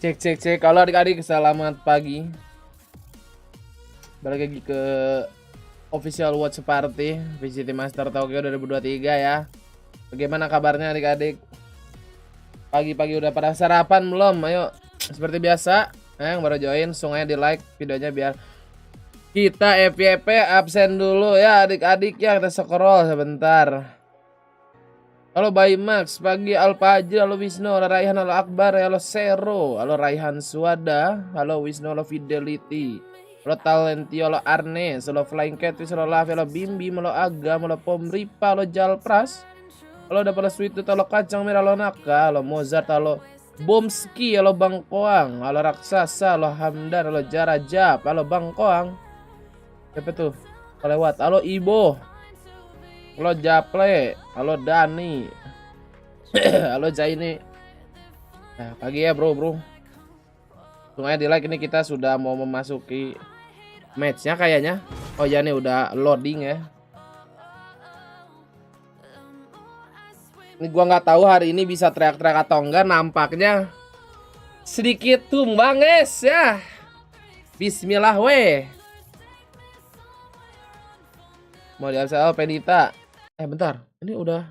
Cek. Kalau adik-adik selamat pagi. Balik lagi ke official watch party VCT Master Tokyo 2023 ya. Bagaimana kabarnya adik-adik? Pagi-pagi udah pada sarapan belum? Ayo seperti biasa, yang baru join langsung aja di like videonya biar kita FYP absen dulu ya adik-adik ya. Kita scroll sebentar. Halo Bayi Max, pagi Alpajri, halo Wisnu, halo Raihan, halo Akbar, halo Sero, halo Raihan Suada, halo Wisnu, halo Fidelity, halo Talentio, halo Arnes, halo Flying Catfish, halo Lavi, halo Bimbi, halo Agam, halo Pomripa, halo Jalpras, halo Dapala Sweet, halo Kacang Merah, halo Naka, halo Mozart, halo Bomski, halo Bang Koang, halo Raksasa, halo Hamdan, halo Jarajab, halo Bang Koang. Siapa tuh? Kelewat, halo Ibo. Halo Japle, halo Dani, halo Zaini. Nah, pagi ya bro. Langsung aja di like, ini kita sudah mau memasuki matchnya kayaknya. Oh ya nih udah loading ya. Ini gua nggak tahu hari ini bisa teriak-teriak atau enggak. Nampaknya sedikit tumbang guys ya. Bismillah weh. Mau di ASL Pedita. Bentar, ini udah.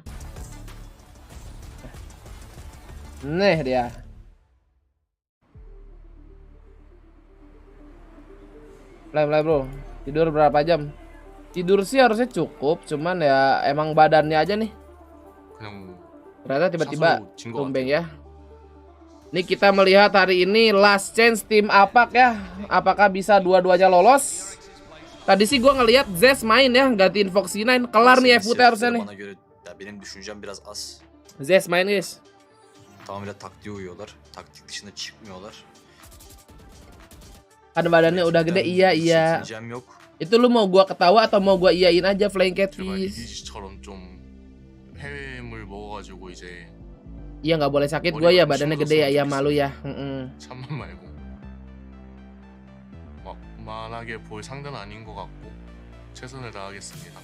Nih dia. Mulai bro. Tidur berapa jam? Tidur sih harusnya cukup, cuman ya emang badannya aja nih. Ternyata tiba-tiba tumbeng ya. Ini kita melihat hari ini last chance tim Apak ya. Apakah bisa dua-duanya lolos? Tadi sih gue ngelihat Zes main ya, gantiin Foxy9. Kelar nih FUT harusnya nih. Zes main guys. Kan badannya udah gede, iya. Itu lu mau gue ketawa atau mau gue iyain aja Flying Catfish? Iya nggak boleh sakit gue ya, badannya gede ya, malu ya. 만하게 볼 상대는 아닌 것 같고 최선을 다하겠습니다.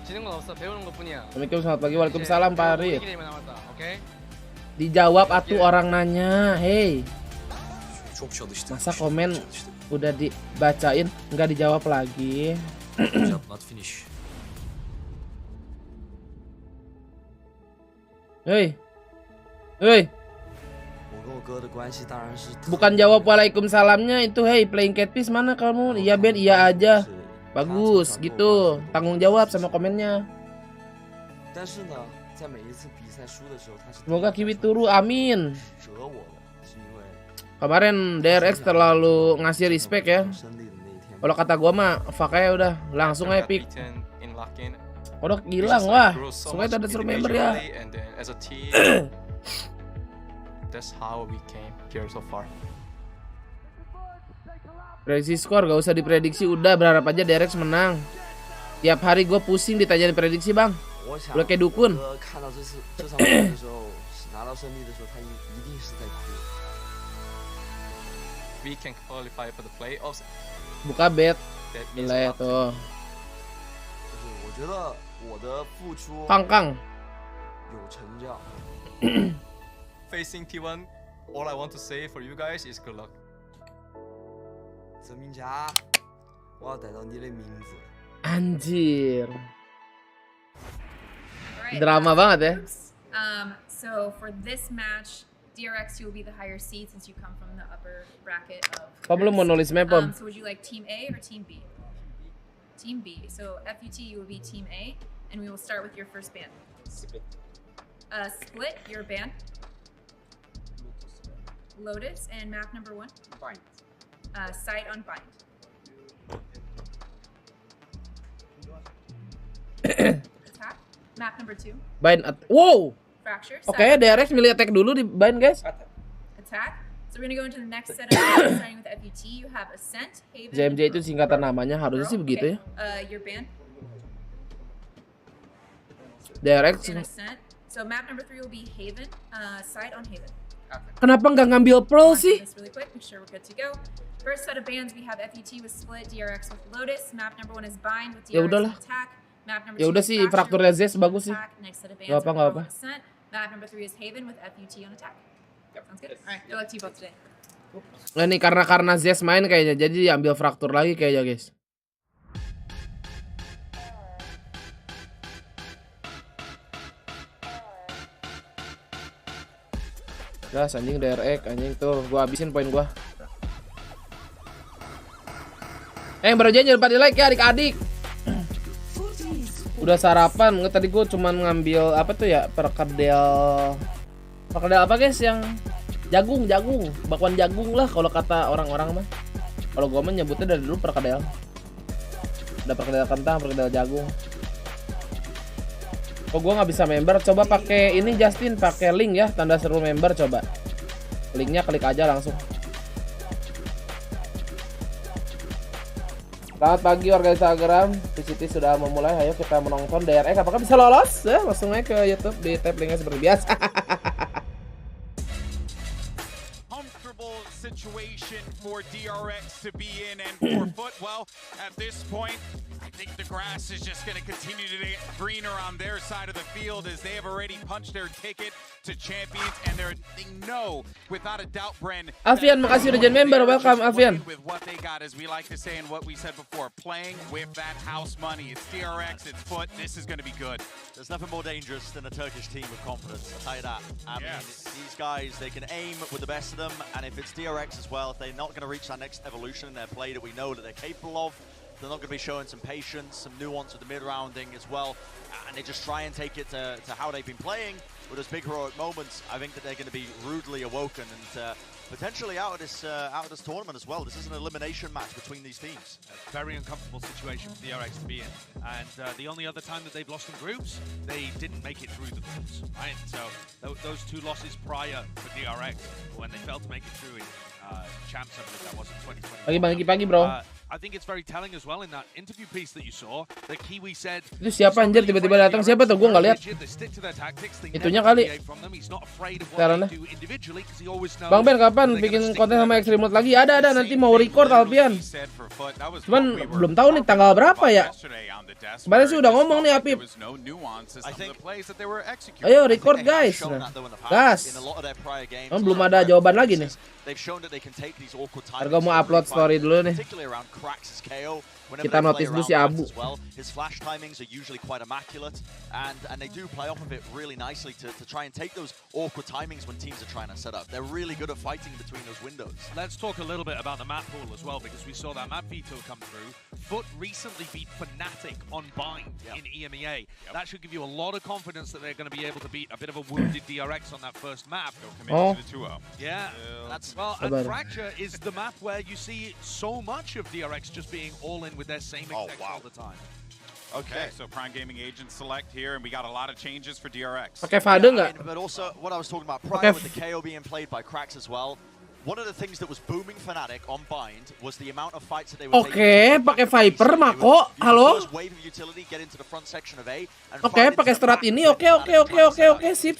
지는 건 없어, 배우는 것뿐이야. Assalamualaikum, selamat pagi. Waalaikumsalam Pak Arif. Dijawab atuh orang nanya, hey. Masa komen udah dibacain nggak dijawab lagi? Hei. Bukan jawab waalaikumsalamnya itu, hey Playing Catfish mana kamu? Iya Ben, iya aja. Bagus gitu, tanggung jawab sama komennya. Semoga Kiwi turu, amin. Kemarin DRX terlalu ngasih respect ya. Kalau kata gua mah fakanya udah langsung epic. Udah hilang wah. Sungai ada seru member ya. That's how we came here so far. Prediksi skor gak usah diprediksi, udah berharap aja DRX menang. Tiap hari gue pusing ditanyain prediksi bang. Udah kayak dukun. We can qualify for the playoffs. Buka bet. Gila ya tuh. Kangkang. Facing T1, all I want to say for you guys is good luck. Anjir. Drama banget ya. So for this match, DRX, you will be the higher seed since you come from the upper bracket of. Kok belum mau nulis map, Om? So would you like team A or team B? Team B. So FUT, you will be Team A, and we will start with your first band. Split. Split, your band. Lotus, and map number 1. Bind. Sight on Bind. Attack. Map number 2. Bind wow. Fracture. Oke, DRX milih attack dulu di bind, guys. Attack. So we're gonna go into the next set of bands, starting with FUT. You have Ascent, Haven. JMJ itu singkatan namanya, harusnya sih begitu ya. Your band. DRX. And Ascent. So map number 3 will be Haven. Sight on Haven. Kenapa nggak ngambil Pearl sih? This really quick. Make sure we're good to go. First set of bands we have FUT with Split, DRX with Lotus. Map number 1 is Bind with Ya DRX udahlah. with Attack. Map number 2 Ya udah is sih, Fracture frakturnya with Zest bagus sih. Attack. Next set of bands Gak apa, are gak Pearl apa. with Ascent. Map number 3 is Haven with FUT on Attack. Sounds good. Good luck to you both today. Nah ini karena Zest main kayaknya, jadi ambil fraktur lagi kayaknya, guys. Gas anjing DRX anjing tuh, gua habisin poin gua. Baru aja jangan lupa di like ya adik-adik. Udah sarapan, nggak tadi gua cuman ngambil apa tuh ya, perkedel apa guys yang jagung, bakwan jagung lah kalau kata orang-orang mah. Kalau gua mah nyebutnya dari dulu perkedel. Ada perkedel kentang, perkedel jagung. Oh gua nggak bisa member, coba pakai ini Justin, pakai link ya, tanda seru member coba. Linknya klik aja langsung. Selamat pagi warga Instagram, VCT sudah memulai, ayo kita menonton DRX, apakah bisa lolos? Ya, langsung aja ke YouTube, di tab linknya seperti biasa. Comfortable situation for DRX to be in, and for Foot, well, at this point, I think the grass is just going to continue to get greener on their side of the field as they have already punched their ticket to champions, and they know without a doubt, Bren. Alfian, makasih udah jadi member, welcome Alfian. With what they got, as we like to say and what we said before, playing with that house money. It's DRX, it's Foot. This is going to be good. There's nothing more dangerous than a Turkish team with confidence, I'll tell you that. I mean, these guys, they can aim with the best of them, and if it's DRX as well, if they're not going to reach that next evolution in their play that we know that they're capable of, they're not going to be showing some patience, some nuance with the mid-rounding as well, and they just try and take it to how they've been playing. With those big heroic moments, I think that they're going to be rudely awoken and potentially out of this tournament as well. This is an elimination match between these teams. A very uncomfortable situation for DRX to be in, and the only other time that they've lost in groups, they didn't make it through the groups, right? So those 2 losses prior for DRX, when they failed to make it through in Champs, I believe that was in 2020. Pagi bro. I think it's very telling as well in that interview piece that you saw that Kiwi said. Itu siapa anjir tiba-tiba datang, siapa tuh gua nggak lihat. Itunya kali. Karena. Bang Ben kapan bikin konten sama Extreme Mode lagi? Ada nanti mau record Alfian. Cuman belum tahu nih tanggal berapa ya. Kemarin sih udah ngomong nih Apip. Ayo record guys. Gas. Belum ada jawaban lagi nih. Harga mau upload story dulu nih. Kita notice dulu si Abu. His flash timings are usually quite immaculate, and they do play off of it really nicely to try and take those awkward timings when teams are trying to set up. They're really good at fighting between those windows. Let's talk a little bit about the map pool as well, because we saw that map veto come through. Foot recently beat Fnatic on Bind in EMEA. That should give you a lot of confidence that they're going to be able to beat a bit of a wounded DRX on that first map. Oh. Yeah, that's well. And Fracture is the map where you see so much of DRX just being all in with their same execs all the time. Okay, so Prime Gaming agent select here, and we got a lot of changes for DRX. Pakai Fade nggak? But also, what I was talking about prior with the KO being played by Cracks as well, one of the things that was booming Fnatic on Bind was the amount of fights that they were taking. Pakai Viper, Mako. Halo? Oke, pakai strat ini. Oke. Sip.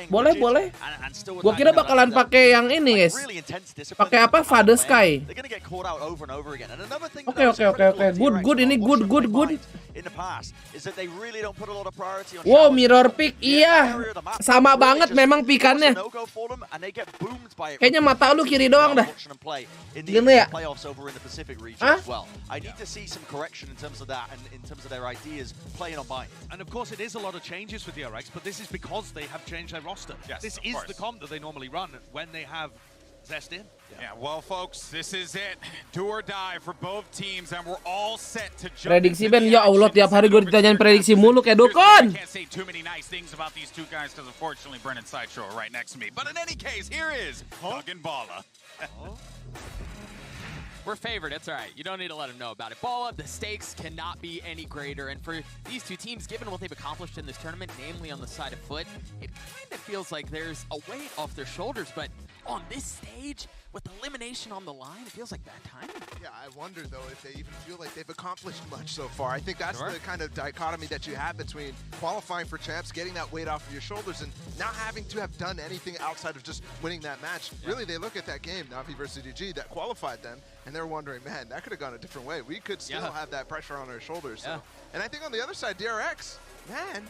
Boleh. Gua kira bakalan pakai yang ini, guys. Pakai apa? Fade Sky. Oke. Good. Ini good. Wow, mirror pick. Iya. Sama banget memang pikannya. Kayaknya mata lu kiri doang dah. Gini ya? Hah? And of course it is a lot of changes for DRX, but this is because they have changed their roster. Yes, this is the comp that they normally run when they have zest in. Yeah, well, folks, this is it. Do or die for both teams, and we're all set to jump Prediksi into Ben, the ya Allah action. tiap hari gue ditanyain prediksi mulu kayak Here's the thing, Dukun. I can't say too many nice things about these two guys because unfortunately Brennan Sideshow are right next to me. But in any case, here is Doug and Bala. We're favored, it's all right. You don't need to let them know about it. Ball up, the stakes cannot be any greater. And for these two teams, given what they've accomplished in this tournament, namely on the side of foot, it kind of feels like there's a weight off their shoulders. But on this stage, with elimination on the line, it feels like bad timing. Yeah, I wonder, though, if they even feel like they've accomplished much so far. I think that's the kind of dichotomy that you have between qualifying for champs, getting that weight off of your shoulders, and not having to have done anything outside of just winning that match. Yeah. Really, they look at that game, Navi versus EDG, that qualified them, and they're wondering, man, that could have gone a different way. We could still have that pressure on our shoulders. So. And I think on the other side, DRX, man,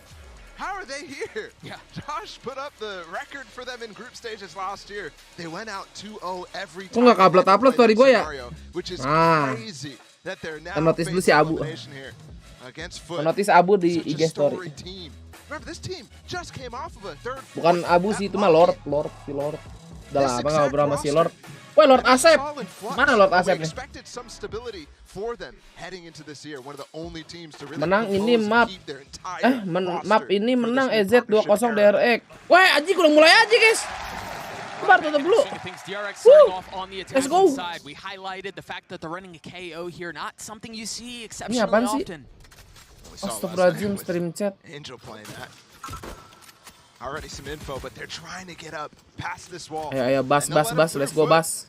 how are they here? Yeah. Josh put up the record for them in group stages last year. They went out 2-0 every Kok time. nggak upload story gue ya? Which is crazy that they're now notice dulu si Abu. here against Foot. Notice Abu di Such a IG story. storied team. Remember, this team just came off of a third. Bukan Abu sih, itu mah Lord. Si Lord. Udah lama nggak ngobrol sama si Lord. Woi, Lord Asep. Mana Lord Asep nih? Expected some stability for them heading into this year. One of the only teams to really Menang ini map. Map ini menang EZ 2-0 DRX. Woi, Aji udah mulai aja, guys. Sabar, tutup dulu. Let's go. We highlighted the fact that they're running a KO here, not something you see Ini exceptionally apaan sih? often. Astagfirullahaladzim, stream chat. Angel playing that. Already some info, but they're trying to get up past this wall. Ayo, bas, let's go bas.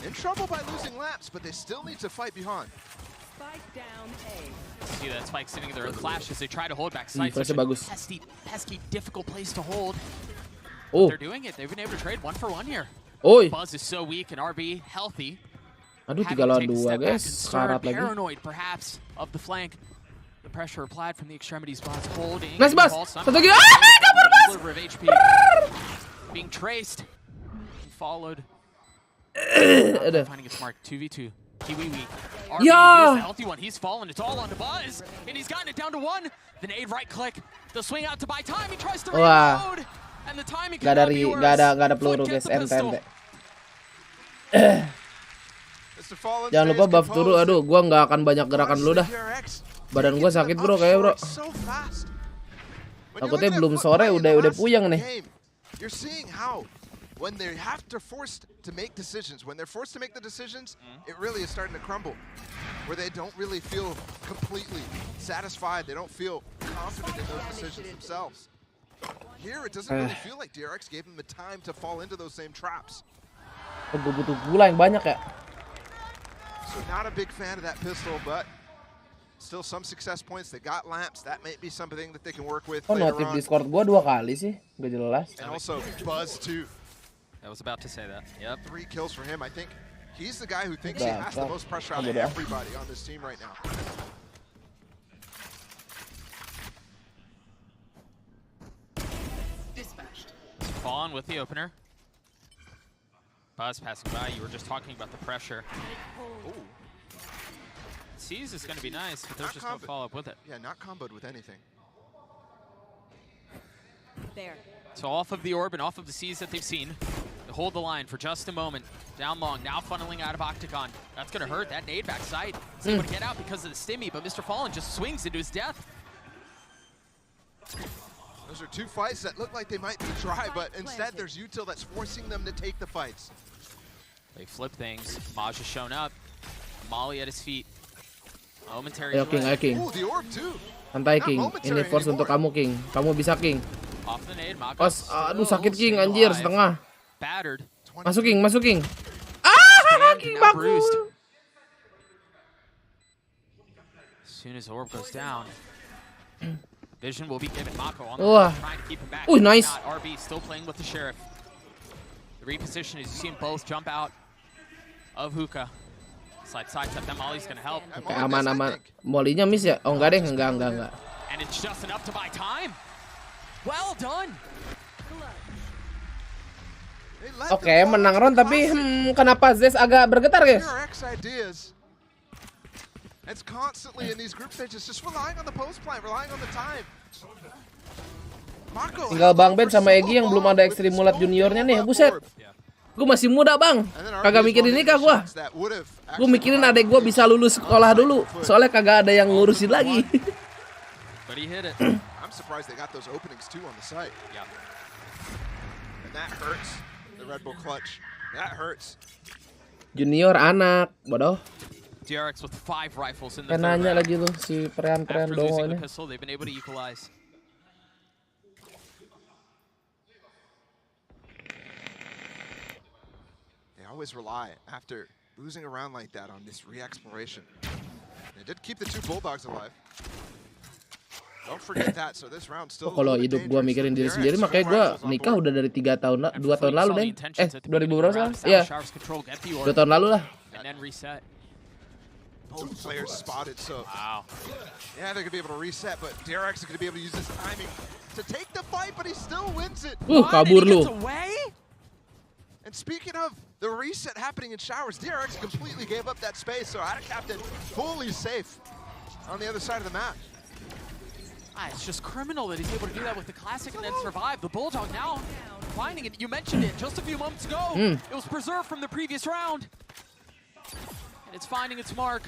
In trouble by losing laps, but they still need to fight behind. Spike down A. See that Spike sitting there in flash as they try to hold back sight. Flashnya bagus. Pesky, difficult place to hold. Oh. They're doing it. They've been able to trade 1-for-1 here. Oi. Buzz is so weak and RB healthy. Aduh, 3 lawan 2, guys. Syarat lagi. Paranoid perhaps of the flank. The pressure applied from the extremities. Buzz holding. Nice, Buzz. Satu lagi. Kabur, Buzz. Of HP being traced and followed. Finding its mark. 2v2. Kiwiwi. RB, Yeah. the healthy one. He's fallen. It's all on to Buzz, and he's gotten it down to 1. The nade right click. The swing out to buy time. He tries to reload, and the timing Gak ada peluru, guys. Ente. Jangan lupa buff turu. Aduh, gua nggak akan banyak gerakan dulu dah. Badan gua sakit, bro, kayak, bro. Takutnya belum sore udah puyeng nih. You're seeing how when they have to forced to make decisions, when they're forced to make the decisions, it really is starting to crumble. Where they don't really feel completely satisfied, they don't feel confident in those decisions themselves. Here it doesn't really feel like DRX gave them the time to fall into those same traps. Oh, gue butuh gula yang banyak ya. So not a big fan of that pistol, but still some success points. They got lamps. That may be something that they can work with. Oh, notif Discord gua 2 kali sih, gak jelas. And also Buzz too. I was about to say that. Yep. 3 kills for him. I think he's the guy who thinks he has the most pressure out of everybody on this team right now. Dispatched. Fallen with the opener. Buzz passing by. You were just talking about the pressure. Ooh. Seize is going to be nice, but there's just no follow-up with it. Yeah, not comboed with anything. There. So off of the orb and off of the Seize that they've seen, they hold the line for just a moment. Down long, now funneling out of Octagon. That's going to hurt. That nade backside. He's able to get out because of the stimmy, but Mr. Fallen just swings into his death. Those are 2 fights that look like they might be dry, but instead there's Util that's forcing them to take the fights. They flip things. Maj has shown up. Molly at his feet. Momentary. Ayo, King, ayo, King. Ooh, the orb too. Santai, King. Ini force untuk kamu, King. Kamu bisa, King. Off the nade, Aduh, sakit, King. Anjir, setengah. Battered. Masuk, King, masuk, King. Ah, King bakul. As soon as orb goes down, vision will be given. Mako on the trying to keep him back. Nice. RB still playing with the Sheriff. The reposition is you see him both jump out of hookah. Side step, that Molly's gonna help. Oke, aman. Molly-nya miss ya? Oh, enggak deh, enggak. And it's just enough to buy time. Well done. Oke, menang round tapi kenapa Zez agak bergetar, guys? It's constantly in these group stages just relying on the post plant, relying on the time. Tinggal Bang Ben sama Egi yang belum ada Extreme Mulat juniornya nih, buset. Gue masih muda bang, kagak mikirin nikah gue. Gue mikirin adek gue bisa lulus sekolah dulu, soalnya kagak ada yang ngurusin lagi. But he hit it. I'm surprised they got those openings too on the site. Yeah. And that hurts. The Red Bull clutch. That hurts. Junior anak, bodoh. DRX with 5 rifles in the Kan third nanya round. lagi tuh si peran-peran After dongo losing ini. the pistol, they've been able to equalize. They always rely after losing a round like that on this re-exploration. They did keep the 2 Bulldogs alive. Don't forget that. So this round still. Kalau hidup gue mikirin diri sendiri, makanya gue nikah udah dari 2 tahun lalu deh. 2000 berapa sekarang? Iya, 2 tahun lalu lah. And then reset. Both players spotted, so yeah, they're gonna be able to reset, but DRX is gonna be able to use this timing to take the fight, but he still wins it. Kabur lu. And speaking of the reset happening in showers, DRX completely gave up that space, so Ada Captain fully safe on the other side of the map. It's just criminal that he's able to do that with the classic and then survive. The Bulldog now finding it. You mentioned it just a few moments ago. It was preserved from the previous round. And it's finding its mark.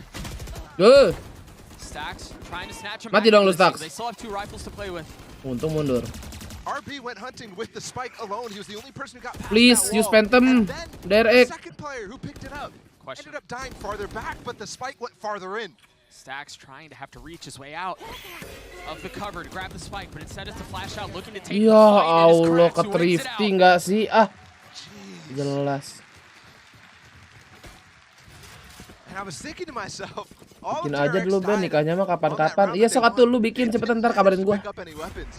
Stacks trying to snatch him Mati back. dong lu, Stacks. They still have 2 rifles to play with. Untung mundur. RB went hunting with the spike alone. He was the only person who got past Please that use wall. Phantom. And then Derek. the second player who picked it up Question. ended up dying farther back, but the spike went farther in. Stacks trying to have to reach his way out of the cover to grab the spike, but instead it's a flash out looking to take the Ya fight. And it's Allah, Krax who wins it ke-thrifty out. nggak sih? Jelas. And I was thinking to myself, all Bikin of aja DRX dulu Ben, died nikahnya mah on that kapan-kapan. round Iya, that sok they atuh won. lu bikin They cepetan, didn't ntar kabarin manage to gua. pick up any weapons.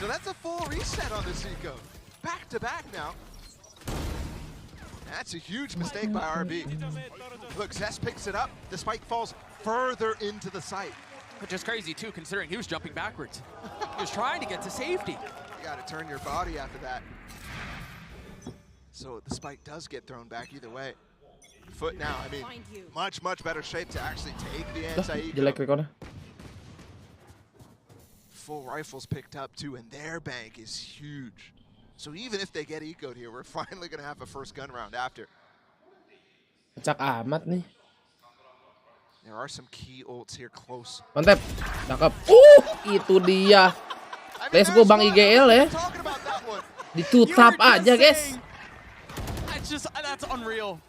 So that's a full reset on this eco. Back to back now. That's a huge mistake by RB. Look, Zest picks it up. The spike falls further into the site. Which is crazy too, considering he was jumping backwards. He was trying to get to safety. You gotta turn your body after that. So the spike does get thrown back either way. Foot now, I mean, much better shape to actually take the Jelek anti-eco. rekornya. Full rifles picked up too, and their bank is huge. So even if they get eco'd here, we're finally gonna have a first gun round after. Kecak amat nih. There are some key ults here close. Mantap. Cakep. Itu dia. Let's go Bang IGL ya. Talking about that one. Ditutap aja, guys. That's unreal.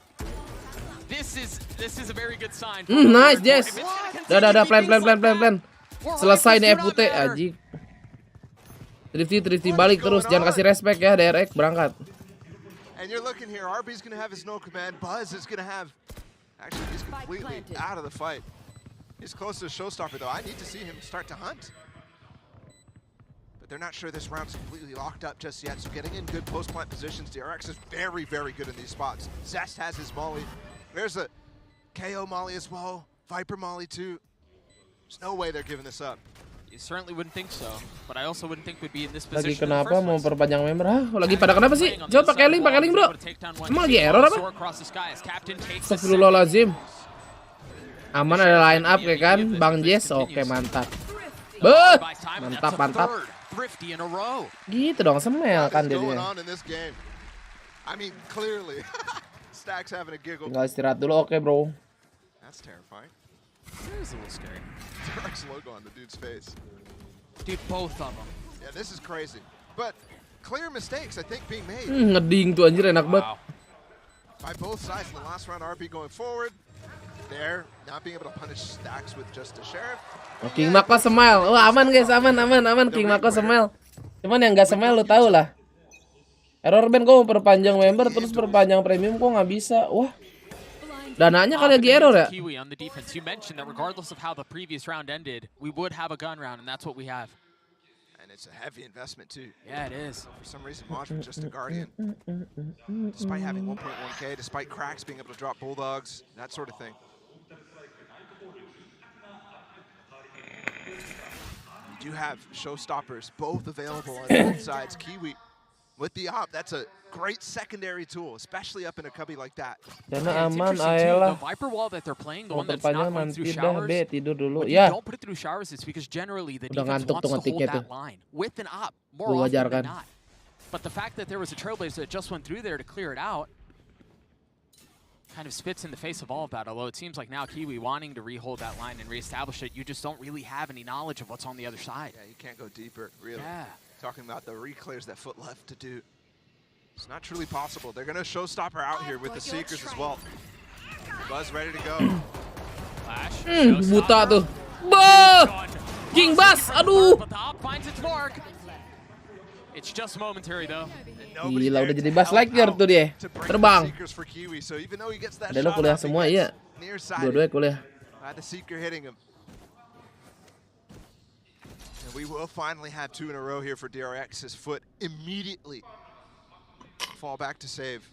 This is a very good sign. Nice, Jess. Dah, plan. Selesai nih FUT, aji. Thrifty balik terus, jangan kasih respect ya, DRX berangkat. And you're looking here, RB's gonna have his no command, Buzz is gonna have, actually he's completely out of the fight. He's close to a showstopper though, I need to see him start to hunt. But they're not sure this round's completely locked up just yet, so getting in good post-plant positions, DRX is very good in these spots. Zest has his molly, there's a KO molly as well, Viper molly too. There's no way they're giving this up. You certainly wouldn't think so, but I also wouldn't think we'd be in this Lagi position. kenapa mau perpanjang member? Lagi pada kenapa sih? Coba pakai link bro. Emang lagi error apa? Astagfirullahaladzim. Aman ada line up ya kan, Bang Jess. Oke, mantap. Mantap. Gitu dong, semel kan dia. I mean, clearly, Stacks having a giggle. Tinggal istirahat dulu, oke bro. That's terrifying. It's a little scary. DRX logo on the dude's face. Dude, both of them. Yeah, this is crazy. But clear mistakes, I think, being made. Ngeding tuh anjir, enak banget. By both sides in the last round, RB going forward. There, not being able to punish Stacks with just a sheriff. Oh, King Mako smile. Wah, aman guys, aman. King Mako smile. Cuman yang nggak smile lu tahu lah. Error Ben, gue mau perpanjang member terus perpanjang premium kok nggak bisa. Wah. Dananya kali lagi error ya. Kiwi on the defense. You mentioned that regardless of how the previous round ended, we would have a gun round, and that's what we have. And it's a heavy investment too. Yeah, it is. For some reason, Maj was just a guardian. Despite having 1.1k, despite cracks being able to drop bulldogs, that sort of thing. You do have showstoppers both available on both sides. Kiwi with the op, that's a great secondary tool, especially up in a cubby like that. Dana aman, The ayolah. Viper wall that they're playing, the Mau one that's not perpanjang going through nanti dah, showers. Be, tidur dulu. When Ya. you don't put it through showers, it's because generally the Udah defense ngantuk wants tuh to hold ngetiknya that tuh. line with an op more Gua often wajarkan. than not. But the fact that there was a Trailblazer that just went through there to clear it out kind of spits in the face of all of that, although it seems like now Kiwi wanting to rehold that line and reestablish it, you just don't really have any knowledge of what's on the other side. Yeah, you can't go deeper, really. Yeah. Talking about the reclears that Foot left to do. It's not truly possible. They're going to showstopper out here with the Seekers as well. Buzz ready to go. Flash. Buta tuh. Bah! King Buzz, aduh. But the op finds its mark. It's just momentary though. Gila, udah jadi Buzz Lightyear tuh dia. Terbang. Ada lo kuliah semua, iya. Dua-duanya kuliah. The Seeker hitting him. And we will finally have 2 in a row here for DRX. His Foot immediately fall back to save.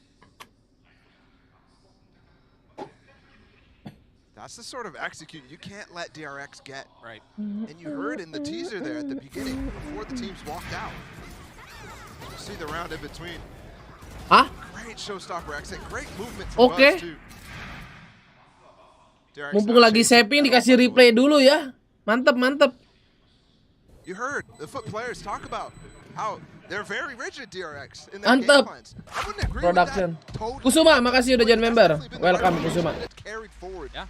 That's the sort of execute you can't let DRX get. Right. And you heard in the teaser there at the beginning, before the teams walked out. You see the round in between. Hah? Great showstopper exit, great movement from Buzz too. DRX Mumpung lagi saving dikasih replay dulu ya. Mantep, mantep. You heard the Foot players talk about how they're very rigid DRX in their game plans. I wouldn't agree Production. with that. Totally. Kusuma, makasih udah join member. Welcome Kusuma. Carried forward. Yeah.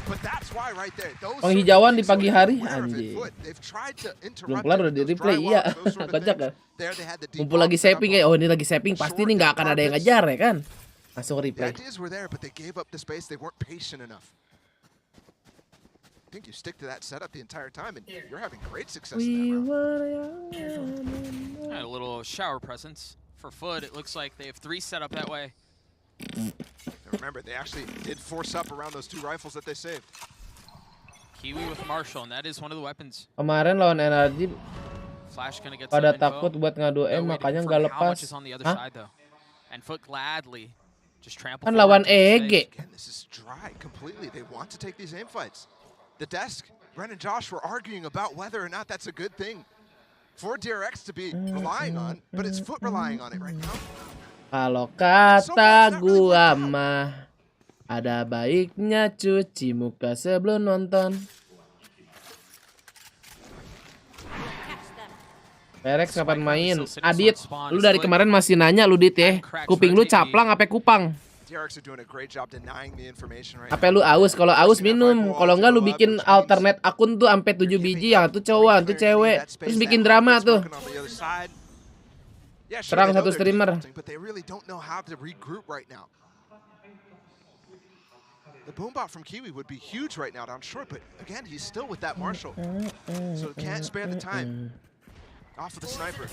But that's why right there. Those Penghijauan di pagi hari, aware of anjing. Foot. They've tried to interrupt Belum kelar udah di replay, iya. Kocak kan? There they had the deep Mumpung lagi bomb set up saving kayak, oh ini lagi saving, pasti ini nggak akan ada yang ngejar ya kan? Langsung The replay. ideas were there, but they gave up the space. They weren't patient enough. I think you stick to that setup the entire time, and you're having great success in that round. A little shower presence for Foot. It looks like they have 3 set up that way. And remember, they actually did force up around those 2 rifles that they saved. Kiwi with Marshall, and that is one of the weapons. Kemarin lawan energi Flash gonna get pada some info. takut buat ngadu makanya nggak lepas. Hah? And Foot gladly just trample Kan lawan EG. Again, this is dry completely. They want to take these aim fights. The desk, Ren and Josh were arguing about whether or not that's a good thing for DRX to be relying on, but it's Foot relying on it right now. Kalau kata gua mah ada baiknya cuci muka sebelum nonton. Perex kapan main? Adit, lu dari kemarin masih nanya lu Dit ya. Kuping lu caplang apa kupang? DRX are doing a great job denying the information right Apa lu aus? Kalau aus minum. Kalau enggak lu bikin alternate akun tuh sampai 7 biji, yang tuh cowok, tuh cewek. Terus bikin drama tuh. Serang satu streamer. But they really don't know how to regroup right now. The boombot from Kiwi would be huge right now down short, but again, he's still with that Marshall. So can't spare the time. Off of the sniper.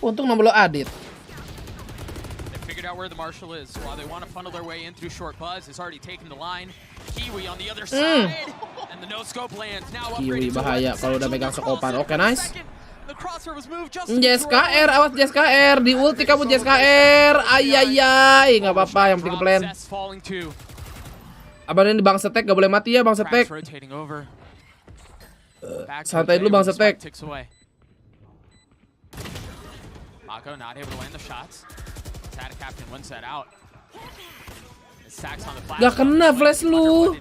Untung nomor lo Adit. They figured out where the Marshall is. While they want to funnel their way in through short, Buzz has already taken the line. Kiwi on the other side. And the no scope lands. Now Kiwi bahaya kalau udah megang skopan. Oke, nice. The crosser was moved just JSKR, awas JSKR. Di ulti kamu JSKR. Ayayay, nggak apa-apa, yang penting plan. Abang ini Bang Setek, gak boleh mati ya Bang Setek. Santai dulu Bang Setek. Mako not able to land the shots. Tata Captain wins that out. Gak kena flash lu.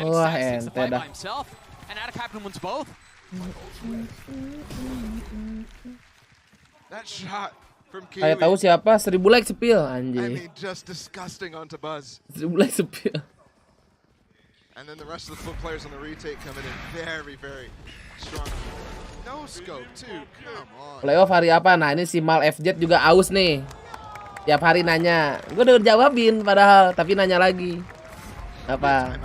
Wah ente dah. And Tata Captain wins both. That shot from Kiwi. Kayak tahu siapa 1000 like sepil I anjing. mean, just disgusting onto Buzz. 1000 like sepil. And then the rest of the Foot players on the retake coming in very, very strong. No scope too. Come on. Playoff hari apa? Nah ini si Mal FJ juga aus nih. Tiap hari nanya. Gue udah jawabin padahal, tapi nanya lagi. Apa?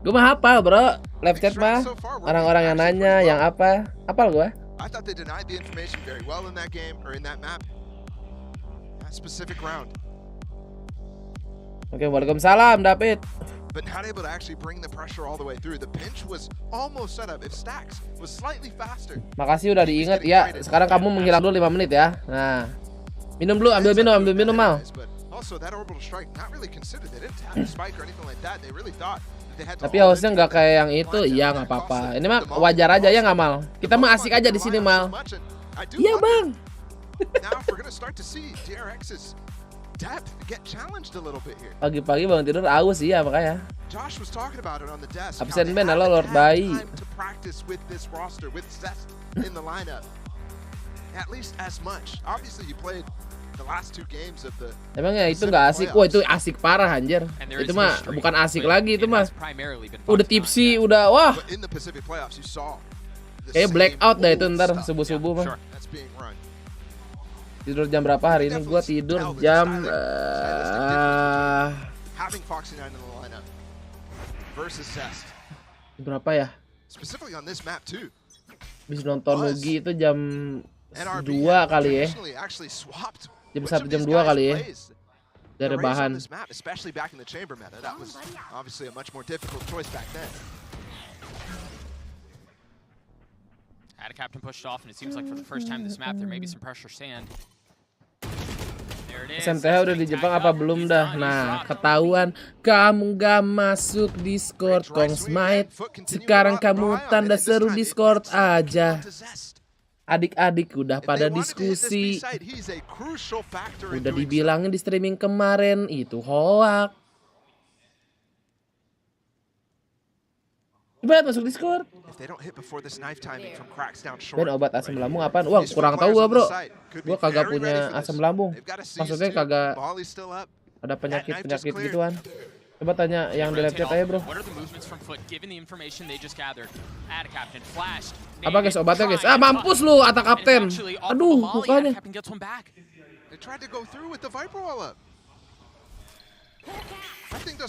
Gue mah hafal bro. Live chat mah orang-orang yang nanya, yang apa? Hafal gue. I thought they denied the information very well in that game or in that map. That specific round. Oke, waalaikumsalam David. But not able to actually bring the pressure all the way through. The pinch was almost set up. If Stacks was slightly faster. Makasih udah diingat ya. Sekarang kamu menghilang dulu 5 menit ya. Nah. Minum dulu, ambil minum Mal. Also that orbital strike not really considered. They didn't tap the spike or anything like that. They really thought they had to. Tapi harusnya nggak kayak yang itu. Iya nggak apa-apa. Ini mah wajar aja ya nggak Mal. Kita mah asik aja di sini Mal. Iya bang. Now we're gonna start to see DRX's depth get challenged a little bit here. Pagi-pagi bangun tidur aus iya makanya. Josh was talking about it on the desk. Absen ban halo Lord Bayi. To practice with this roster, with Zest in the lineup. At least as much. Obviously, you played the last 2 games of the. Emang ya itu nggak asik? Wah itu asik parah anjir. Itu mah bukan asik lagi itu mah. Udah tipsi, udah wah. In the Pacific playoffs, you saw. Kayak blackout dah itu ntar subuh-subuh mah. Tidur jam berapa hari ini? Gua tidur jam having Foxy 9 in the lineup versus Zest. Berapa ya? Specifically on this map too. Bisa nonton Nugi itu jam 2 kali ya. Jam 1 jam 2 kali ya. Dari bahan. Especially back in the chamber meta. That was obviously a much more difficult choice back then. Had a captain pushed off, and it seems like for the first time this map there may be some pressure stand. SMTH udah di Jepang apa belum dah? Nah, ketahuan kamu gak masuk Discord Kongsmite. Sekarang kamu tanda seru Discord aja. Adik-adik udah pada diskusi. Udah dibilangin di streaming kemarin itu hoax. Coba masuk Discord. Ben obat asam lambung apaan? Wah kurang tahu gua bro. Gua kagak punya asam lambung. Maksudnya kagak ada penyakit-penyakit gituan. Coba tanya yang di live chat aja bro. Apa guys obatnya guys? Ah mampus lu atak kapten. Aduh mukanya.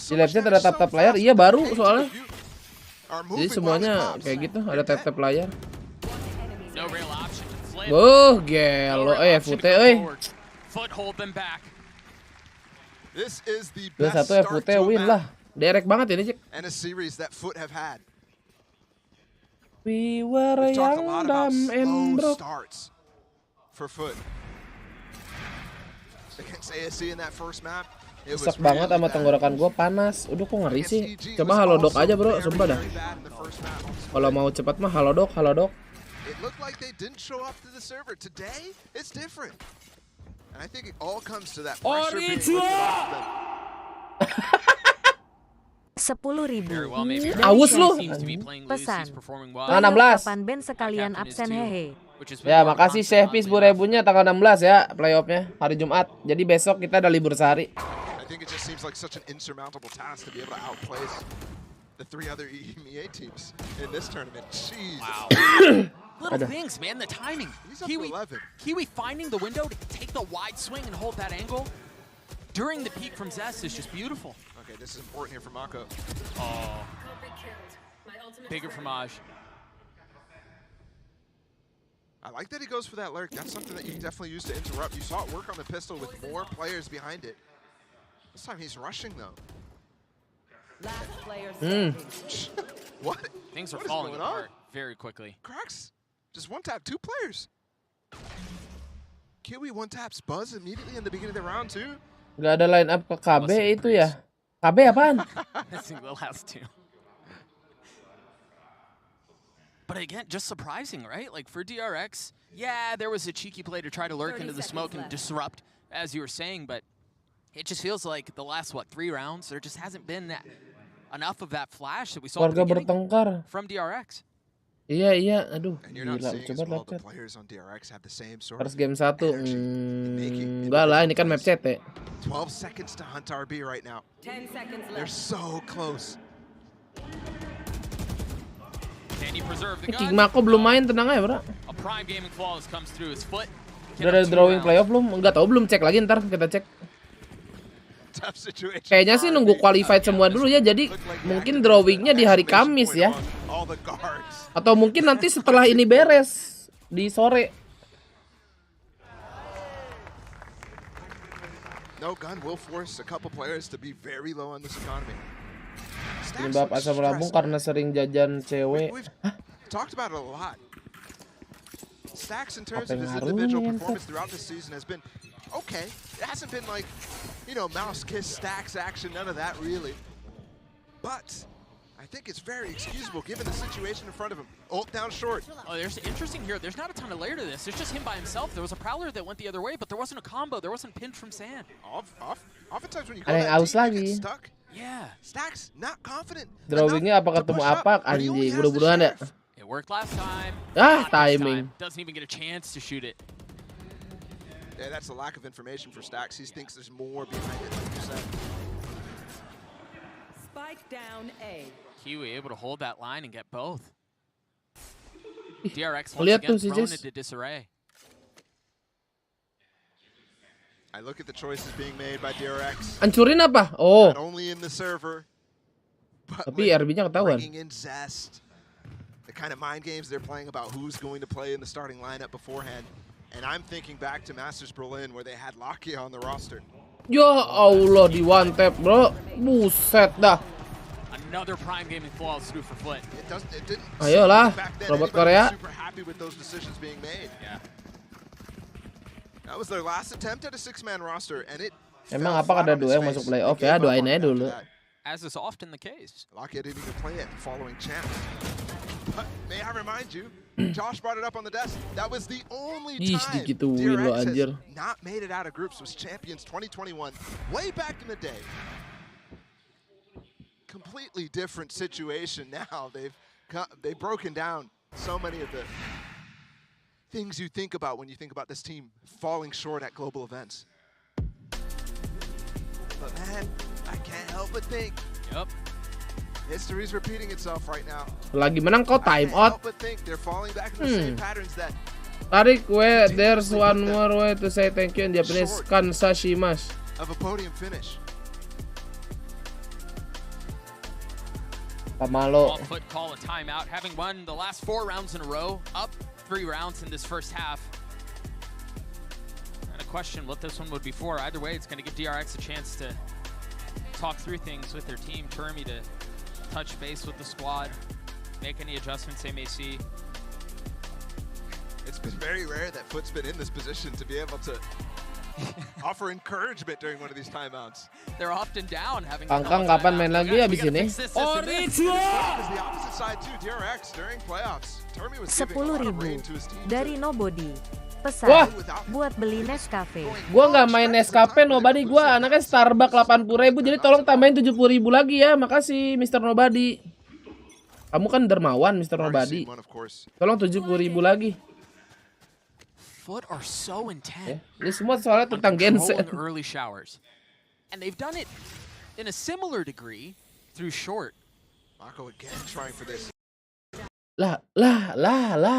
Di live chat ada tap-tap layar. Iya baru soalnya. Jadi semuanya kayak gitu, ada tap-tap layar. Gelo, FUT, Dua satu FUT win lah, direct banget ini cik. We were young, dumb, and broke. Sesak banget sama tenggorokan gue panas. Udah kok ngeri sih. Coba halodoc aja bro, sumpah dah. Kalau mau cepat mah halodoc. Sepuluh ribu. Aus lu. Pesan. 16. Kapan Ben sekalian absen hehe. Ya makasih Shefis 1000-nya tanggal 16 ya playoffnya hari Jumat. Jadi besok kita ada libur sehari. I think it just seems like such an insurmountable task to be able to outplace the 3 other EMEA teams in this tournament. Jeez. Wow. Little things, man. The timing. Kiwi finding the window to take the wide swing and hold that angle during the peak from Zest is just beautiful. Okay, this is important here for Mako. Oh. Bigger fromage. I like that he goes for that lurk. That's something that you can definitely use to interrupt. You saw it work on the pistol with more players behind it. This time he's rushing though. Last player What? Things are falling apart very quickly. Cracks. Just one tap 2 players. Kiwi one taps Buzz immediately in the beginning of the round too. Gak ada line up ke KB itu ya. KB apaan? Missing the last 2. But again, just surprising, right? Like for DRX, yeah, there was a cheeky play to try to lurk into the smoke and disrupt, as you were saying, but it just feels like the last, 3 rounds, there just hasn't been enough of that flash that we saw from DRX. Iya, aduh, gila, coba lihat. Harus game 1, enggak lah, ini kan map CT. 12 seconds to hunt RB right now. 10 seconds left. They're so close. King Mako belum main, tenang aja bro. Udah ada drawing playoff belum? Enggak tahu, belum cek lagi, ntar kita cek. Kayaknya sih nunggu qualified semua dulu ya, jadi mungkin drawingnya di hari Kamis ya. Atau mungkin nanti setelah ini beres, di sore. Penyebab asam lambung karena sering jajan cewek. Hah? Stacks in terms of his individual performance throughout the season has been okay. It hasn't been like, mouse kiss Stacks action, none of that really. But I think it's very excusable given the situation in front of him. Ult down short. Oh, there's interesting here. There's not a ton of layer to this. There's just him by himself. There was a Prowler that went the other way, but there wasn't a combo. There wasn't pinned from Sand. Oftentimes when you go that deep, you get stuck. Yeah. Stacks not confident. Drawingnya apa ketemu apa? Anjing, buruan ya. It worked last time. Ah, Not this timing. time. Doesn't even get a chance to shoot it. Yeah, that's a lack of information for Stacks. He thinks there's more behind it, like you said. Spike down A. Kiwi able to hold that line and get both. DRX once Lihat again tuh si thrown Jess. into disarray. I look at the choices being made by DRX. Hancurin apa? Oh, Not only in the server, but tapi with RB-nya ketahuan. bringing in Zest. The kind of mind games they're playing about who's going to play in the starting lineup beforehand. And I'm thinking back to Masters Berlin where they had Lakia on the roster. Ya Allah, di one tap, bro. Buset dah. Another prime gaming flawless through for Foot. It didn't Ayolah, seem back then robot anybody Korea. was super happy with those decisions being made. Yeah. That was their last attempt at a six-man roster, and it. Emang fell apakah flat ada on dua its yang face. masuk They playoff gave ya? up Doain on it aja after dulu. that. As is often the case. Lakia didn't even play it the following champ. But may I remind you, Josh brought it up on the desk. That was the only Ih, time digituin lo, DRX anjir. has not made it out of groups. Was champions 2021, way back in the day. Completely different situation now. They've broken down so many of the things you think about when you think about this team falling short at global events. But man, I can't help but think. Yep. History's repeating itself right now. Lagi menang kok I time can't out. help but think they're falling back into the same patterns that Tarik there's one more way to say thank you in Japanese. Kansashimasu. of a podium finish. Pamalo. Foot call a timeout, having won the last 4 rounds in a row, up 3 rounds in this first half. And a question what this one would be for. Either way, it's going to give DRX a chance to talk through things with their team. Termy to touch base with the squad, make any adjustments they may see. It's been very rare that Foot's been in this position to be able to offer encouragement during one of these timeouts. They're often down, having Kangkang kapan main lagi abis ini? It's the opposite side too. DRX during playoffs. Termy was giving a lot of 10.000 reign to his team. dari Nobody. Pesan Wah. buat beli Nescafe. Gua nggak main Nescafe Nobody, gua anaknya Starbucks 80.000, jadi tolong tambahin 70.000 lagi ya. Makasih Mr. Nobody. Kamu kan dermawan Mr. Nobody. Tolong 70.000 lagi. Foot are so intense. Ini semua soalnya tentang genset. Controlling early showers. And they've done it in a similar degree through short. Mako again trying for this. Lah,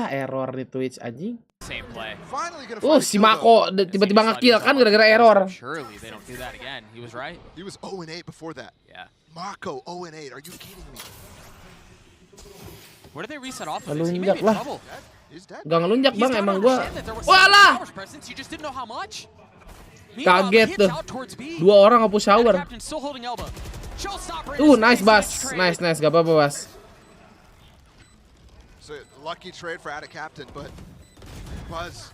error di Twitch anjing. Same play. Finally gonna find a Si kill, Mako tiba-tiba nge-kill kan gara-gara error. Surely they don't do that again. He was right. though. He was 0-8 before that. Yeah. Mako 0-8. Are you kidding me? Where did they reset off of Lalu this? He may be in lah. trouble. He's dead. Gak ngelunjak He's bang, down emang to gua. understand that there was Walah! some presence, you just didn't know how much. Meanwhile, the Kaget hits tuh. out towards B. 2 orang nge-push And the shower. captain still holding elbow. Showstopper in his Nice face, Bas. and it's traded. Nice, gak apa-apa Bas. So lucky trade for out of captain, but Buzz,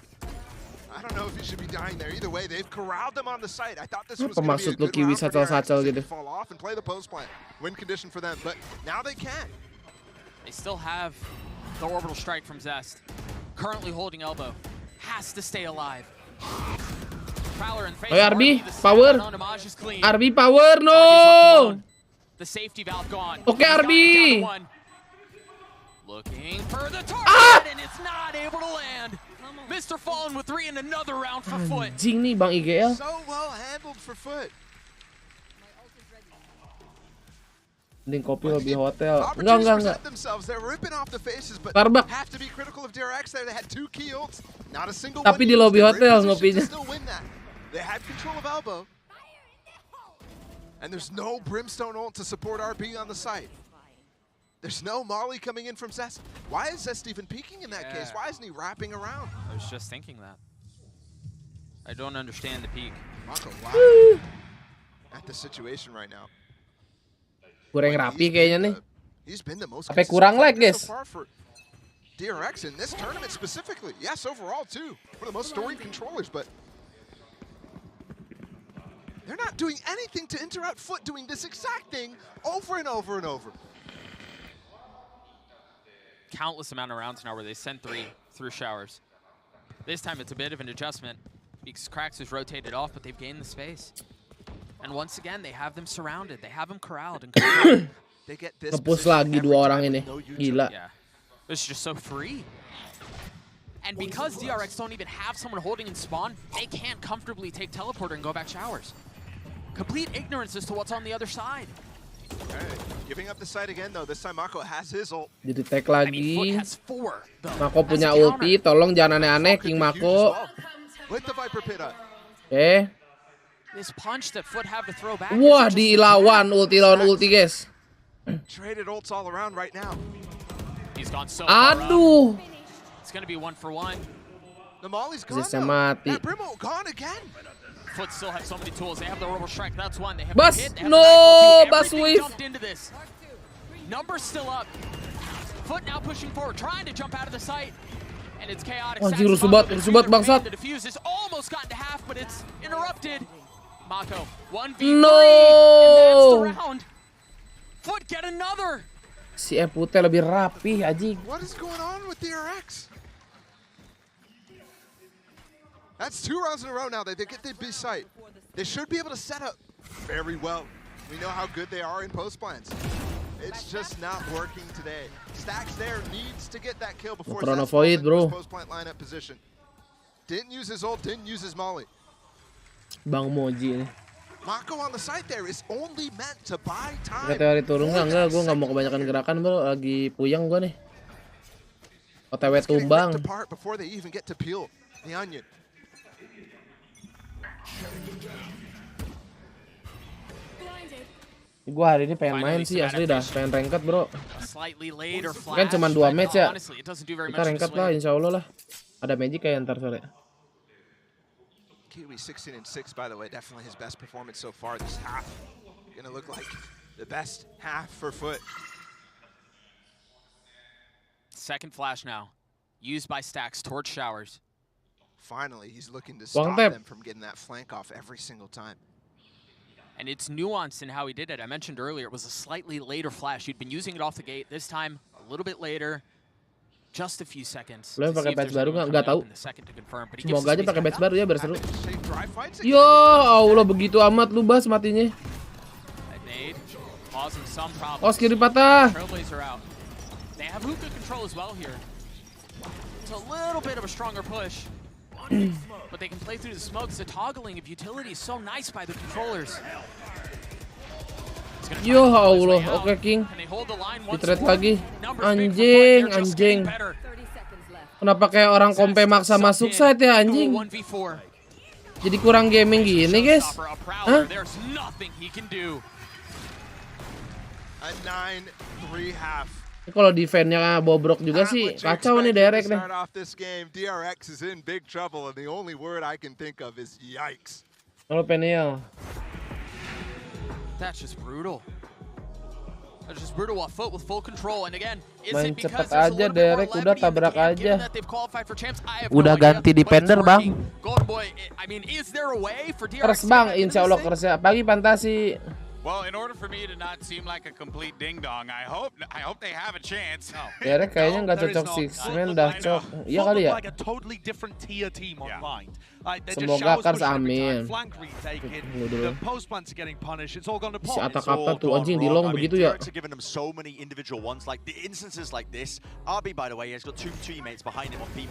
I don't know if he should be dying there. Either way, they've corralled them on the site. I thought this was Apa going to be a maksud lu good Kiwi round for DRX sacel-sacel to gitu? fall off and play the post plant. Win condition for them, but now they can. They still have the orbital strike from Zest. Currently holding elbow. Has to stay alive. Prowler in face. Oke, RB, the power. snap on Damage is clean. RB power RB's left no. alone. The safety valve gone. Oke, He's got RB. it down to 1. Looking for the target, and it's not able to land. Mr. Fallen with 3 in another round for Foot. Anjing nih Bang IGL. So well handled for Foot. Mending kopi lebih hotel. Opportunities Enggak. present themselves. They're ripping off the faces, but Starbucks. have to be critical of DRX there. They had 2 key ults, not a single Tapi one di used. lobby They were in hotel position ngopinya. to still win that. They had control of elbow. And there's no Brimstone ult to support RB on the site. There's no Molly coming in from Zest. Why is Zest even peeking in that case? Why isn't he wrapping around? I was just thinking that. I don't understand the peak. Mako laughing at the situation right now. Kurang rapi kayaknya nih. He's been the most Sampai kurang lag, consistent guys. so far for DRX in this tournament specifically. Yes, overall too. One of the most storied controllers, but they're not doing anything to interrupt Foot doing this exact thing over and over and over. Countless amount of rounds now where they send 3 through showers. This time it's a bit of an adjustment because Krax is rotated off, but they've gained the space. And once again, they have them surrounded. They have them corralled and They get this Nge-push position lagi every dua time orang with ini. no U-turn. Gila. yeah, it's just so free. And because DRX don't even have someone holding in spawn, they can't comfortably take teleporter and go back showers. Complete ignorance as to what's on the other side. Alright, giving up the site again though. This time Mako has his ult. Jadi tag I mean, Foot lagi. has 4, though. Mako As punya a counter. ulti, tolong jangan aneh-aneh King Could be huge as Mako. well. With the Viper pit up. Oke. This punch that Foot have to throw back. Wah, is just dilawan ulti lawan ulti, guys. Traded ults all around right now. He's gone so far up. Aduh. It's gonna be 1-for-1. The Molly's gone Ziznya though. mati. That Brimo gone again. Foot still have so many tools. They have the Robo Strike. That's one. They have Bas, the hit. They have no, the knife too. Bas Everything Wave. dumped into this. Numbers still up. Foot now pushing forward, trying to jump out of the sight. And it's chaotic. Anjir, Sax rusuh Mako, banget, the rusuh banget, two that bangsat. remain, The defuse is almost gotten to half, but it's interrupted. Mako, 1v3. No. And that's the round. Foot get another. Si Epute lebih rapi, anjing. What is going on with DRX? That's 2 rounds in a row now. They get the B site. They should be able to set up very well. We know how good they are in post plans. It's just not working today. Stacks there needs to get that kill before Chrono Zest falls Void, into bro. his post plant lineup position. Didn't use his ult, didn't use his molly. Bang Moji nih. Mako on the side there is only meant to buy time. Pakai teori turun enggak, gue nggak mau kebanyakan gerakan bro, lagi puyeng gue nih. OTW It's getting tumbang. ripped apart before they even get to peel the onion. Gue hari ini pengen main sih, asli dah pengen ranked bro. Slightly later Kan flash. cuma 2 match ya. Honestly, it doesn't do very Kita much in ranked this lah, win. insya Allah lah. Ada magic kayak ntar sore. Kiwi 16-6, by the way, definitely his best performance so far this half. Gonna look like the best half for Foot. Second flash now, used by Stacks towards showers. Finally, he's looking to Long stop tap. them from getting that flank off every single time. And it's nuanced in how he did it. I mentioned earlier it was a slightly later flash. He'd been using it off the gate. This time, a little bit later, just a few seconds. Lo to see pakai if patch there's baru anyone nggak coming tahu. up in the second to confirm, but he gives Semoga the aja space pakai back patch up. baru ya biar seru. Having to shape dry fights Ya Allah begitu amat lu Bas matinya. That nade causing some problems. Os kiri patah. Trailblazer out. They have hookah control as well here. It's a little bit of a stronger push. But they can play through the smokes. The toggling of utility is so nice by the controllers. He's gonna try Yo to pull his way Allah, out. oke King. Can they hold the line once Di-trade more? lagi. Numbers big for Anjing, Foot. They're just anjing. getting better. 30 seconds left. Kenapa kayak orang kompe maksa masuk site ya anjing? 1v4. Jadi kurang gaming gini guys. Showstopper, a Hah? prowler. There's nothing he can do. A 9-3 half. Ini kalau defense-nya bobrok juga Not sih what you kacau nih expected Derek to deh. start off this game. DRX is in big trouble, and the only word I can think of is yikes. Kalau Peniel. That's just brutal. That's just brutal. While Foot with full control, and again, is Main it because cepet there's a aja, little bit more Derek. Udah levity in the tabrak camp, aja. given that they've qualified for champs? I have Udah no idea, ganti but it's defender, working. Bang. Golden Boy, I mean, is there a way for DRX Kers to bang, get into insya this Allah thing? kers ya. Pagi fantasi. Well, in order for me to not seem like a complete ding dong, I hope they have a chance. Derek kayaknya nggak there is cocok not. six Foot man look dah like- cok. Iya Foot kali look ya. like a totally different tier team online. They're just Semoga showers Kars pushing every amin. time, flank retaking, Tunggu dulu. the post plants are getting punished. It's all gone to Si pot. Atak It's all apa tuh gone anjing di wrong. long I mean, begitu ya. DRX are giving them so many individual ones, like the instances like this. RB, by the way, has got 2 teammates behind him on B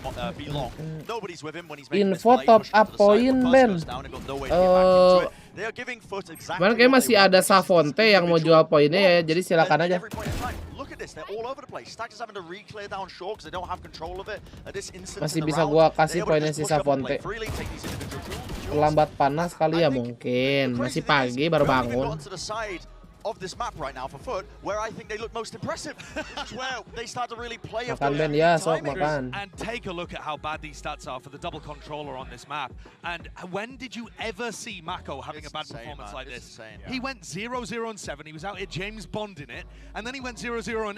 long. Nobody's with him when he's making this Info play, top pushing to up the side. point, The first Ben. goes down and got no way to get back into it. They are giving Foot exactly Kemarin kayak what masih they want, ada which is Savonte yang mau individual jual poinnya ya, ones. jadi silakan And aja. every point in time, look at this, they're all over the place. Stacks is having to re-clear down short because they don't have control of it. At this instant Masih in the bisa round, gua they're kasih able to poinnya just si push up and play Savonte. freely, take these individual duels. Terlambat panas kali ya mungkin. Masih pagi baru bangun. To the side of this map right now for Foot, where I think they look most impressive. This is where they start to really play. Makan Ben ya, sok timing. makan. And take a look at how bad these stats are for the double controller on this map. And when did you ever see Mako having It's a bad insane, performance man. like It's this? insane. He went 0-0-7. He was out here James Bond in it. And then he went 0-0-8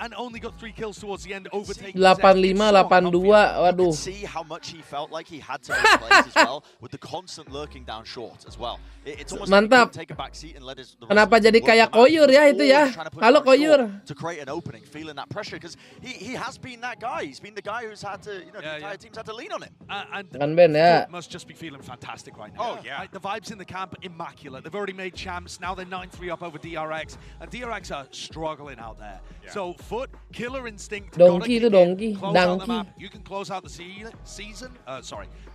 and only got 3 kills towards the end, overtaking 85, 82. Waduh. See how much he felt like he had to make plays as well, with the constant lurking down short as well. It's almost Mantap. like he couldn't take a back seat and let his. Kenapa Kenapa jadi kayak Koyur ya itu ya? Halo Koyur. To create an opening, feeling that pressure because he has been that guy. He's been the guy who's had to, the entire team's had to lean on him. And Kan Ben ya. must just be feeling fantastic right now. Oh yeah. Like, the vibes in the camp immaculate. They've already made champs. Now they're 9-3 up over DRX, and DRX are struggling out there. So Foot, killer instinct. Donkey itu donkey, Close out the donkey. map. You can close out the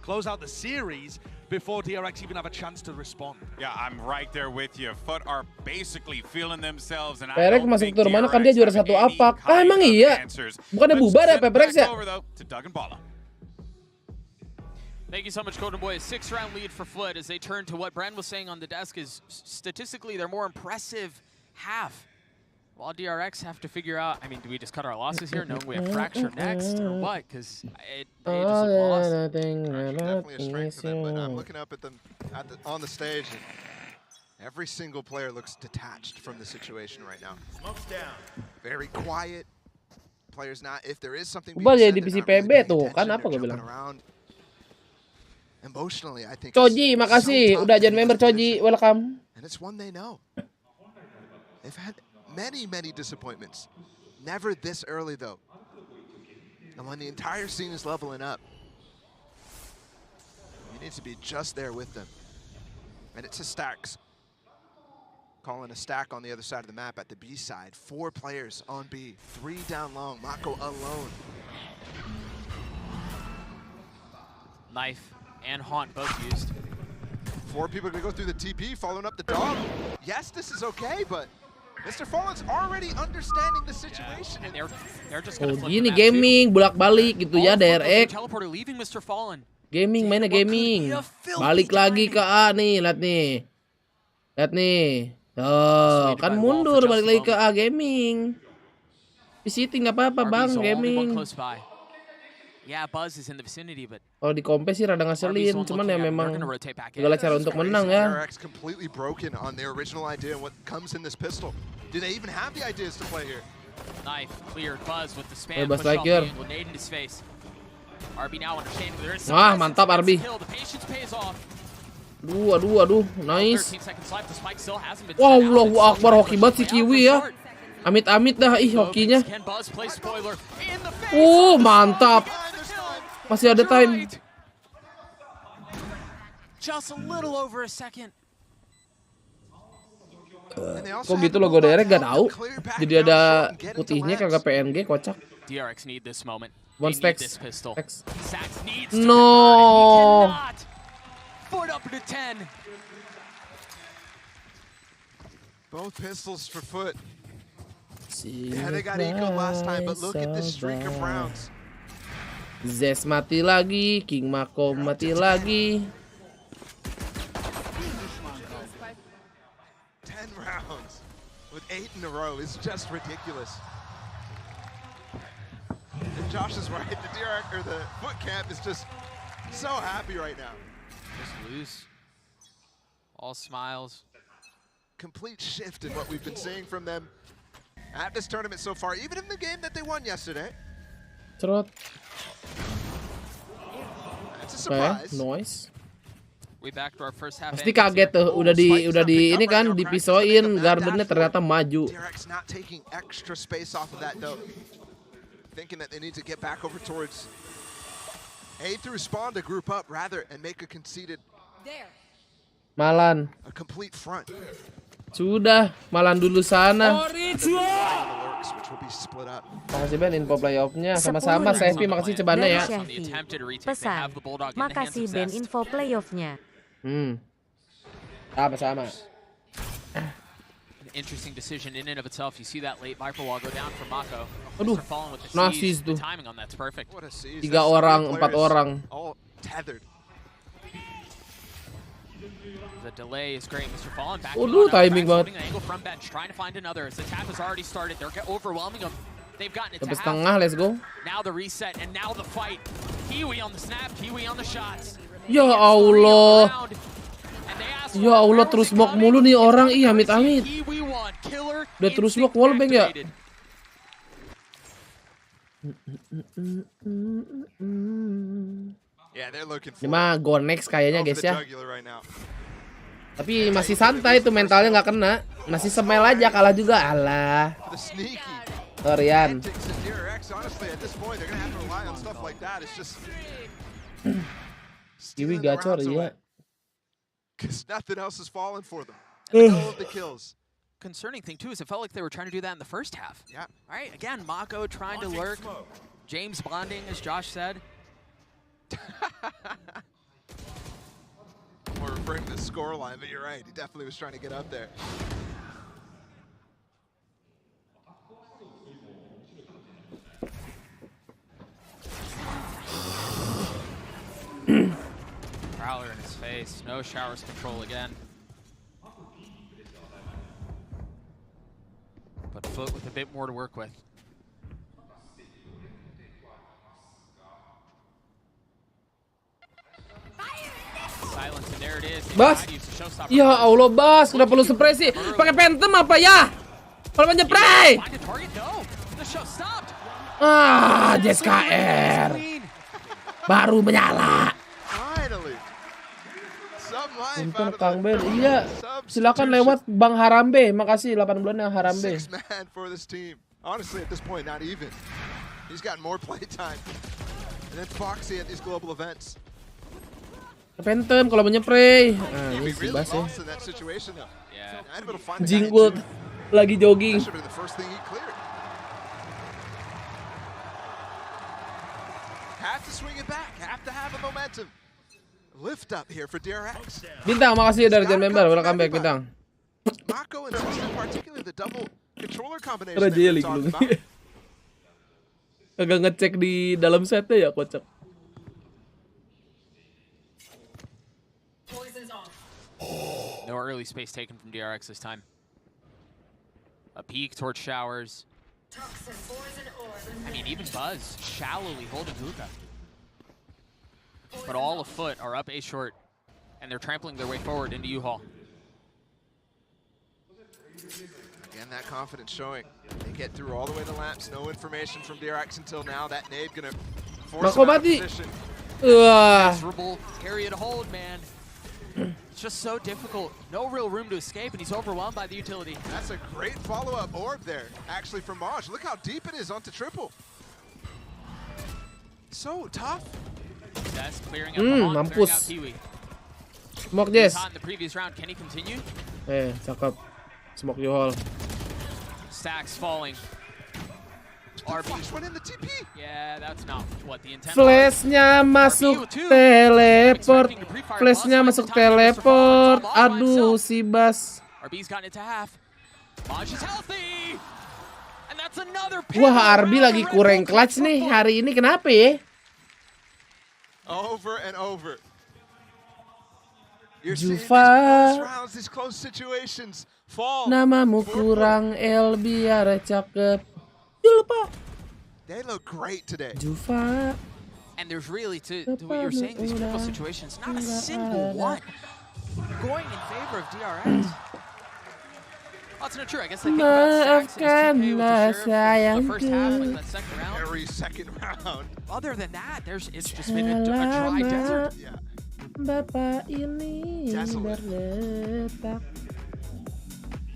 close out the series before DRX even have a chance to respond. Yeah, I'm right there with you. Foot are basically feeling themselves, and I Perex don't masuk think tur mana kan dia juara DRX satu have any apak. Ah emang kind of iya. answers. Bukannya Let's bubar ya send it Perex back ya? over, though, to Doug and Bala. Thank you so much, Golden Boy. A 6-round lead for Foot as they turn to what Brand was saying on the desk is statistically their more impressive half. While DRX have to figure out, I mean, do we just cut our losses here knowing we have Fracture next or what? Because they just look lost. Definitely a strength for them, but I'm looking up at them on the stage, and every single player looks detached from the situation right now. Smoke's down. Very quiet. Players not, if there is something being Coba said, di they're PC not really PB paying tuh, kan attention, apa they're gue bilang? jumping around. Emotionally, I think Coji, it's makasih so udah tough jadi to member be in this Coji, position. welcome. And it's one they know. They've had many disappointments. Never this early, though. And when the entire scene is leveling up, you need to be just there with them. And it's a stacks. Calling a stack on the other side of the map at the B side. 4 players on B, 3 down long. Mako alone. Knife and Haunt both used. 4 people gonna go through the TP, following up the dog. Yes, this is okay, but Mr. Fallen's already understanding the situation. And they're just Oh gonna flip gini the map too. gaming bolak-balik gitu ya DRX. Teleporter leaving Mr. Fallen. Gaming mainnya gaming. Balik lagi ke A nih, lihat nih. Lihat nih. Tuh, kan mundur balik lagi ke A gaming. Visiting nggak apa-apa bang, gaming. Yeah, Buzz is in the vicinity, but Kalau di kompe sih rada ngeselin, cuman ya memang segala cara untuk menang ya. DRX completely broken on their original idea and what comes in this pistol. Do they even have the ideas to play here? Knife cleared. Buzz with the spam. Bebas Push off striker. the angle, nade in his face. RB now understanding there is some Wah, presence mantap, RB. against kill. The patience pays off. Aduh, nice. 13 seconds left. The spike still hasn't been Wow, set out. Allahu Akbar, hoki banget si Kiwi ya. Amit-amit dah, ih hokinya. Can Buzz play spoiler in the face? Mantap. Masih ada time. Just a little over a second. Kok gitu logo DRX gak tahu. Jadi ada putihnya kagak PNG, kocak. DRX need this moment. One They need stacks. this pistol. Stacks. Sax needs to No. convert. He cannot. Foot up to 10. Both pistols for Foot. Yeah, they got eco last time, but look at this streak of rounds. Zes mati lagi, King Mako mati lagi. 10 rounds with 8 in a row is just ridiculous. And Josh is right. The DRX or the Foot camp is just so happy right now. Just loose. All smiles. Complete shift in what we've been seeing from them at this tournament so far, even in the game that they won yesterday. Cerot. It's a surprise. Noise. We back to our first half. Pasti kaget tuh, udah di ini kan dipisoin gardennya ternyata maju. DRX not taking extra space off of that though. Thinking that they need to get back over towards A to respond to group up rather and make a conceded Malan. a complete front. Sudah, Malan dulu sana. Which will be split up. Makasih Ben info playoff-nya. Sama-sama Sefi, makasih cebannya ya. Pesan. Makasih Ben info playoff-nya. Sama-sama. Interesting decision in and of itself. You see that late Viper wall go down for Mako. Aduh, Mr. Fallen with the nasis siege. tuh. The timing on that's perfect. What a seize. 3 That's orang, 3 4 players orang. all tethered. The delay is great. Mr. Fallen back. Timing banget. Angle from bench, trying to find another. As the tap has already started, they're overwhelming them. They've gotten it to Sampai half. setengah, let's go. Now the reset and now the fight. Kiwi on the snap, Kiwi on the shots. Ya Allah. Ya Allah, terus smoke mulu nih orang. Ih, amit-amit. Udah terus smoke wallbang ya? Yeah, they're looking for Ini mah go next kayaknya guys ya. Tapi masih santai tuh, mentalnya nggak kena. Masih semel aja, kalah juga. Alah. Torian. Kiwi gacor ya. Concerning thing too is it felt like they were trying to do that in the first half. Yeah. All right, again, Mako trying to lurk. James bonding, as Josh said. We're referring to the scoreline, but you're right. He definitely was trying to get up there. Prowler in his face. No showers control again. But Foot with a bit more to work with. Silence, and there it is. Bas, ya Allah Bas, kenapa lu spray sih? Pakai phantom apa ya? Kalau nyepray. JSKR baru menyala. Untung Kang Ben, iya. Silakan lewat Bang Harambe. Makasih 8 bulan yang Harambe. Honestly, at this point, not even. He's gotten more play time. And then Foxy at these global events. Phantom kalau menyepray. Ah, ini si Bas ya. Jinggut lagi jogging. Have to swing it back. Have to have a momentum. Lift up here for DRX. Bintang, makasih dari Gen Member. Welcome back Bintang. Mako and particularly the double controller combination. Agak ngecek di dalam setnya ya, kocak. No early space taken from DRX this time. A peek towards showers. I mean, even Buzz shallowly holding hookah. But all of Foot are up A short, and they're trampling their way forward into U-Haul. Again, that confidence showing. They get through all the way to lamps. No information from DRX until now. That nade gonna force them out of position. Miserable area to hold, man. It's just so difficult. No real room to escape, and he's overwhelmed by the utility. That's a great follow-up orb there, actually, from Maj. Look how deep it is onto triple. So tough. That's clearing out clearing out Kiwi. Smoke Jess. In the previous round, can he continue? Cakep. Smoke U-Haul. Stacks falling. Flash went in the TP. Yeah, that's not what the intent. Flashnya masuk teleport. Flashnya masuk teleport. Aduh, si Bas. RB's gotten into half. Maj is healthy. And that's another. Wah, RB lagi kurang clutch nih hari ini. Kenapa ya? Over and over. You're Juva, these close situations fall. Namamu kurang L biar cakep. Lupa. They look great today. Juva. And there's really, to what you're saying, these critical situations, not a single one going in favor of DRX. Oh, it's not true. I guess I think about Stacks and his 2K with the Sheriff, the first half, like that second round. Every second round. Other than that, it's just been a dry desert. Yeah. Bapak ini berletak.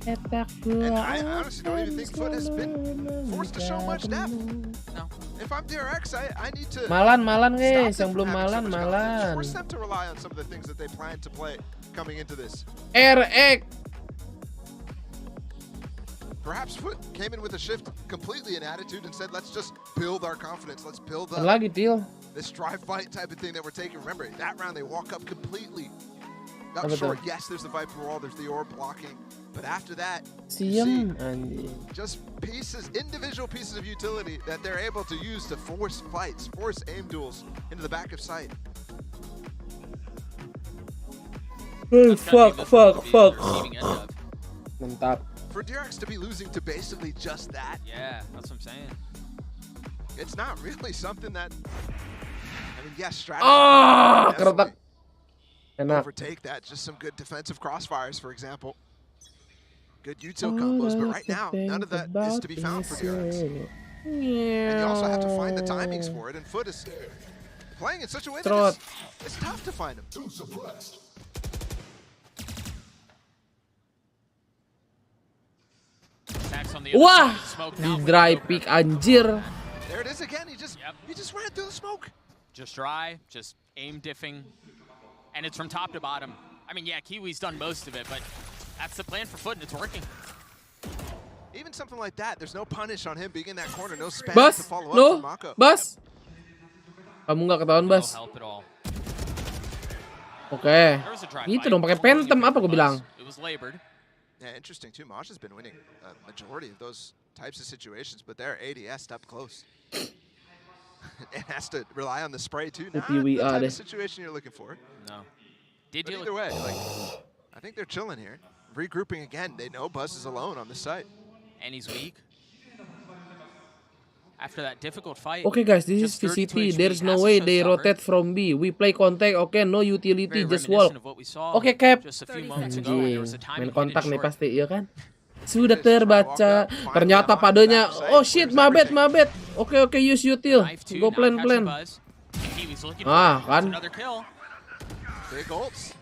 And I honestly don't even think Foot has been forced to show much depth. No. If I'm DRX, I need to. Malan guys, yang belum malan. Force them to rely on some of the things that they plan to play coming into this. RX. Perhaps Foot came in with a shift completely in attitude and said, let's just build our confidence. Let's build up lagi, Til. This drive fight type of thing that we're taking. Remember, that round they walk up completely. Up short, yes, there's the Viper wall, there's the orb blocking. But after that, you see just pieces, individual pieces of utility that they're able to use to force fights, force aim duels into the back of sight. Fuck. Mantap. For DRX to be losing to basically just that. Yeah, that's what I'm saying. It's not really something that, I mean, yes, strategy. Overtake that. Just some good defensive crossfires, for example. Good util combos, but right now, none of that is to be found for DRX. And you also have to find the timings for it, and Foot is playing in such a way that it's tough to find them. on the other Wah, side. Smoke di now with dry the pick overhead. anjir. There it is again. He just ran through the smoke. Just dry, just aim diffing, and it's from top to bottom. I mean, yeah, Kiwi's done most of it, but that's the plan for Foot, and it's working. Even something like that, there's no punish on him being in that corner, no spam to Bas, follow up no, from Mako. Bas. Kamu nggak ketahuan, No Bas. help at all. Oke. There was a dry Gitu fight. dong, pakai Going in Phantom favor apa of gue Buzz. bilang? It was labored. Yeah, interesting too. Mosh has been winning a majority of those types of situations, but there ADS up close. It has to rely on the spray too. Not the type of situation you're looking for. No. But either way, like, I think they're chilling here. Regrouping again. They know Buzz is alone on this site. And he's weak. After that difficult fight. Okay guys, this is just 32 VCT. HP, There's no has to way show they stubborn. rotate from B. We play contact. Okay, no utility, Very just reminiscent walk. of what we saw Oke, Cap. just a few moments ago. There Anjing, was a time main he hit it kontak nih short. pasti, iya kan? Sudah terbaca. Ternyata padanya. Oh shit, my bad. Oke, use util. Knife two, Go now plan. catching Buzz. Kiwi's looking Ah, for kan. another kill. Big ults.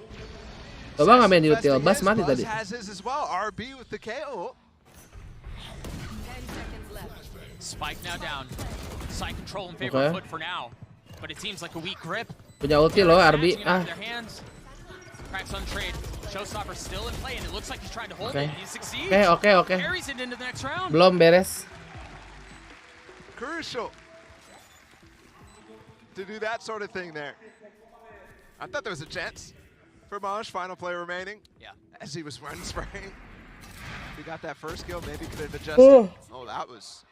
Coba nggak main util? Bas mati tadi. Has his as well. RB with the KO. 10 seconds left. Spike now down. Side control in favor of Foot for now. But it seems like a weak grip. Punya ulti loh, RB. Snatching it out of their hands. Cracks on trade. Showstopper still in play, and it looks like he's trying to hold it. He succeeds. Oke. Carries it into the next round. Belum beres. Crucial to do that sort of thing there. I thought there was a chance for Mosh. Final play remaining. Yeah. As he was run spraying. If he got that first kill, maybe could have adjusted. Oh, that was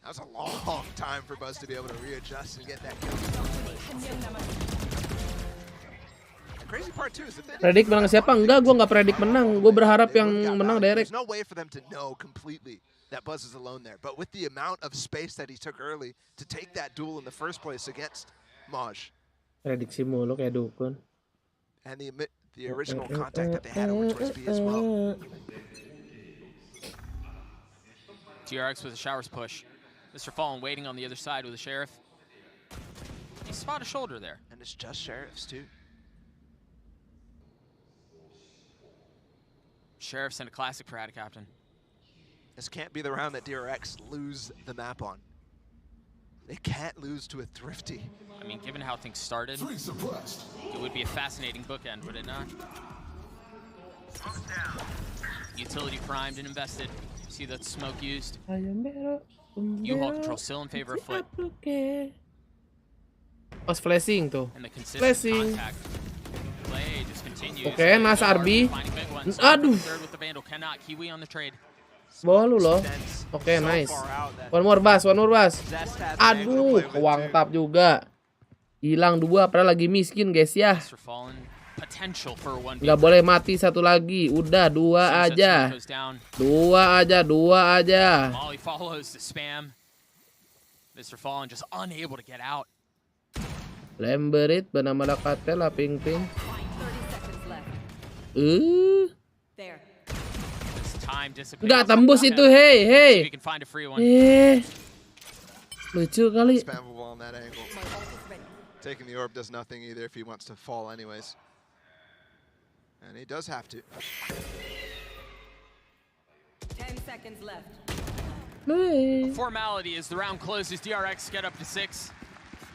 a long time for Buzz to be able to readjust and get that kill. The crazy part too is if they Predik menang siapa? Enggak, gue nggak predik menang. Gue berharap yang menang Derek. There's no way for them to know completely that Buzz is alone there. But with the amount of space that he took early to take that duel in the first place against Maj. Prediksi mulu kayak dukun. And the original contact that they had over towards B as well. TRX with a showers push. Mr. Fallen waiting on the other side with the Sheriff. He spotted a shoulder there. And it's just Sheriffs too. Sheriff sent a classic for Ad Captain. This can't be the round that DRX lose the map on. They can't lose to a Thrifty. I mean, given how things started, it would be a fascinating bookend, would it not? Utility primed and invested. See that smoke used? U-Haul control still in favor of Foot. Pas flashing tuh. And the consistent Flashing. contact play just continues. Oke, nice RB. Aduh. Third with the Vandal cannot. Kiwi on the trade. Bawah lu loh. Oke, nice. One more Bas. Aduh, kewang tap juga. Hilang 2, padahal lagi miskin guys ya. Nggak boleh mati satu lagi. Udah 2 aja. 2 aja. Molly follows the spam. Mr. Fallen just unable to get out. Lemberit bernama Dakatel lah ping. 30 seconds left. There. Nggak tembus itu, hey. Lucu kali. Spammable on that angle. Taking the orb does nothing either if he wants to fall anyways. And he does have to. 10 seconds left. Formality as the round closes, DRX get up to 6.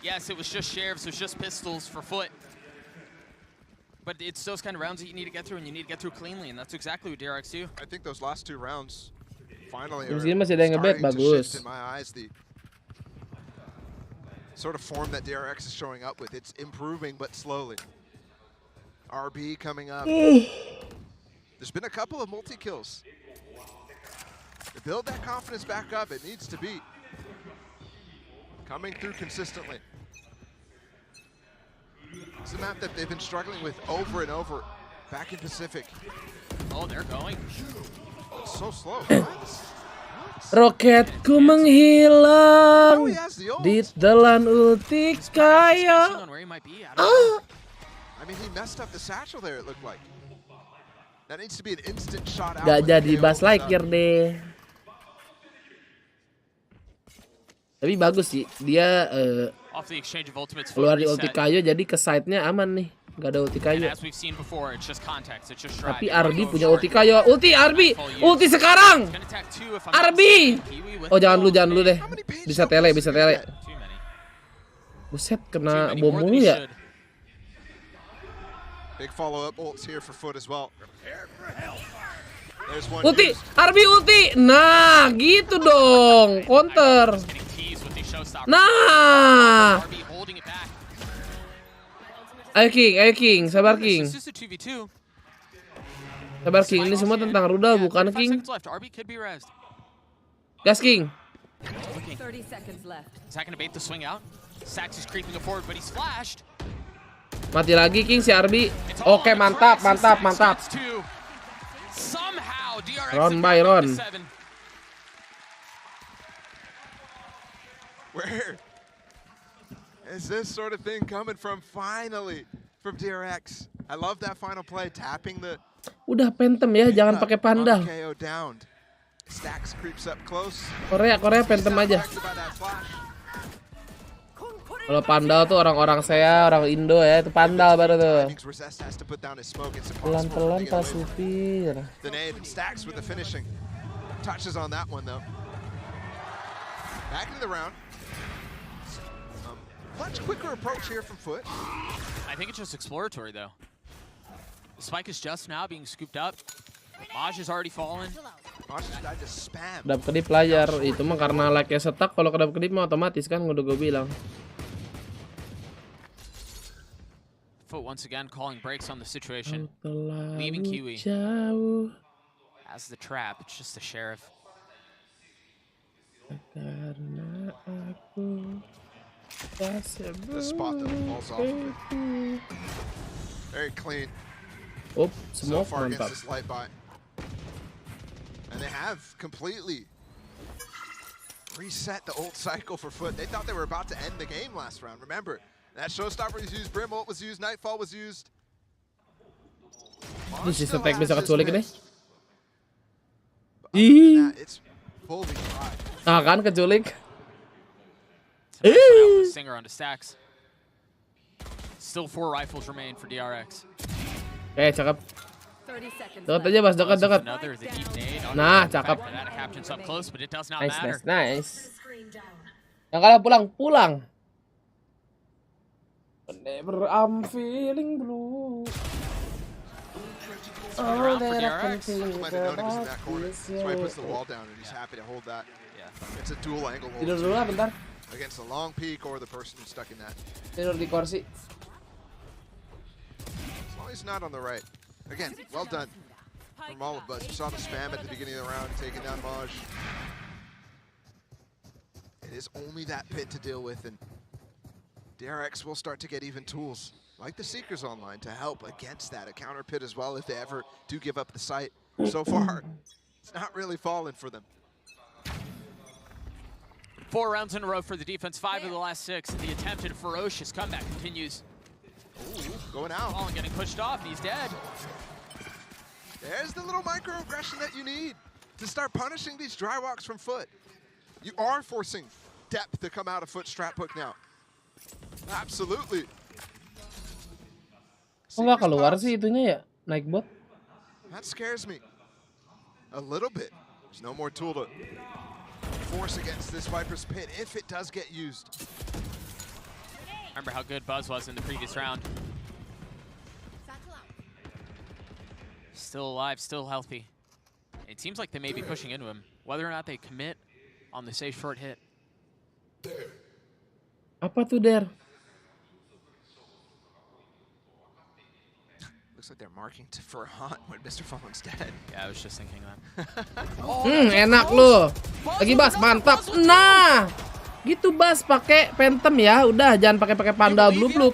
Yes, it was just Sheriffs, it was just pistols for Foot. But it's those kind of rounds that you need to get through, and you need to get through cleanly, and that's exactly what DRX do. I think those last 2 rounds finally Di are sini masih ada yang ngebet, starting to bagus. shift in my eyes the sort of form that DRX is showing up with. It's improving, but slowly. RB coming up. There's been a couple of multi-kills. To build that confidence back up, it needs to be coming through consistently. It's a map that they've been struggling with over and over back in Pacific. Oh, they're going. It's so slow. Roketku menghilang di telan ulti kaya. I mean, he messed up the satchel there, it looked like. That needs to be an instant shot out. Gak jadi Buzz Lightyear deh. Tapi bagus sih, dia keluar di ulti kayu jadi ke side-nya aman nih. Gak ada ulti And kayu. as we've seen before, it's just context. It's just Tapi drive. Arbi punya ulti kayu. Ulti Arbi. Ulti sekarang. Gonna attack two if I'm not Arbi. mistaken. Kiwi with Oh jangan the dulu deh. How many page Bisa tokens tele, do bisa you tele. get? Too many. Buset Too kena many, bom more than mulu we ya. should. Big follow-up ults here for Foot as well. There's one Ulti, used. Arbi ulti. Nah, gitu dong. Counter. Just getting teased with these showstoppers. Nah. Arbi holding it back. Ayo King, sabar King. It's just a 2v2. Sabar King, ini semua tentang rudal bukan 5 King. seconds left. Arbi could be rezzed. Gas King. 30 seconds left. Is that gonna bait the swing out? Sax is creeping forward, but he's flashed. Mati lagi King si Arbi. It's all Oke, on the mantap, crisis. mantap, Sax mantap. gets two. Somehow DRX Ron have by got Ron. to 7. Where is this sort of thing coming from finally from DRX? I love that final play, tapping the Udah Phantom ya, jangan pakai pandal. KO downed. Stacks creeps up close. Korea Phantom aja. Affected by that flash. Kalau pandal tuh orang-orang saya, orang Indo ya, itu pandal baru tuh. Timings, Resist has to put down his smoke. It's impossible Pelan-pelan to get Pak away with Supir. the nade. Stacks with the finishing. Touches on that one though. Back into the round. Much quicker approach here from Foot. I think it's just exploratory though. The spike is just now being scooped up. Maj has already fallen. Maj just died to spam. Kedap kedip layar, itu mah karena like-nya stuck. Kalau kedap kedip mah otomatis kan, udah gue bilang. Foot once again calling breaks on the situation. Terlalu Leaving Kiwi. jauh. As the trap, it's just the sheriff. Karena aku tak The spot that falls off of it. seburuk. Very clean Oh, so smoke far mantap. against this light buy. And they have completely reset the ult cycle for Foot. They thought they were about to end the game last round. Remember, that showstopper was used, Brim ult was used, Nightfall was used. Ini sistem tag bisa keculik deh. Ih. It's fully dry. Ah kan keculik. Singer onto Stacks. Still 4 rifles remain for DRX. Cakep. 30 seconds Dekat left. aja Bas, dekat. Another the deep nade. Nah, cakep. That captain's up close, but it does not Nice. matter. Yang kalah pulang. Whenever I'm feeling blue. Around for that I can DRX. think Might have known he was in about that corner. is That's why he you. puts the wall down and he's happy to hold that. Yeah. It's a dual angle ult Tidur dulu lah bentar. against the long peak or the person who's stuck in that. Tidur di kursi. As long as he's not on the right. Again, well done from all of us. You saw the spam at the beginning of the round, taking down Maj. It is only that pit to deal with, and DRX will start to get even tools, like the Seekers online, to help against that. A counter pit as well if they ever do give up the site. So far, it's not really fallen for them. 4 rounds in a row for the defense, 5 of the last 6. The attempted ferocious comeback continues. Ooh, going out. Fallen getting pushed off, he's dead. There's the little microaggression that you need to start punishing these dry walks from Foot. You are forcing depth to come out of Foot strap hook now. Absolutely. Oh nggak keluar sih itunya ya, naik bot. That scares me a little bit. There's no more tool to force against this Viper's pit if it does get used. Remember how good Buzz was in the previous round. Still alive, still healthy. It seems like they may be pushing into him. Whether or not they commit on the safe short hit. Apa tuh Der? Looks like they're marking for a hunt when Mr. Fallen's dead. Yeah, I was just thinking that. Enak lu. Lagi Bas, mantap. Nah, gitu Bas, pakai Phantom ya. Udah, jangan pakai pandal blue.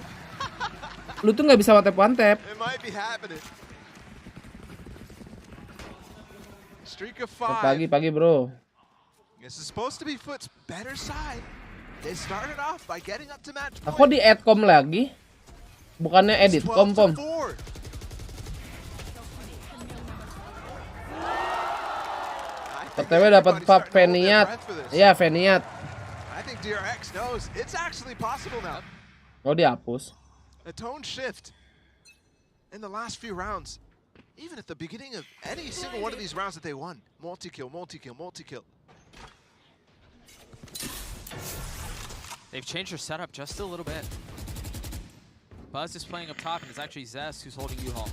Lu tuh nggak bisa one tap. It might be happening. Streak of 5. Pagi bro. This is supposed to be Foot's better side. They started off by getting up to match point. Aku di adcom lagi. Bukannya edit It's kom. 12-4. PTW dapat pub Veniat. Iya, Veniat. I think DRX knows it's actually possible now. Oh, dihapus. A tone shift in the last few rounds, even at the beginning of any single one of these rounds that they won. Multi-kill, multi-kill, multi-kill. They've changed their setup just a little bit. Buzz is playing up top, and it's actually Zest who's holding U-Haul.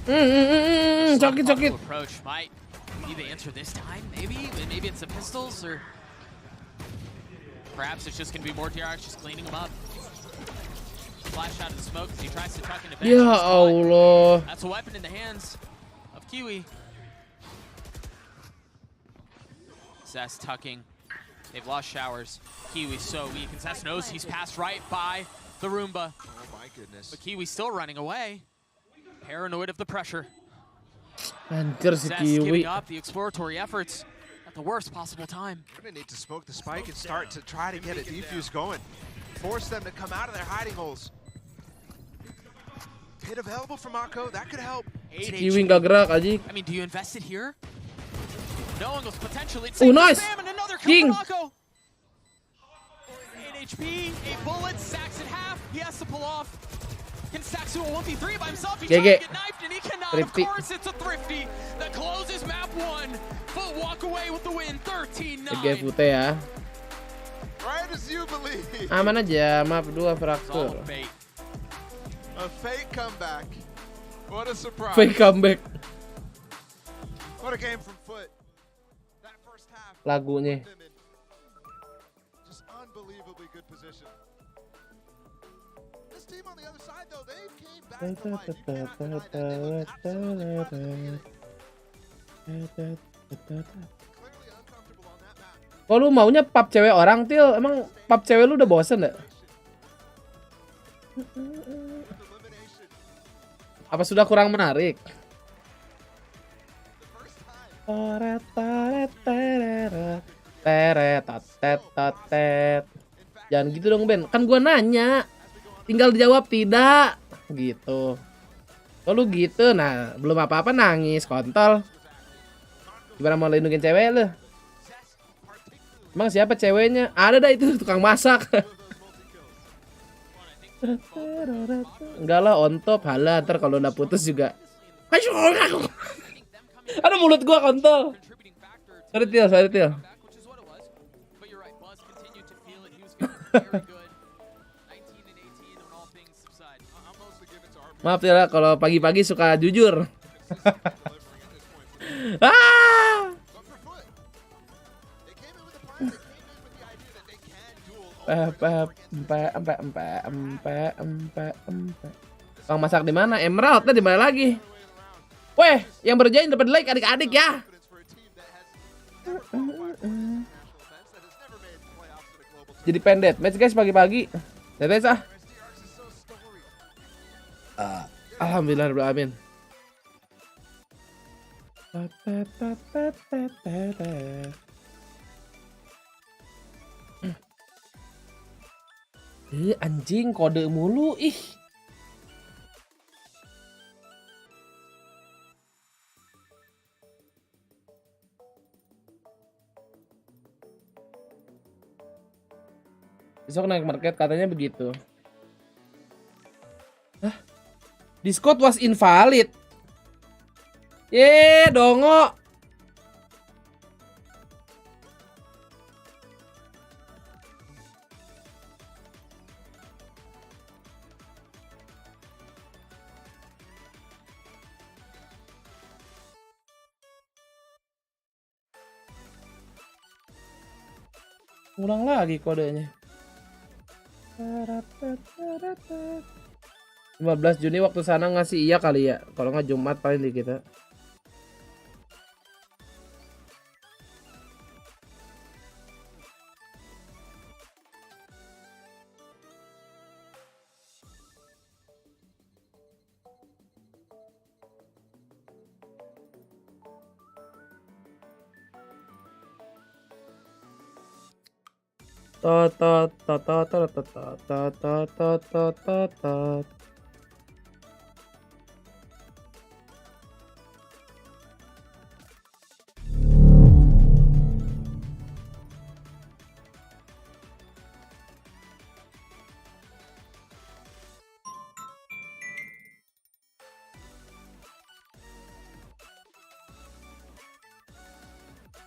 Sakit. Approach might be the answer this time. Maybe it's the pistols, or perhaps it's just gonna be more DRX just cleaning them up. Flash out of the smoke as he tries to tuck into bench. Ya Allah. That's a weapon in the hands of Kiwi. Zest tucking. They've lost showers. Kiwi's so weak, and Zest knows he's passed right by the Roomba. Oh my goodness. But Kiwi's still running away. Paranoid of the pressure. Anjir si Zest Kiwi. giving up the exploratory efforts at the worst possible time. We're gonna need to smoke the spike and start to try to get a defuse going. Force them to come out of their hiding holes. Hit available for Mako, that could help. Kiwi nggak gerak aja. I mean, do you invest it here? Knowing was potentially Oh, nice. and another King. kill for Mako. 8 HP, 8 bullets, stacks in half. He has to pull off. Can stack to a 1v3 by himself. He's trying to get knifed and he cannot. Thrifty. Of course, it's a Thrifty that closes map 1. But walk away with the win, 13-9. GG Fute ya. Right as you believe. Aman aja, map 2 fraktur. A fake comeback. What a surprise. Fake comeback. What a game from Foot. That first half. Lagunya. Just unbelievably good position. This team on the other side though, they came back to life. You cannot deny that. They looked absolutely fresh in the beginning. Clearly uncomfortable on that map. Kok lu maunya pub cewek orang, Til? Emang pub cewek lu udah bosen gak? Apa sudah kurang menarik? Jangan gitu dong, Ben. Kan gua nanya. Tinggal dijawab tidak. Gitu. Kalau gitu, nah belum apa-apa nangis, kontol. Gimana mau lindungin cewek lu? Emang siapa ceweknya? Ada dah itu tukang masak. Enggak lah, on top. Halah, ntar kalau udah putus juga. Aduh, mulut gua kontol. Sorry Til. Maaf ya kalau pagi-pagi suka jujur. Bang masak di mana? Emerald di mana lagi? Weh, yang berjalan dapat like adik-adik ya. Jadi pendet match guys pagi-pagi. Tetes ah. Alhamdulillahirrahmanirrahim. Anjing kode mulu ih. Besok naik market katanya begitu. Hah? Discord was invalid. Dongo. Ulang lagi kodenya. 15 Juni waktu sana ngasih iya kali ya. Kalau nggak Jumat paling di kita.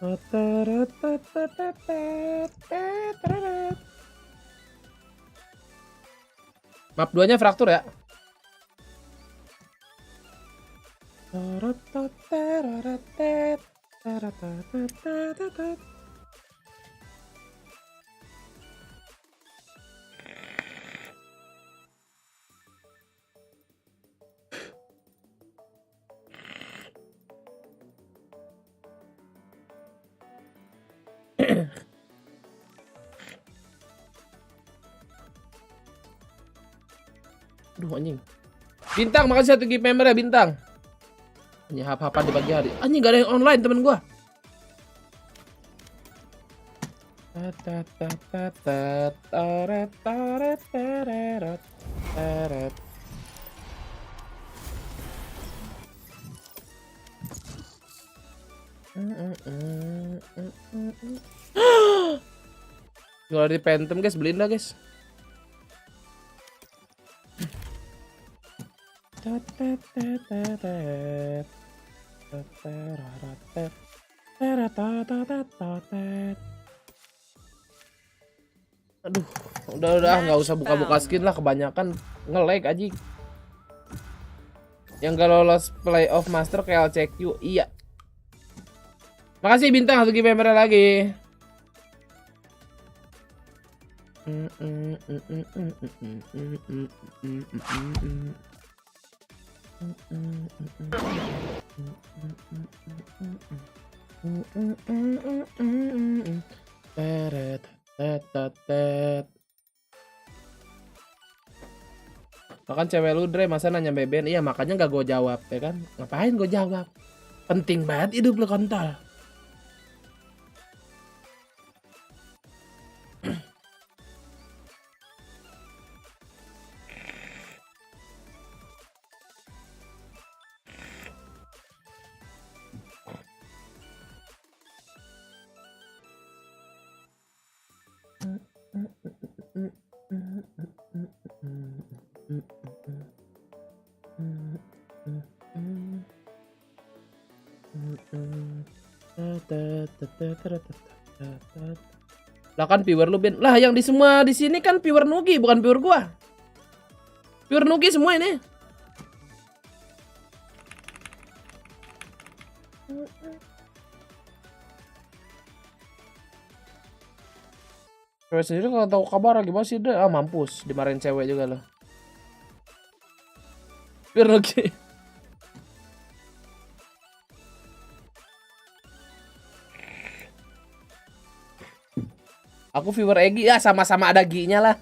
Map 2-nya fraktur ya. Aduh anjing. Bintang, makasih satu gift member ya Bintang. Hanya hap-hapan di pagi hari. Anjing gak ada yang online temen gua. Kalau di Phantom guys, beliin dah guys. Aduh, udah nggak usah buka-buka skin lah, kebanyakan nge-lag aja. Yang gak lolos playoff master kayak LCQ, iya. Makasih Bintang, satu gift member lagi. Makan cewek lu Dre, masa nanya beben? Iya makanya gak gue jawab ya kan. Ngapain gue jawab? Penting banget hidup lu kontol. Lah kan viewer lu Ben. Lah yang di semua di sini kan viewer Nugi, bukan viewer gua. Viewer Nugi semua ini. Cewek sendiri kalau tahu kabar gimana sih deh? Ah mampus, dimarahin cewek juga loh. Viewer Nugi. Aku viewer Egi ya, sama-sama ada G-nya lah.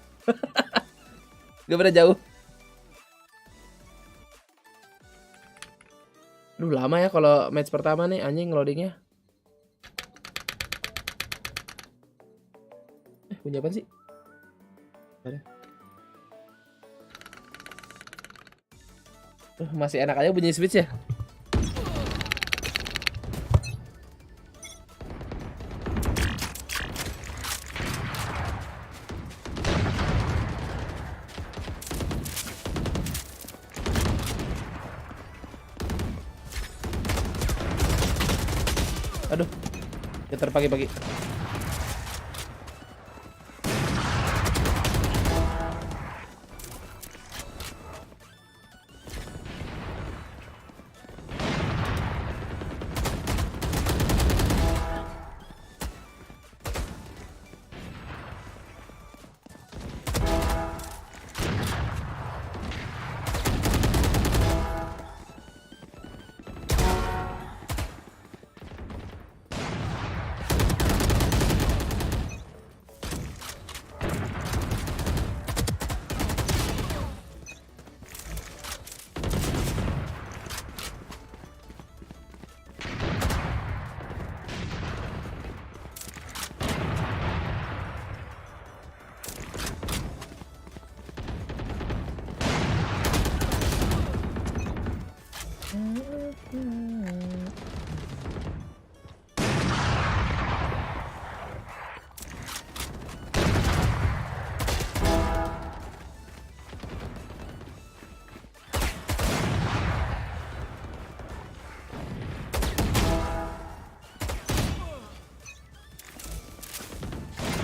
Gak beda jauh. Duh lama ya kalau match pertama nih anjing loadingnya. Bunyi apa sih? Masih enak aja bunyi switch ya. Aduh, getar pagi-pagi.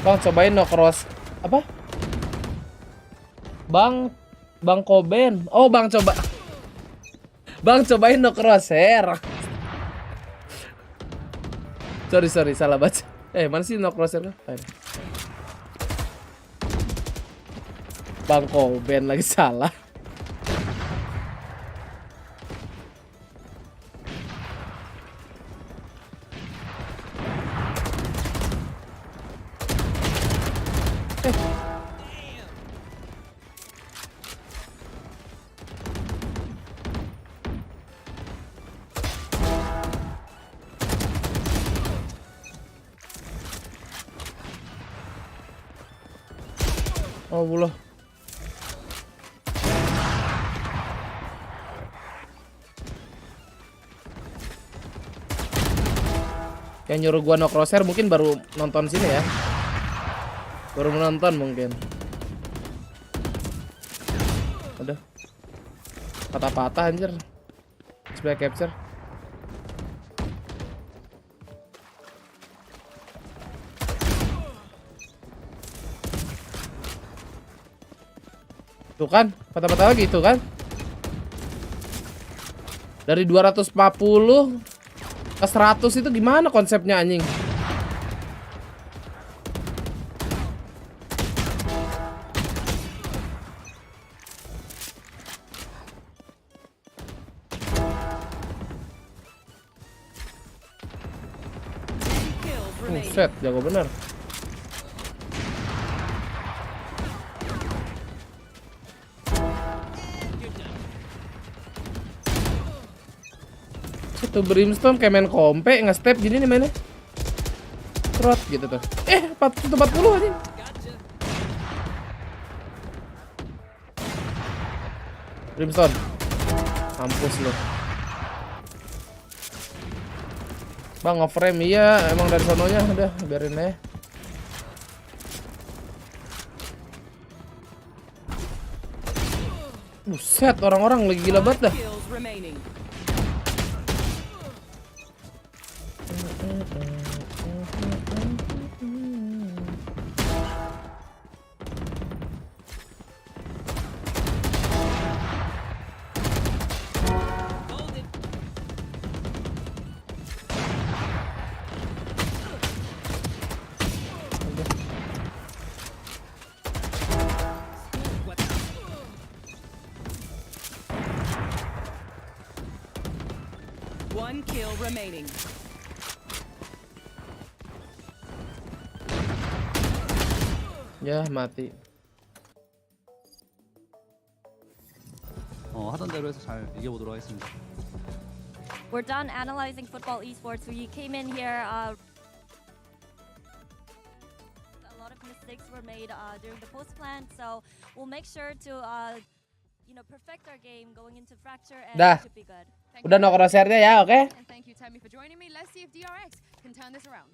Bang cobain no cross. Apa? Bang Koben. Oh, Bang cobain no crosshair. Sorry, salah baca. Mana sih no crosshair kan? Bang Koben lagi salah. Oh, belum. Yang nyuruh gua no crosshair mungkin baru nonton sini ya. Baru menonton mungkin. Aduh. Patah-patah anjir. Display capture. Tuh kan, patah-patah lagi tuh kan. Dari 240 ke 100 itu gimana konsepnya anjing? Set, jago bener. Itu Brimstone kayak main kompe, nge-step gini nih mainnya. Trot gitu tuh. 140 anjing. Brimstone. Mampus lu. Bang nge-frame iya, emang dari sononya udah biarin aja. Buset, orang-orang lagi gila banget dah. One kill remaining. Ya, mati. 하던 대로 해서 잘 이겨보도록 하겠습니다. We're done analyzing football esports. We came in here. A lot of mistakes were made during the post plan, so we'll make sure to, perfect our game going into fracture, and Dah. it should be good. Udah no crosshairnya ya, oke? And thank you, Tammy, for joining me. Let's see if DRX can turn this around.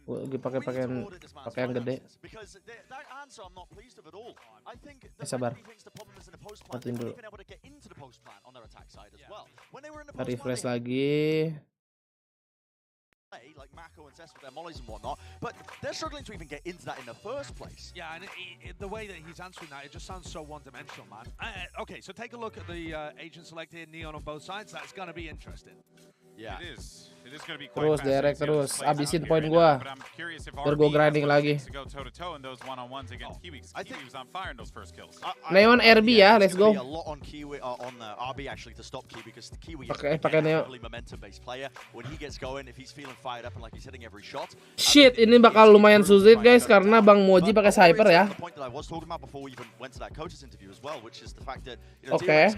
Lagi pakaian gede. Sabar. Matiin dulu. Refresh lagi. Like Mako and Cess with their mollies and whatnot, but they're struggling to even get into that in the first place. Yeah, and the way that he's answering that, it just sounds so one-dimensional, man. Okay, so take a look at the agent selected, Neon on both sides. That's going to be interesting. Yeah, it is. It is going to be quite Terus direct terus, abisin poin gua. Biar gua grinding lagi. Neon RB ya, let's go. Pakai Neon. Shit, ini bakal lumayan sulit guys karena Bang Moji pakai sniper ya. Oke.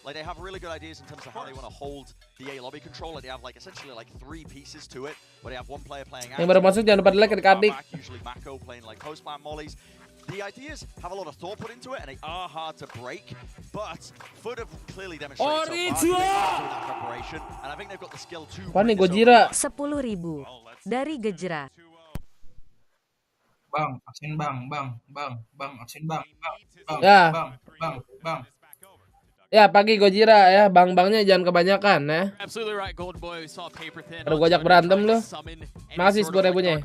Like they have really good ideas in terms of how they want to hold the A lobby control. Like they have like essentially like 3 pieces to it, where they have one player playing out. Yang baru masuk jangan lupa like adik-adik. Usually Mako playing like post plan mollies. The ideas have a lot of thought put into it, and they are hard to break. But Foot have clearly demonstrated so far that preparation, and I think they've got the skill to. Pani Gojira. 10.000 dari Gejra. Bang, absen bang, absen bang, Ya. bang. Ya pagi Gojira ya, bang-bangnya jangan kebanyakan ya. Absolutely right, Gold Boy. We saw paper thin. Aduh, gue ajak berantem lu. Makasih 10.000-nya.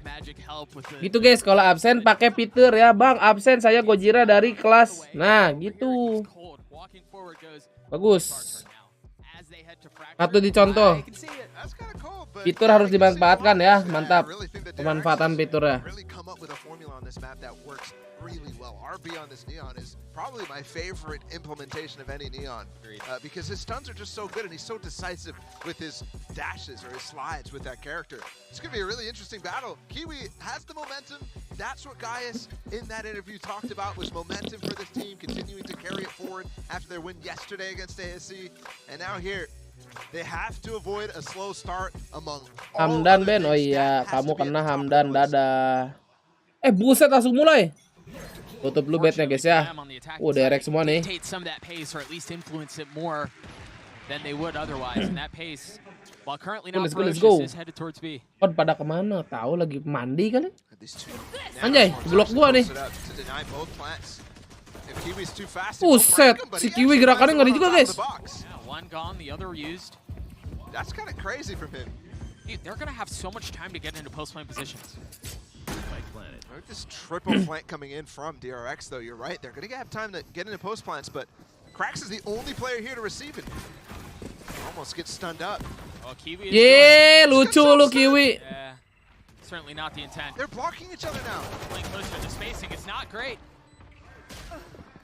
Gitu guys, kalau absen pakai Peter ya, Bang. Absen saya Gojira dari kelas. Nah, gitu. Bagus. Satu dicontoh. Fitur harus dimanfaatkan ya, mantap. Pemanfaatan fiturnya. Really well. RB on this Neon is probably my favorite implementation of any Neon because his stuns are just so good and he's so decisive with his dashes or his slides with that character. It's going to be a really interesting battle. Kiwi has the momentum. That's what Gaius in that interview talked about was momentum for this team, continuing to carry it forward after their win yesterday against ASC. And now here, they have to avoid a slow start among all Hamdan Ben, oh iya, kamu kena Hamdan, dadah. Buset langsung mulai. Tutup dulu bednya guys ya. Direct semua nih. Let's go. Pod pada kemana? Tahu lagi mandi kali? Anjay, blok gua nih. Buset, si Kiwi gerakannya ngeri juga guys. That's kind of crazy from him. They're gonna have so much time to get into post-plant positions. This triple flank coming in from DRX, though, you're right. They're going to have time to get into post plants, but Krax is the only player here to receive it. Almost gets stunned up. Oh, Kiwi. Yeah, lucu lu Kiwi. Yeah, certainly not the intent. They're blocking each other now. Playing closer to the spacing, it's not great.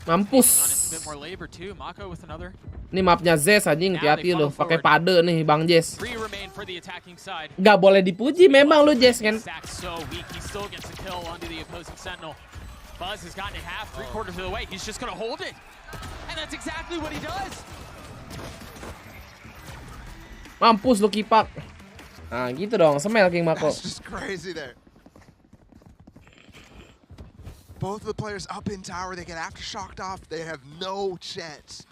Mampus. A bit more labor too. Mako with another. Ini mapnya Zes anjing, hati-hati lu. Pakai pade nih Bang Jess. Gak boleh dipuji memang lu Jess kan. Buzz has gotten it half, 3/4 of the way. He's just gonna hold it. And that's exactly what he does. Mampus lu Kipak. Nah, gitu dong, semel King Mako. That's just crazy there. Both of the players up in tower, they get aftershocked off. They have no chance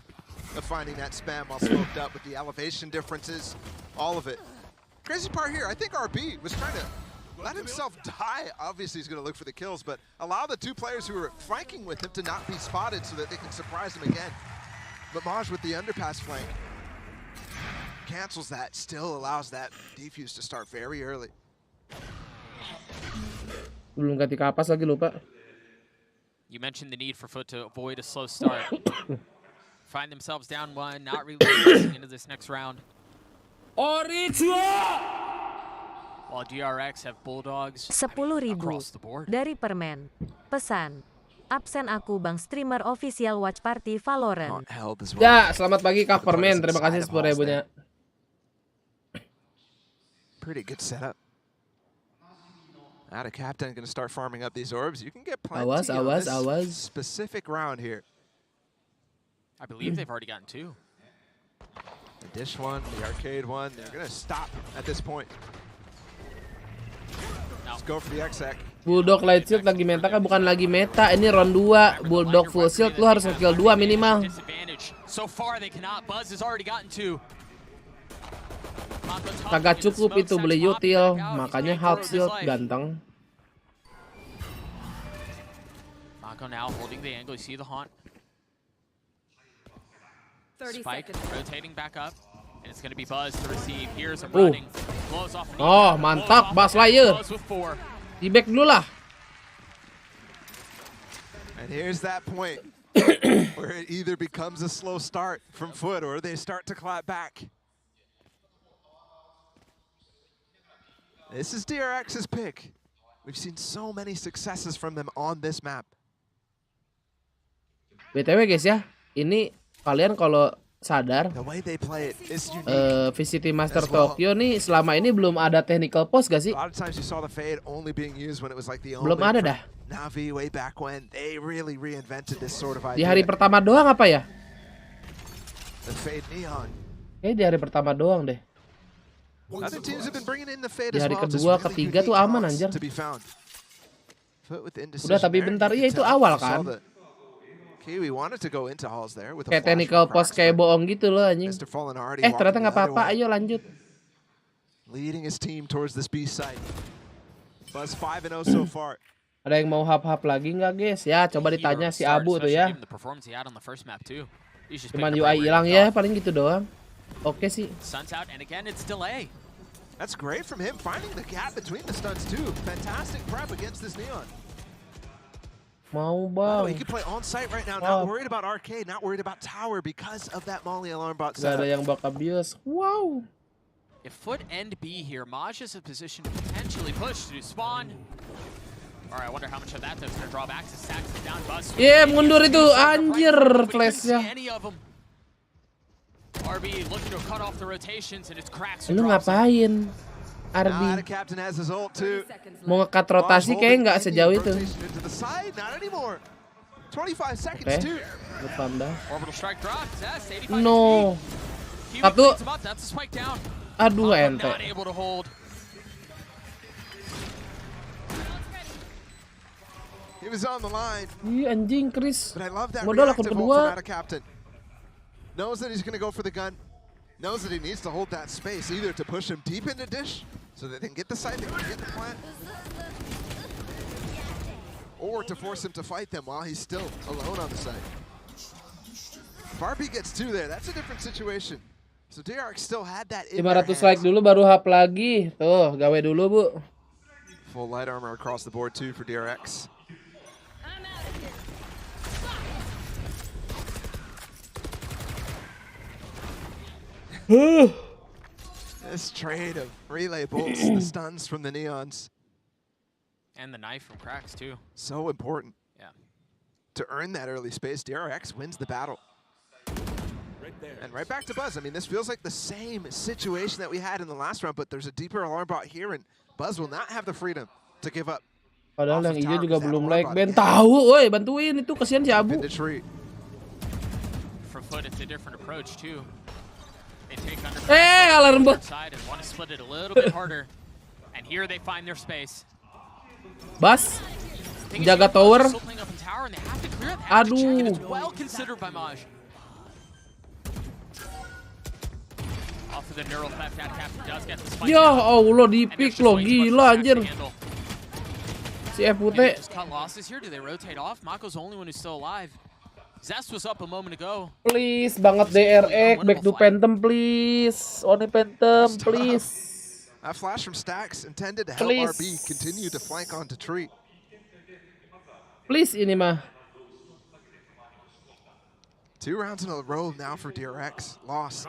of finding that spam while smoked up with the elevation differences, all of it. Crazy part here, I think RB was trying to let himself die. Obviously he's going to look for the kills, but allow the two players who were flanking with him to not be spotted so that they can surprise him again. But Maj with the underpass flank cancels that, still allows that defuse to start very early. Belum ganti kapas lagi lupa. You mentioned the need for Foot to avoid a slow start. Find themselves down one, not really progressing into this next round. While DRX have Bulldogs 10.000 across the board. dari Permen. Pesan. Absen aku Bang streamer official watch party Valorant. Ya, selamat pagi Kak Permen. Terima kasih 10.000-nya. Pretty good setup. Out of captain going to start farming up these orbs. You can get plenty on this specific round here. I believe they've already gotten 2. The dish one, the arcade one, they're going to stop at this point. Let's go for the exec. Bulldog light shield lagi meta kan, bukan lagi meta. Ini round 2. Bulldog full shield lu harus nge-kill 2 minimal. So far they cannot. Buzz has already gotten 2. Kagak cukup itu beli util, makanya half shield ganteng. Mako now holding the angle. You see the haunt. Spike rotating back up, and it's going to be Buzz to receive. Here's a running. Blows off. Oh, mantap, Buzz Slayer. Di back dulu lah. And here's that point where it either becomes a slow start from Foot or they start to clap back. This is DRX's pick. We've seen so many successes from them on this map. BTW guys ya, ini kalian kalau sadar, VCT Master Tokyo nih selama ini belum ada technical pause gak sih? Belum ada dah. Di hari pertama doang apa ya? Kayaknya di hari pertama doang deh. Di hari kedua, ketiga tuh aman anjir. Udah tapi bentar, iya itu awal kan. Kayak technical pause kayak bohong gitu loh anjing. Ternyata nggak apa-apa, ayo lanjut. Ada yang mau hap-hap lagi nggak guys? Ya coba ditanya si Abu tuh ya. He's just Cuman picking up UI right hilang where he ya, left paling gitu doang. Oke sih. Sun's out, and again, it's delay. That's great from him, finding the gap between the stuns too. Fantastic prep against this Neon. Mau By the way, he bang. can play on site right now, not worried about arcade, not worried about tower because of that Molly alarm bot Gak ada setup. yang bakal bias. Wow. If Foot end B here, Maj is in a position to potentially push to spawn. Alright, I wonder how much of that that's gonna draw back to Stacks is down Buzz. Yeah, mundur itu anjir flashnya. RB looking to cut off the rotations and it's cracks. Lu ngapain? Now Arbi the captain has his ult too. mau ngekat rotasi kayak nggak sejauh itu. Into the side, not anymore. 25 seconds Oke, too. depan dah. Orbital strike drops. Yes, 85 No. HP. Satu. That's a spike down. Aduh Mako ente. not able to hold. He was on the line. Ih anjing Chris. But I love that Modal akun reactive ult from kedua. out of captain. Knows that he's going to go for the gun. Knows that he needs to hold that space, either to push him deep into dish, so that they can get the site, they can get the plant, or to force him to fight them while he's still alone on the site. If RB gets two there, that's a different situation. So DRX still had that in their 500 like hands. dulu baru hap lagi. Tuh, gawe dulu, Bu. Full light armor across the board too for DRX. This trade of relay bolts, the stuns from the Neons, And the knife from Cracks too. so important. Yeah. To earn that early space, DRX wins the battle. And right back to Buzz. I mean, this feels like the same situation that we had in the last round, but there's a deeper alarm bot here, and Buzz will not have the freedom to give up. Padahal yang hijau juga belum like ban. Tahu, woi, bantuin itu kasihan si Abu. In the tree. For Foot, it's a different approach too. They take under alarm bot. side and want to split it a little bit harder. And here they find their space. Bas. Jaga tower. Still playing up in tower and they have to clear it. They have to check it. It's Aduh. well considered by Maj. Off of the neural theft, that captain does get the spike. Ya down. Allah di And pick there's just lo way too much gila for Cracks to anjir. handle. Si Do FUT. they just cut losses here? Do they rotate off? Mako's the only one who's still alive. Zest was up a moment ago. Please banget DRX back to Phantom please. Oni Phantom please. That flash from Stacks intended to help Please. RB continue to flank onto tree. Please ini mah. 2 rounds in a row now for DRX. Lost.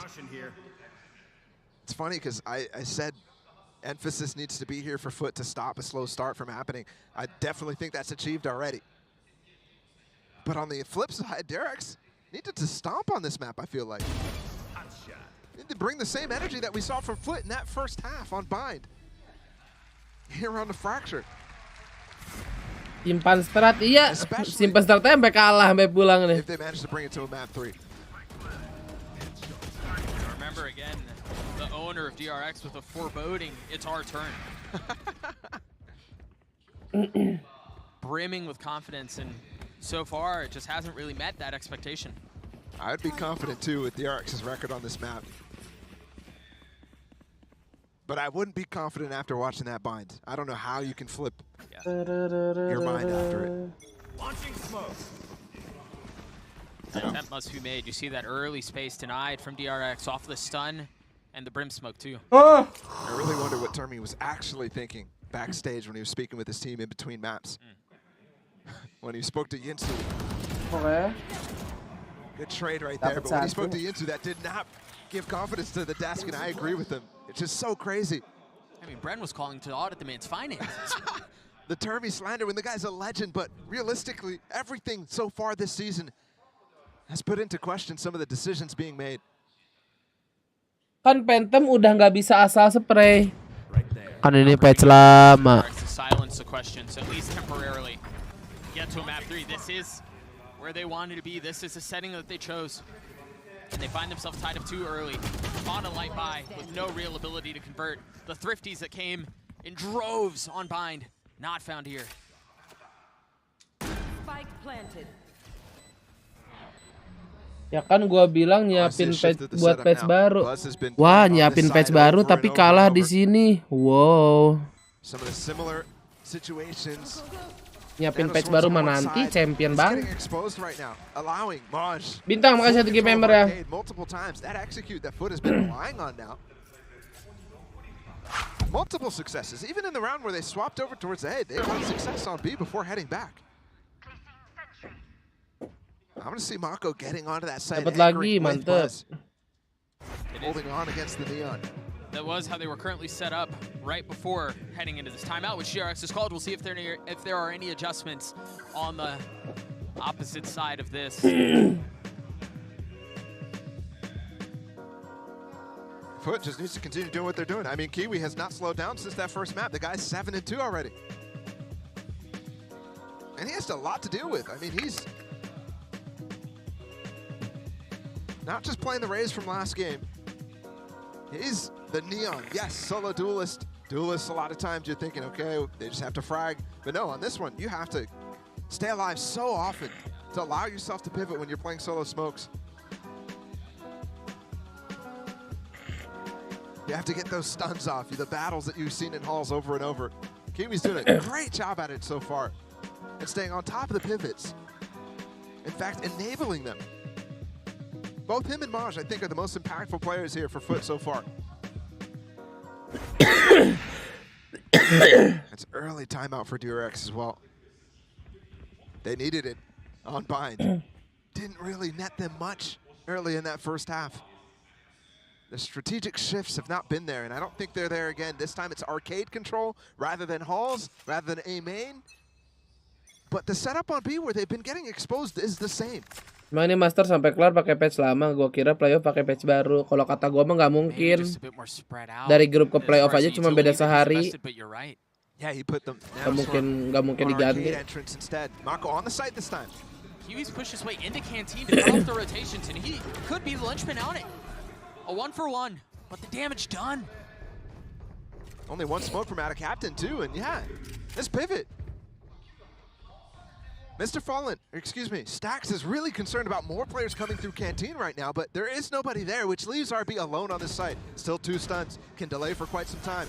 It's funny because I said emphasis needs to be here for Foot to stop a slow start from happening. I definitely think that's achieved already. But on the flip side, DRX needed to stomp on this map, I feel like. Need to bring the same energy that we saw from Foot in that first half on Bind. Here on the Fracture. Simpan strat, iya. Simpan stratnya sampai kalah, sampai pulang nih. If they manage to bring it to a map 3. Remember again, the owner of DRX with a foreboding, it's our turn. Brimming with confidence, and so far it just hasn't really met that expectation. I'd be confident too with DRX's record on this map. But I wouldn't be confident after watching that bind. I don't know how you can flip your mind after it. Launching smoke. An attempt must be made. You see that early space denied from DRX off the stun and the brim smoke too. I really wonder what Termi was actually thinking backstage when he was speaking with his team in between maps. When he spoke to Yinsu. Okay. Good trade right there, but when he spoke to Yinsu, that did not give confidence to the desk, and I agree with him. It's just so crazy. I mean, Bren was calling to audit the man's finances. The Termi slander when the guy's a legend, but realistically, everything so far this season has put into question some of the decisions being made. Kan Phantom udah nggak bisa asal spray. Kan ini patch lama. To silence the questions, at least temporarily. Get to a map 3. This is where they wanted to be. This is the setting that they chose. And they find themselves tied up too early. On a light buy with no real ability to convert. The thrifties that came in droves on bind, not found here. Spike planted. Ya kan gua bilang nyiapin patch buat patch baru. Wah, nyiapin patch baru tapi kalah di sini. Wow. Some of the similar situations Nyiapin patch baru mah nanti, champion bang. Exposed right now, allowing Maj. Bintang, makasih 1 game member ya. Multiple times. That execute that Foot has been relying on now. Multiple successes, even in the round where they swapped over towards A, they got success on B before heading back. I'm gonna see Mako getting onto that side. Dapat lagi, mantep. Holding on against the Neon. That was how they were currently set up right before heading into this timeout, which DRX is called. We'll see if there are any adjustments on the opposite side of this. Foot just needs to continue doing what they're doing. I mean, Kiwi has not slowed down since that first map. The guy's 7-2 already. And he has a lot to deal with. I mean, he's not just playing the Rays from last game. He's the Neon. Yes, solo duelist. Duelists, a lot of times you're thinking, okay, they just have to frag. But no, on this one, you have to stay alive so often to allow yourself to pivot when you're playing solo smokes. You have to get those stuns off, the battles that you've seen in halls over and over. Kiwi's doing a great job at it so far and staying on top of the pivots. In fact, enabling them. Both him and Maj, I think, are the most impactful players here for Foot so far. It's early timeout for DRX as well. They needed it on bind. Didn't really net them much early in that first half. The strategic shifts have not been there, and I don't think they're there again. This time it's arcade control rather than halls, rather than A main. But the setup on B where they've been getting exposed is the same. Emang ini Master sampai kelar pakai patch lama, gua kira playoff pakai patch baru. Kalau kata gua mah nggak mungkin. Dari grup ke playoff aja cuma beda sehari. Yeah, he put them. Nggak mungkin diganti. Mako on the site this time. Kiwi's pushed his way into Canteen to cut off the rotations, and he could be the linchpin on it. A 1-for-1, but the damage done. Only one smoke from out of Captain too, and yeah, this pivot. Mr. Fallen, excuse me, Stax is really concerned about more players coming through Canteen right now, but there is nobody there, which leaves RB alone on this site. Still 2 stuns, can delay for quite some time.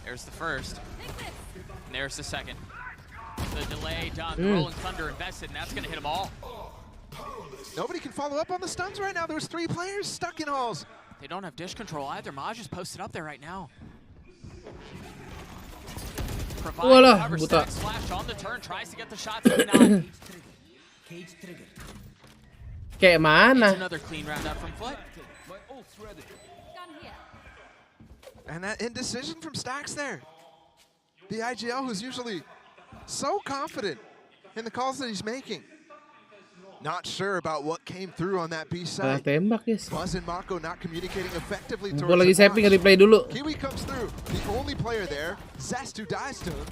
There's the first, and there's the second. The delay done, the Rolling Thunder invested, and that's gonna hit them all. Nobody can follow up on the stuns right now. There's 3 players stuck in halls. They don't have dish control either. Maj is posted up there right now. Walah, buta. Flash on the turn, tries to get the shots in. Kayak mana? Another clean round up from Foot. And that indecision from Stax there. The IGL who's usually so confident in the calls that he's making. Not sure about what came through on that B side. Tembak, yes. Buzz and Mako not communicating effectively Gua towards lagi saving, replay dulu. Kiwi comes through, the only player there. Zest who dies to him.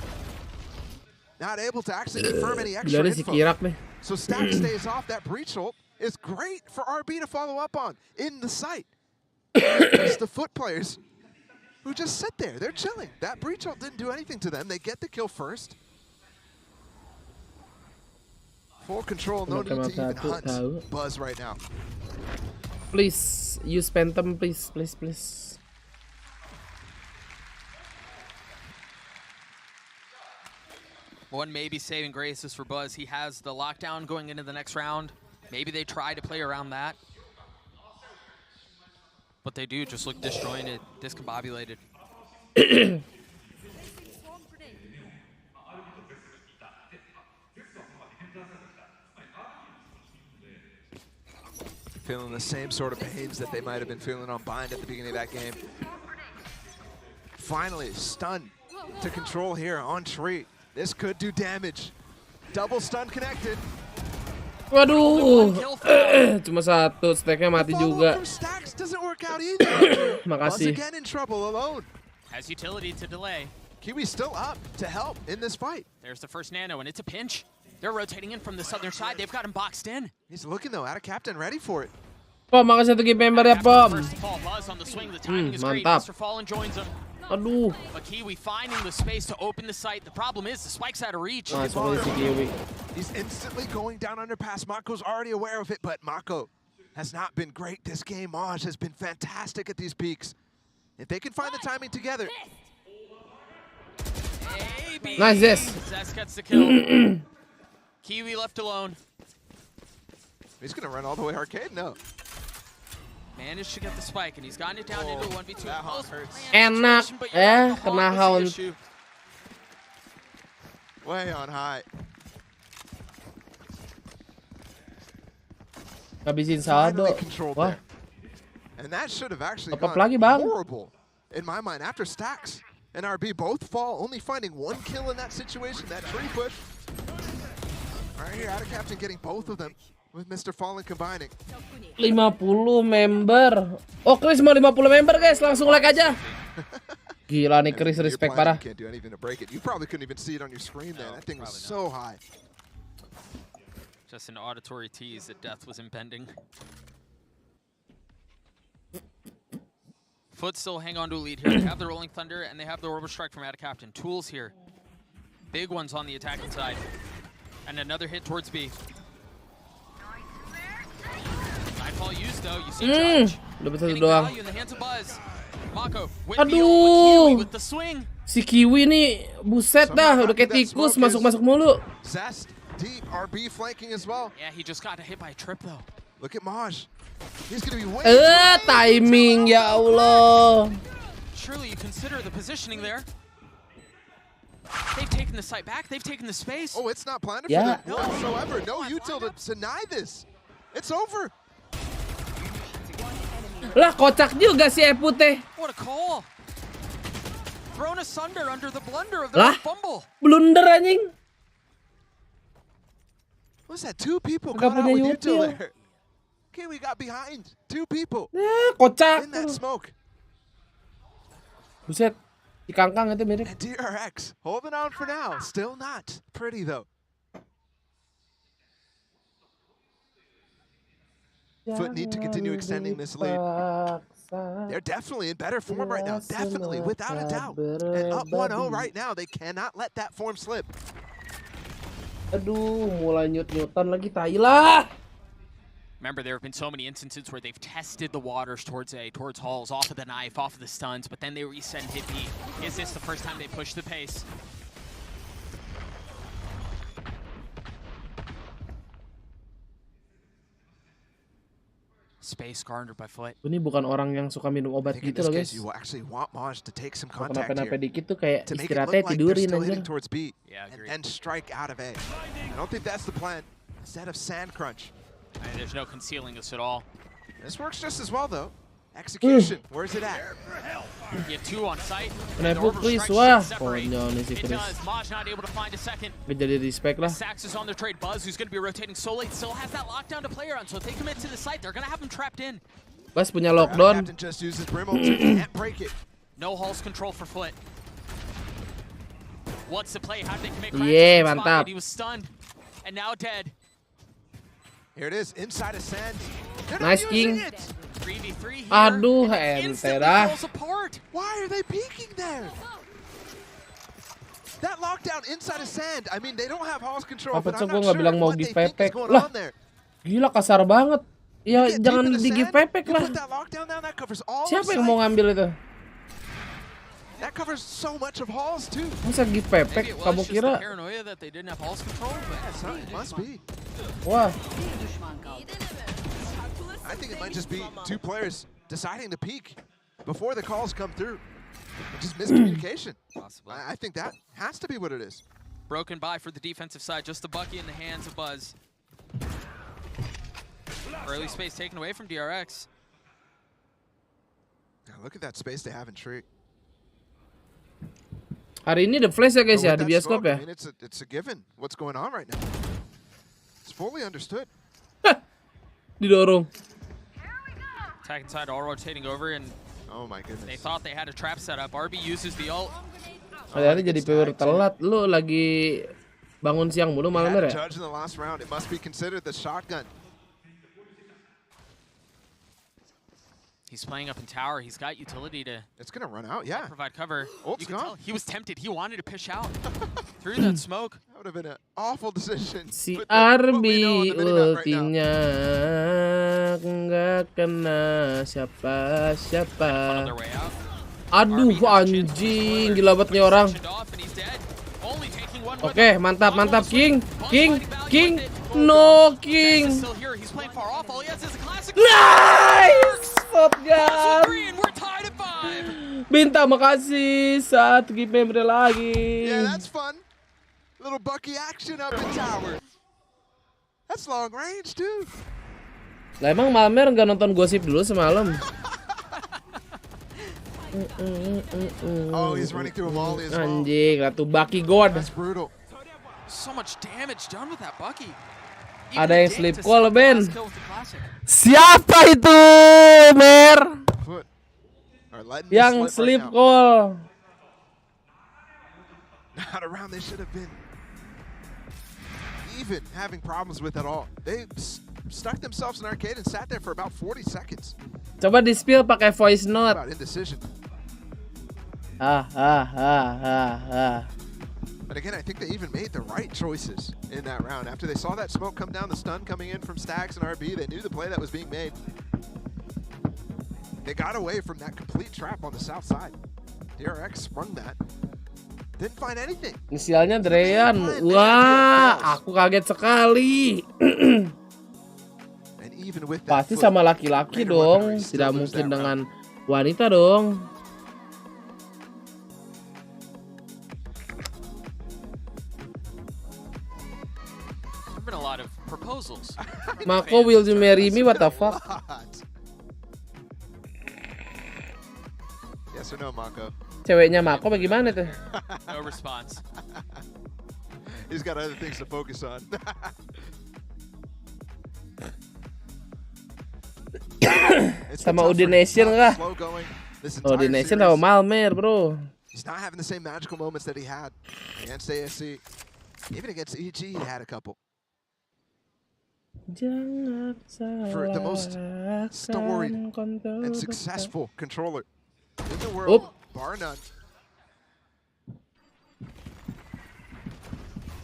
Not able to actually confirm any extra info. So Stack stays off. That breach ult is great for RB to follow up on in the site. It's the Foot players who just sit there. They're chilling. That breach ult didn't do anything to them. They get the kill first. Full control, no need to even hunt Buzz right now. Please, use Phantom, please, please, please. One maybe saving grace is for Buzz. He has the lockdown going into the next round. Maybe they try to play around that. But they do just look disjointed, discombobulated. Feeling the same sort of pains that they might have been feeling on bind at the beginning of that game. Finally, stun to control here on Tree. This could do damage. Double stun connected. Waduh, cuma satu, stacknya mati juga. Makasih. Again in trouble alone. Has utility to delay. Kiwi still up to help in this fight. There's the first nano, and it's a pinch. They're rotating in from the southern side. They've got him boxed in. He's looking though, out of Captain, ready for it. Pom, makasih 1 game member ya, Pom. Mantap. Aduh. But Kiwi finding the space to open the site. The problem is the spike's out of reach. Nice, Kiwi. He's instantly going down underpass. Mako's already aware of it, but Mako has not been great this game. Maj has been fantastic at these peaks. If they can find the timing together. Nice, Zes. Zes gets the kill. Kiwi left alone. He's gonna run all the way arcade? No. Managed to get the spike, and he's gotten it down into a 1v2. That haunt hurts. Enak, kena hound. Way on high. Habisin saldo. Finally controlled Wah, there. And that should have actually Apa gone lagi, Bang? horrible in my mind. After Stacks and RB both fall, only finding one kill in that situation, that tree push. Right here, out of captain getting both of them with Mr. Fallen combining. 50 member. Oh, Chris mau 50 member, guys. Langsung like aja. Gila nih Chris, respect parah. You can't do anything to break it. You probably couldn't even see it on your screen there. That thing was so high. Just an auditory tease that death was impending. Foot still hang on to a lead here. They have the Rolling Thunder and they have the Orbital Strike from out of captain. Tools here. Big ones on the attacking side. And another hit towards B. Nightfall used though. You see Judge. Getting value in the hands of Buzz. Mako with the Kiwi with the swing. Si Kiwi nih, buset dah, udah kayak tikus masuk-masuk mulu. Zest, deep, RB flanking as well. Yeah, he just got hit by a trip though. Look at Maj. He's gonna be way Timing, ya Allah. Surely you consider the positioning there. They've taken the site back. They've taken the space. Oh, it's not planned for them whatsoever. No util to deny this. It's over. Lah, kocak juga si Epu teh. What a call. Thrown asunder under the blunder of the fumble. Blunder anjing. What's that? Two people caught out with util there. Okay, we got behind. Two people. Kocak. In that smoke. Buset. Di kangkang itu mirip. And DRX holding on for now. Still not pretty though. Foot need to continue extending this lead. They're definitely in better form right now. Definitely, without a doubt. And up 1-0 right now. They cannot let that form slip. Aduh, mulai nyut-nyutan lagi, tai lah. Remember, there have been so many instances where they've tested the waters towards Halls, off of the knife, off of the stuns, but then they reset and hit B. Is this the first time they push the pace? Space garnered by Foot. Ini bukan orang yang suka minum obat gitu loh, guys. You will actually want Maj to take some Kalau contact kenapa-napa here dikit tuh kayak to make it istirahatnya look like they're tidurin still aja. hitting towards B Yeah, and strike out of A. I don't think that's the plan. Instead of sand crunch. And there's no concealing this at all. This works just as well though. Execution, where's it at? You have two on site. Kenapa Chris? Wah, konyol nih si It Chris. does. Maj not able to find a second. Gak jadi respect lah. Sax is on their trade. Buzz, who's going to be rotating so late, still has that lockdown to play around. So if they commit to the site, they're going to have him trapped in. Bas punya lockdown. Captain just uses Brim ult, can't break it. No Halls control for Foot. What's the play? How did they commit? Yeah, mantap. He was stunned and now dead. Here it is, inside of sand. Nice king. 3v3 here. Aduh, and ente dah. falls apart. Why are they peeking there? That lockdown inside of sand. I mean, they don't have Halls control, but I'm not sure what they think is going on there. Gila, kasar banget. Ya jangan di give pepek lah. Siapa yang mau ngambil itu? That covers so much of Halls too. Masa give pepek? Kamu kira? Paranoia that they didn't have Halls control. It must be. Wah. I think it might just be two players deciding to peek before the calls come through. Just miscommunication. Possibly. I think that has to be what it is. Broken by for the defensive side, just the Bucky in the hands of Buzz. Early space taken away from DRX. Now look at that space they have in tree. Hari ini The Flash ya guys ya, di bioskop ya. I mean, it's a given what's going on right now. It's fully understood. Didorong. Attack inside, all rotating over, and oh my goodness. They thought they had a trap set up. RB uses the ult. Hari-hari jadi power telat. Lu lagi bangun siang mulu malam ya? Judge in the last round. It must be considered the shotgun. He's playing up in tower. He's got utility to. It's gonna run out. Yeah. Provide cover. Ult's you can gone. tell he was tempted. He wanted to push out through that smoke. That would have been an awful decision. Si RB ultinya nggak kena siapa-siapa. Aduh anjing, gila banget nih orang. Oke, mantap, mantap, King. No, King. Nice, shotgun. Binta, makasih. 1 game memory lagi. Yeah, that's fun. Little Bucky action up in tower. That's long range too. Lah emang Malmer nggak nonton gosip dulu semalam? Oh, he's running through a volley as well. Anjing, Ratu Bucky God. That's brutal. So much damage done with that Bucky. Ada yang sleep call, Ben. Siapa itu, Mer? Yang sleep call. Not around they should have been even having problems with at all. They stuck themselves in arcade and sat there for about 40 seconds. Coba di spill pakai voice note. About indecision. But again, I think they even made the right choices in that round. After they saw that smoke come down, the stun coming in from Stax and RB, they knew the play that was being made. They got away from that complete trap on the south side. DRX sprung that. Didn't find anything. Inisialnya Dreyan. Wah, aku kaget sekali. Pasti sama laki-laki dong. Tidak mungkin dengan wanita dong. Been a lot of proposals. Mako, will you marry me? What the fuck? Yes or no, Mako? Ceweknya Mako bagaimana tuh? No response. He's got other things to focus on. Sama Udination kah? Udination sama Malmer, bro. He's not having the same magical moments that he had against ASC. Even against EG, he had a couple. For the most storied and successful controller in the world, bar none.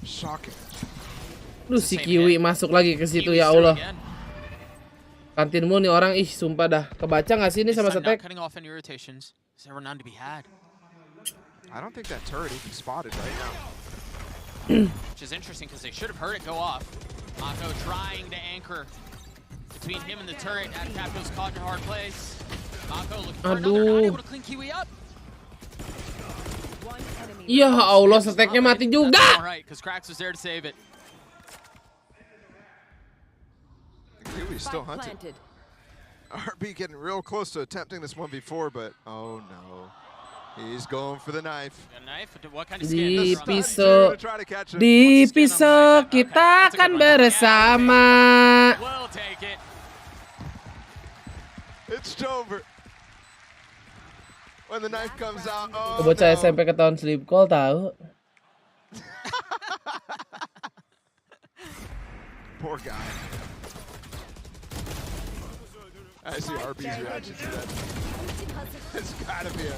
Shocking. Lu si Kiwi masuk lagi ke situ, ya Allah. Kantinmu nih orang, ih sumpah dah. Kebaca nggak sih ini sama Setek? I don't think that turret even spotted right now. Which is interesting because they should have heard it go off. Mako trying to anchor between him and the turret. Capco's caught in a hard place. Mako looking for another, not able to clean Kiwi up. Ya Allah, Seteknya mati juga. Alright, because Krax was there to save it. Kiwi's still hunting. RB getting real close to attempting this 1v4, but oh no. He's going for the knife. Di pisau kita akan bersama. It's over. When the knife comes out. Oh, Bocah SMP ketahuan sleep call tahu. Poor guy. I see RB's reaction to that. It's gotta be a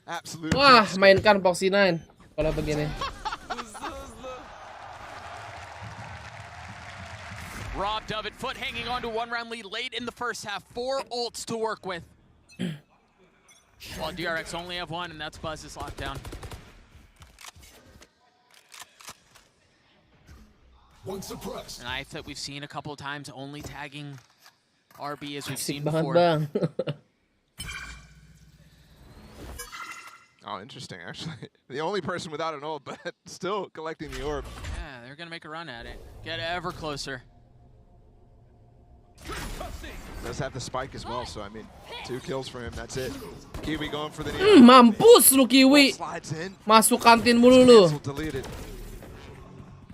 absolute. Wah, mainkan Foxy 9 kalau begini. Robbed of it, Foot hanging on to 1-round lead late in the first half. 4 ults to work with. While DRX only have 1, and that's Buzz's lockdown. One suppressed. A knife that we've seen a couple of times, only tagging RB as we've Asik seen banget, before. Bang. Oh, interesting, actually. The only person without an ult, but still collecting the orb. Yeah, they're gonna make a run at it. Get ever closer. Does have the spike as well, so I mean, 2 kills for him, that's it. Kiwi going for the Mampus lu Kiwi. Masuk kantin mulu lu.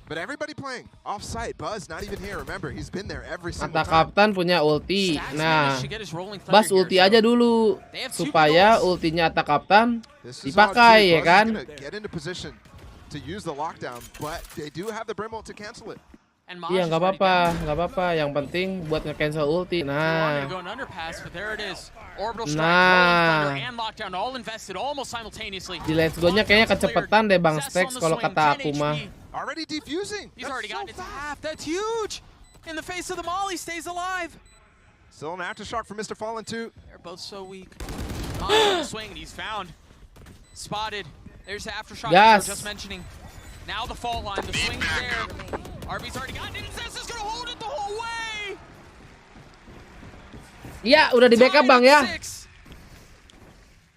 But everybody playing off-site. Buzz not even here. Remember, he's been there every single Kata time. Kapten punya ulti. Nah, Bas ulti aja dulu supaya ultinya Atta Kapten dipakai, ya kan? Get into position to use the lockdown, but they do have the Brim ult to cancel it. Iya, nggak apa-apa, nggak apa-apa. Yang penting buat nge-cancel ulti. Nah, di Let's Go-nya kayaknya kecepetan deh Bang Stax kalau kata aku mah. Already defusing. He's already gotten it to half. That's huge. In the face of the Molly, stays alive. Still an aftershock for Mr. Fallen too. They're both so weak. Molly on the swing, and he's found. Spotted. There's the aftershock I was just mentioning. Now the fault line, the swing's there. RB's already got it. Zest is gonna hold it the whole way. Iya, udah di backup Bang ya.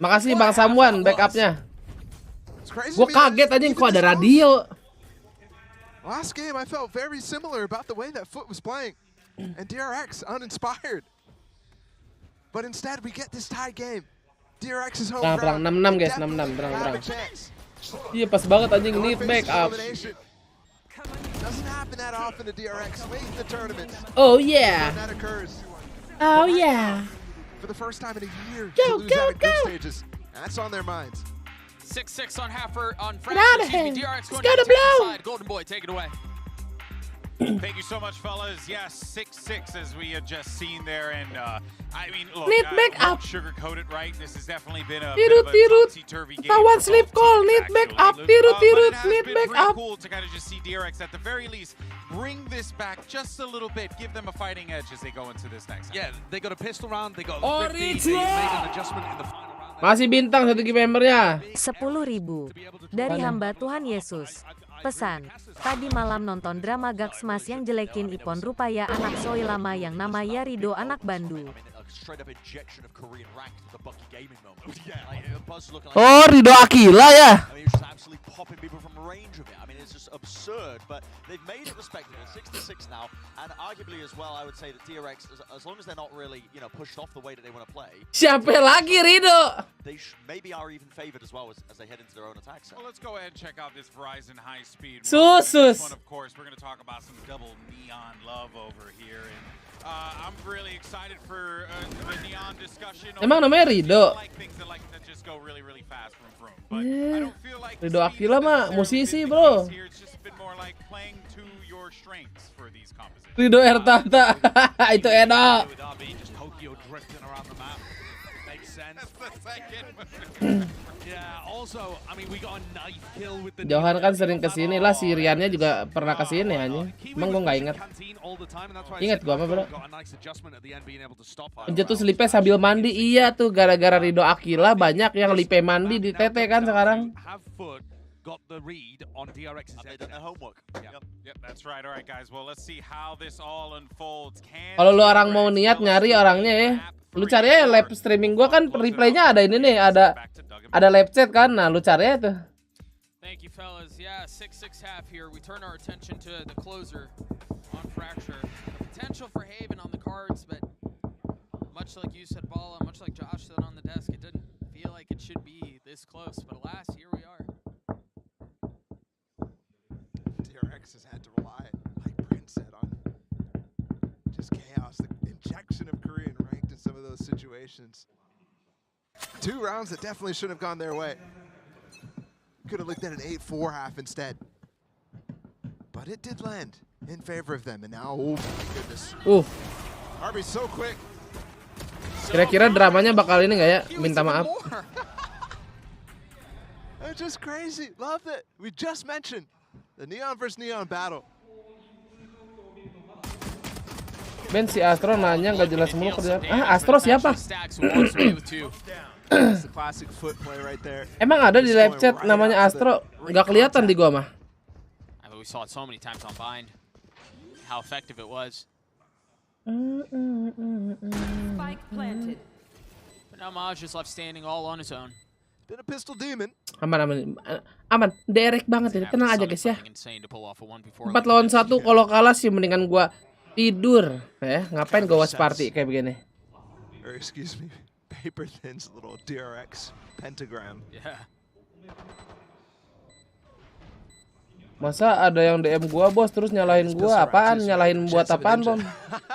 Makasih Bang Samuan backupnya. Gue kaget anjing kok ada radio. Last game I felt very similar about the way that Foot was playing. And DRX uninspired. But instead we get this tie game. DRX is home Perang 6-6 guys, 6-6 perang. Iya pas banget anjing need backup. Doesn't happen that often to DRX late in the tournament. Oh yeah. That occurs. Oh yeah. For the first time in a year to lose out at group stages. That's on their minds. 6-6 on Haffer on Get out of here. DRX going to blow. Golden Boy, take it away. Thank you so much, fellas. Yes, 6-6 as we had just seen there, and I mean, look, Need backup. don't sugarcoat it, right? This has definitely been a Tirut, bit of a topsy-turvy game. Tawan sleep call, need backup. Tirut, need backup. Cool to kind of just see DRX at the very least bring this back just a little bit, give them a fighting edge as they go into this next. Yeah, they got a pistol round, they got Orange. they made an adjustment in the final round. Masih bintang satu game membernya. 10.000 dari hamba Tuhan Yesus. Pesan, tadi malam nonton drama Gaksmas yang jelekin Ipon rupanya anak soi lama yang namanya Rido anak Bandu. Oh, Rido Akila ya. Absurd, but they've made it respectable. 6-6 now, and arguably as well, I would say that DRX, as long as they're not really, you know, pushed off the way that they want to play. Siapa lagi Rido? They maybe are even favored as well as they head into their own attack set. Well, let's go ahead and check out this Verizon high speed. Susus. One, of course, we're going to talk about some double neon love over here, and I'm really excited for the neon discussion. Emang namanya Rido? I like things that just go really, really fast from Vroom, but I don't feel like Rido Akila mah musisi bro. it's just been more like playing to your strengths for these compositions. Rido Ertata. Itu Edo. Just Tokyo drifting around the map. Makes sense. That's the second. Yeah, also, I mean, we got a knife kill with the Johan kan sering kesini lah, si Riannya juga pernah kesini anjing. Emang gue nggak inget. Ingat gue apa bro? Pencetus lipe sambil mandi, iya tuh gara-gara Rido Akila banyak yang lipe mandi di TT kan sekarang. Got the read on DRX's homework. Yep, that's right. All right, guys. Well, let's see how this all unfolds. Kalau lu orang mau niat nyari orangnya ya, lu cari aja live streaming gua kan replaynya ada ini nih, ada live chat kan. Nah, lu cari aja tuh. Thank you, fellas. Yeah, 6-6 half here. We turn our attention to the closer on Fracture. The potential for Haven on the cards, but much like you said, Bala, much like Josh said on the desk, it didn't feel like it should be this close. But alas, here we are. DRX has had to rely, like Brent said, on just chaos, the injection of Korean ranked in some of those situations. 2 rounds that definitely shouldn't have gone their way. Could have looked at an 8-4 half instead. But it did land in favor of them, and now, oh my goodness. RB's so quick. Kira-kira dramanya bakal ini nggak ya? Minta maaf. That's just crazy. Love it. We just mentioned the Neon versus Neon battle. Ben si Astro nanya nggak jelas mulu kerjaan. Astro siapa? Classic Foot play right there. Emang ada di live chat namanya Astro? Nggak kelihatan di gua mah. We saw it so many times on Bind. How effective it was. Spike planted. But now Maj is left standing all on his own. Been a pistol demon. Aman. Direct banget ini. Tenang aja guys ya. 4 lawan 1 kalau kalah sih mendingan gua tidur. Ngapain gua watch party kayak begini? Or excuse me, Paper Thin's little DRX pentagram. Yeah. Masa ada yang DM gua bos terus nyalahin gua apaan? Nyalahin buat apaan bom?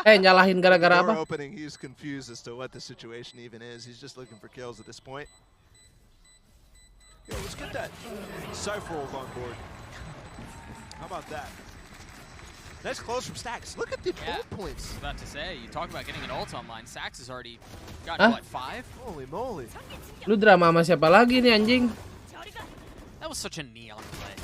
Nyalahin gara-gara apa? He's confused as to what the situation even is. He's just looking for kills at this point. Yo, let's get that Cypher on board. How about that? Nice close from Stacks. Look at the ult points. I was about to say, you talk about getting an ult online. Stacks has already gotten what, 5? Holy moly. Lu drama sama siapa lagi nih anjing? That was such a neon play.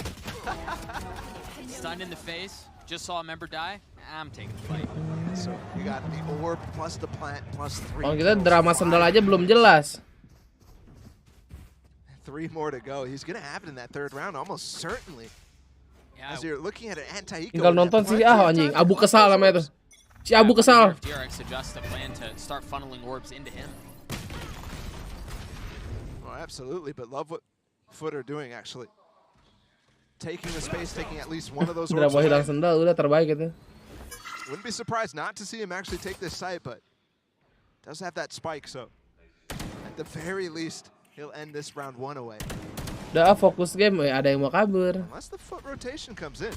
Stunned in the face. Just saw a member die. I'm taking the fight. So you got the orb plus the plant plus 3. Oh, kita drama sendal aja belum jelas. 3 more to go. He's gonna have it in that 3rd round, almost certainly. As you're looking at an anti-eco. Tinggal nonton sih anjing. Abu kesal namanya itu. Si Abu kesal. DRX adjusts the plan to start funneling orbs into him. Oh, absolutely, but love what Foot are doing actually. Taking the space, taking at least one of those orbs. Udah hilang sendal, udah terbaik itu. Wouldn't be surprised not to see him actually take this site, but does have that spike, so at the very least, he'll end this round 1 away. Udah fokus game, ada yang mau kabur. Unless the Foot rotation comes in.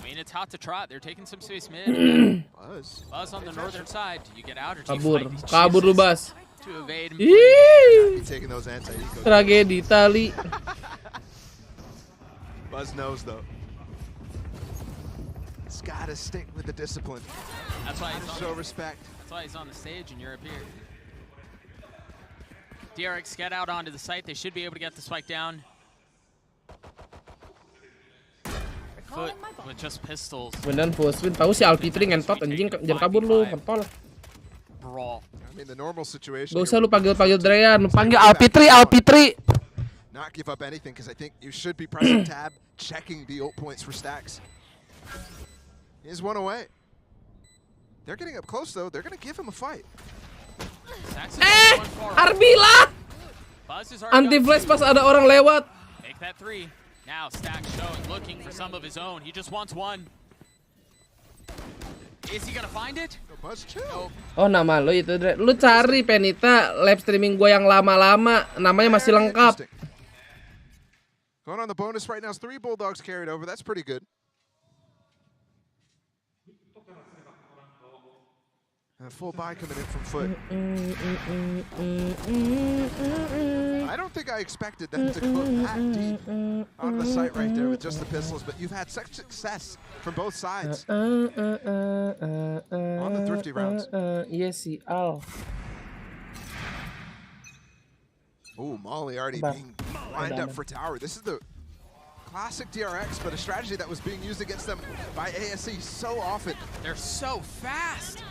I mean, it's hot to trot. They're taking some space mid. Buzz on the northern side. Do you get out or do you fight these Kabur lu, Bas. to evade and Be taking those anti-eco. Tragedi tali. Buzz knows though. It's gotta stick with the discipline. That's why he's show respect. That's why he's on the stage and you're up here. DRX get out onto the site. They should be able to get the spike down. Foot with just pistols. Beneran Foswin tahu si Alfitri ngentot anjing, jangan kabur lu, kontol. Brawl. I mean the normal situation. Gak usah lu panggil Drean, lu panggil Alfitri. Not give up anything because I think you should be pressing tab, checking the ult points for stacks. Here's one away. They're getting up close though. They're gonna give him a fight. Arbila! Anti flash pas ada orang lewat. Make that 3. Now Stack showing, looking for some of his own. He just wants one. Is he gonna find it? Oh, nama lo itu, Dre. Lu cari Penita live streaming gua yang lama-lama, namanya masih lengkap. Going on the bonus right now is 3 Bulldogs carried over. That's pretty good. A full buy coming in from Foot. I don't think I expected them to go that deep onto the site right there with just the pistols, but you've had such success from both sides on the thrifty rounds. Yes, Al. Ooh, Molly already being lined up for tower. This is the classic DRX, but a strategy that was being used against them by ASE so often. They're so fast.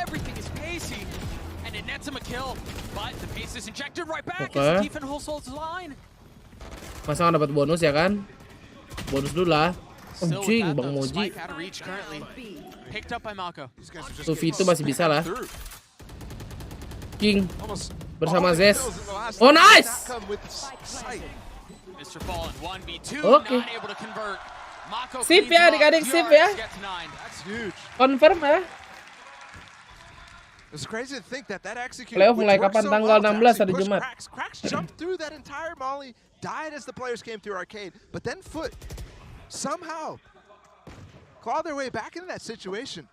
Everything is pacey, and it nets him a kill. But the pace is injected right back as the defense holds the line. Masa nggak dapat bonus ya kan? Bonus dulu lah. Anjing, Bang Moji. Picked up by Mako. Tufi itu masih bisa lah. King bersama Zes. Oh, nice! Mr. Fallen 1v2, Oke. not able to convert. Mako Sip ya, adik-adik, sip ya. That's huge. Confirm ya. It's crazy to think that execution. Playoff mulai kapan? Tanggal 16 hari Jumat. Cracks jumped through that entire molly, died as the players came through arcade, but then Foot somehow clawed their way back into that situation.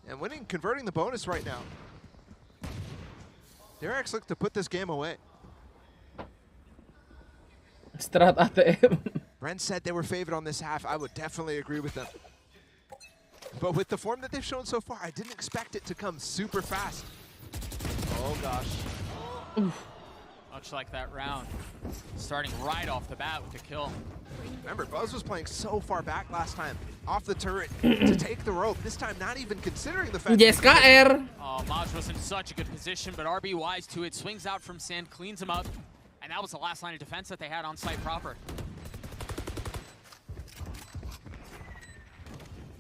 And converting the bonus right now. DRX look to put this game away. Strat ATM. Brent said they were favored on this half. I would definitely agree with them. But with the form that they've shown so far, I didn't expect it to come super fast. Oh gosh. Much like that round. Starting right off the bat with the kill. Remember, Buzz was playing so far back last time, off the turret to take the rope. This time, not even considering the fact. Yes, KR. Oh, Maj was in such a good position, but RB wise to it. Swings out from sand, cleans him up. And that was the last line of defense that they had on site proper.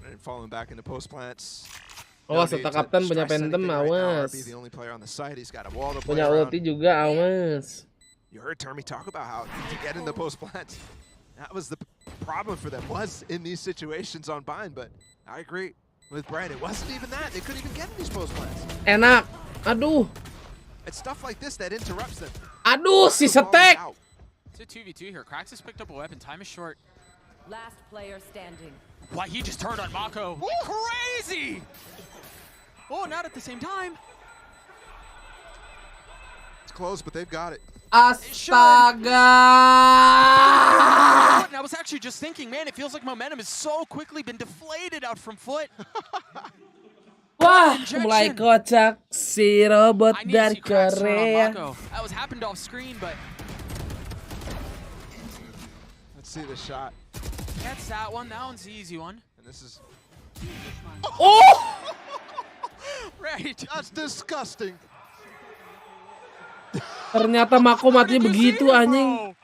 And falling back into post plants. Oh, serta kapten punya Phantom, awas. RB the only player on the site. He's got a wall to play Punya around. ulti juga, awas. You heard Termy talk about how to get in the post plants. That was the problem for them, was in these situations on Bind, but I agree with Brian. It wasn't even that. They couldn't even get in these post plants. Enak. Aduh. It's stuff like this that interrupts them. Aduh, si Setek. It's a 2v2 here. Krax has picked up a weapon. Time is short. Last player standing. Why, he just turned on Mako. Crazy! Oh, not at the same time. It's close, but they've got it. Astaga! And I was actually just thinking, man, it feels like momentum has so quickly been deflated out from Foot. Wah, mulai kocak si robot dari Korea. That was happened off screen, but let's see the shot. Gets that one. That one's the easy one. And this is. Oh! Right. That's disgusting. Ternyata Mako matinya begitu anjing.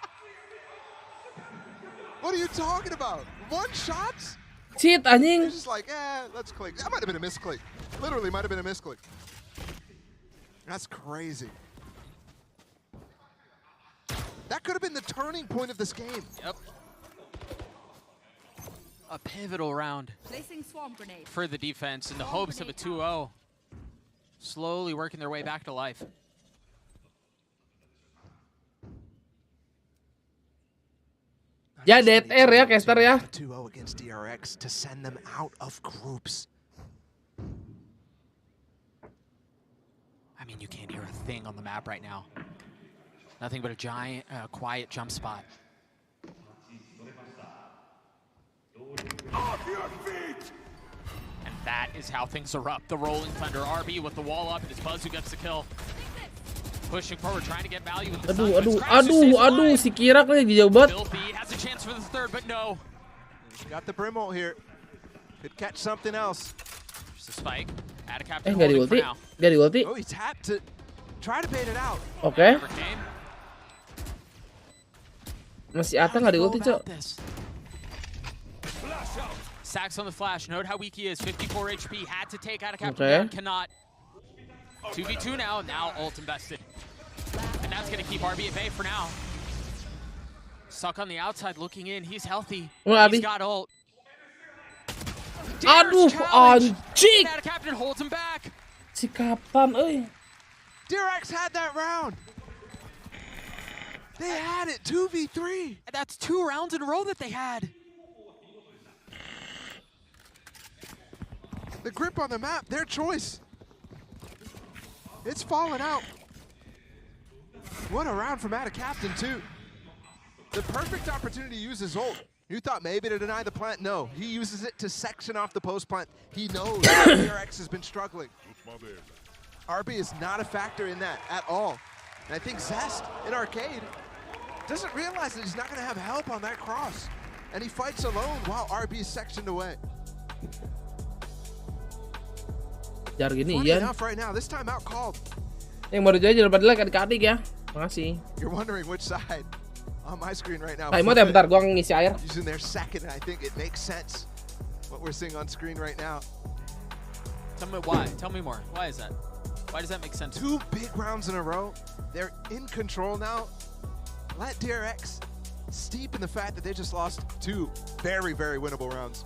What are you talking about? One shot? Cheat anjing. It's just like, let's click. That might have been a misclick. Literally might have been a misclick. That's crazy. That could have been the turning point of this game. Yep. A pivotal round for the defense in the hopes of a 2-0. Slowly working their way back to life. Ya dead air ya caster ya. 2-0 against DRX to send them out of groups. I mean, you can't hear a thing on the map right now. Nothing but a giant, quiet jump spot. Off your feet! And that is how things are up. The Rolling Thunder RB with the wall up, and it's Buzz who gets the kill. Pushing forward, trying to get value with the Aduh, si Kira lagi jauh banget. Filthy has a chance for the third, but no. Got the brim ult here. Could catch something else. There's a spike. Add a Nggak captain di holding for ulti. now. Nggak di ulti. Oh, he tapped to try to bait it out. Oke. Never came. Masih Ata nggak di ulti, Cok. Sacks on the flash. Note how weak he is. 54 HP. Had to take out a captain Okay. down. Cannot. 2v2 now. Now ult invested. And that's going to keep RB at bay for now. Suck on the outside looking in. He's healthy. He's got ult. Aduh, anjing. Now the captain holds him back. Si Kaptan, euy. DRX had that round. They had it 2v3. That's 2 rounds in a row that they had. The grip on the map, their choice. It's falling out. What a round from Ada Captain, too. The perfect opportunity to use his ult. You thought maybe to deny the plant? No, he uses it to section off the post plant. He knows DRX has been struggling. RB is not a factor in that at all. And I think Zest in Arcade doesn't realize that he's not going to have help on that cross. And he fights alone while RB is sectioned away. Jar gini, Funny Ian. enough right now, this time out called. Yang baru aja dapat like adik-adik ya. Makasih. You're wondering which side on my screen right now. Ayo, mau bentar, gua ngisi air. Using their second, and I think it makes sense what we're seeing on screen right now. Tell me why. Tell me more. Why is that? Why does that make sense? 2 big rounds in a row. They're in control now. Let DRX steep in the fact that they just lost 2 very, very winnable rounds.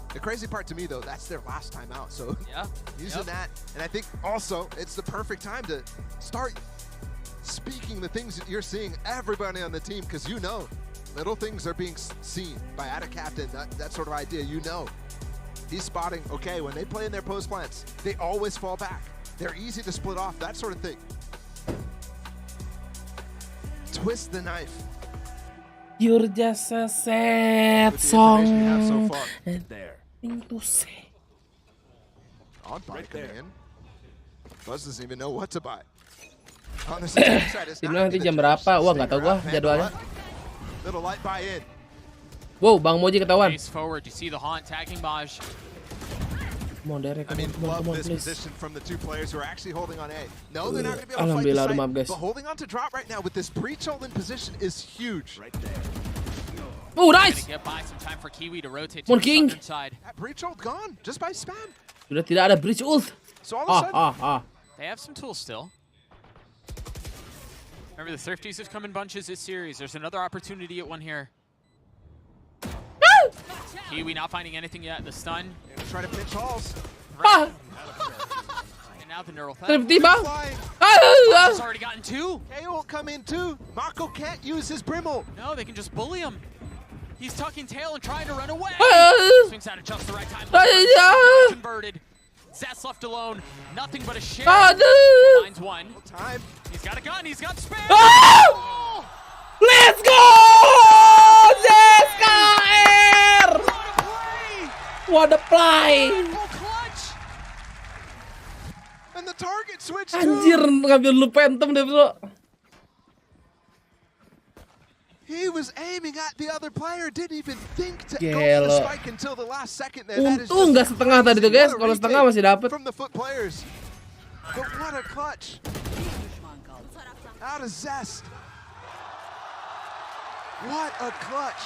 The crazy part to me, though, that's their last time out. So yeah, using that, and I think also it's the perfect time to start speaking the things that you're seeing everybody on the team, because you know little things are being seen by Ada Captain, that sort of idea, you know. He's spotting, okay, when they play in their post plants, they always fall back. They're easy to split off, that sort of thing. Twist the knife. You're just a sad song. There. To say. On buy command. Buzz doesn't even know what to buy. On the side, it's Timnya nanti jam berapa? Wah, nggak tahu gua jadwalnya. Little light buy in. Wow, Bang Moji ketahuan. Face forward, you see the haunt tagging Maj. Come on, Derek. I mean, love this please. position from the 2 players who are actually holding on A. No, they're not going to be able to fight the site, but holding on to drop right now with this breach hold in position is huge. Right there. Oh, nice! Get by some time for Kiwi to rotate Mon to the King. southern side. That breach hold gone just by spam. Sudah tidak ada bridge ult. So all of a sudden, They have some tools still. Remember, the Thrifties have come in bunches this series. There's another opportunity at one here. Kiwi not finding anything yet. The stun. Try to pinch halls. And now the neural theft. Thrifty bang. He's already gotten 2. KO will come in too. Mako can't use his Brimble. No, they can just bully him. He's tucking tail and trying to run away. Swings out at just the right time. Converted. Zest left alone. Nothing but a share. Finds one. Time. He's got a gun. He's got spare. Oh! Let's go! ZSKR! What a play! And the target switch Anjir, ngambil lu phantom deh, bro. He was aiming at the other player, didn't even think to go for the spike until the last second there. Untung nggak setengah tadi tuh, guys. Kalau setengah masih dapat. From the foot players. But what a clutch. Out of Zest. What a clutch.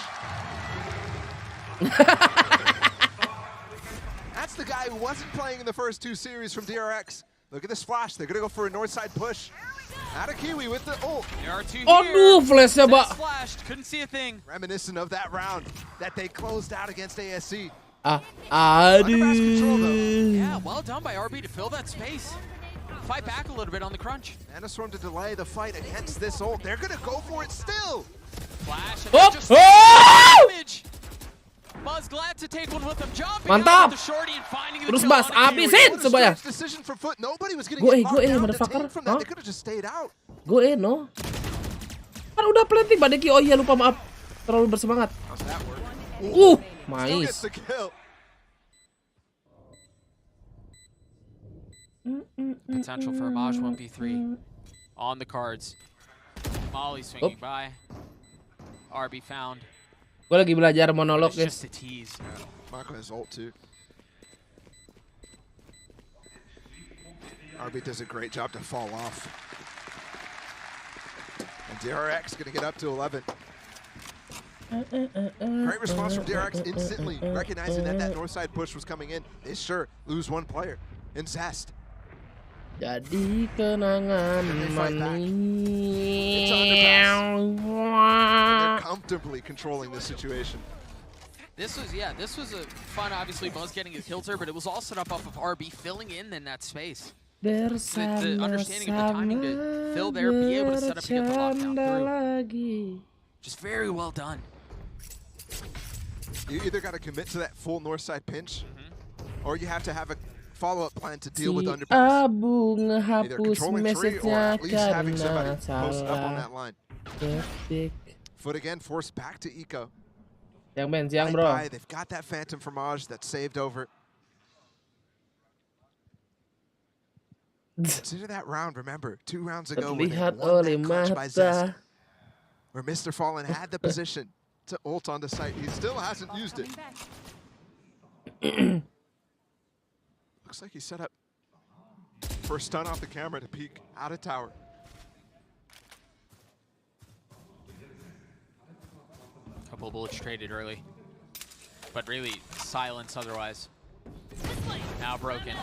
That's the guy who wasn't playing in the first 2 series from DRX. Look at this flash. They're going to go for a north side push. Out of Kiwi with the ult. Aduh, flashnya, Mbak. Flashed, couldn't see a thing. Reminiscent of that round that they closed out against ASC. Aduh. Yeah, well done by RB to fill that space. Fight back a little bit on the crunch. Anastorm to delay the fight against this ult. They're going to go for it still. Flash and Oh! just Oh! damage. Buzz glad to take one with him. Jumping Mantap. out with the shorty and finding the Terus kill Bas, on Kiwi. habisin semuanya. Decision from Foot. Nobody was going to Go get locked in, down to motherfucker. take from that. Huh? They could have just stayed out. Go in, no. Kan udah planting Badeki. Oh iya, lupa, maaf. Terlalu bersemangat. How's that work? Still Gets nice. the kill. Potential for a Maj 1v3 on the cards. Molly swinging by. RB found. Gue lagi belajar monolog, It's guys. just a tease. Marco has ult too. RB does a great job to fall off. And DRX going to get up to 11. Great response from DRX instantly, recognizing that that north side push was coming in. They sure lose one player in Zest. Jadi kenangan It's underpass. They're comfortably controlling this situation. This was a fun, obviously, Buzz getting his kills there, but it was all set up off of RB filling in that space. The understanding of the timing to fill there, be able to set up to get the lockdown through. Just very well done. You either got to commit to that full north side pinch, or you have to have a follow-up plan to deal with underpass. Abu Either ngehapus controlling 3 or message-nya at least having somebody karena post up on salah that line. ketik. Foot again forced back to Eco. Yang Ben, siang Right bro. by, they've got that Phantom from Maj that's saved over. Consider that round, remember, 2 rounds ago when they Terlihat won oleh that clutch by Zest, mata. where Mr. Fallen had the position to ult on the site. He still hasn't used it. Looks like he set up for a stun off the camera to peek out of tower. Couple of bullets traded early, but really silence otherwise. Now broken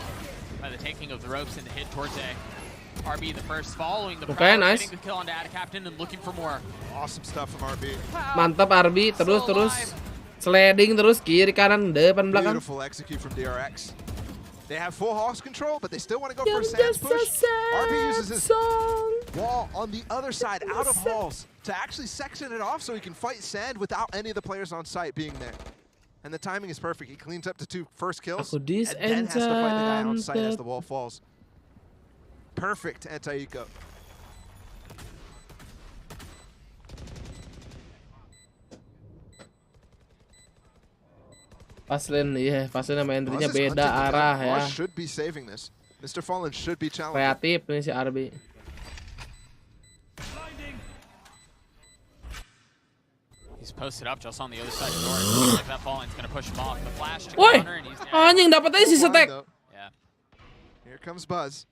by the taking of the ropes and the hit towards A. RB the first, following the Okay, prowl, nice. getting the kill on Data Captain and looking for more. Awesome stuff from RB. Mantap RB, terus sliding terus kiri kanan depan belakang. Beautiful execute from DRX. They have full Hawks control, but they still want to go for a Sands push. RB uses his wall on the other side, out of halls, to actually section it off so he can fight Sand without any of the players on site being there. And the timing is perfect. He cleans up to 2 first kills, and then has to fight the guy on site as the wall falls. Perfect anti-eco. Paslin, iya, Paslin sama entry-nya Buzz is beda hunting the arah gun. ya. Buzz should be saving this. Mr. Fallen should be challenging. Kreatif nih si RB. He's posted up just on the other side of the door. It looks like that Fallen's gonna push him off. The flash to Woi, counter, and he's down. anjing dapat aja si setek. Yeah. Here comes Buzz.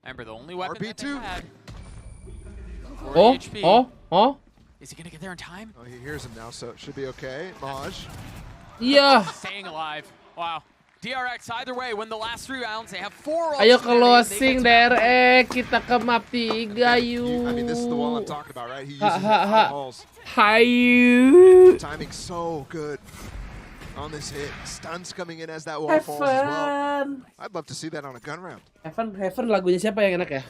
Remember, the only weapon that they RB2. had. 40 Oh, HP. oh. Is he gonna get there in time? Oh, he hears him now, so it should be okay. Maj. Iya. Staying alive. Wow. DRX either way win the last 3 rounds. They have 4 Ayo ults in their name. They closing get to- DRX, kita ke map 3 yuk. I mean, this is the wall I'm talking about, right? He uses it on walls. Hayu. Timing so good on this hit. Stuns coming in as that wall Have falls as well. fun. I'd love to see that on a gun round. Heaven lagunya siapa yang enak ya?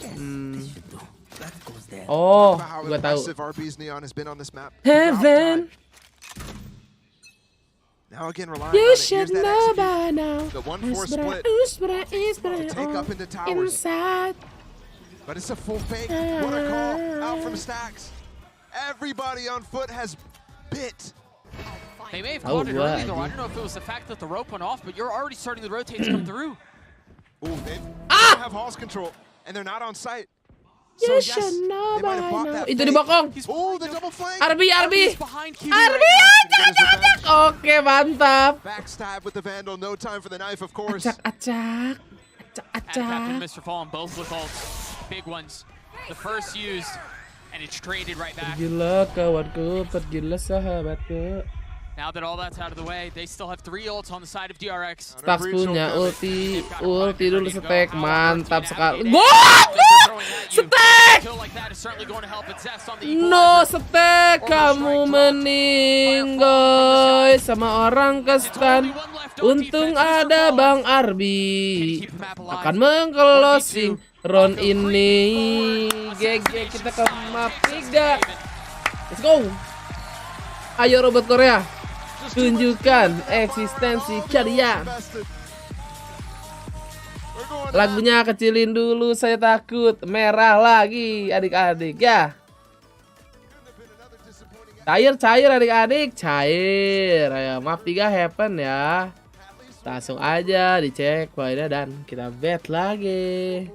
Oh, About how gua tahu. impressive RB's Neon has been on this map. Heaven. Now again, relying You on it. should Here's that know execute. by now. The 1-4 split to take up into towers. Inside. But it's a full fake. What a call out from Stacks. Everybody on foot has bit. They may have Oh, caught it early, wow. though. I don't know if it was the fact that the rope went off, but you're already starting the rotates come through. Ooh, they don't have Hall's control, and they're not on site. So You yes, should know they might by have bought now. that Itu di fake. bokong. Oh, the double flank. RB. Behind Kiwi RB, right now. acak. Oke, mantap. Backstab with the Vandal. No time for the knife, of course. Acak. Captain Mr. Fallen both with ults, big ones. The first used, and it's traded right back. Pergilah kawanku, pergilah sahabatku. Now that all that's out of the way, they still have 3 ults on the side of DRX. Stax punya ulti dulu stack, mantap sekali. Stack! No stack, kamu meninggal sama orang kestan. Untung ada Bang Arbi akan meng-closing round ini. GG, kita ke map 3. Let's go. Ayo robot Korea, tunjukkan eksistensi kalian. Lagunya kecilin dulu, saya takut merah lagi adik-adik ya. Cair adik-adik, cair. Ayo map 3 happen ya. Langsung aja dicek poinnya dan kita bet lagi.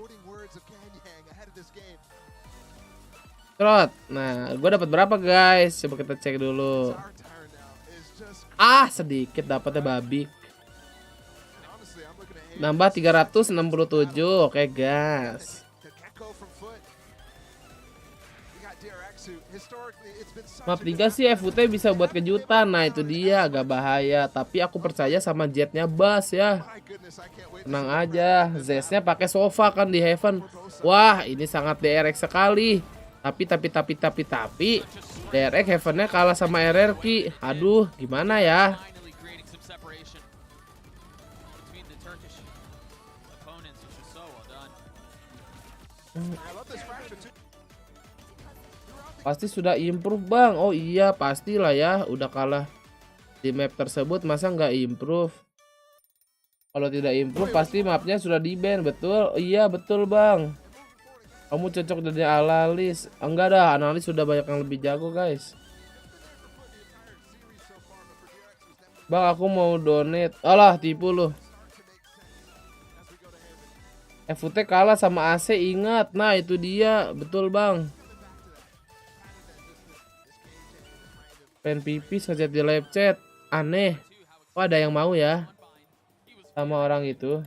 Nah, gue dapat berapa guys? Coba kita cek dulu. Sedikit dapatnya babi. Nambah 367. Oke, guys. Map 3 sih FUT bisa buat kejutan. Nah, itu dia agak bahaya, tapi aku percaya sama jetnya Bas ya. Tenang aja, Zesnya pakai sofa kan di Heaven. Wah, ini sangat DRX sekali. Tapi DRX Heavennya kalah sama RRQ. Aduh, gimana ya? Pasti sudah improve bang. Oh iya pastilah ya. Udah kalah di map tersebut, masa nggak improve? Kalau tidak improve pasti mapnya sudah di ban. Betul. Iya betul bang. Kamu cocok jadi analis. Enggak dah, analis sudah banyak yang lebih jago guys. Bang aku mau donate. Alah tipu lu. FUT kalah sama AC, ingat. Nah itu dia, betul bang. Pen pipis ngechat di live chat. Aneh. Oh ada yang mau ya sama orang itu.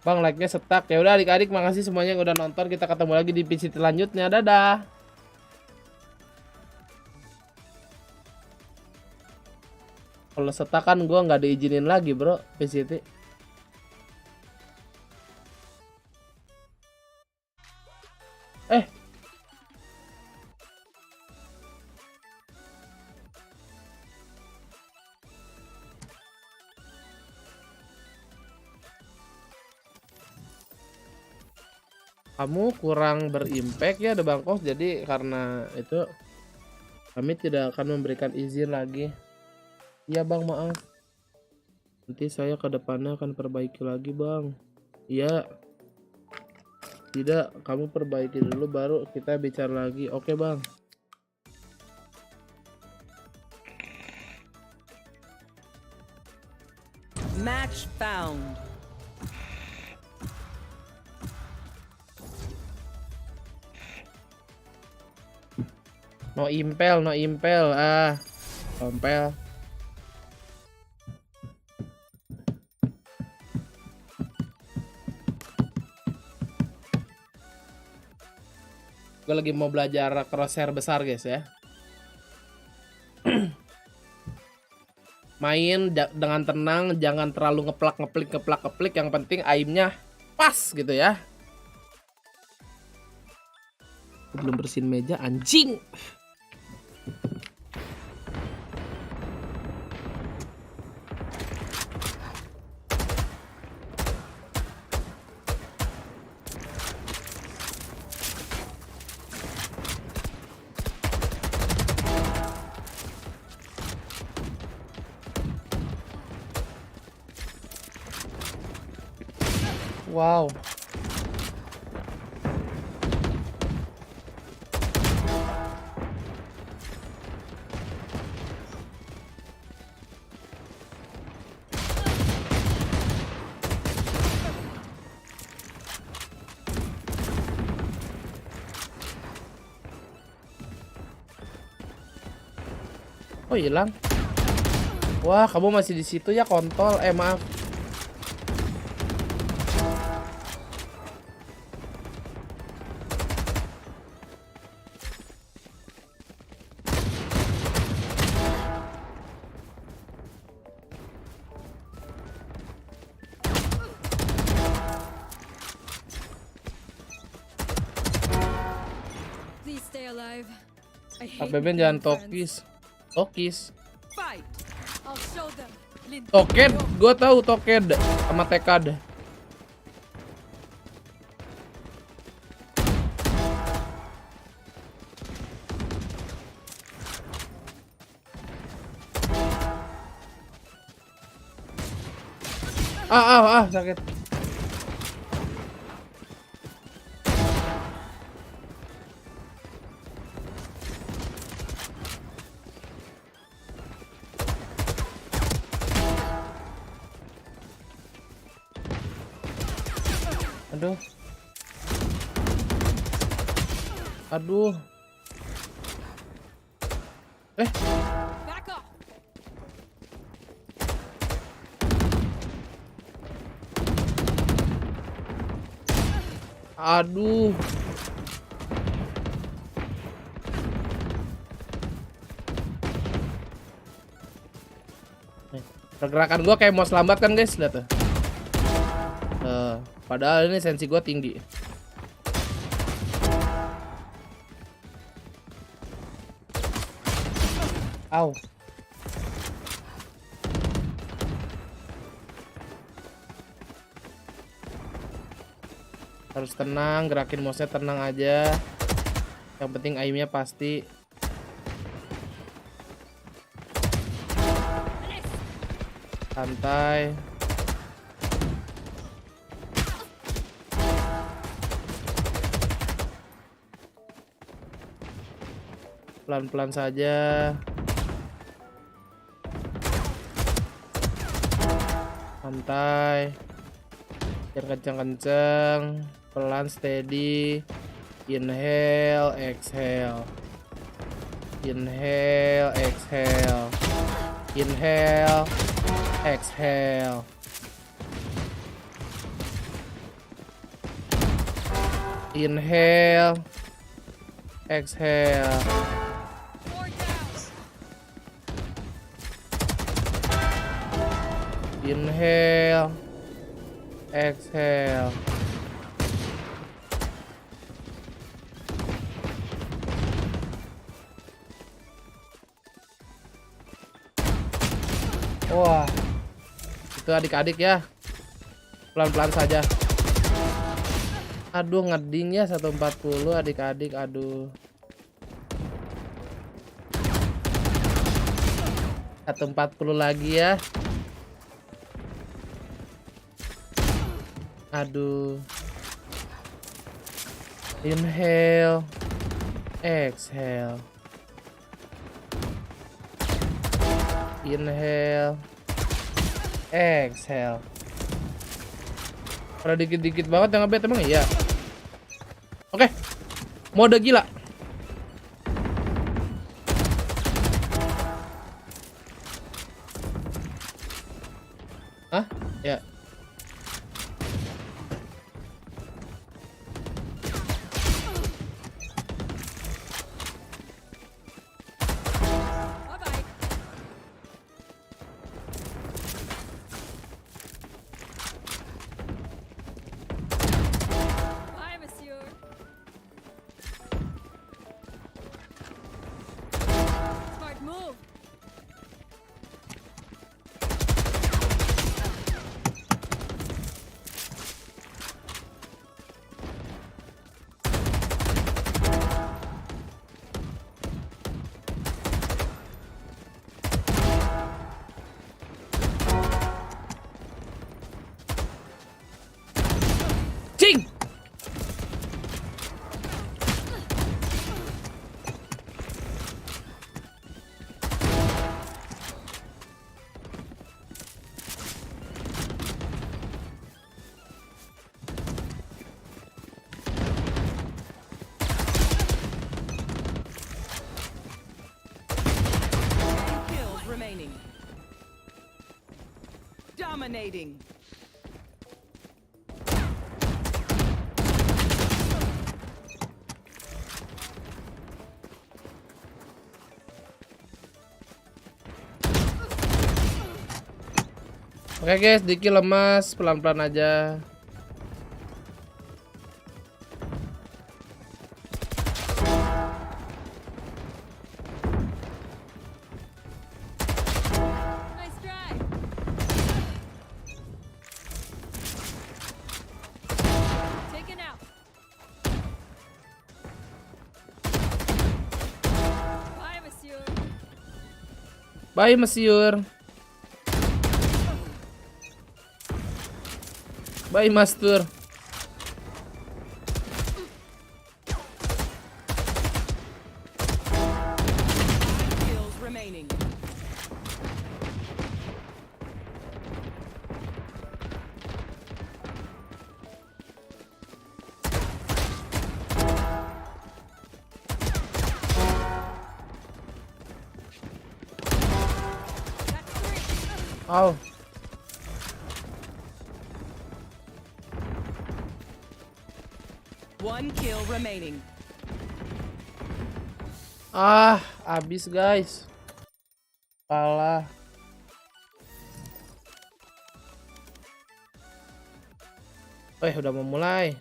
Bang like-nya stuck. Ya udah adik-adik, makasih semuanya yang udah nonton. Kita ketemu lagi di PC selanjutnya. Dadah. Kalau stuck kan gua nggak diizinin lagi bro PCT. Kamu kurang berimpact ya DBangkongS, jadi karena itu kami tidak akan memberikan izin lagi. Iya bang, maaf. Nanti saya ke depannya akan perbaiki lagi bang. Iya. Tidak, kamu perbaiki dulu baru kita bicara lagi. Oke bang. Match found. No impel. Kompel. Gue lagi mau belajar crosshair besar guys ya. Main dengan tenang, jangan terlalu ngeplak. Yang penting aimnya pas gitu ya. Belum bersihin meja anjing. Wow. Oh hilang. Wah kamu masih di situ ya kontol. Maaf. Please stay alive. I Kak hate Beben jangan tokis. Tokis. fight. I'll show them. Toked, gue tahu toked sama tekad. Sakit. Aduh. Aduh. Back up. Aduh. Pergerakan gua kayak mau selambat kan guys, lihat tuh. Padahal ini sensi gua tinggi. Au. Harus tenang, gerakin mouse-nya tenang aja. Yang penting aimnya pasti. Santai. Pelan-pelan saja. Santai. Jangan kenceng-kenceng. Pelan, steady. Inhale, exhale. Inhale, exhale. Inhale, exhale. Inhale, exhale. Inhale, exhale. Wah, itu adik-adik ya, pelan-pelan saja. Aduh ngeding ya 140 adik-adik, aduh. 140 lagi ya. Aduh. Inhale, exhale. Inhale, exhale. Pada dikit-dikit banget yang ngebet emang iya. Oke, mode gila. Hah? Ya. Dominating. Oke guys, Diki lemas, pelan-pelan aja. Nice try. Taken out. Bye, monsieur. Bye, Monsieur. Bye, Master. Kills remaining. Oh. One kill remaining. Ah, habis guys. Kalah. Udah mau mulai.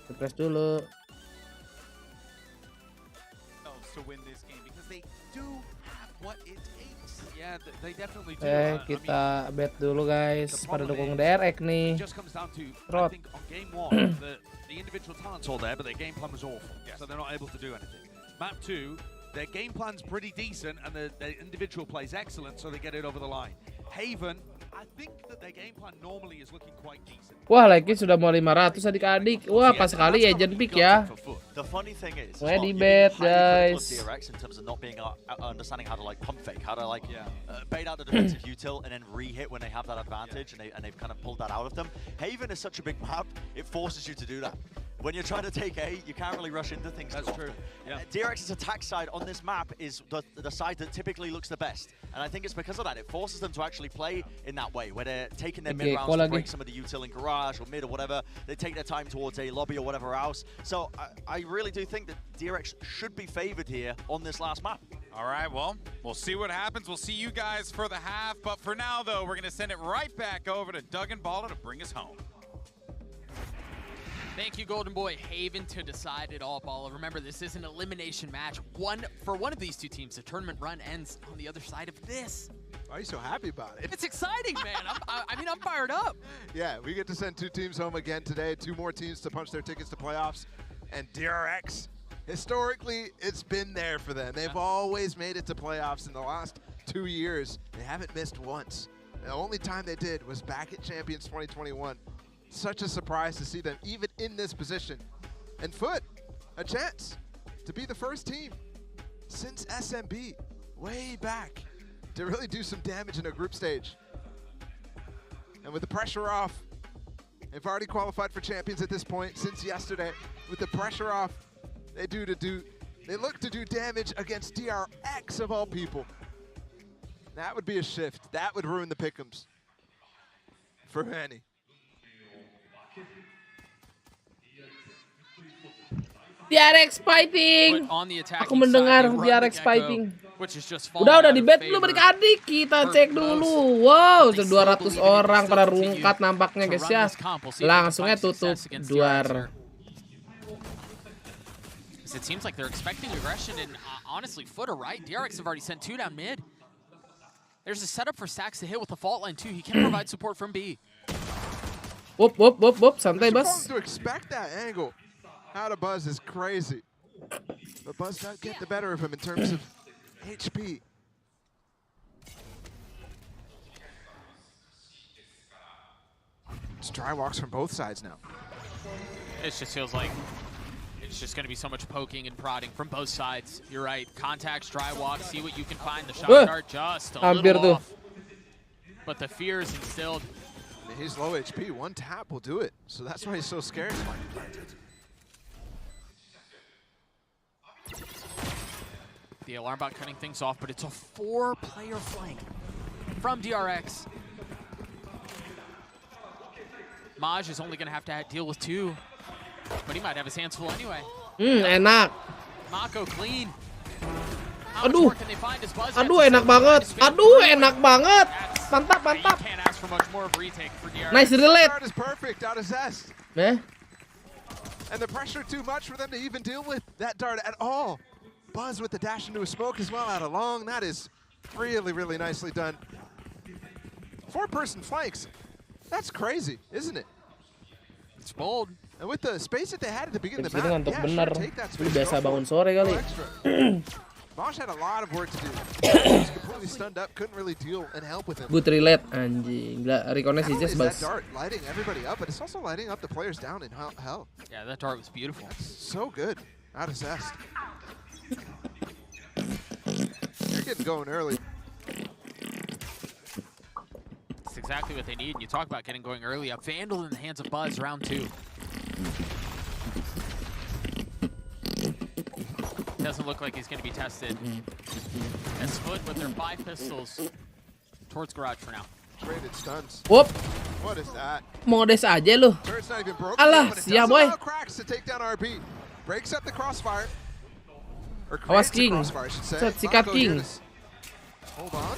Refresh dulu. To win this game because they do have what it takes. Yeah, they definitely do. Kita bet dulu guys. Pada dukung DRX nih. It just comes down to, I Trot. think on game 1, the individual talent's all there, but their game plan was awful. So they're not able to do anything. Map 2, their game plan's pretty decent, and their individual play's excellent, so they get it over the line. Haven, I think that their game plan normally is looking quite decent. Wah, like sudah mau 500 adik-adik. Wah, pas sekali agent pick ya. The funny thing is, Where the bet, guys? DRX in terms of not being understanding how to like pump fake, how to like bait out the defensive util and then re-hit when they have that advantage, and they've kind of pulled that out of them. Haven is such a big map; it forces you to do that. When you're trying to take A, you can't really rush into things. That's true. Yeah. DRX's attack side on this map is the side that typically looks the best, and I think it's because of that. It forces them to actually play in that way, where they're taking their mid rounds to break some of the util in garage or mid or whatever. They take their time towards A lobby or whatever else. So I really do think that DRX should be favored here on this last map. All right, well, we'll see what happens. We'll see you guys for the half, but for now, though, we're going to send it right back over to Doug and Baller to bring us home. Thank you, Golden Boy. Haven to decide it all, Baller. Remember, this is an elimination match. For one of these two teams, the tournament run ends on the other side of this. Why are you so happy about it? It's exciting, man. I'm fired up. Yeah, we get to send 2 teams home again today. 2 more teams to punch their tickets to playoffs. And DRX, historically, it's been there for them. They've always made it to playoffs in the last 2 years. They haven't missed once. The only time they did was back at Champions 2021. Such a surprise to see them even in this position. And Foot, a chance to be the first team since SMB way back to really do some damage in a group stage. And with the pressure off, they've already qualified for Champions at this point since yesterday. With the pressure off, they look to do damage against DRX of all people. That would be a shift. That would ruin the pick'ems for many. DRX fighting. Aku mendengar DRX fighting. Udah di bet dulu adik-adik, kita cek dulu. Wow, sudah 200 orang pada rungkat nampaknya guys ya. Langsungnya tutup duar. It seems like they're expecting aggression, and honestly, Foot are right. DRX have already sent 2 down mid. There's a setup for Sax to hit with the fault line too. He can provide support from B. Whoop, santai bos. To expect that angle out of Buzz is crazy. But Buzz does get the better of him in terms of HP. It's dry walks from both sides now. It just feels like it's just going to be so much poking and prodding from both sides. You're right. Contacts, dry walk, see what you can find. The shot dart just a little off. But the fear is instilled. He's low HP. 1 tap will do it. So that's why he's so scared. The alarm bot cutting things off, but it's a 4-player flank from DRX. Maj is only going to have to deal with 2, but he might have his hands full anyway. Enak. Mako clean. Aduh. Aduh, enak banget. Aduh, enak banget. Mantap, mantap. Nice relate. Nah. And the pressure too much for them to even deal with that dart at all. Buzz with the dash into a smoke as well out of long. That is really, really nicely done. 4-person flanks. That's crazy, isn't it? It's bold. And with the space that they had at the beginning of the Ini map, ngantuk yeah, bener. sure, take that Lu space. biasa bangun sore kali. Mosh had a lot of work to do. He was completely stunned up, couldn't really deal and help with him. Good relate anjing. Rekonnya Not si only Jess is that bas. dart lighting everybody up, but it's also lighting up the players down in hell. Yeah, that dart was beautiful. So good. Out of zest. They're getting going early. That's exactly what they need. And you talk about getting going early. A Vandal in the hands of Buzz, round 2. Doesn't look like he's going to be tested. And Split with their 5 pistols towards garage for now. Traded stuns. Whoop. What is that? Modest aja lu. Turret's not even broken. Alah, but it siap does boy. allow cracks to take down RB. Breaks up the crossfire. Or Awas creates a King. crossfire, I should say. Set sikat Mako King. here to hold on.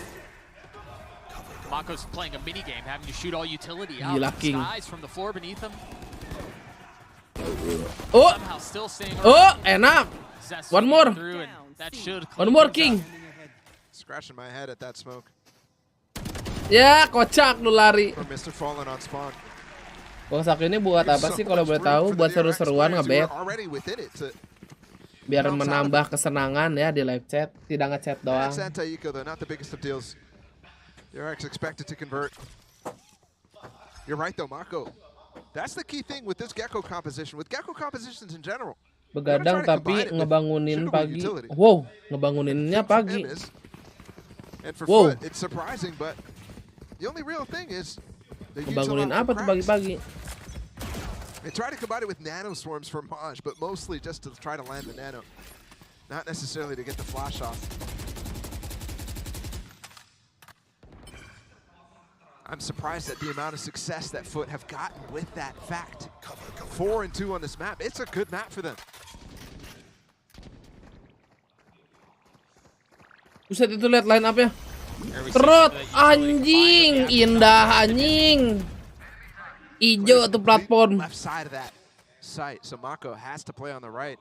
Mako's playing a mini game, having to shoot all utility out Gila, of the King. skies from the floor beneath him. Oh. Somehow still staying Oh, enak. Zest One more. through, and that should One more, clean things King. Scratching my head at that smoke. Ya, kocak lu lari. From Mr. Fallen on spawn. Bang Sak ini buat apa sih kalau boleh tahu? Buat seru-seruan ngebet. Biar menambah kesenangan ya di live chat, tidak ngechat doang. That's anti-eco though, not the biggest of deals. DRX expected to convert. You're right though, Mako. That's the key thing with this Gecko composition, with Gecko compositions in general. Begadang tapi ngebangunin pagi. Wow, ngebanguninnya pagi. And for Wow. Foot, it's surprising, but the only real thing is they use a Ngebangunin lot apa of tuh cracks. pagi-pagi? They try to combine it with nano swarms for Maj, but mostly just to try to land the nano, not necessarily to get the flash off. I'm surprised at the amount of success that Foot have gotten with that fact. 4 and 2 on this map. It's a good map for them. Buset, itu lihat line up-nya. Terot, anjing, indah anjing. Ijo tuh platform. Left side of that site, so Mako has to play on the right.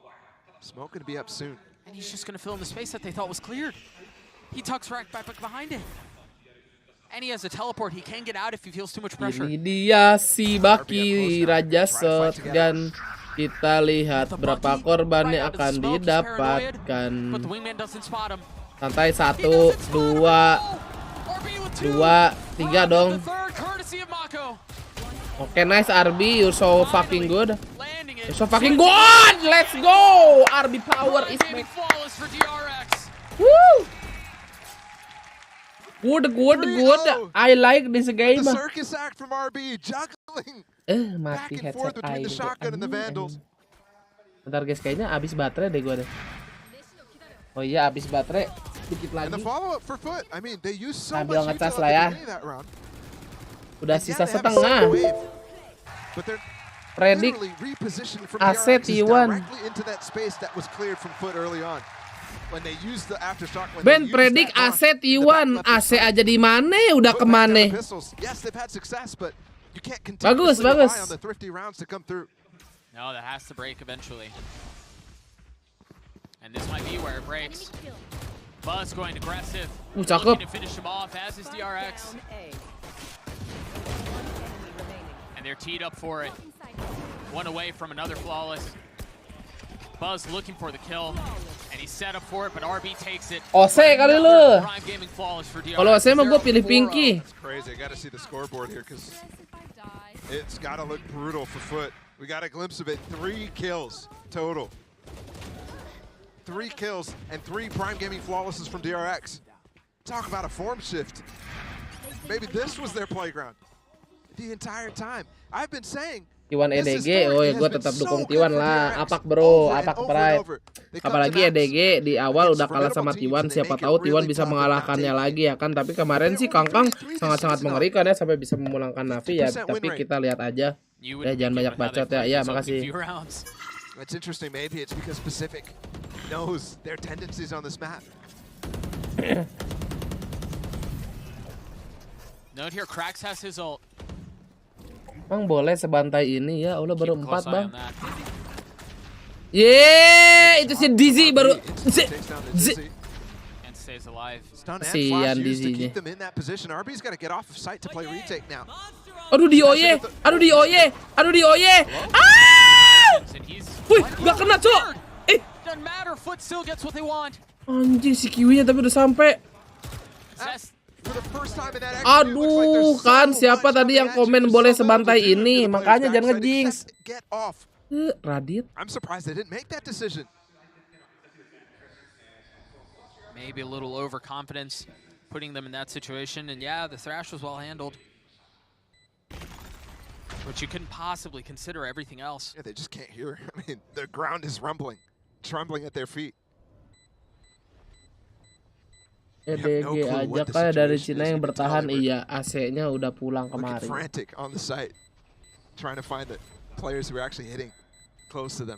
Smoke gonna be up soon. And he's just going to fill in the space that they thought was cleared. He tucks right back behind it. And he has a teleport. He can get out if he feels too much pressure. Ini dia si Baki Raja Shotgun. Kita lihat berapa korban yang akan didapatkan. But the wingman doesn't spot him. Santai 1, 2, 3 dong. Oke, nice RB, you're so fucking good. You're so fucking good. Let's go. RB power is back. Woo. Good. I like this game. The circus act from RB, juggling back Mati and forth headset between the aja. shotgun and the Vandals. Bentar guys, kayaknya habis baterai deh gue deh. Oh iya, habis baterai. Dikit And the lagi. follow-up for Foot, I mean, they used so Ambil much ngecas util lah at ya. the beginning of that round. Udah And sisa yeah, they have a setengah. second wave, but they're Predik literally repositioned from AC DRXs T1. directly into that space that was cleared from Foot early on. When they used the aftershock, when Ben they used predik that AC T1, AC aja di mana? Udah Foot back down kemana? the pistols. Yes, they've had success, but you can't continuously Bagus. rely on the thrifty rounds to come through. No, that has to break eventually. And this might be where it breaks. Buzz going aggressive. Cakep. Looking to finish him off as is DRX. And they're teed up for it. One away from another flawless. Buzz looking for the kill. And he's set up for it, but RB takes it. OC kali lu. Prime gaming flawless for DRX. Kalau OC mah gue pilih Pinky. It's crazy. I got to see the scoreboard here because it's got to look brutal for Foot. We got a glimpse of it. 3 kills total. 3 kills and 3 Prime Gaming flawlesses from DRX. Talk about a form shift. Maybe this was their playground the entire time. I've been saying T1 EDG, oh ya gue tetap dukung T1 lah. Apak bro, apak pride. Apalagi EDG di awal udah kalah sama T1, siapa tahu T1 bisa mengalahkannya lagi ya kan. Tapi kemarin sih Kangkang sangat-sangat mengerikan ya sampai bisa memulangkan Navi ya. Tapi kita lihat aja. You Ya, jangan banyak bacot ya. Iya, makasih. It's interesting. Maybe it's because Pacific knows their tendencies on this map. Note here, Cracks has his ult. Bang boleh sebantai ini ya. Allah baru 4 bang. Itu si Dizzy baru. Kasihan Dizzy-nya. Aduh di OY. Wih, gak kena cok. Anjing si Kiwinya tapi udah sampai. Aduh kan siapa tadi yang komen boleh sebantai ini? Makanya jangan ngejinx. Radit. Maybe a little overconfidence putting them in that situation, and yeah, the Thrash was well handled. But you couldn't possibly consider everything else. Yeah, they just can't hear. I mean, the ground is rumbling, trembling at their feet. EDG aja kayak dari Cina yang bertahan. Iya, AC-nya udah pulang kemarin. Frantic on the site, trying to find the players who are actually hitting close to them.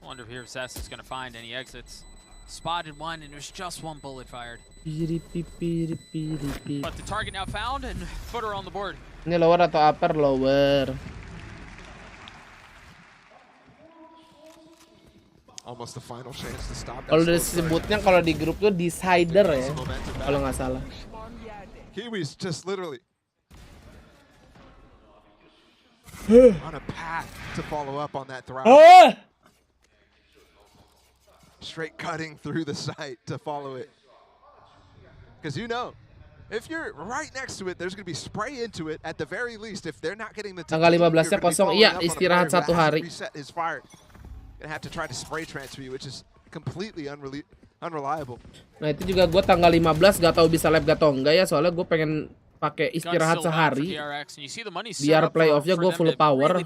I wonder if Zest is going to find any exits. Spotted one, and there's just one bullet fired. But the target now found, and footer on the board. Ini lower atau upper? Lower. Almost the final chance to stop. Kalau disebutnya kalau di grup tuh decider ya, kalau nggak salah. Kiwis just literally on a path to follow up on that throw. Straight cutting through the site to follow it. Because you know, if you're right next to it, there's going to be spray into it at the very least. If they're not getting the tanggal 15-nya kosong, iya istirahat 1 hari. Gonna have to try to spray transfer you, which is completely unreliable. Nah itu juga gue tanggal 15 gak tahu bisa lab atau enggak ya, soalnya gue pengen pakai istirahat sehari biar playoffnya gue full power.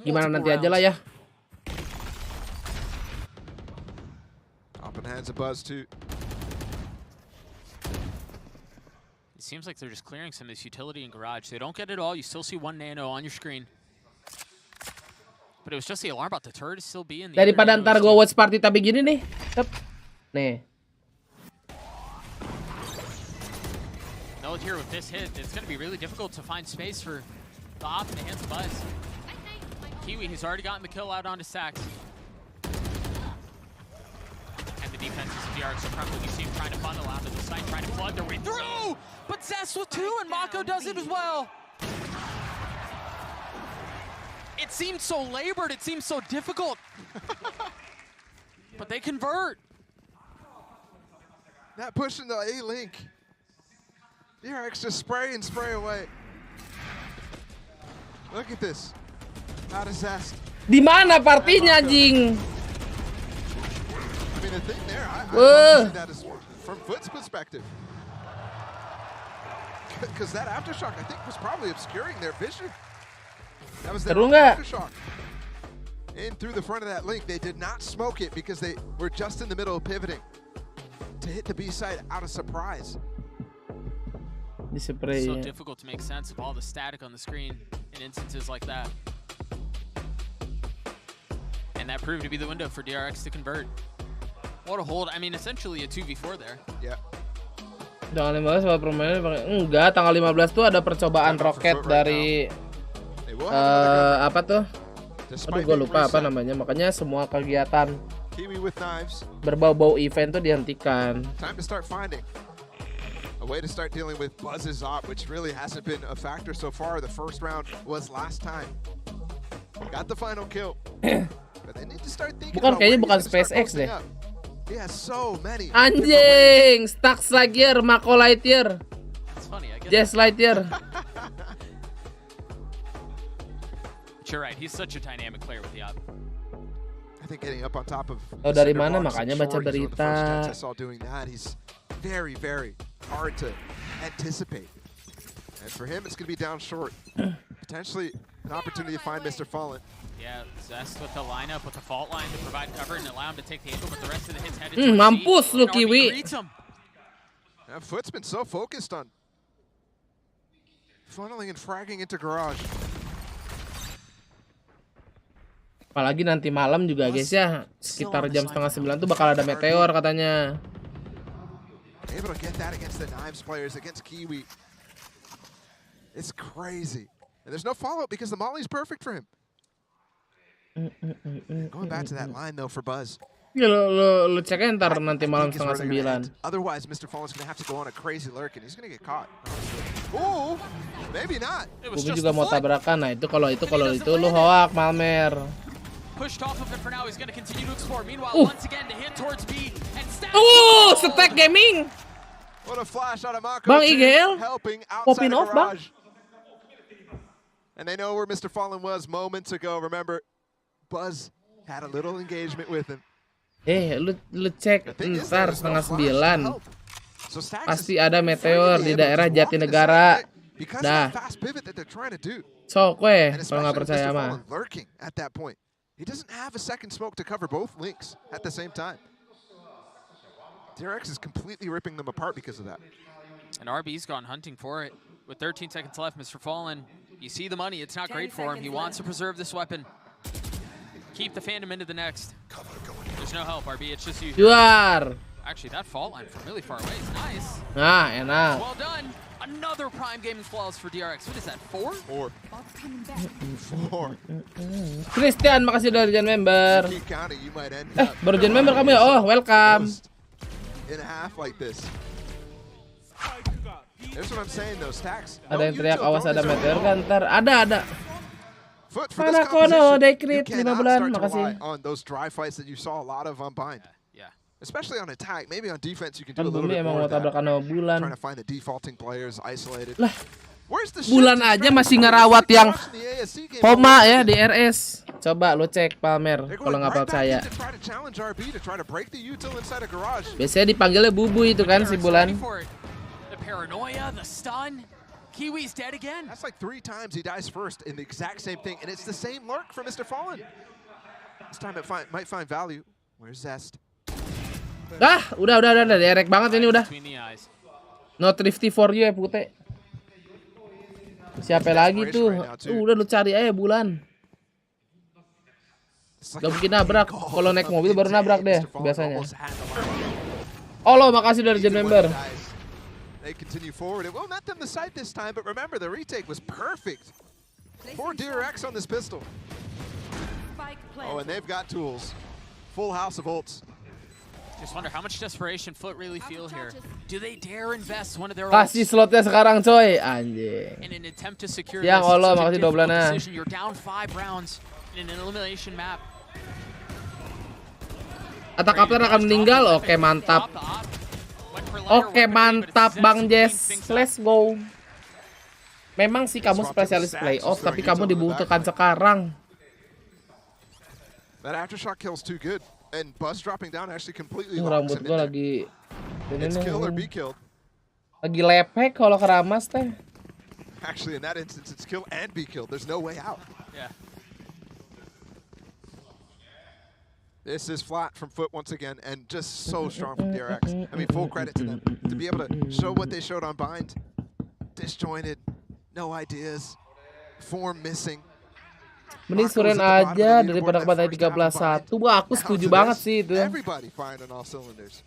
Gimana nanti aja lah ya. Open hands a buzz too. It seems like they're just clearing some of this utility in garage. They don't get it all. You still see 1 nano on your screen. But it was just the alarm about the turret still be in the. Daripada ntar gue watch party tapi gini nih. Nih. Note here with this hit, it's going to be really difficult to find space for the op in the hands of Buzz. Kiwi, he's already gotten the kill out onto Sax. And the defenses of DRX are crumbling. You see him trying to funnel out of the site, trying to flood their way through. But Zest with 2, and Mako does it as well. It seems so labored, it seems so difficult. But they convert. That push in the A-Link. DRX just spray and spray away. Look at this. How does Zest? Di mana partinya, Jing? I mean, the thing there, I see that as from Foot's perspective. Because that aftershock, I think, was probably obscuring their vision. That was their aftershock. In through the front of that link, they did not smoke it because they were just in the middle of pivoting to hit the B side out of surprise. So difficult to make sense of all the static on the screen in instances like that. And that proved to be the window for DRX to convert. What a hold. I mean, essentially a 2v4 there. Yeah. Tanggal 15 soal permainan enggak, tanggal 15 tuh ada percobaan roket dari apa tuh? Aduh gue lupa apa namanya. Makanya semua kegiatan berbau-bau event tuh dihentikan. Time to start finding a way to start dealing with Buzz's op, which really hasn't been a factor so far. The first round was last time. Got the final kill. But they need to start thinking about kayaknya bukan SpaceX deh. Yeah, so many. Anjing, Stax Lightyear, Mako Lightyear. Jess Lightyear. You're right, he's such a dynamic player with the op. I think getting up on top of. Oh, dari mana makanya baca berita. I saw doing that. He's very, very hard to anticipate. And for him, it's going to be down short. Potentially an opportunity to find Mr. Fallen. Yeah, Zest with the lineup, with the fault line to provide cover and allow him to take the angle, but the rest of the hits headed towards mampus lu Kiwi. Foot's been so focused on funneling and fragging into garage. Apalagi nanti malam juga guys ya, sekitar jam 8:30 tuh bakal ada meteor katanya. Able to get that against the Knives players, against Kiwi. It's crazy. And there's no follow-up because the Molly's perfect for him. Going back to that line though for Buzz. Ya lo cek ntar nanti malam 8:30. Otherwise, Mr. Fallen's gonna have to go on a crazy lurk and he's gonna get caught. Ooh, maybe not. Gue juga mau tabrakan. Nah itu kalau itu lu hoak Malmer. Pushed off of it for now. He's going to continue to explore. Meanwhile, once again to hit towards B and stab. Stack gaming. What a flash out of Mako. Bang IGL helping popping outside off, Bang. And they know where Mr. Fallen was moments ago. Remember, Buzz had a little engagement with him. Lu cek ntar 8:30. Pasti ada meteor di daerah Jatinegara. Dah. Sok weh kalau nggak percaya mah. He doesn't have a second smoke to cover both links at the same time. DRX is completely ripping them apart because of that. And RB's gone hunting for it. With 13 seconds left, Mr. Fallen, you see the money. It's not great for him. He wants to preserve this weapon. Keep the Phantom into the next. There's no help, RB. It's just you. Juar. Actually, that fault line from really far away is nice. Nah, enak. Well done. Another prime gaming flawless for DRX. What is that, 4? 4. 4. Christian, makasih udah join member. Baru join member kamu ya? Oh, welcome. In a half like this. That's what I'm saying though, Stacks. Ada yang teriak awas ada meteor kan? Ntar ada. Mana kono, Dekrit 5 bulan, makasih. On those dry fights that you saw a lot of on Bind. Yeah. Especially on attack, maybe on defense you can do a Kan little Bumi bit emang more mau of that. tabrakan sama Bulan. Trying to find the defaulting players isolated. Lah, Where's the Bulan aja masih ngerawat yang Homa ya di RS. Coba lu cek Palmer kalau nggak percaya. Biasanya dipanggilnya Bubu itu kan si Bulan. The paranoia, the stun. Kiwi's dead again. That's like 3 times he dies first in the exact same thing, and it's the same lurk for Mr. Fallen. This time it might find value. Where's Zest? Udah derek banget ini udah. Not thrifty for you ya Pute. Siapa lagi tuh? Udah lu cari aja Bulan. Gak mungkin nabrak. Kalau naik mobil baru nabrak deh biasanya. Lo makasih dari join member. They continue forward. It won't let them the sight this time, but remember the retake was perfect for DRX on this pistol. Oh, and they've got tools. Full house of ults. Just wonder how much desperation Foot really feel here. Do they dare invest one of their Kasih slotnya sekarang coy, anjing. in an attempt to secure Yang this? Allah Such a makasih difficult 12-nya. decision. You're down 5 rounds in an elimination map. Attack Kapten akan meninggal. Oke, mantap. Oke, mantap Bang Jess. Let's go. Memang sih kamu spesialis playoff, tapi kamu dibutuhkan sekarang. That aftershock kill's too good, and Buzz dropping down actually completely locks Rambut him gua in lagi It's kill or be killed. Lagi lepek kalau keramas teh. Actually, in that instance, it's kill and be killed. There's no way out. Yeah. This is flat from Foot once again, and just so strong from DRX. I mean, full credit to them to be able to show what they showed on Bind. Disjointed, no ideas, form missing. Mending Suren aja daripada kebantai 13-1. Wah, aku setuju banget sih itu.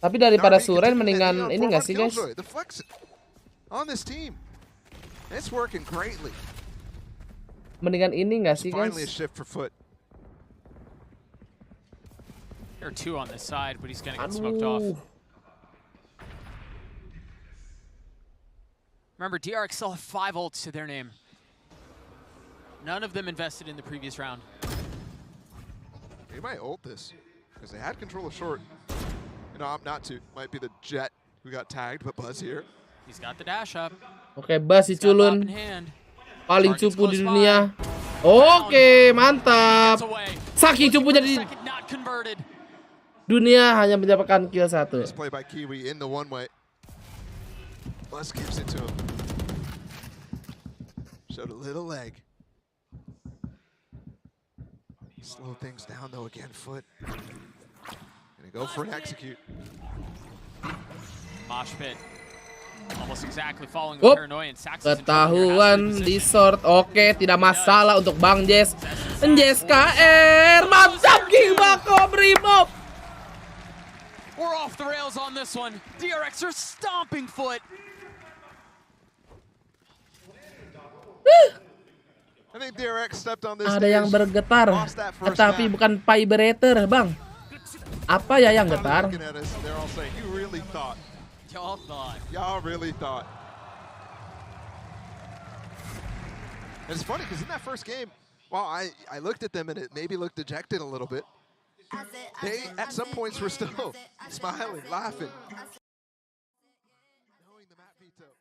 Tapi daripada Suren mendingan ini nggak sih guys? On this team, it's working greatly. Mendingan ini nggak sih guys? Finally a shift for Foot. There are 2 on this side, but he's gonna get smoked off. Remember, DRX still have 5 ults to their name. None of them invested in the previous round. They might ult this, because they had control of short. You know, not to. Might be the Jet who got tagged, but Buzz here. He's got the dash up. Oke, Buzz si culun. Paling cupu di dunia. Oke, mantap. Saking cupunya di dunia hanya mendapatkan kill 1. Nice play by Kiwi in the one way. Buzz gives it to him. Showed a little leg. Slow things down though again, Foot. Gonna go for an execute. Mosh pit. Almost exactly following the paranoia and Saxon's ketahuan di short. Oke, tidak masalah untuk Bang Jess. Jess KR, mantap King Bako remove. We're off the rails on this one. DRX are stomping foot. I think DRX stepped on this. Ada yang bergetar, tetapi bukan vibrator, Bang. Apa ya yang getar? Y'all really thought. And it's funny because in that first game, well, I looked at them and it maybe looked dejected a little bit. They at some points were still smiling, laughing.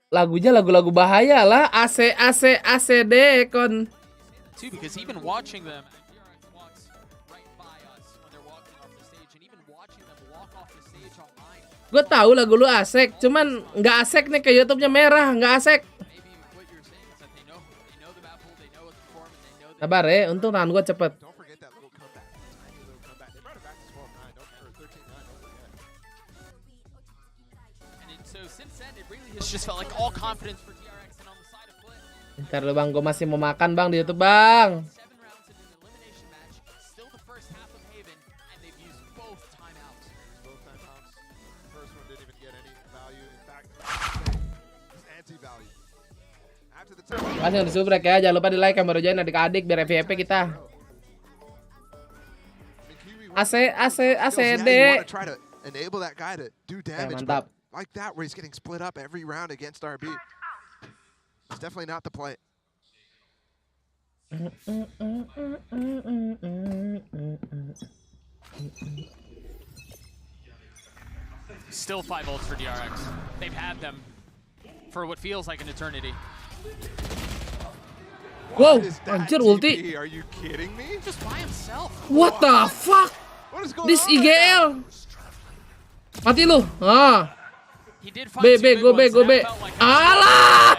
Lagunya lagu-lagu bahaya lah, AC ACD kon. Because even watching them, DRX walks right by us when they're walking off the stage, and even watching them walk off the stage online. Gue tahu lagu lu asik, cuman nggak asik nih ke YouTube-nya merah, nggak asik. Sabar ya, untung tangan gue cepet. Just felt like all confidence for DRX and on the side of foot. Ntar lu Bang, gue masih mau makan Bang di YouTube Bang. 7 rounds into the elimination match, still the first half of Haven, and they've used both timeouts. Both timeouts. First one didn't even get any value. In fact, anti-value. After the time. Masih udah subrek ya, jangan lupa di like, kamera join adik-adik biar FVP kita. ACD. Try to enable that guy to do damage. Mantap. Like that, where he's getting split up every round against RB. It's definitely not the play. Still 5 ults for DRX. They've had them for what feels like an eternity. Wow, anjir ulti. Are you kidding me? Just by himself. What the fuck? This IGL. Mati lu. Ah. Go B. Alah!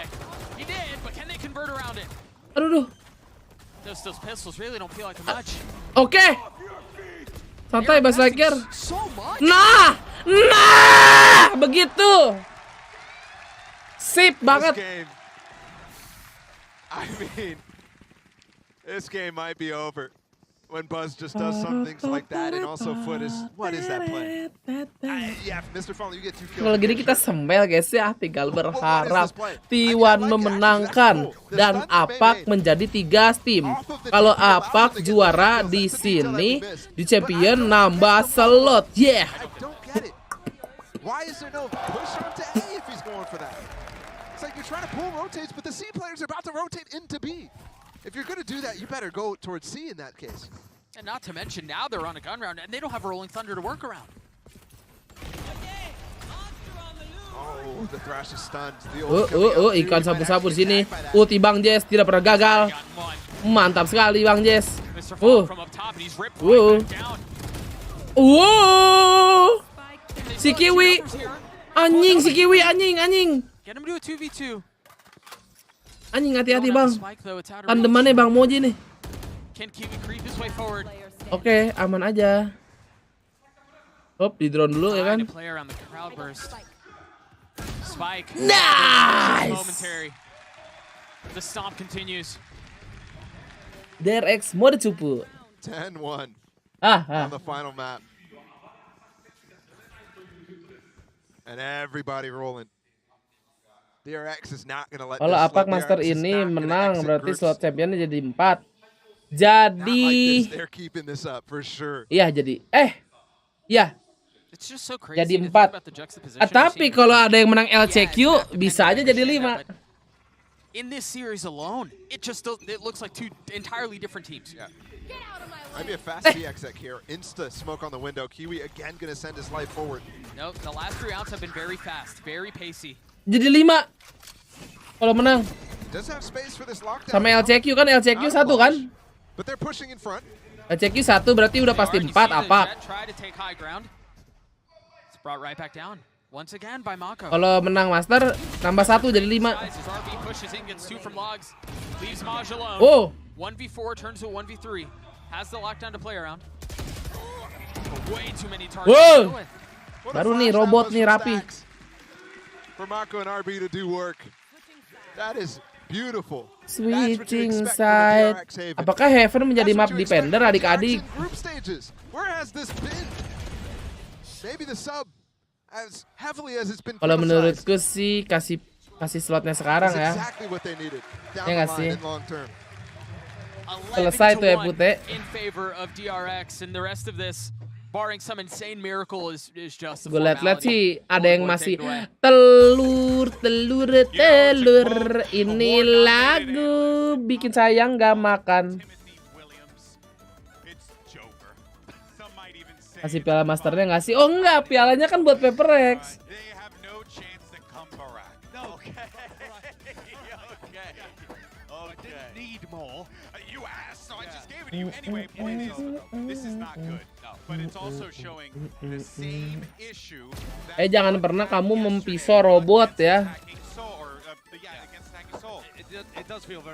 He did, but can they convert around it? Aduh. Those pistols really don't feel like much. Oke. Santai Bas Laker. So much. Nah, begitu. Sip banget. This game might be over when Buzz just does some things like that, and also Foot is, what is that play? Yeah, Mr. Fallen, you get 2 kills. Kalau gini kita sembel guys ya, tinggal berharap T1 memenangkan dan Apak menjadi 3 tim. Kalau Apak juara di sini di champion nambah slot. Yeah. Why is there no push up to A if he's going for that? It's like you're trying to pull rotates, but the C players are about to rotate into B. If you're going to do that, you better go towards C in that case. And not to mention, now they're on a gun round, and they don't have a Rolling Thunder to work around. Oh, the Thrash is stunned. Ikan sapu-sapu di sini. Ulti Bang Jess tidak pernah gagal. Mantap sekali Bang Jess. Si Kiwi. Anjing, si Kiwi anjing. Get him to a 2v2. Anjing, hati-hati Bang. Tandemannya Bang Moji nih. Oke, aman aja. Hop, di drone dulu ya kan. Nice. The stomp continues. DRX mode cupu. 10-1 on the final map. And everybody rolling. DRX is not gonna let. Kalau Apak Master ini menang berarti slot championnya jadi 4. Jadi they're keeping this up for sure. Iya jadi iya. Jadi 4. Tapi kalau ada yang menang LCQ bisa aja jadi 5. In this series alone, it looks like 2 entirely different teams. Yeah. Might be a fast CX here. Insta smoke on the window. Kiwi again gonna send his life forward. No, the last 3 rounds have been very fast, very pacey. Jadi 5 kalau menang. Sama LCQ kan, LCQ 1 kan? But they're pushing in front. LCQ 1 berarti udah pasti 4 Apak. Kalau menang Master nambah 1 jadi 5. Oh. 1v4 turns to 1v3. Has the lockdown to play around. Way too many targets. Wow. Baru nih robot nih rapi. for Marco and RB to do work. That is beautiful. Switching side. Apakah Heaven menjadi map defender adik-adik? Group stages. Where has this been? Maybe the sub as heavily as it's been. Kalau menurutku sih kasih slotnya sekarang ya. Ya nggak sih? Selesai tuh ya Putih. In favor of DRX and the rest of this, barring some insane miracle, is just. Gue liat sih ada yang masih telur. Ini lagu bikin sayang gak makan. Kasih piala masternya nggak sih? Oh enggak, pialanya kan buat PaperX. Jangan pernah kamu mempisau robot ya.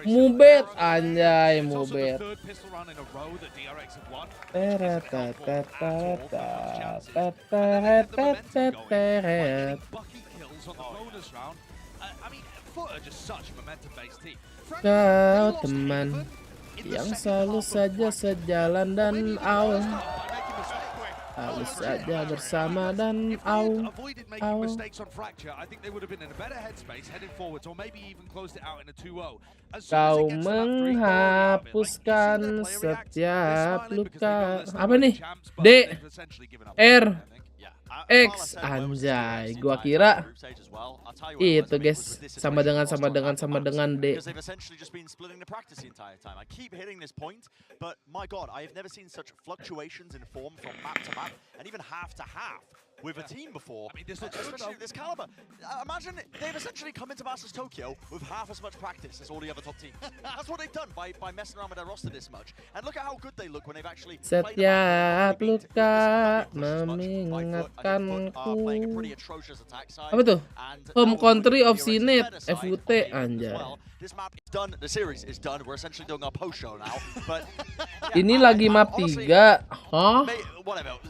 Mubet anjay, mubet. Kau teman yang selalu saja sejalan dan selalu saja bersama dan kau menghapuskan setiap luka. Apa nih? D R X anjay, gua kira itu guys sama dengan D. With a team before, I mean, especially this caliber. Imagine they've essentially come into Masters Tokyo with half as much practice as all the other top teams. That's what they've done by messing around with their roster this much. And look at how good they look when they've actually setiap luka mengingatkanku. Apa tuh? Home country of Sinet FUT anjay. This map is done. The series is done. We're essentially doing our post show now. But ini lagi map 3. Huh?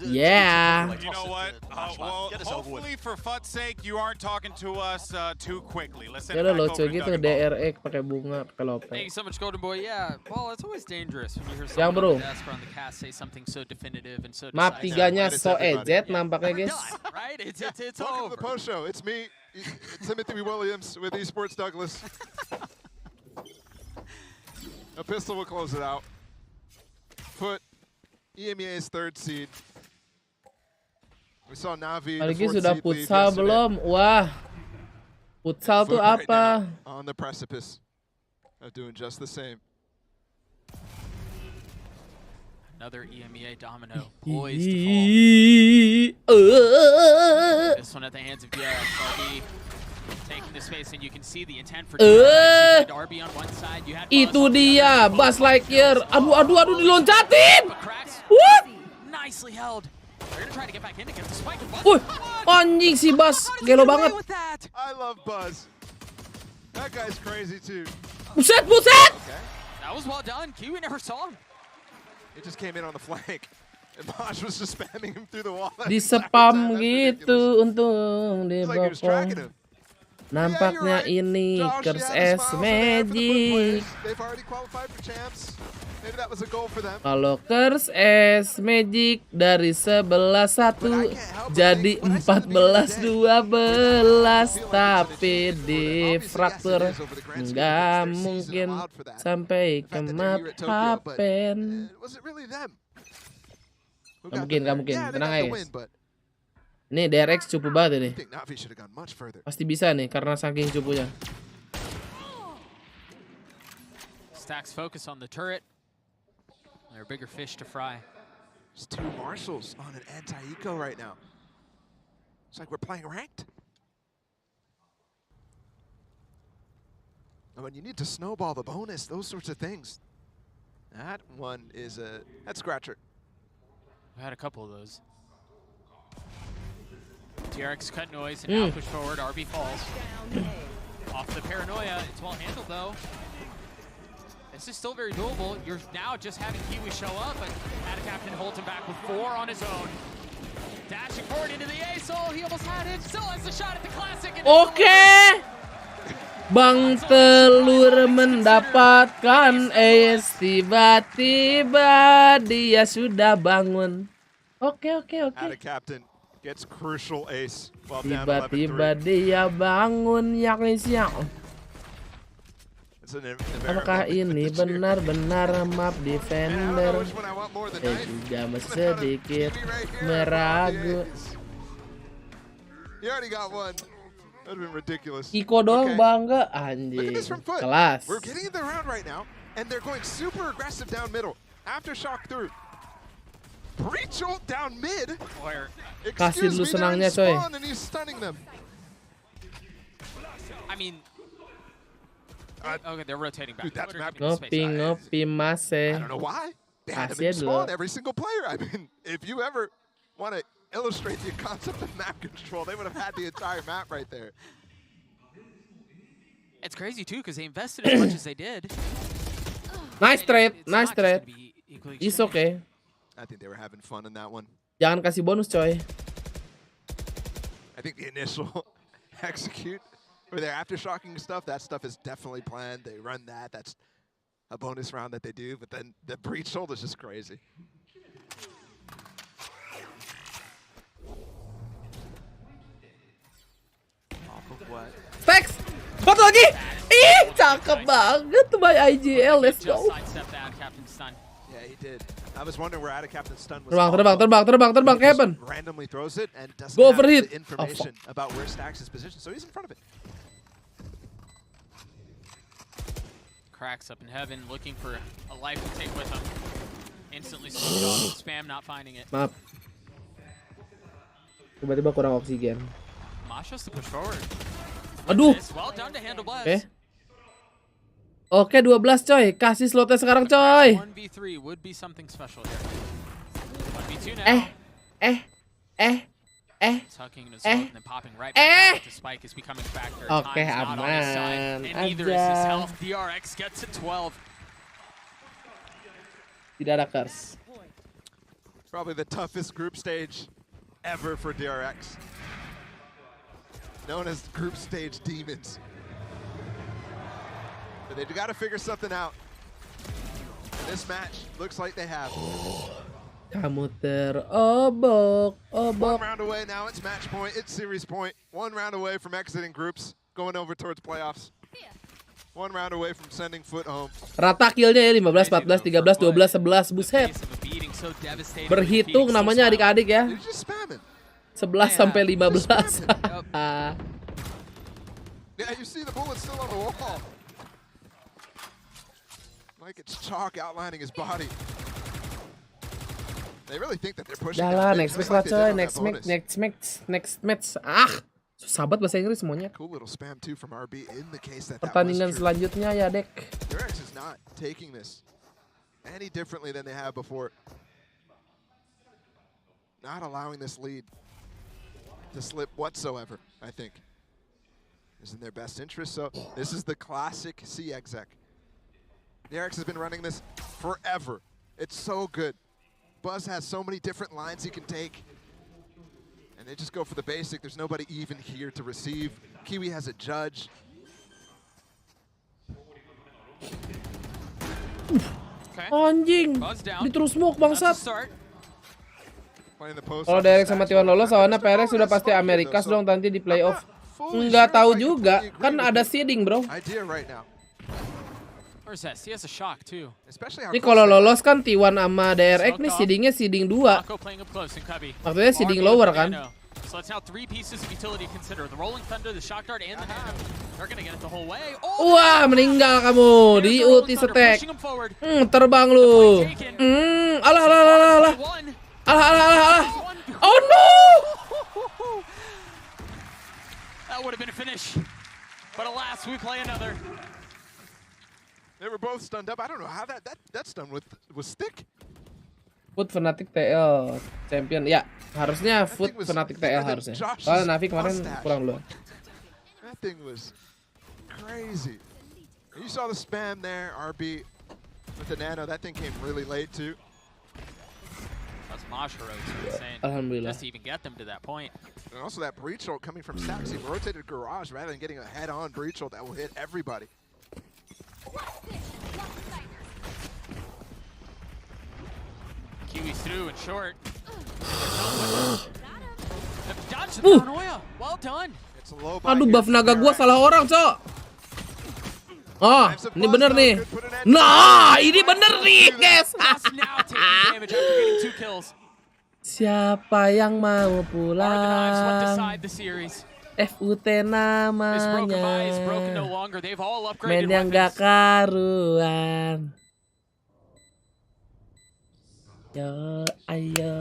Yeah. You know what? Well, hopefully for FUT's sake, you aren't talking to us too quickly. Let's send it back over to gitu DRX pakai bunga pakai lope. Thank you so much, Golden Boy. Yeah, well, it's always dangerous when you hear bro. someone on the cast say something so definitive and so map 3-nya so EDG nampaknya guys. Right? It's welcome to the post show. It's me, Timothy Williams with Esports Douglas. A pistol will close it out. Foot, EMEA's 3rd seed. We saw Navi. Lagi sudah futsal belum? Wah, futsal tuh apa? On the precipice of doing just the same. Another EMEA domino poised to fall. This one at the hands of DRX. RB taking the space and you can see the intent for DRX. RB on one side. You had itu dia, Buzz Lightyear. Aduh diloncatin. What? Nicely held. They're gonna try to get back in to get the spike. Anjing si Buzz, gelo banget. I love Buzz. That guy's crazy too. Buset. Okay. That was well done. Kiwi never saw him. He just came in on the flank. And Bosch was just spamming him through the wall. Di spam gitu untung dibokong. Nampaknya ini DBangkongS Magic. Kalau DBangkongS Magic dari 11-1 jadi 14-12, tapi di fraktur nggak mungkin sampai ke map happen. Nggak mungkin, tenang aja guys. Nih DRX cupu banget ini. Pasti bisa nih karena saking cupunya. Stacks focus on the turret. There are bigger fish to fry. There's 2 marshals on an anti-eco right now. It's like we're playing ranked. I mean, you need to snowball the bonus, those sorts of things. That one is a head scratcher. We had a couple of those. DRX cut noise and now push forward. RB falls. Off the paranoia. It's well handled though. This is still very doable. You're now just having Kiwi show up, but had a captain hold him back with 4 on his own. Dashing forward into the ace. Oh, he almost had it. Still has the shot at the classic. Oke. Bang Telur mendapatkan ace. Tiba-tiba dia sudah bangun. Oke. Ada captain gets crucial ace while down 11-3. Tiba-tiba dia bangun siang. Apakah ini benar-benar map defender? Juga sedikit meragu. Iko doang bangga anjing. Kelas. We're getting in the round right now, and they're going super aggressive down middle. Aftershock through. Breach ult down mid. Kasih dulu senangnya coy. I mean, okay, they're rotating back. Dude, that's map Ngopi masih. I don't know why. They had to spawn every single player. I mean, if you ever want to illustrate the concept of map control, they would have had the entire map right there. It's crazy too because they invested as much as they did. Nice trade. It's okay. I think they were having fun in that one. Jangan kasih bonus coy. I think the initial execute where they're aftershocking stuff, that stuff is definitely planned. They run that. That's a bonus round that they do. But then the breach ult is just crazy. Stacks! Satu lagi! Ih, cakep banget tuh by IGL. Let's go. Yeah, he did. I was wondering where Captain Stun was. Terbang, Kevin. Randomly throws it and doesn't Go have overheat. the information about where Stacks is positioned, so he's in front of it. Cracks up in heaven, looking for a life to take with him. Instantly switched off. Spam not finding it. Maaf. Tiba-tiba kurang oksigen. Masha's to push forward. Aduh. Well done to handle Bless. Oke, 12 coy. Kasih slotnya sekarang coy. 1v3 would be something special here. 1v2 now. Tucking into smoke and then popping right back out with the spike is becoming a factor. Oke, Time's not on his side, aman and neither is his aja. health. DRX gets to 12. Tidak ada curse. Probably the toughest group stage ever for DRX. Known as group stage demons. But they've got to figure something out. And this match looks like they have. Kamu terobok. One round away now, it's match point, it's series point. 1 round away from exiting groups, going over towards playoffs. 1 round away from sending foot home. Rata killnya ya 15, 14, 13, 12, 11. Buset. Berhitung namanya adik-adik ya. 11 sampai 15. Yeah, you see the bullet still on the wall. Like it's chalk outlining his body. They really think that they're pushing. Jalan, next match lah coy, next match. Ah, susah banget bahasa Inggris semuanya. Cool little spam too from RB in the case that Pertandingan selanjutnya ya, Dek. DRX is not taking this any differently than they have before. Not allowing this lead to slip whatsoever, I think, is in their best interest. So this is the classic C exec. DRX has been running this forever. It's so good. Buzz has so many different lines he can take. And they just go for the basic. There's nobody even here to receive. Kiwi has a judge. Anjing. Di terus smoke bangsat. Kalau Kalau Derek sama Tiwan lolos, soalnya Perez sudah pasti Amerikas dong nanti di playoff. Nggak tahu juga, kan ada seeding bro. Ini kalau lolos kan T1 sama DRX nih seedingnya seeding 2. Maksudnya seeding lower kan. Wah, meninggal kamu di ulti stack. Terbang lu. Alah. Oh no! That would have been a finish. But alas, we play another. They were both stunned up. I don't know how that stun was stick. Foot Fnatic TL champion. Ya, harusnya Foot Fnatic TL harusnya. Soalnya Navi kemarin kurang dulu. That thing was crazy. You saw the spam there, RB with the nano. That thing came really late too. Alhamdulillah. Just to even get them to that point. And also that breach ult coming from Staxi, rotated garage rather than getting a head-on breach ult that will hit everybody. Kiwi's through and short. Dodge the paranoia. Well done. It's a low Aduh, buff naga gua salah orang, Cok. Oh, ini bener nih. Nah, ini bener nih, guys. Siapa yang mau pulang? FUT namanya. Main yang gak karuan. Yo, ayo.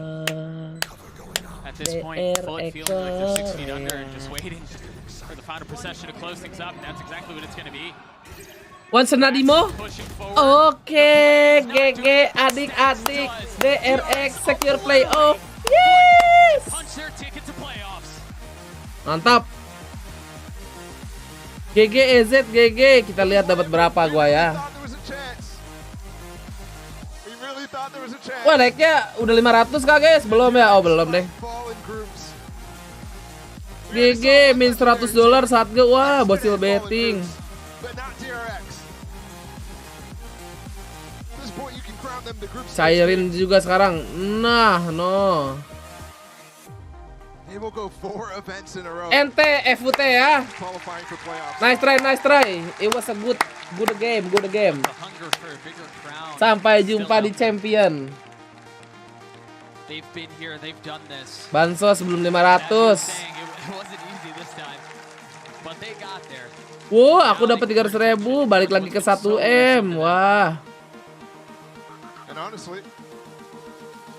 At this point, Bullet feeling like they're 6 feet under and just waiting for the final procession to close things up, and that's exactly what it's going to be. One Senadimo. Oke, GG adik-adik. DRX secure playoff. Yes. Mantap. GG EZ GG. Kita lihat dapat berapa gua ya. Wah, naiknya udah 500 kah, guys? Belum ya? Oh, belum deh. GG min $100 saat gue. Wah, bocil betting. Cairin juga sekarang. Nah, no. Ente FUT ya. Nice try. It was a good game. Sampai jumpa di champion. Bansos belum 500. Wow, aku dapat 300.000, balik lagi ke 1M. Wah. And honestly,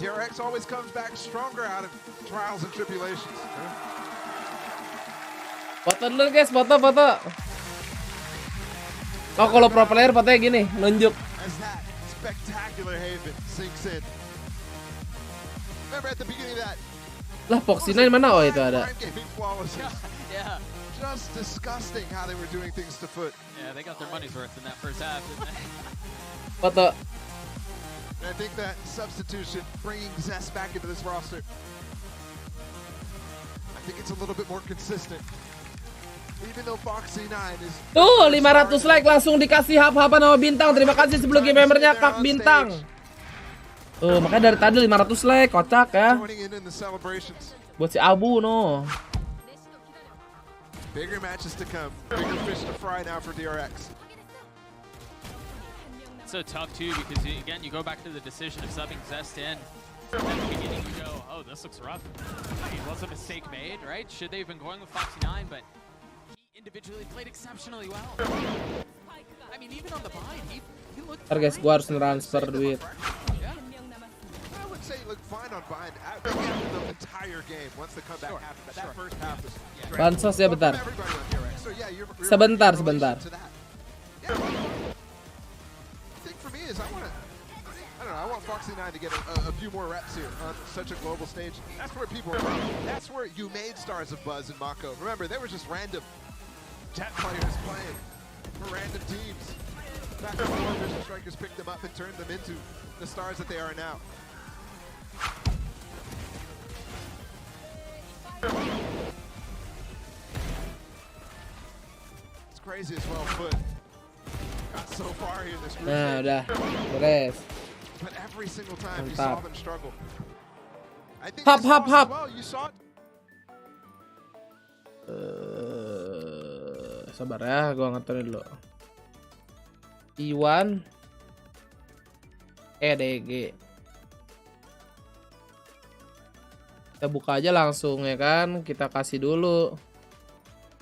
DRX always comes back stronger out of trials and tribulations. Foto dulu, guys, foto. Oh, kalau pro player fotonya gini, nunjuk. As that spectacular haven sinks in. Remember at the beginning of that. Lah, Foxy9 mana? Oh, itu ada. Yeah. Just disgusting how they were doing things to foot. Yeah, they got their money's worth in that first half, didn't they? Foto. And I think that substitution, bringing Zest back into this roster, I think it's a little bit more consistent. Even though Foxy9 is... Tuh, 500 like langsung dikasih hap-hapan sama Bintang. Terima kasih sebelum game membernya Kak Bintang. Tuh, makanya dari tadi 500 like, kocak ya. Buat si Abu, no. Bigger matches to come. Bigger fish to fry now for DRX. So tough too, because again, you go back to the decision of subbing Zest in. At the beginning, you go, "Oh, this looks rough." I mean, was a mistake made, right? Should they have been going with Foxy9? But he individually played exceptionally well. I mean, even on the bind, he looked. Ntar guys, gua harus transfer duit. I would say he looked fine on bind after the entire game. Once the comeback happened, but that first half was. Bansos ya bentar. Sebentar. I want Foxy9 to get a few more reps here on such a global stage. That's where people are from. That's where you made stars of Buzz and Mako. Remember, they were just random Jet players playing for random teams. Back before Vision Strikers picked them up and turned them into the stars that they are now. It's crazy as well, but got so far here in this group. Nah, udah. Beres. But every single time you saw them struggle. I think Hop. well, you saw it. Sabar ya, gua ngaturin dulu. Iwan EDG. Kita buka aja langsung ya kan. Kita kasih dulu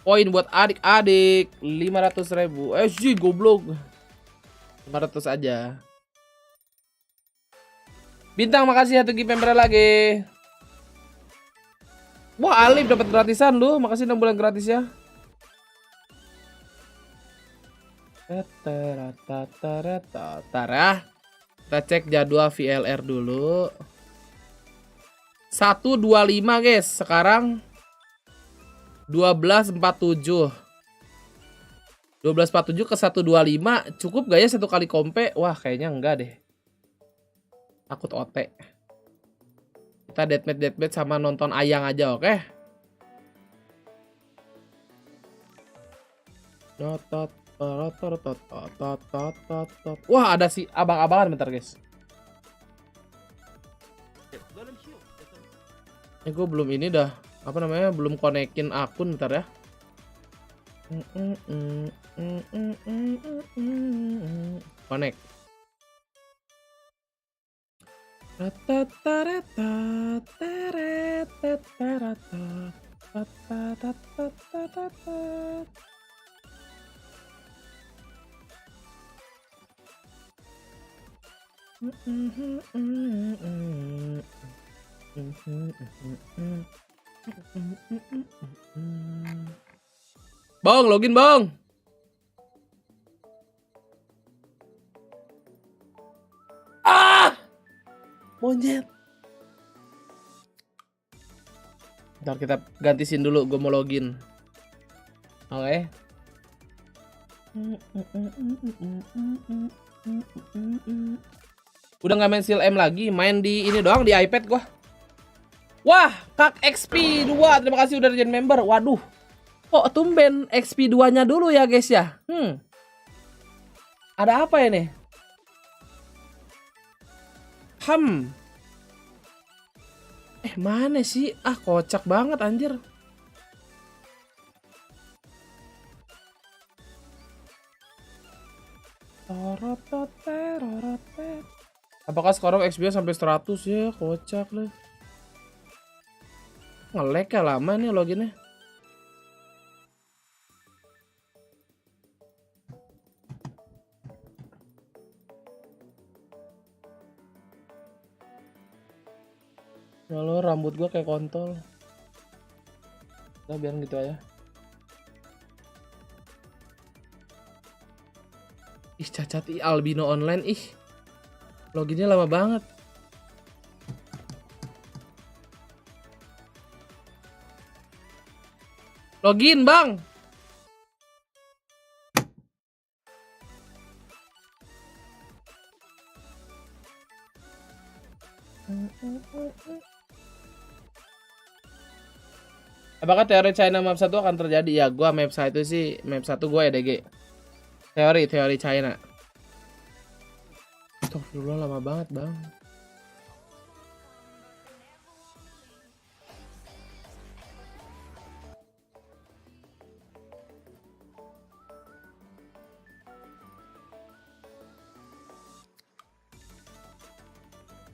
poin buat adik-adik 500.000. SG goblok. 500 aja. Bintang, makasih satu gift member lagi. Wah, Alif dapat gratisan lu. Makasih 6 bulan gratis ya. Tara. Kita cek jadwal VLR dulu. 125 guys. Sekarang 12.47. 12.47 ke 125. Cukup gak ya satu kali kompe? Wah, kayaknya enggak deh. Takut OT. Kita deathmatch sama nonton ayang aja, oke? Wah, ada si abang-abangan bentar, guys. Gue belum ini dah. Apa namanya? Belum konekin akun bentar ya. Connect. Bang, login bang. Monyet. Ntar kita ganti scene dulu, gue mau login. Oke. Udah nggak main Seal M lagi, main di ini doang, di iPad gua. Wah, Kak XP 2, terima kasih udah jadi member. Waduh, kok tumben XP 2-nya dulu ya guys ya. Ada apa ini? Mana sih? Ah, kocak banget anjir. Apakah sekarang XP sampai 100 ya? Kocak lah. Nge-lag ya lama nih loginnya. Lalu rambut gua kayak kontol. Udah biar gitu aja. Ih, cacat albino online ih. Loginnya lama banget. Login, Bang. Apakah teori China map 1 akan terjadi? Ya, gua map 1 sih, map 1 gua EDG. Teori China. Astagfirullah, lama banget, Bang.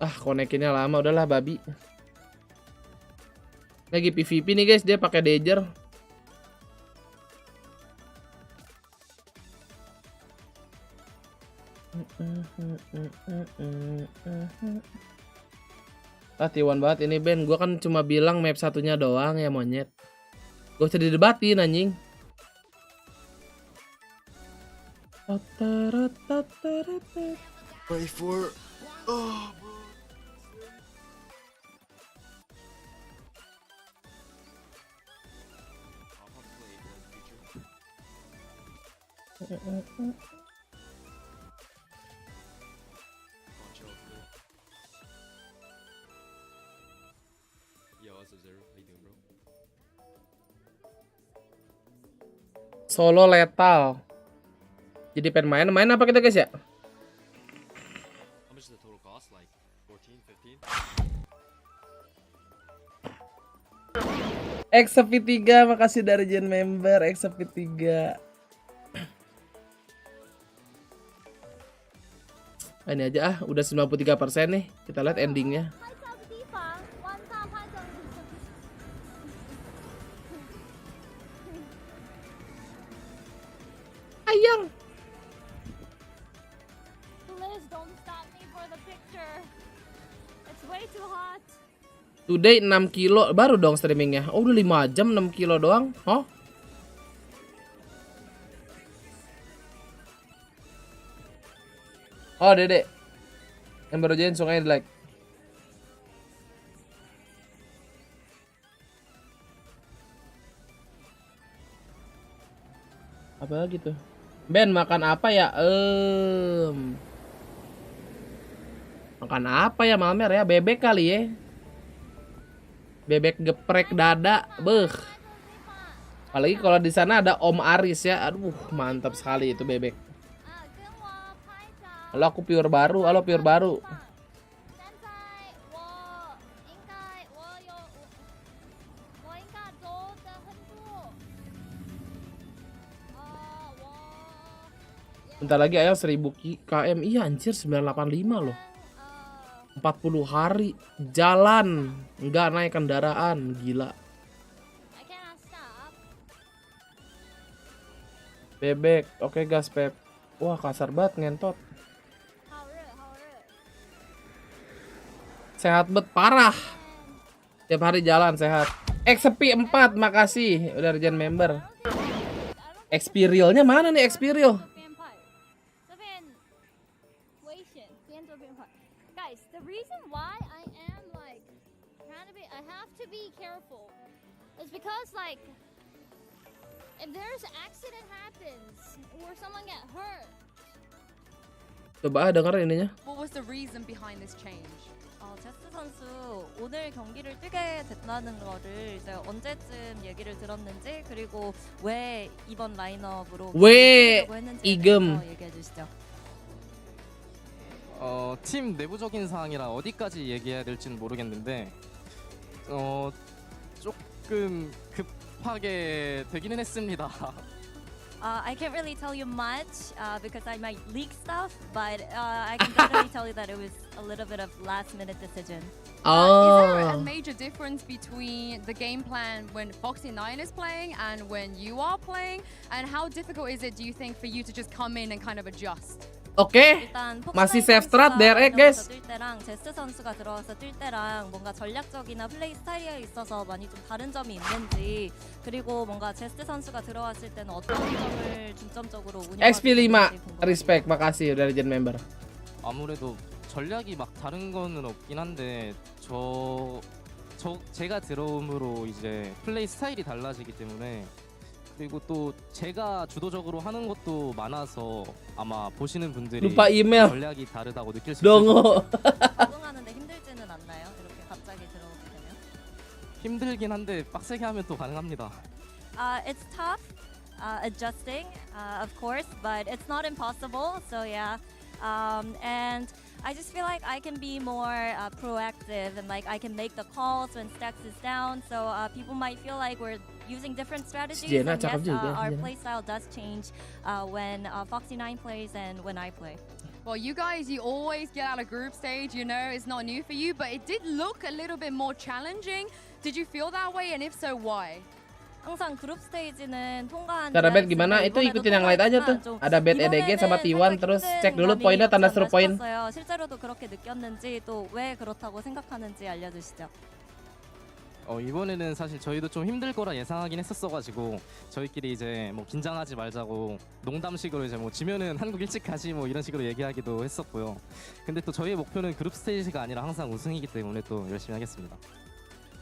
Ah, konekinnya lama, udahlah babi. Lagi PVP nih guys, dia pakai Dager. Ah, T1 banget ini Ben. Gua kan cuma bilang map satunya doang ya monyet. Gak usah didebatin anjing. Wait for. Oh, bro. Solo letal. Jadi pengen main apa kita guys ya? XP3, makasih dari Gen member XP3. Ini aja ah, udah 93% nih. Kita lihat endingnya. Ayang. Please don't stop me for the picture. It's way too hot. Today 6 kilo baru dong streamingnya. Oh, udah 5 jam 6 kilo doang. Oh. Oh, Dede. Yang baru join sungai di like. Apa lagi tuh? Ben, makan apa ya? Makan apa ya Malmer ya? Bebek kali ya. Bebek geprek dada, beh. Apalagi kalau di sana ada Om Aris ya. Aduh, mantap sekali itu bebek. Halo, aku pure baru. Halo, pure baru. Bentar lagi ayo 1000 km. Iya anjir 985 loh. 40 hari jalan, nggak naik kendaraan, gila. Bebek, oke gas Pep. Wah kasar banget ngentot. Sehat bet parah. Tiap hari jalan sehat. XP 4, makasih udah regen member. Experialnya mana nih Experial? Guys, the reason why I am like trying to be, I have to be careful, is because like if there's an accident happens or someone get hurt. Coba denger ininya. What was the reason behind this change? 제스 선수 오늘 경기를 뛰게 됐다는 거를 이제 언제쯤 얘기를 들었는지 그리고 왜 이번 라인업으로 왜 뛰려고 했는지에 이금 대해서 얘기해 주시죠. 팀 내부적인 사항이라 어디까지 얘기해야 될지는 모르겠는데 조금 급하게 되기는 했습니다. I can't really tell you much because I might leak stuff, but I can definitely tell you that it was a little bit of last-minute decision. Is there a major difference between the game plan when Foxy9 is playing and when you are playing? And how difficult is it, do you think, for you to just come in and kind of adjust? Oke, masih save strat DRX guys. 뛸 때랑 제스 선수가 들어와서 뛸 때랑 뭔가 전략적이나 플레이 스타일에 있어서 많이 좀 다른 점이 있는지, 그리고 뭔가 제스 선수가 들어왔을 때는 어떤 점을 중점적으로 XP5 respect, makasih udah legend member. 아무래도 전략이 막 다른 거는 없긴 한데 제가 들어옴으로 이제 플레이 스타일이 달라지기 때문에, 그리고 또 제가 주도적으로 하는 것도 많아서 아마 보시는 분들이 lupa email. 전략이 다르다고 느낄 수 있을 것 같아요. 적응하는데 힘들지는 않나요? 이렇게 갑자기 들어오게 되면? 힘들긴 한데 빡세게 하면 또 가능합니다. It's tough adjusting, of course, but it's not impossible. So yeah, and I just feel like I can be more proactive and like I can make the calls when Stacks is down. So people might feel like we're using different strategies. And yes, our play style does change when Foxy9 plays and when I play. Well, you guys, you always get out of group stage, you know, it's not new for you, but it did look a little bit more challenging. Did you feel that way? And if so, why? 항상 그룹 스테이지는 통과한 Cara bet gimana? Itu ikutin yang lain aja tuh. Ada bet EDG sama T1 terus cek dulu poinnya tanda seru poin. 실제로도 그렇게 느꼈는지 또 왜 그렇다고 생각하는지 알려주시죠. 이번에는 사실 저희도 좀 힘들 거라 예상하긴 했었어가지고 저희끼리 이제 뭐 긴장하지 말자고 농담식으로 이제 뭐 지면은 한국 일찍 가지 뭐 이런 식으로 얘기하기도 했었고요. 근데 또 저희의 목표는 그룹 스테이지가 아니라 항상 우승이기 때문에 또 열심히 하겠습니다.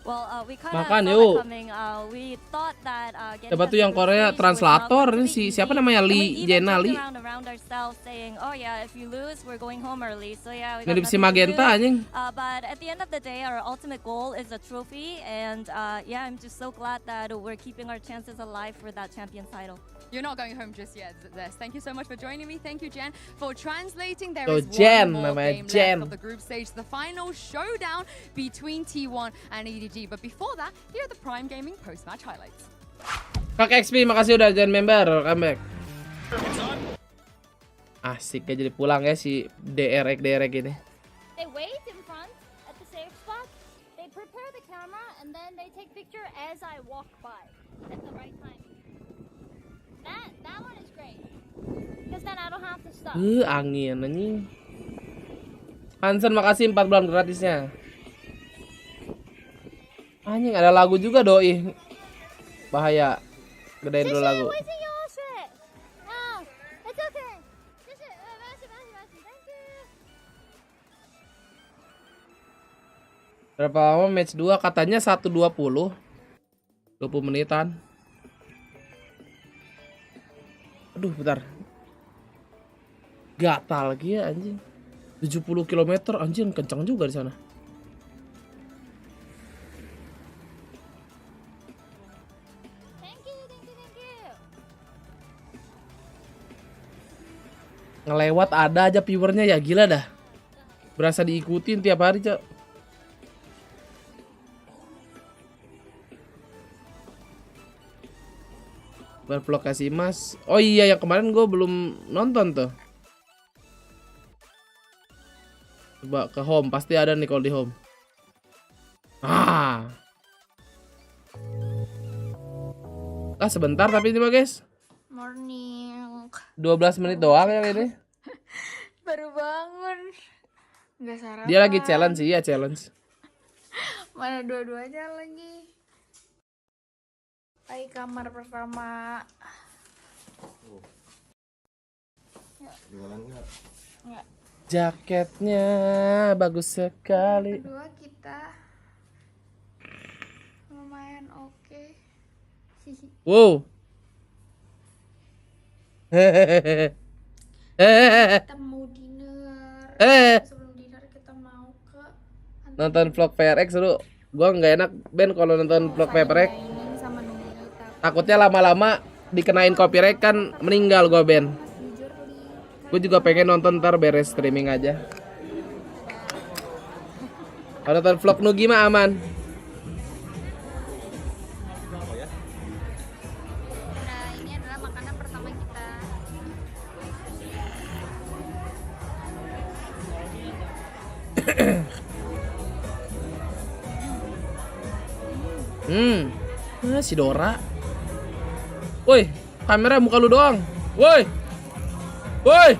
Well, we kind of Makan saw yuk. it coming. We thought that Siapa tuh yang Korea translator ini si siapa namanya Li Jena Li. around ourselves saying, oh yeah, if you lose, we're going home early. So yeah, we Mirip got si nothing to Magenta lose. anjing. But at the end of the day, our ultimate goal is a trophy, and yeah, I'm just so glad that we're keeping our chances alive for that champion title. You're not going home just yet, Zes. Thank you so much for joining me. Thank you, Jen, for translating. There is Jen, one more namanya game Jen. left of the group stage, the final showdown between T1 and EDG. But before that, here are the Prime Gaming post-match highlights. Kak XP, makasih udah join member. Welcome back. Asik ya jadi pulang ya si DRX ini. They wait in front at the safe spot. They prepare the camera and then they take picture as I walk by at the right time. That one is great. Because then I don't have to stop. Angin anjing. Hansen makasih 4 bulan gratisnya. Anjing ada lagu juga doi. Bahaya. Gedein dulu lagu. Berapa lama match 2? Katanya 1:20. 20 menitan. Aduh, bentar. Gatal lagi ya anjing. 70 km anjing kencang juga di sana. Ngelewat ada aja viewernya ya, gila dah. Berasa diikutin tiap hari, Cok. Vlog kasih Mas. Oh iya, yang kemarin gue belum nonton tuh. Coba ke home, pasti ada nih kalau di home. Sebentar tapi ini mah guys. Morning. 12 menit doang yang ini. Baru bangun. Nggak sarapan. Dia lagi challenge sih, ya challenge. Mana dua-duanya lagi. Hai, kamar pertama. Enggak. Jaketnya bagus sekali. Kedua kita lumayan oke. Wow. Kita mau dinner. Sebelum dinner kita mau ke nonton vlog PRX seru. Gua nggak enak Ben kalau nonton vlog PRX. Takutnya lama-lama dikenain copyright kan meninggal gua Ben. Gue juga pengen nonton ntar beres streaming aja. Kalau nonton vlog Nugi mah aman. Nah, ini adalah makanan pertama kita. Si Dora. Woi, kamera muka lu doang. Woi. Woi.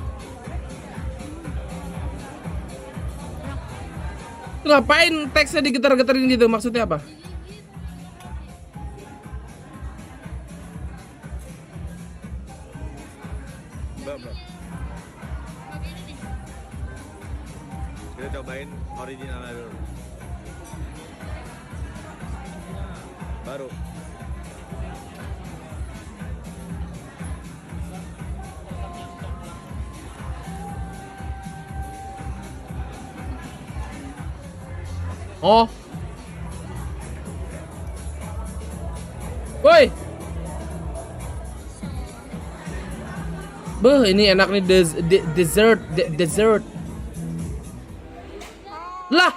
Ngapain teksnya digetar-getarin gitu? Maksudnya apa? Belum. Kita cobain originalnya dulu. Baru. Oh. Woi. Beuh, ini enak nih dessert. Lah.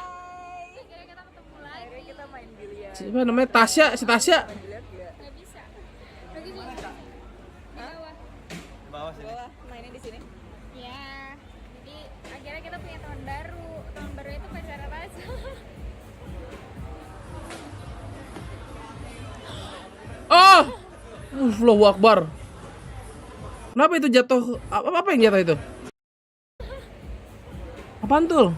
Siapa namanya? Tasya, si Tasya. Bawah, mainnya di sini. Ya. Jadi akhirnya kita punya teman baru. Teman baru itu pacara Tasya. Oh. Allahu Akbar. Kenapa itu jatuh? Apa yang jatuh itu? Apaan tuh?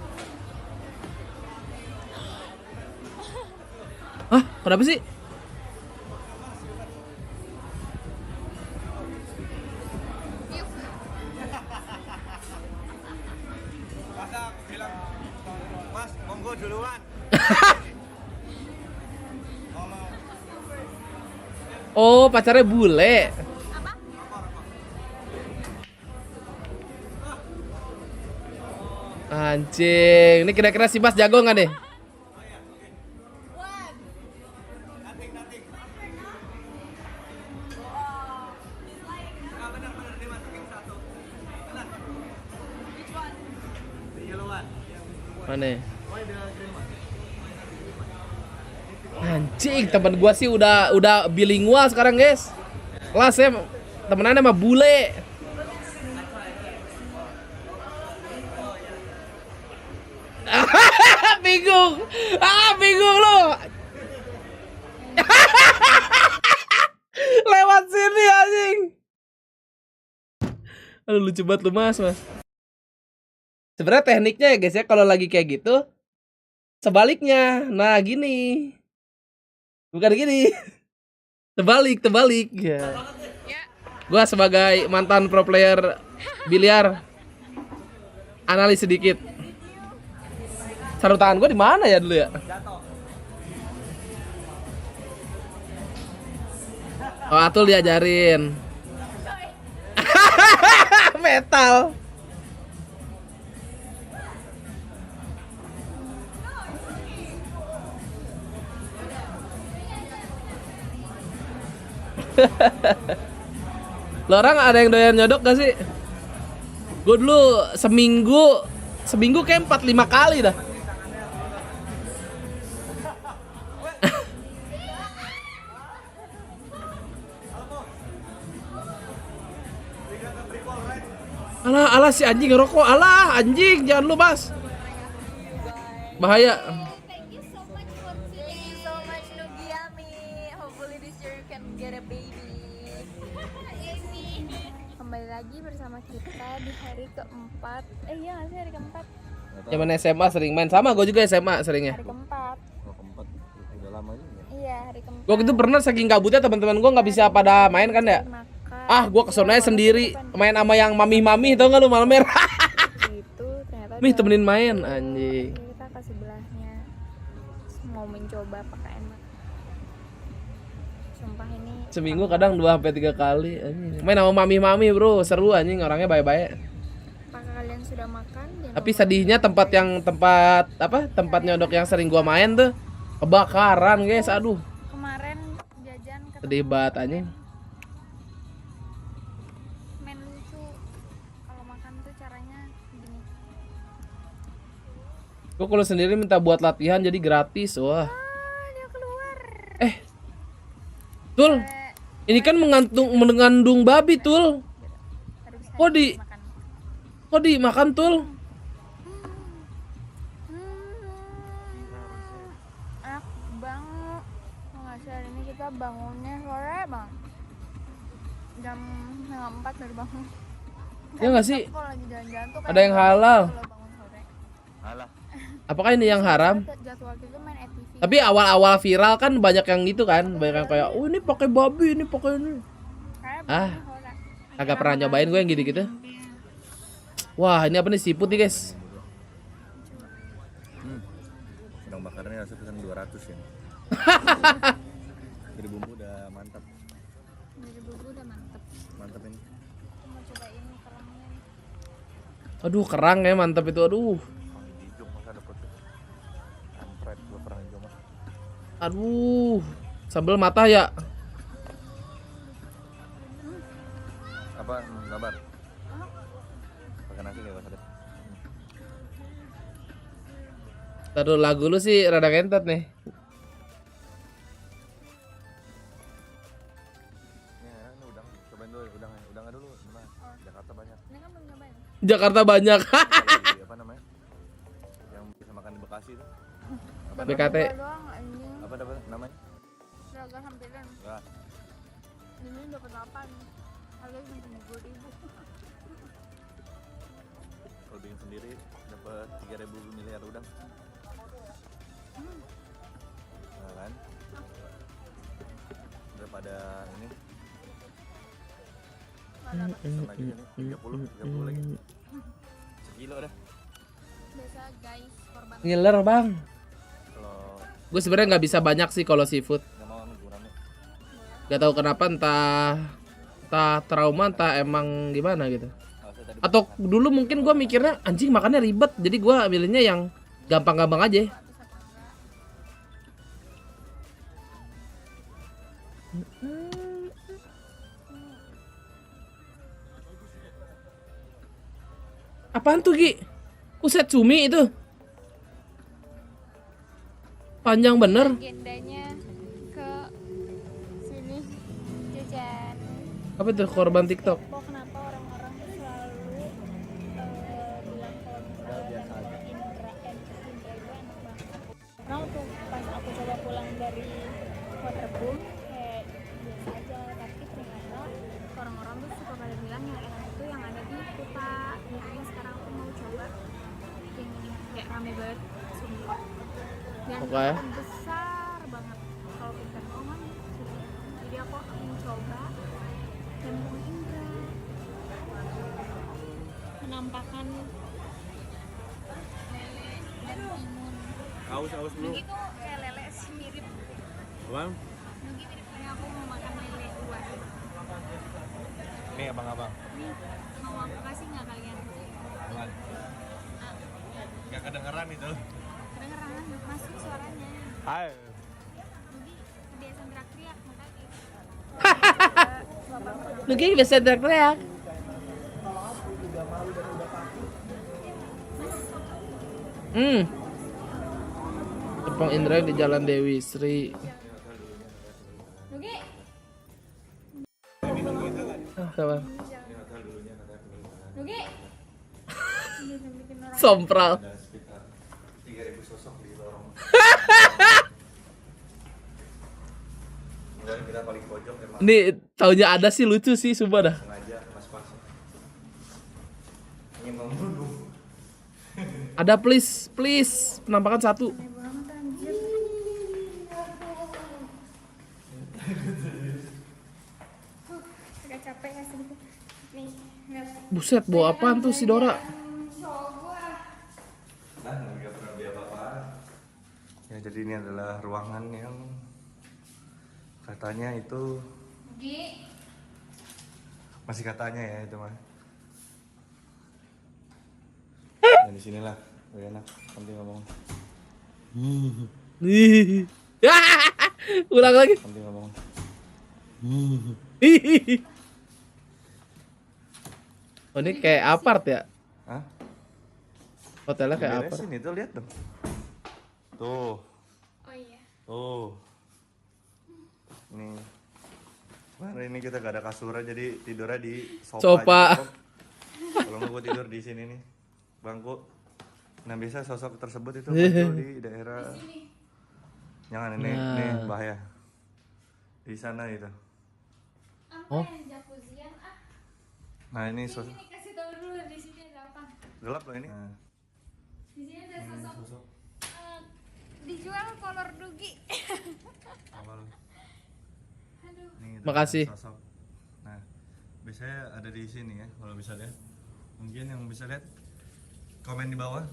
Hah? Kenapa sih? Masa bilang, Mas, monggo duluan. Oh, pacarnya bule. Anjing, ini kira-kira si Mas jago nggak nih? Mana? Anjing, temen gua sih udah bilingual sekarang, guys. Kelasnya temenannya sama bule. Bingung. Bingung lu. Lewat sini anjing. Aduh, lucu banget lu, Mas. Sebenarnya tekniknya ya, guys ya, kalau lagi kayak gitu sebaliknya. Nah, gini. Bukan gini. Terbalik ya. Gua sebagai mantan pro player biliar analis sedikit. Sarung tangan gue di mana ya dulu ya? Oh, Atul diajarin. Metal. Lo orang ada yang doyan nyodok gak sih? Gue dulu seminggu kayak 4-5 kali dah. Alah si anjing ngerokok. Alah anjing, jangan lu Mas. Bahaya. Thank you so much Nugiami. Hopefully this year you can get a baby. Kembali lagi bersama kita di hari keempat. Iya nggak sih hari keempat? Zaman SMA sering main, sama gue juga SMA seringnya. Hari keempat. Keempat udah lama juga. Iya hari keempat. Gue itu pernah saking gabutnya teman-teman gue nggak bisa pada main kan ya. Gue kesonanya sendiri main sama yang mami tau nggak lu malam merah. Gitu ternyata. Mih temenin main anjing. Kita kasih belahnya. Mau mencoba apakah enak. Sumpah ini. Seminggu kadang 2-3 kali anjing. Main sama mami bro, seru anjing, orangnya baik-baik. Apakah kalian sudah makan? Tapi sedihnya tempat nyodok yang sering gua main tuh kebakaran guys, aduh. Kemarin jajan Sedih banget anjing. main lucu. Kalau makan tuh caranya gini. Gua kalau sendiri minta buat latihan jadi gratis, wah. Dia keluar. Tul, ini kan mengandung babi Tul. Kok dimakan Tul? Enak banget. Nggak sih hari ini kita bangunnya sore bang. Jam 4 dari bangun. Ya nggak sih? Kalau lagi jalan-jalan tuh Ada yang halal. Alah. Apakah ini yang haram? Jadwal kita main EDG. Tapi awal-awal viral kan banyak yang gitu kan, banyak yang kayak, ini pakai babi, ini pakai ini. Agak pernah nyobain gue yang gitu-gitu. Wah, ini apa nih siput nih guys? Sedang bakarnya rasa pesan 200 ya. Jadi bumbu udah mantap. Mantap ini. Mau cobain kerangnya. Aduh, kerang ya mantap itu, aduh. Hijau masa dapet tuh. Kampret gua pernah hijau mah. Aduh, sambal mata ya. Apa gambar? Pakai nasi kayak bahasa. Taruh lagu lu sih rada kentot nih. Ini udang, cobain dulu udangnya dulu. Gimana? Jakarta banyak. Ini kan belum nyobain. Jakarta banyak. Apa namanya? Yang bisa makan di Bekasi itu. BKT. Apa namanya? Seragam sampiran. Enggak. Ini dapat 8. Harganya cuma 20.000. Kalau bikin sendiri dapat 3.000 miliar udang. Nah, kan? Daripada ini. Lagi nih 30 lagi. Sekilo dah. Biasa guys, korban. Ngiler bang. Kalau Gue sebenarnya nggak bisa banyak sih kalau seafood. nggak mau kurangnya. Gak tahu kenapa, entah trauma, entah emang gimana gitu. Atau dulu mungkin gue mikirnya anjing makannya ribet, jadi gue milihnya yang gampang-gampang aja. Apaan tuh Gi? Uset cumi itu. Panjang bener. Agendanya ke sini jajan. Apa itu korban TikTok? Kok kenapa orang-orang tuh selalu bilang kalau misalnya Indra itu enak banget. Karena waktu pas aku coba pulang dari waterboom kayak biasa aja, tapi ternyata orang-orang tuh suka pada bilang yang enak itu yang ada di Kuta. Makanya sekarang aku mau coba yang ini kayak rame banget sumpah. Dan Oke. besar banget kalau kita ngomong. Jadi aku akan mencoba dan Indra menampakkan lele dan timun. Aus dulu. Nugi tuh kayak lele sih mirip. Bang. Nugi mirip kayak aku mau makan lele buah. Nih abang-abang. Nih mau aku kasih nggak kalian? Aman. Gak kedengeran itu. Kedengeran masuk suaranya. Hai. Nugi kebiasaan teriak-teriak makanya. Lu kayak biasa teriak-teriak. Tepung Indra di Jalan Dewi Sri. Sabar. Sompral. Ini taunya ada sih, lucu sih, sumpah dah. Ada please, penampakan 1. Buset, bawa apaan tuh si Dora? Ya, jadi ini adalah ruangan yang katanya itu masih katanya ya itu mah. Nah, di sinilah lebih enak nanti ngomong. Ulang lagi. Nanti ngomong. Oh, ini kayak apart ya? Hah? Hotelnya kayak apart. Sini tuh lihat dong. Tuh. Oh iya. Tuh. Nih. Kemarin ini kita gak ada kasur jadi tidurnya di sofa. Kalau nggak gue tidur di sini nih, bangku. Nah biasa sosok tersebut itu muncul di daerah. Jangan ini bahaya. Di sana itu. Oh. Nah ini sosok. Ini kasih tahu dulu di sini ada apa. Gelap loh ini. Nah. Di sini ada sosok. Dijual kolor dugi. Makasih. Sosok. Nah, biasanya ada di sini ya, kalau bisa lihat. Mungkin yang bisa lihat komen di bawah.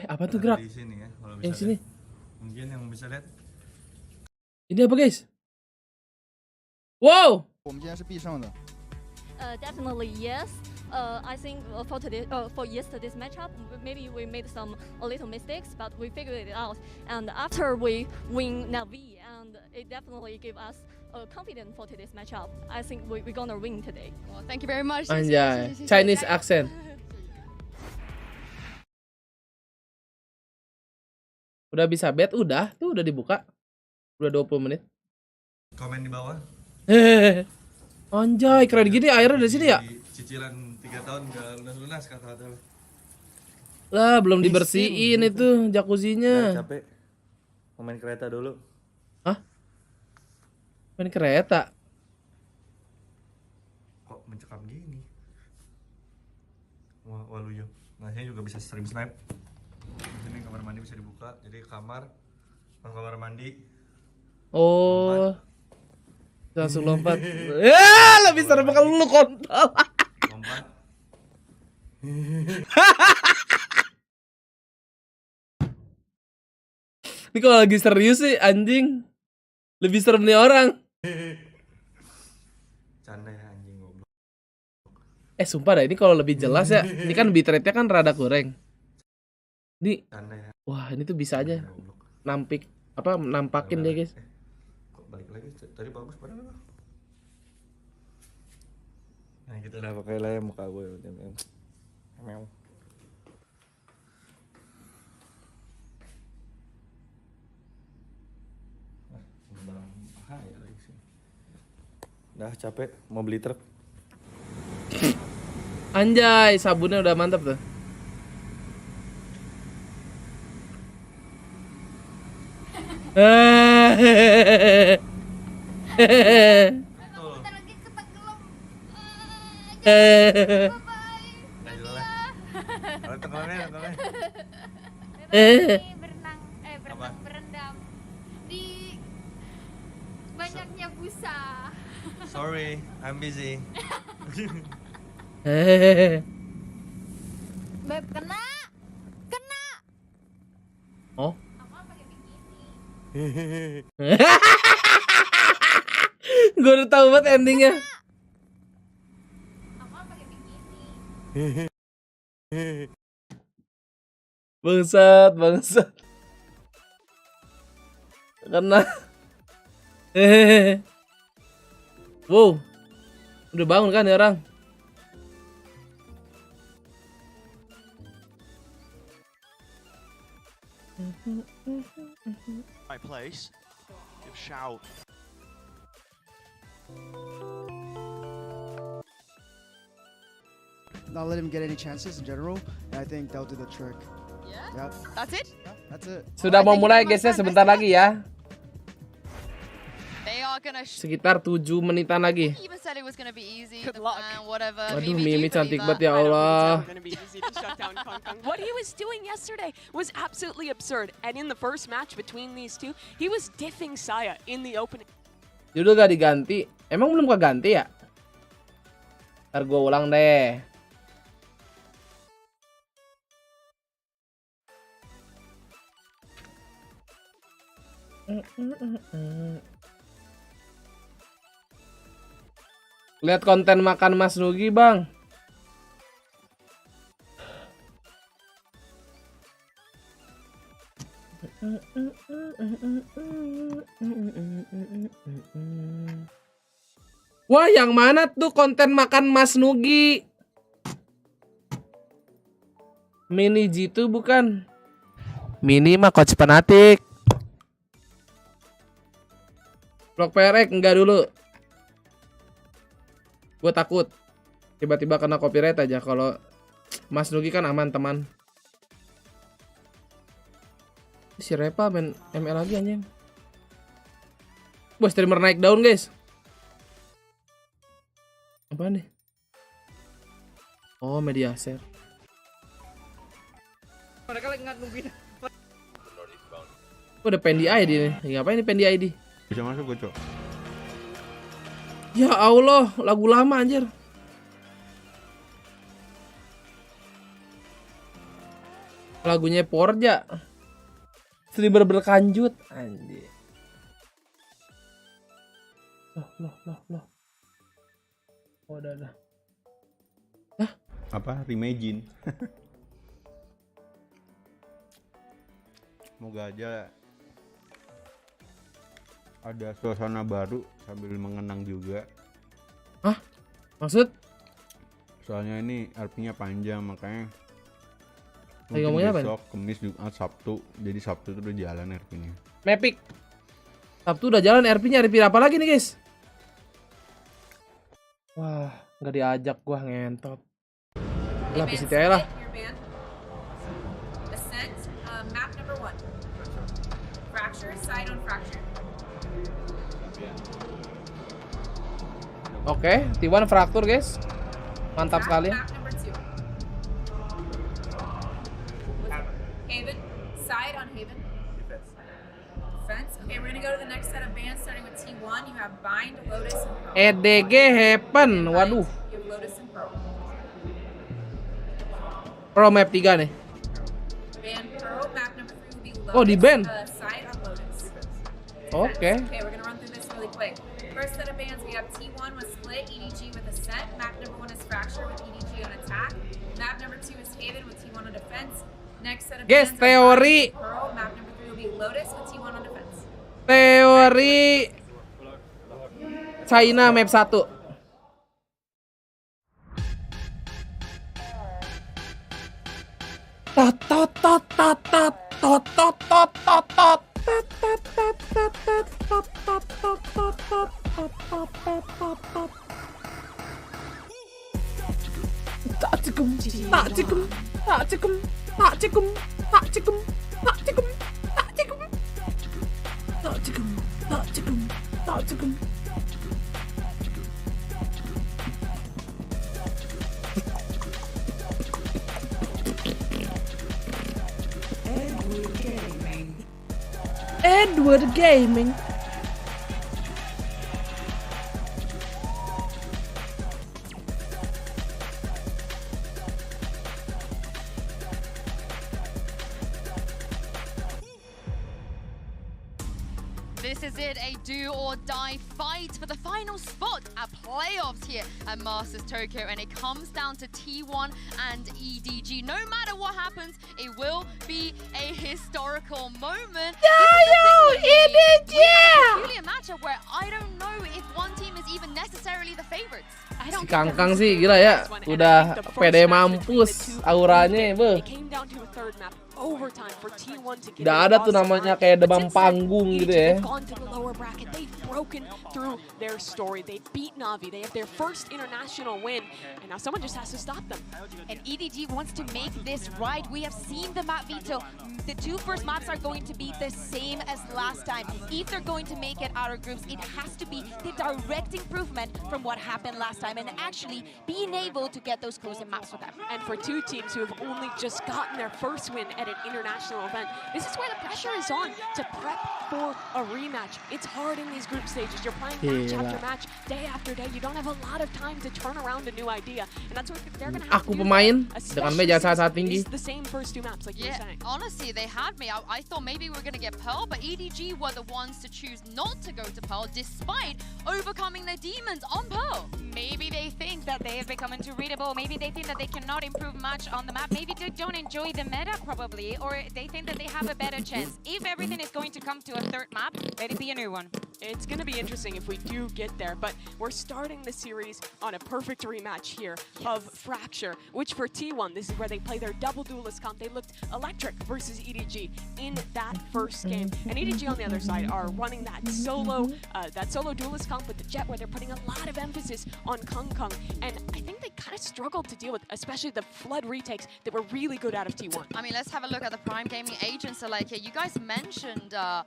Apa tuh gerak? Di sini ya, kalau bisa. Yang sini. Mungkin yang bisa lihat. Ini apa guys? Wow. Definitely yes. I think for yesterday's matchup, maybe we made a little mistakes, but we figured it out. And after we win Navi, and it definitely gave us confidence for today's matchup. I think we're gonna win today. Well, thank you very much. Anjay, Chinese accent. Udah bisa bet, udah dibuka. Udah 20 menit. Komen di bawah. Anjay, keren gini airnya dari sini ya? Cicilan 3 tahun gak lunas-lunas kata-kata. Lah, belum dibersihin itu jacuzzinya. Capek. Mau main kereta dulu. Hah? Main kereta? Kok mencekam gini? Wah, waluyo. Nah, saya juga bisa stream snipe. Di sini kamar mandi bisa dibuka. Jadi kamar mandi. Oh. Langsung lompat. Lebih serem kalau lu kontol. Lompat. Ini kalau lagi serius sih anjing. Lebih serem nih orang. Canda ya anjing goblok. Sumpah dah ini kalau lebih jelas ya. Ini kan bitrate-nya kan rada kurang. Ini Canda ya. wah, ini tuh bisa aja nampakin deh, guys. Kok balik lagi? Tadi bagus padahal. Nah, kita udah pakai lah muka gue. Meow. Dah capek mau beli truk. Anjay, sabunnya udah mantap tuh. Berendam di banyaknya busa. Sorry, I'm busy. Beb, kena. Oh. Gue udah tahu banget endingnya. Bangsat. Kena. Wow. Udah bangun kan ya orang? Right place. Give shout. Not let him get any chances in general, and I think that'll do the trick. Yeah? Yep. That's it? Yeah, that's it. Sudah mau mulai guys ya, sebentar lagi ya. They are gonna Sekitar 7 menitan lagi. even said it was gonna be easy. Good luck. Whatever. Aduh, Mimi cantik banget ya Allah. What he was doing yesterday was absolutely absurd. And in the first match between these two, he was diffing Saya in the opening. Judul gak diganti. Emang belum keganti ya? Ntar gue ulang deh. Lihat konten makan Mas Nugi, Bang. Wah, yang mana tuh konten makan Mas Nugi? Mini G2 bukan? Mini mah coach fanatik. Vlog perek enggak dulu. Gue takut tiba-tiba kena copyright aja. Kalau Mas Nugi kan aman teman. Si Repa main ML lagi anjing. Wah, streamer naik daun guys. Apa nih? Oh, media share. Mereka lagi nungguin. Ada Pendi ID nih. Ngapain nih Pendi ID? Bisa masuk gue, Cok. Ya Allah, lagu lama anjir. Lagunya Porja. Streamer berkanjut anjir. Loh. Oh, udah. Hah? Apa? Reimagine. Semoga aja ada suasana baru sambil mengenang juga. Hah? Maksud? Soalnya ini RP-nya panjang, makanya Lagi ngomongnya apa? Besok, Kamis, Jumat, Sabtu. Jadi Sabtu itu udah jalan RP-nya. Mapic. Sabtu udah jalan RP-nya. RP apa lagi nih guys? Wah, nggak diajak gua ngentot. Lah PCT aja lah. Ascent, map number 1. Fracture, side on fracture. Oke, T1 fraktur guys. Mantap sekali. Map number 2. Haven, side on Haven. Defense. Okay, we're gonna go to the next set of bands starting with T1. You have Bind, Lotus, and Pearl. EDG Happen. Waduh. You have Lotus and Pearl. Pro map 3 nih. Band Pearl, map number 3 will be Lotus. Oh, di band. Side on Lotus. Oke. Okay, we're gonna run through this really quick. First set of bands, we have T1 with Split, EDG with Ascent. Map number 1 is Fracture with EDG on attack. Map number 2 is Haven with T1 on defense. Next set of Guys, bands teori. Pearl. Map number 3 will be Lotus with T1 on defense. Teori China map 1. Edward Gaming. This is it, a do or die fight for the final spot at playoffs here at Masters Tokyo, and it comes down to T1 and EDG. No matter what happens, it will be a historical moment. EDG! We have a peculiar matchup where I don't know if one team is even necessarily the favorites. Si Kangkang sih gila ya, udah pede mampus auranya, beuh. It came down to a third map. overtime for T1 to get Nggak ada tuh namanya kayak demam panggung gitu ya. They've gone to the lower bracket. They've broken through their story. They beat Navi. They have their first international win, and now someone just has to stop them. And EDG wants to make this right. We have seen the map veto. The two first maps are going to be the same as last time. If they're going to make it out of groups, it has to be the direct improvement from what happened last time and actually being able to get those closing maps for them. And for two teams who have only just gotten their first win at an international event, this is where the pressure is on to prep for a rematch. It's hard in these group stages. You're playing match after match, day after day. You don't have a lot of time to turn around a new idea, and that's what they're going to have to do. Pemain dengan meja sangat tinggi. It's the same first two maps, like you were saying. Honestly, they had me. I thought maybe we were going to get Pearl, but EDG were the ones to choose not to go to Pearl despite overcoming their demons on Pearl. Maybe they think that they have become too readable. Maybe they think that they cannot improve much on the map. Maybe they don't enjoy the meta, probably, or they think that they have a better chance. If everything is going to come to a third map, let it be a new one. It's going to be interesting if we do get there, but we're starting the series on a perfect rematch here of Fracture, which for T1, this is where they play their double duelist comp. They looked electric versus EDG in that first game, and EDG on the other side are running that solo duelist comp with the Jet, where they're putting a lot of emphasis on Kung Kung, and I think they kind of struggled to deal with, especially the Flood retakes that were really good out of T1. I mean, let's have a look at the Prime Gaming agents. So, like, you guys mentioned the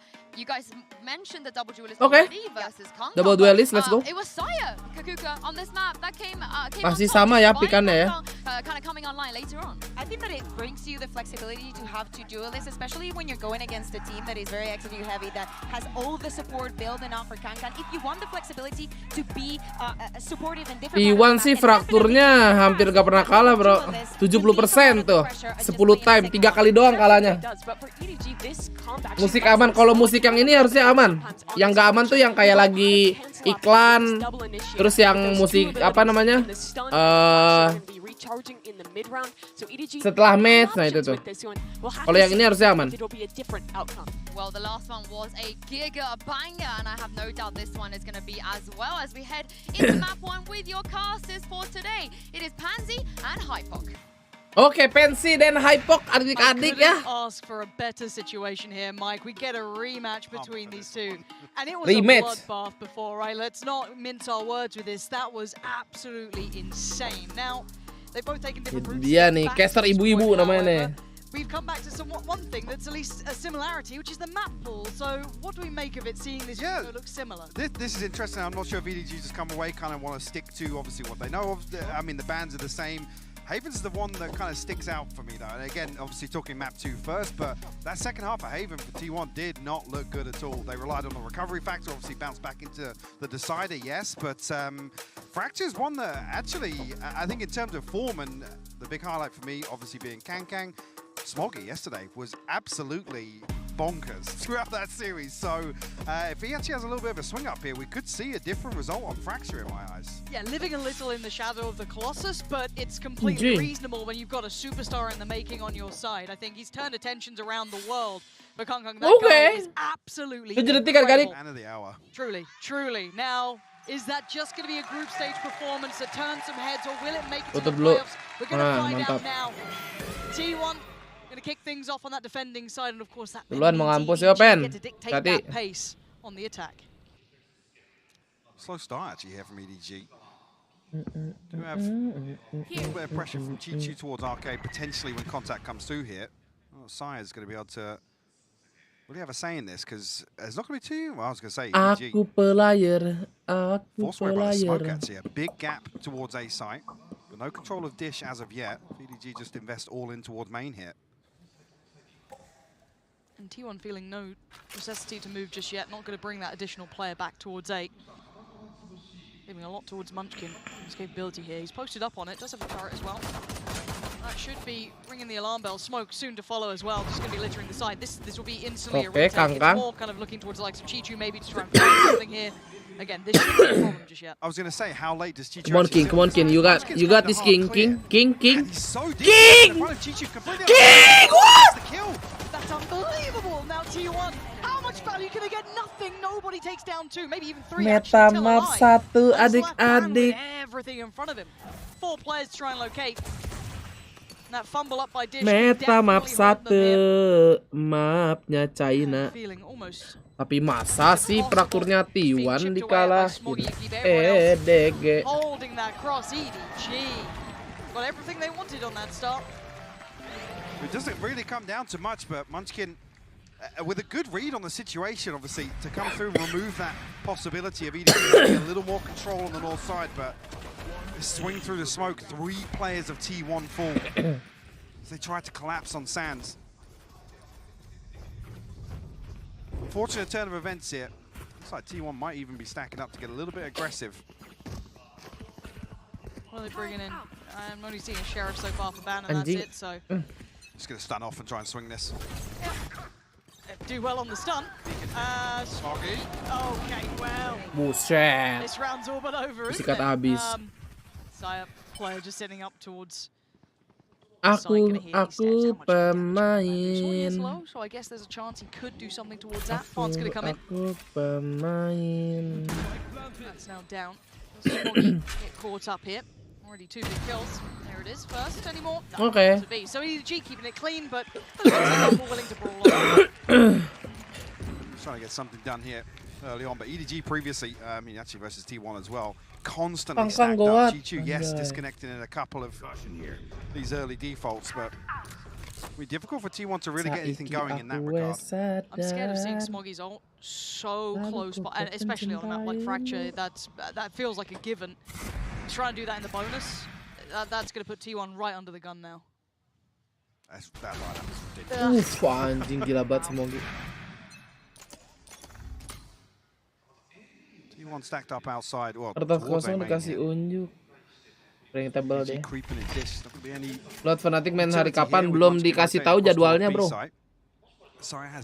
double duelist already versus Kung Kung. Double duelist, let's go. It was Saya Kakuka on this map that came Masih sama ya pikannya ya. Kind of coming online later on. I think that it brings you the flexibility to have to duel this, especially when you're going against a team that is very execute heavy, that has all the support built enough for Kankan. If you want the flexibility to be supportive and different. T1 sih frakturnya hampir gak pernah kalah bro. 70% tuh. 10 time, 3 kali doang kalahnya. Musik aman, kalau musik yang ini harusnya aman. Yang gak aman tuh yang kayak lagi iklan. Terus yang musik apa namanya? Setelah match, nah itu tuh. Kalau yang ini harusnya aman. Well, the last one was a giga banger, and I have no doubt this one is going to be as well as we head into map 1 with your casters for today. It is Pansy and Hypok. Oke, Pansy dan Hypok adik-adik ya. Ask for a better situation here, Mike. We get a rematch between these two. And it was Rematch. a bloodbath before, right? Let's not mince our words with this. That was absolutely insane. Now, they've both taken different routes. Dia nih, caster ibu-ibu namanya nih. We've come back to one thing that's at least a similarity, which is the map pool. So, what do we make of it, seeing this look similar? This is interesting. I'm not sure if EDG just come away, kind of want to stick to, obviously, what they know of. I mean, the bands are the same. Haven's the one that kind of sticks out for me, though. And again, obviously talking map 2 first, but that second half of Haven for T1 did not look good at all. They relied on the recovery factor, obviously bounced back into the decider, yes, but Fracture's one that actually, I think in terms of form, and the big highlight for me, obviously being Kang, Smoggy yesterday was absolutely bonkers throughout that series. So if he actually has a little bit of a swing up here, we could see a different result on Fracture in my eyes. Yeah, living a little in the shadow of the Colossus, but it's completely reasonable when you've got a superstar in the making on your side. I think he's turned attentions around the world. But Kung Kung, that guy is absolutely incredible. Man of the hour. Truly, truly. Now, is that just going to be a group stage performance that turns some heads, or will it make it to the playoffs? We're going to find out now. T1 going to kick things off on that defending side, and of course that Duluan mau ngampus ya, Pen. get to dictate that pace on the attack. Slow start actually here from EDG. Do have a little bit of pressure from Chichu towards Arcade potentially when contact comes through here. Oh, Sire's going to be able to really have a say in this, because there's not going to be too. Well, I was going to say EDG. Aku player, aku Forced away by the smoke player. actually. A big gap towards A site. But no control of Dish as of yet. EDG just invest all in towards main here. And T1 feeling no necessity to move just yet. Not going to bring that additional player back towards 8. Giving a lot towards Munchkin. His capability here. He's posted up on it. Does have a turret as well. That should be ringing the alarm bell. Smoke soon to follow as well. Just going to be littering the side. This will be instantly a retake. It's more kind of looking towards the likes of Chichu maybe to try and find something here. Again, this shouldn't be a problem just yet. I was going to say, how late does Chichu? Come on, King. Come on, King. You got this, King. King. He's so deep in front of Chichu. King! What? The kill. That's unbelievable. Now T1, how much value can they get? Nothing. Nobody takes down 2, maybe even 3. Meta map 1 adik-adik. Everything in front of him. 4 players to try and locate. That fumble up by Dish Meta map definitely 1, mapnya China. feeling almost Tapi masa sih perakurnya T1 dikalahin? EDG. holding that cross. EDG got everything they wanted on that start. It doesn't really come down to much, but Munchkin, with a good read on the situation, obviously, to come through and remove that possibility of EDG getting a little more control on the north side, but swing through the smoke, 3 players of T1 fall as they try to collapse on Sands. Unfortunate turn of events here. Looks like T1 might even be stacking up to get a little bit aggressive. What are they bringing in? I'm only seeing a Sheriff so far for ban, and that's it, so... Just going to stun off and try and swing this. Do well on the stun. Smoggy. Okay, well... Buset. This round's all but over, isn't Sikat it? habis. Saya player just sitting up towards... Aku pemain. pemain. So I guess there's a chance he could do something towards that. Plant's going to come in. Aku pemain. That's now down. Smoggy get caught up here. Already 2 big kills. There it is. First, any more? No, Okay. So EDG keeping it clean, but more willing to brawl on. Trying to get something done here early on, but EDG previously, I mean actually versus T1 as well, constantly stacked up. Chichu, yes, disconnecting in a couple of these early defaults, but it'll be difficult for T1 to really get anything going in that regard. I'm scared of seeing Smoggy's ult so close, but and especially on a map like Fracture, that feels like a given. Try and do that in the bonus. That's going to put T1 right under the gun now. That lineup is ridiculous. Anjing gila banget Smoggy. T1 stacked up outside. Well, Kertas kosong dikasih unjuk. Ring table deh. Lord Fnatic main hari kapan belum dikasih tahu jadwalnya, bro.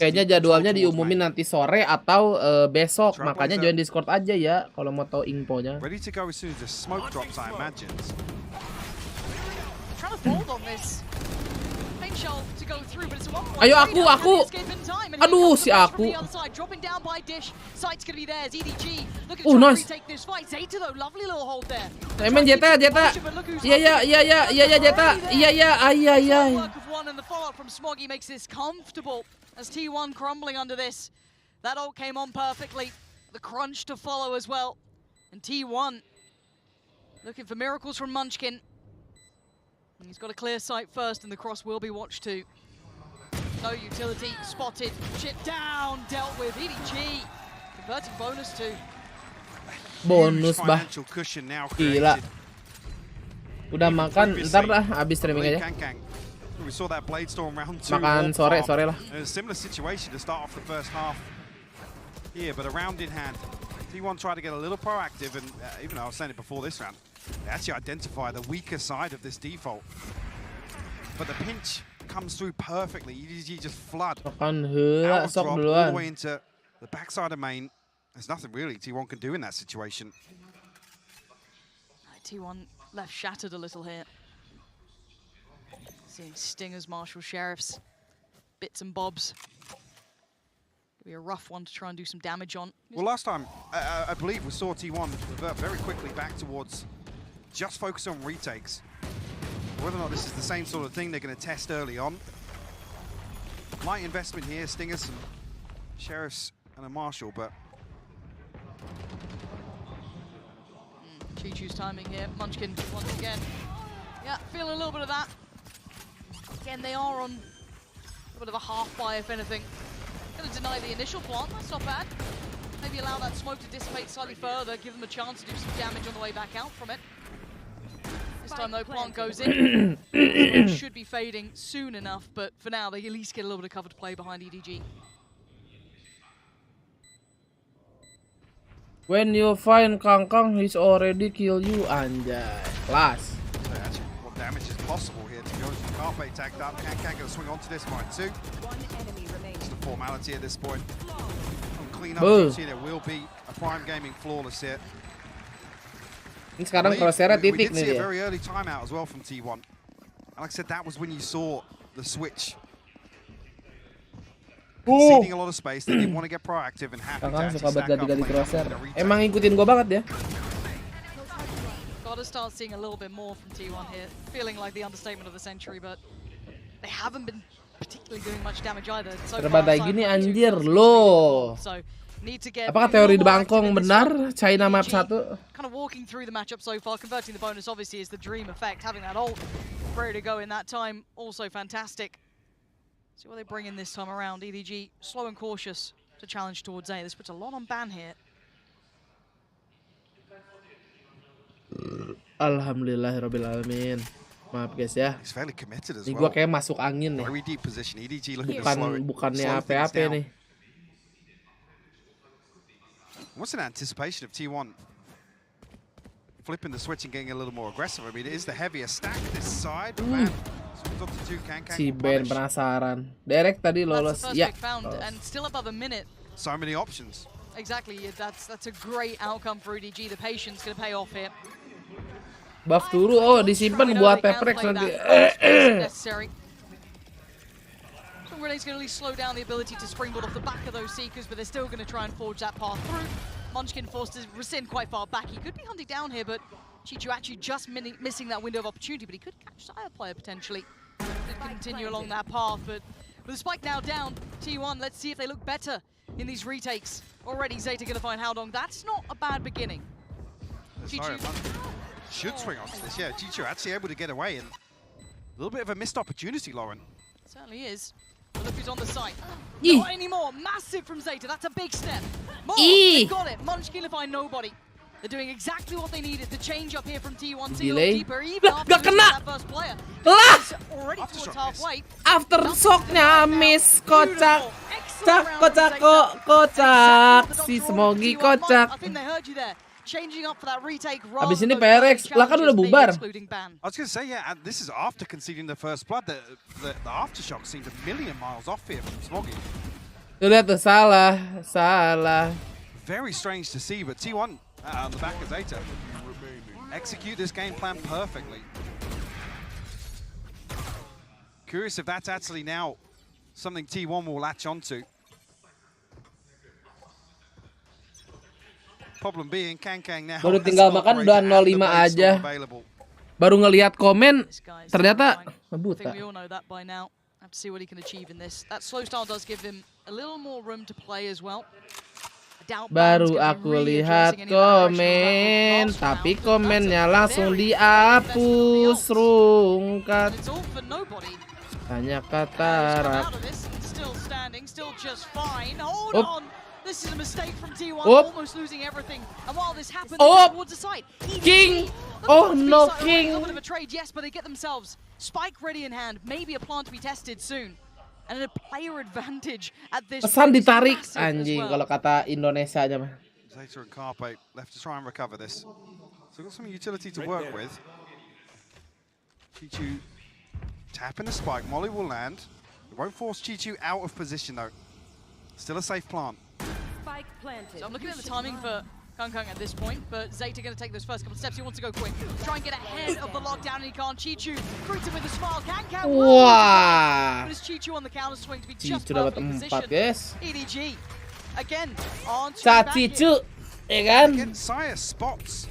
Kayaknya jadwalnya diumumin nanti sore atau besok, makanya join Discord aja ya kalau mau tahu infonya. Ready to go as soon as the smoke drops, I imagine. Trying to fold on this. To go through, but it's a 1-point. Ayo aku. Aduh si aku. Dropping down by Dish. Sight's going to be theirs. EDG looking to nice. Retake this fight. Zeta though, lovely little hold there. Emang Jeta. Iya Jeta. Iya. Work of one and the follow-up from Smoggy makes this comfortable as T1 crumbling under this. That ult came on perfectly. The crunch to follow as well. And T1 looking for miracles from Munchkin. And he's got a clear sight first, and the cross will be watched too. No utility, spotted, chipped down, dealt with. EDG converting bonus too. Bonus bah. Gila. Udah makan, ntar dah habis streaming aja. Makan sore lah. Similar situation to start off the first half here, but a round in hand. T1 tried to get a little proactive, and even though I was saying it before this round, they actually identify the weaker side of this default. But the pinch comes through perfectly. EDG just flood. Out of drop, all the way into the backside of main. There's nothing really T1 can do in that situation. T1 left shattered a little here. Seeing Stingers, Marshall, Sheriffs, bits and bobs. It'll be a rough one to try and do some damage on. Well, last time, I believe we saw T1 revert very quickly back towards just focus on retakes. Whether or not this is the same sort of thing they're going to test early on. Light investment here, Stingers, some Sheriffs, and a Marshall, but... Chichu's timing here. Munchkin once again. Yeah, feel a little bit of that. Again, they are on a bit of a half buy, if anything. Going to deny the initial plant, that's not bad. Maybe allow that smoke to dissipate slightly further, give them a chance to do some damage on the way back out from it. This time though, plant goes in. Should be fading soon enough, but for now they at least get a little bit of cover to play behind EDG. When you find Kangkang, he's already killed you, anjay. Class. So actually, what damage is possible here, to be honest. Carpe tagged up, Kangkang going to swing onto this fight too. It's the formality at this point. Clean up, you see there will be a Prime Gaming flawless here. Ini sekarang crosshair titik nih dia. We did see a very early timeout as well from T1. And like I said, that was when you saw the switch. Conceding a lot of space, they didn't want to get proactive and happy to actually stack up. Emang ngikutin gua banget ya. Gotta start seeing a little bit more from T1 here. Feeling like the understatement of the century, but they haven't been particularly doing much damage either. So Terbatai gini anjir lo. Apakah teori di Bangkong benar? China map 1. Kind of walking through the matchup so far, converting the bonus obviously is the dream effect. Having that ult ready to go in that time, also fantastic. See what they bring in this time around. EDG slow and cautious to challenge towards A. This puts a lot on ban here. Alhamdulillahirabbil alamin. Maaf guys ya. He's fairly committed as Ini well. gua kayak masuk angin nih. Very deep position. EDG looking to slow it. Bukannya slow things apa-apa down. nih. What's an anticipation of T1 flipping the switch and getting a little more aggressive? I mean, it is the heavier stack this side. Man, Si Ben penasaran. Derek tadi lolos. Ya. And still above a minute. So many options. Exactly. That's a great outcome for EDG. The patience going to pay off here. Buff turu. Oh, disimpan buat Peprex nanti. Rene's going to at least slow down the ability to springboard off the back of those Seekers, but they're still going to try and forge that path through. Munchkin forced to rescind quite far back. He could be hunted down here, but Chichu actually just missing that window of opportunity, but he could catch Sire player potentially. Could continue along that path, but with the spike now down, T1, let's see if they look better in these retakes. Already Zeta going to find Howdong. That's not a bad beginning. Chichu should swing onto this. Yeah, Chichu actually able to get away, and a little bit of a missed opportunity, Lauren. Certainly is. Look who's on the site. Eee. Not anymore. Massive from Zeta. That's a big step. More. Eee. They got it. Munchkin to find nobody. They're doing exactly what they needed. The change up here from T1 to Delay. deeper. Even after Gak kena. that first player. Lah. Already towards halfway. Aftershocknya miss kocak. Kocak. Si Smogi kocak. I think they heard you there. Changing up for that retake. Abis ini PRX, lah kan udah bubar. I was going to say, yeah, and this is after conceding the first blood. The aftershock seemed a million miles off here from Smoggy. Tuh lihat tuh, salah. Very strange to see, but T1 on the back of Zeta execute this game plan perfectly. Curious if that's actually now something T1 will latch onto. Problem being, Kang now baru tinggal makan udah 05 aja. Baru ngelihat komen, ternyata buta. We all know that by now. Have to see what he can achieve in this. That slow style does give him a little more room to play as well. Baru aku lihat komen, tapi komennya langsung dihapus rungkat. Hanya kata rap. This is a mistake from T1, almost losing everything. And while this happens, towards the site, King! Oh no, King! A little bit of a trade, yes, but they get themselves Spike ready in hand, maybe a plan to be tested soon. And a player advantage at this. Pesan ditarik, anjing kalau kata Indonesia aja mah. Zeta and Carpe left to try and recover this. So we've got some utility to work with. Chichu tapping the spike. Molly will land. It won't force Chichu out of position though. Still a safe plant. Spike planted. So I'm looking at the timing for Kung at this point, but Zeta going to take those first couple of steps. He wants to go quick. Try and get ahead of the lockdown, and he can't. Chichu greets him with a smile. Wah. But it's Chichu on the counter swing to be just dapat perfect 4, guys. EDG again on Chichu, ya kan? Again, Sire spots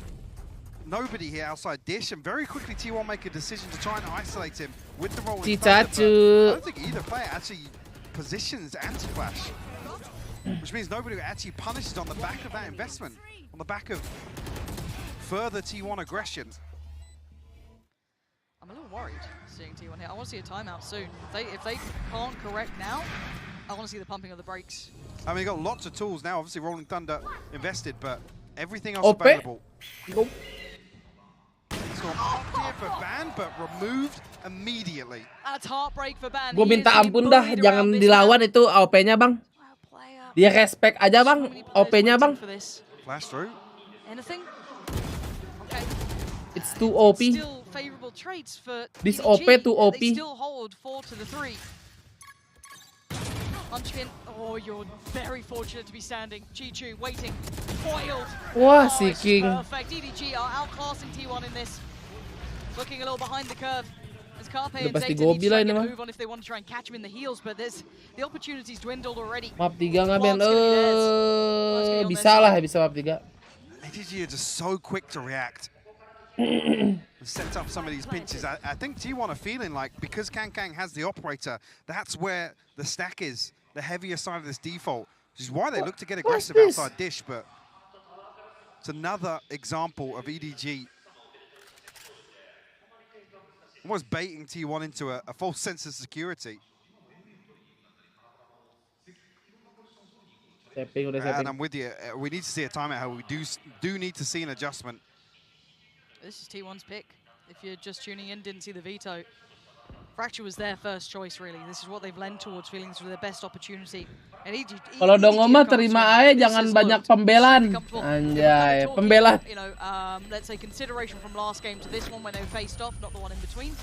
nobody here outside Dish, and very quickly T1 make a decision to try and isolate him with the roll. I don't think either player actually positions anti-flash, which means nobody actually punishes on the back of that investment, on the back of further T1 aggression. I'm a little worried seeing T1 here. I want to see a timeout soon. If they can't correct now, I want to see the pumping of the brakes. I mean, got lots of tools now. Obviously, Rolling Thunder invested, but everything else available. Nope. It's gone up here for Ban, but removed immediately. That's heartbreak for Ban. Gue minta ampun dah, jangan dilawan itu OP-nya bang. Dia respect aja bang, OP-nya bang. Flash through. Anything? Okay. It's too OP. Still favorable traits for This EDG. OP too OP. They still hold 4 to the 3. Munchkin, oh, you're very fortunate to be standing. Chichu waiting, foiled. Wah, si King. Perfect. EDG are outclassing T1 in this. Looking a little behind the curve. As Carpe and Zeta need to try and get a move on if they want to try and catch him in the heels, but there's the opportunities dwindled already. Map 3 nggak Ben? Bisa lah, bisa map 3. EDG are just so quick to react. set up some of these pinches. I think T1 are feeling like, because Kang has the operator, that's where the stack is, the heavier side of this default, which is why they look to get aggressive outside dish, but it's another example of EDG almost baiting T1 into a false sense of security. And I'm with you. We need to see a timeout. We do need to see an adjustment. This is T1's pick. If you're just tuning in, didn't see the veto. Fracture was their first choice, really. This is what they've lent towards, feeling this was their best opportunity. And Kalau dongo mah terima aja, jangan banyak pembelaan. Anjay, pembelaan. You know, let's say consideration from last game to this one when they faced off, not the one in between.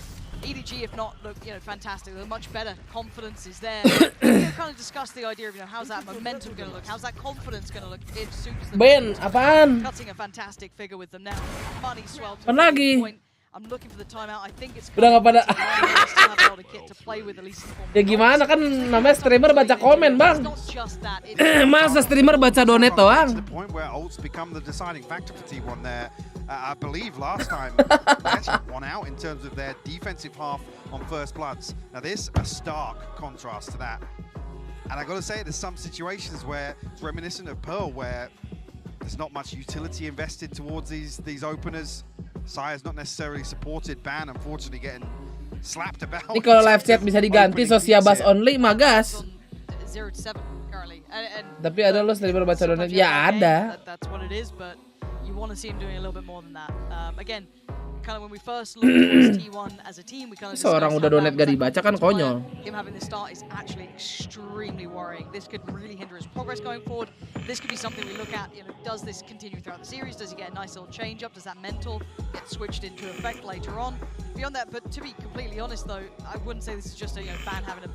EDG, if not, look, you know, fantastic. They're much better. Confidence is there. We kind of discussed the idea of, you know, how's that momentum going to look? How's that confidence going to look? It suits them. Ben, apaan? Cutting a fantastic figure with them now. Money swelled to Apaan lagi? point. I'm looking for the timeout. I think it's Udah nggak pada. Ya gimana kan namanya streamer baca komen, Bang. Masa streamer baca donate doang? The point where ults become the deciding factor for T1 there. I believe last time they actually won out in terms of their defensive half on First Bloods. Now this, a stark contrast to that. And I got to say, there's some situations where it's reminiscent of Pearl, where there's not much utility invested towards these openers. Sire's not necessarily supported. Ban, unfortunately, getting slapped about. Ini kalau live chat bisa diganti Sosiabas only, magas. 0 to 7 currently. Tapi ada lo streamer baca donate? Ya ada. That's what it is, but you want to see him doing a little bit more than that. Again, kind of when we first looked at T1 as a team, we kind of seorang udah donate gak dibaca kan konyol. Him having this start is actually extremely worrying. This could really hinder his progress going forward. This could be something we look at, you know, does this continue throughout the series? Does he get a nice little change up? Does that mental get switched into effect later on? Beyond that, but to be completely honest though, I wouldn't say this is just a, you know, Ban having a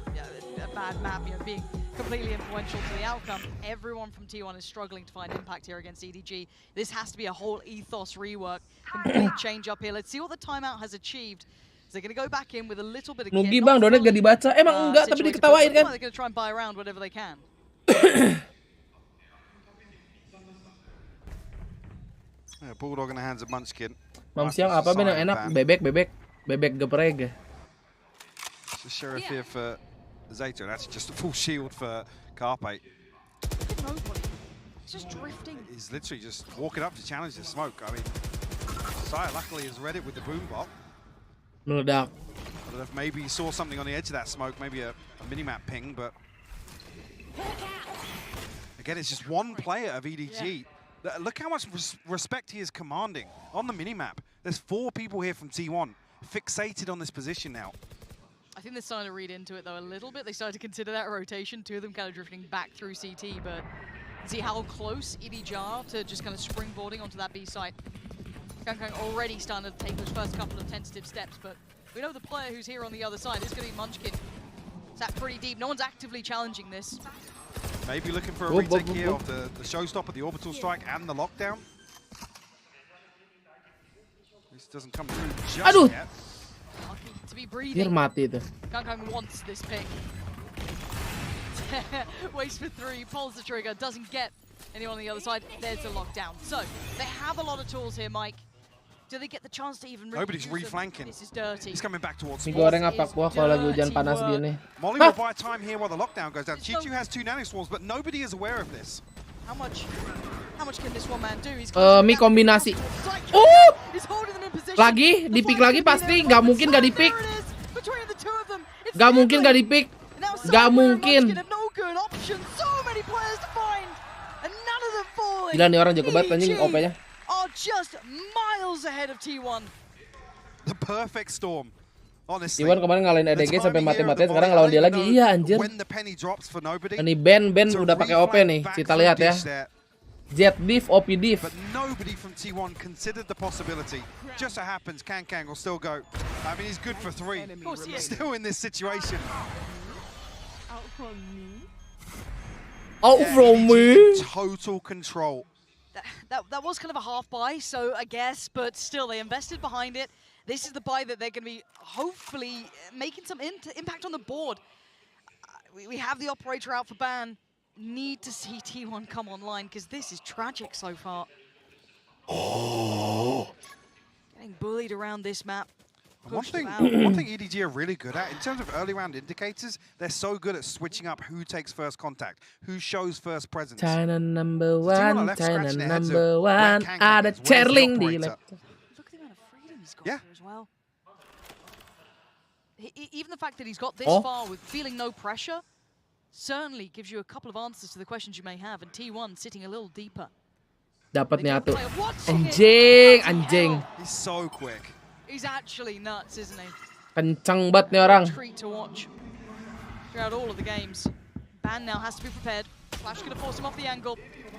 bad map, you know, being completely influential to the outcome. Everyone from T1 is struggling to find impact here against EDG. This has to be a whole ethos rework, complete change up here. Let's see what the timeout has achieved. So they're going to go back in with a little bit of Nugi Bang, donate gak dibaca. Emang enggak, tapi diketawain kan? They're going to try and buy around whatever they can. Bulldog in the hands of Munchkin. Mam siang apa Ben yang enak? Bebek gepreg. It's a sheriff here for Zeta, and that's just a full shield for Carpe. He's just drifting. He's literally just walking up to challenge the smoke. I mean, Sire luckily has read it with the boom bot. Meledak. I don't know if maybe he saw something on the edge of that smoke, maybe a minimap ping, but again, it's just one player of EDG. Yeah. Look how much respect he is commanding on the minimap. There's 4 people here from T1 fixated on this position now. I think they're starting to read into it though a little bit. They started to consider that rotation, 2 of them kind of drifting back through CT, but see how close EDG are to just kind of springboarding onto that B site. Kang already starting to take those first couple of tentative steps, but we know the player who's here on the other side is going to be Munchkin. It's that pretty deep. No one's actively challenging this. Maybe looking for a retake here of the showstopper, the orbital strike, and the lockdown. This doesn't come through just yet. To be breathing. Mati itu. Kang wants this pick. Waits for 3, pulls the trigger, doesn't get anyone on the other side. There's the lockdown. So they have a lot of tools here, Mike. Do they get the chance to even? Nobody's reflanking. This is dirty. He's coming back towards. Mie goreng apa kuah kalau lagi hujan panas gini? Molly will buy time here while the lockdown goes down. Chichu has 2 nanoswarms, but nobody is aware of this. How much can this one man do? He's Mie kombinasi. Lagi, di-pick lagi pasti. Gak mungkin gak di-pick. Gak mungkin gak di-pick. Gak mungkin. Gila nih orang jago banget anjing OP-nya. Are just miles ahead of T1. The perfect storm. Honestly. T1 kemarin ngalahin EDG sampai mati-matian, sekarang ngelawan dia lagi. Iya anjir. Ini Ben udah pakai OP nih. Kita lihat ya. Jet diff, OP diff. But nobody from T1 considered the possibility. Just so happens Kang will still go. I mean, he's good for 3. Still in this situation. Out from me. Out from me. Total control. That was kind of a half buy, so I guess, but still they invested behind it. This is the buy that they're going to be hopefully making some impact on the board. We have the operator out for ban. Need to see T1 come online because this is tragic so far. Oh. Getting bullied around this map. One thing EDG are really good at, in terms of early round indicators, they're so good at switching up who takes first contact, who shows first presence. China number one, ada Cherling di left. Look at the amount of freedom he's got here as well. Even the fact that he's got this far with feeling no pressure certainly gives you a couple of answers to the questions you may have, and T1 sitting a little deeper. Dapat nyatu. Anjing. He's so quick. He's actually nuts, isn't he? Kencang banget nih orang. Treat to watch throughout all of the games. Ban now has to be prepared. Flash gonna force him off the angle.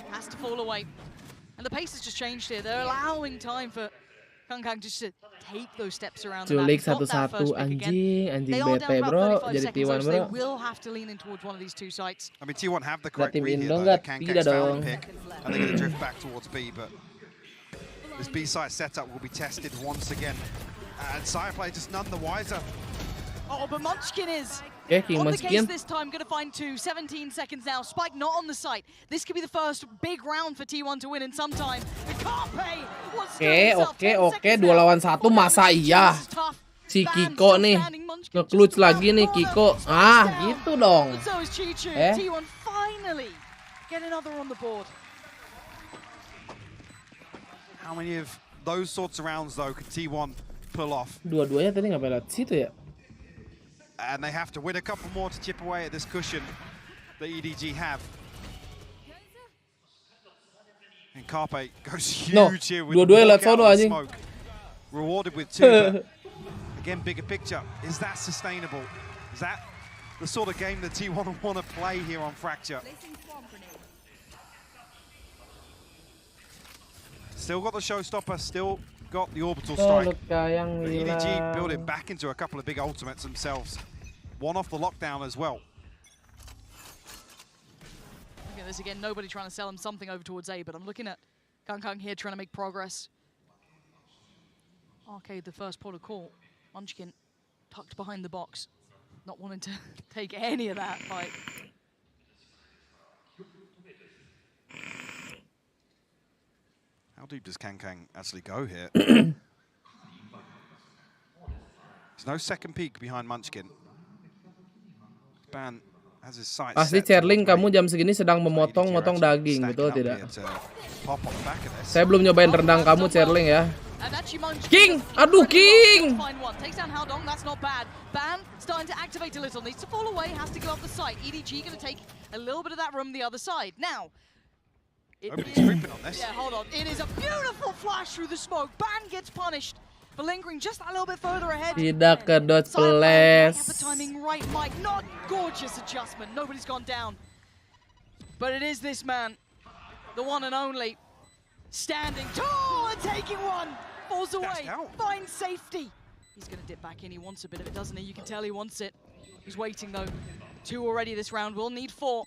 Has to fall away. And the pace has just changed here. They're allowing time for KongKong just to take those steps around the map. Culik satu-satu, anjing bete bro, jadi T1 bro. They will have to lean in towards one of these two sites. I mean, T1 have the correct read here, though. KongKong's found the pick, and they're going to drift back towards B, but this B site setup will be tested once again. And Sireplay just none the wiser. Oh, but Munchkin is King on the Munchkin. case this time, going to find two. 17 seconds now. Spike not on the site. This could be the first big round for T1 to win in some time. Oke, 2 lawan 1 masa iya? Si Kiko nih nge-clutch lagi nih Kiko. Gitu dong. T1 finally get another on the board. How many of those sorts of rounds though could T1 pull off? Dua-duanya tadi nggak lewat situ ya? And they have to win a couple more to chip away at this cushion that EDG have. And Carpe goes huge here with the smoke. Rewarded with 2. But again, bigger picture. Is that sustainable? Is that the sort of game that T1 want to play here on Fracture? Still got the showstopper, still got the orbital strike. EDG building back into a couple of big ultimates themselves. One off the lockdown as well. Look at this again, nobody trying to sell him something over towards A, but I'm looking at KongKong here trying to make progress. Arcade, the first port of call. Munchkin tucked behind the box, not wanting to take any of that fight. How deep does KongKong actually go here? There's no second peek behind Munchkin. Ban has his sights Pasti Cherling, kamu jam segini sedang memotong-motong daging, betul tidak? Saya belum nyobain rendang kamu Cherling ya. King! Aduh, King! Takes down Haldong, that's not bad. Ban starting to activate a little, needs to fall away, has to go up the site. EDG going to take a little bit of that room the other side. Now, nobody's creeping on this. Yeah, hold on. It is a beautiful flash through the smoke. Ban gets punished for lingering just a little bit further ahead. Tidak kedot flash. Have the timing right, Mike. Not gorgeous adjustment. Nobody's gone down. But it is this man, the one and only, standing tall and taking one. Falls away. Finds safety. He's going to dip back in. He wants a bit of it, doesn't he? You can tell he wants it. He's waiting, though. 2 already this round. We'll need 4.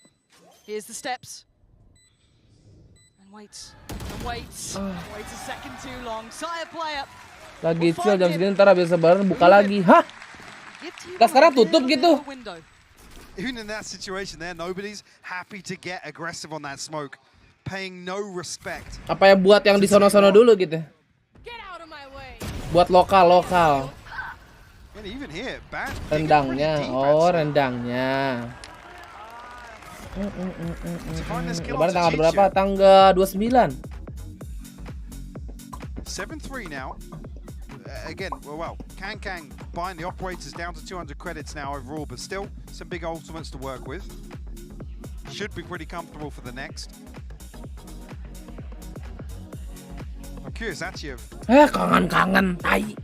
Here's the steps. And waits. And waits. Waits a second too long. Sire player. Lagi chill jam segini, ntar habis sebaran buka lagi. Hah? Lah sekarang tutup gitu. Even in that situation there, nobody's happy to get aggressive on that smoke. Paying no respect. Apa ya buat yang di sono-sono dulu gitu. Buat lokal-lokal. And even here, Ban Rendangnya, rendangnya. Lebaran tanggal berapa? Tanggal 29. 7-3 now. Again, well, KongKong buying the operators down to 200 credits now overall, but still some big ultimates to work with. Should be pretty comfortable for the next. I'm curious actually of kangen tai.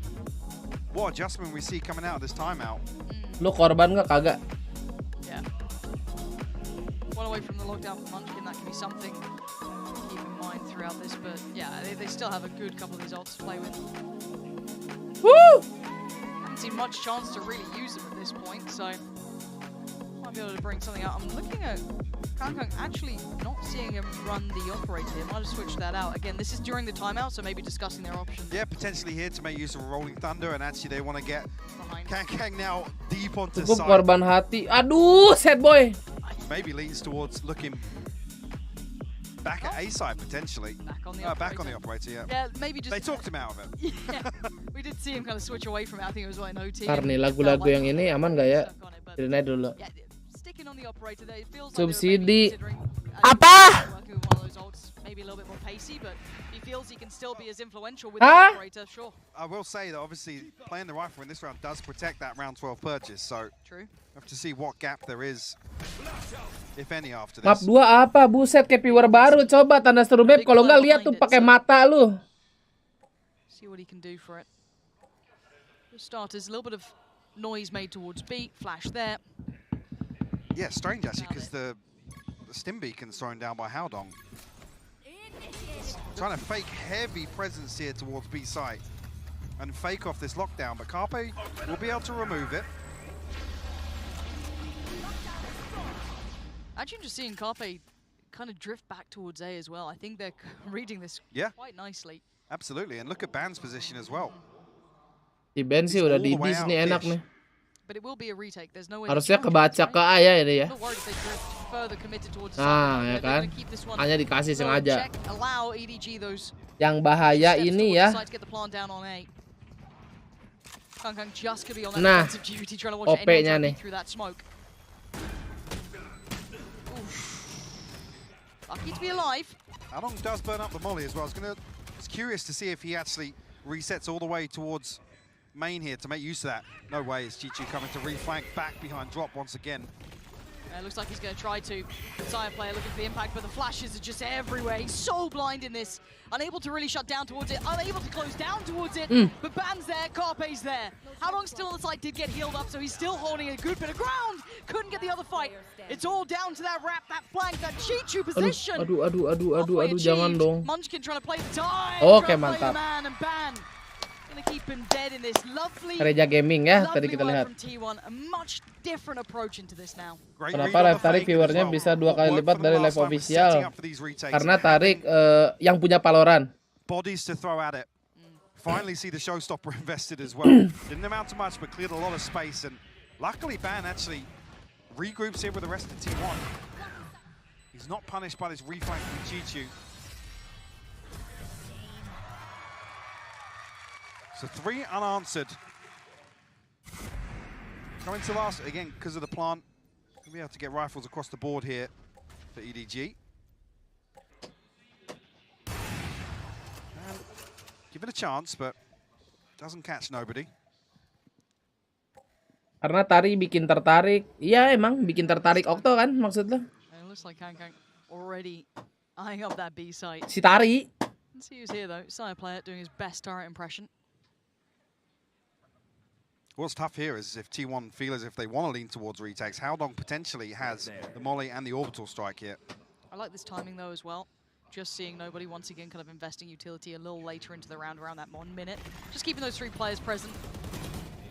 What adjustment we see coming out of this timeout. Lu korban nggak kagak? Yeah. One away from the lockdown for Munchkin, that can be something to keep in mind throughout this, but yeah, they still have a good couple of these ults to play with. Woo! Haven't seen much chance to really use them at this point, so might be able to bring something out. I'm looking at KongKong actually not seeing him run the operator here. Might have switched that out. Again, this is during the timeout, so maybe discussing their options. Yeah, potentially here to make use of a Rolling Thunder, and actually they want to get KongKong now deep onto Cukup side. korban hati. Aduh, sad boy. Maybe leans towards looking Back at A side potentially. Back on the operator, yeah. Yeah, maybe just. They talked him out of it. Yeah, we did see him kind of switch away from it. I think it was like an OT. Ntar nih lagu-lagu yang ini aman gak ya? Kirim aja dulu. Yeah, sticking on the operator there, it feels like Subsidi. they were maybe Apa? working with one of those ults, maybe a little bit more pacey, but he feels he can still be as influential with the operator, sure. I will say that obviously playing the rifle in this round does protect that round 12 purchase, so true. Have to see what gap there is, if any, after Map this. 2 apa? Buset, kayak viewer baru. Coba tanda seru map. Kalau nggak lihat tuh pakai mata lu. See what he can do for it. For starters, a little bit of noise made towards B. Flash there. Yeah, strange actually, because the stim beacon's thrown down by Haodong. Trying to fake heavy presence here towards B site and fake off this lockdown, but Carpe will be able to remove it. Actually, just seeing Carpe kind of drift back towards A as well. I think they're reading this quite nicely. Absolutely, and look at Ban's position as well. Di Ben sih udah di dis nih, enak nih. But it will be a retake. There's no way. Harusnya kebaca ke A ya ini ya. Nah, ya kan? Hanya dikasih sengaja. Yang bahaya ini ya. Nah, OP-nya nih. Lucky to be alive. Haodong does burn up the molly as well. I was curious to see if he actually resets all the way towards main here to make use of that. No way, it's Chichi coming to reflank back behind drop once again. It looks like he's going to try to. Sire player looking for the impact, but the flashes are just everywhere. He's so blind in this. Unable to really shut down towards it. Unable to close down towards it. But Ban's there, Carpe's there. Haodong still on the side, did get healed up, so he's still holding a good bit of ground. Couldn't get the other fight. It's all down to that wrap, that flank, that Chichu position. Aduh, jangan dong. Munchkin trying to play the time. Oke, mantap. And Ban gonna keep him dead in this lovely. Gereja Gaming ya, tadi kita lihat. A much different approach into this now. Kenapa live tarik viewernya bisa 2 kali lipat dari live official? Karena tarik yang punya Valorant. Bodies to throw at it. Finally see the showstopper invested as well. Didn't amount to much, but cleared a lot of space. And luckily, Ban actually regroups here with the rest of T1. He's not punished by this reflank from Chichu. So 3 unanswered. Coming to last, again, because of the plant. We'll be able to get rifles across the board here for EDG. And give it a chance, but doesn't catch nobody. Karena Tari bikin tertarik. Iya, emang bikin tertarik Okto kan maksudnya. It looks like Kang already eyeing up that B site. Si Tari. Let's see who's here though. Sire player doing his best turret impression. What's tough here is if T1 feel as if they want to lean towards retakes, Haodong potentially has the molly and the orbital strike here. I like this timing though as well. Just seeing nobody once again kind of investing utility a little later into the round around that 1 minute. Just keeping those 3 players present.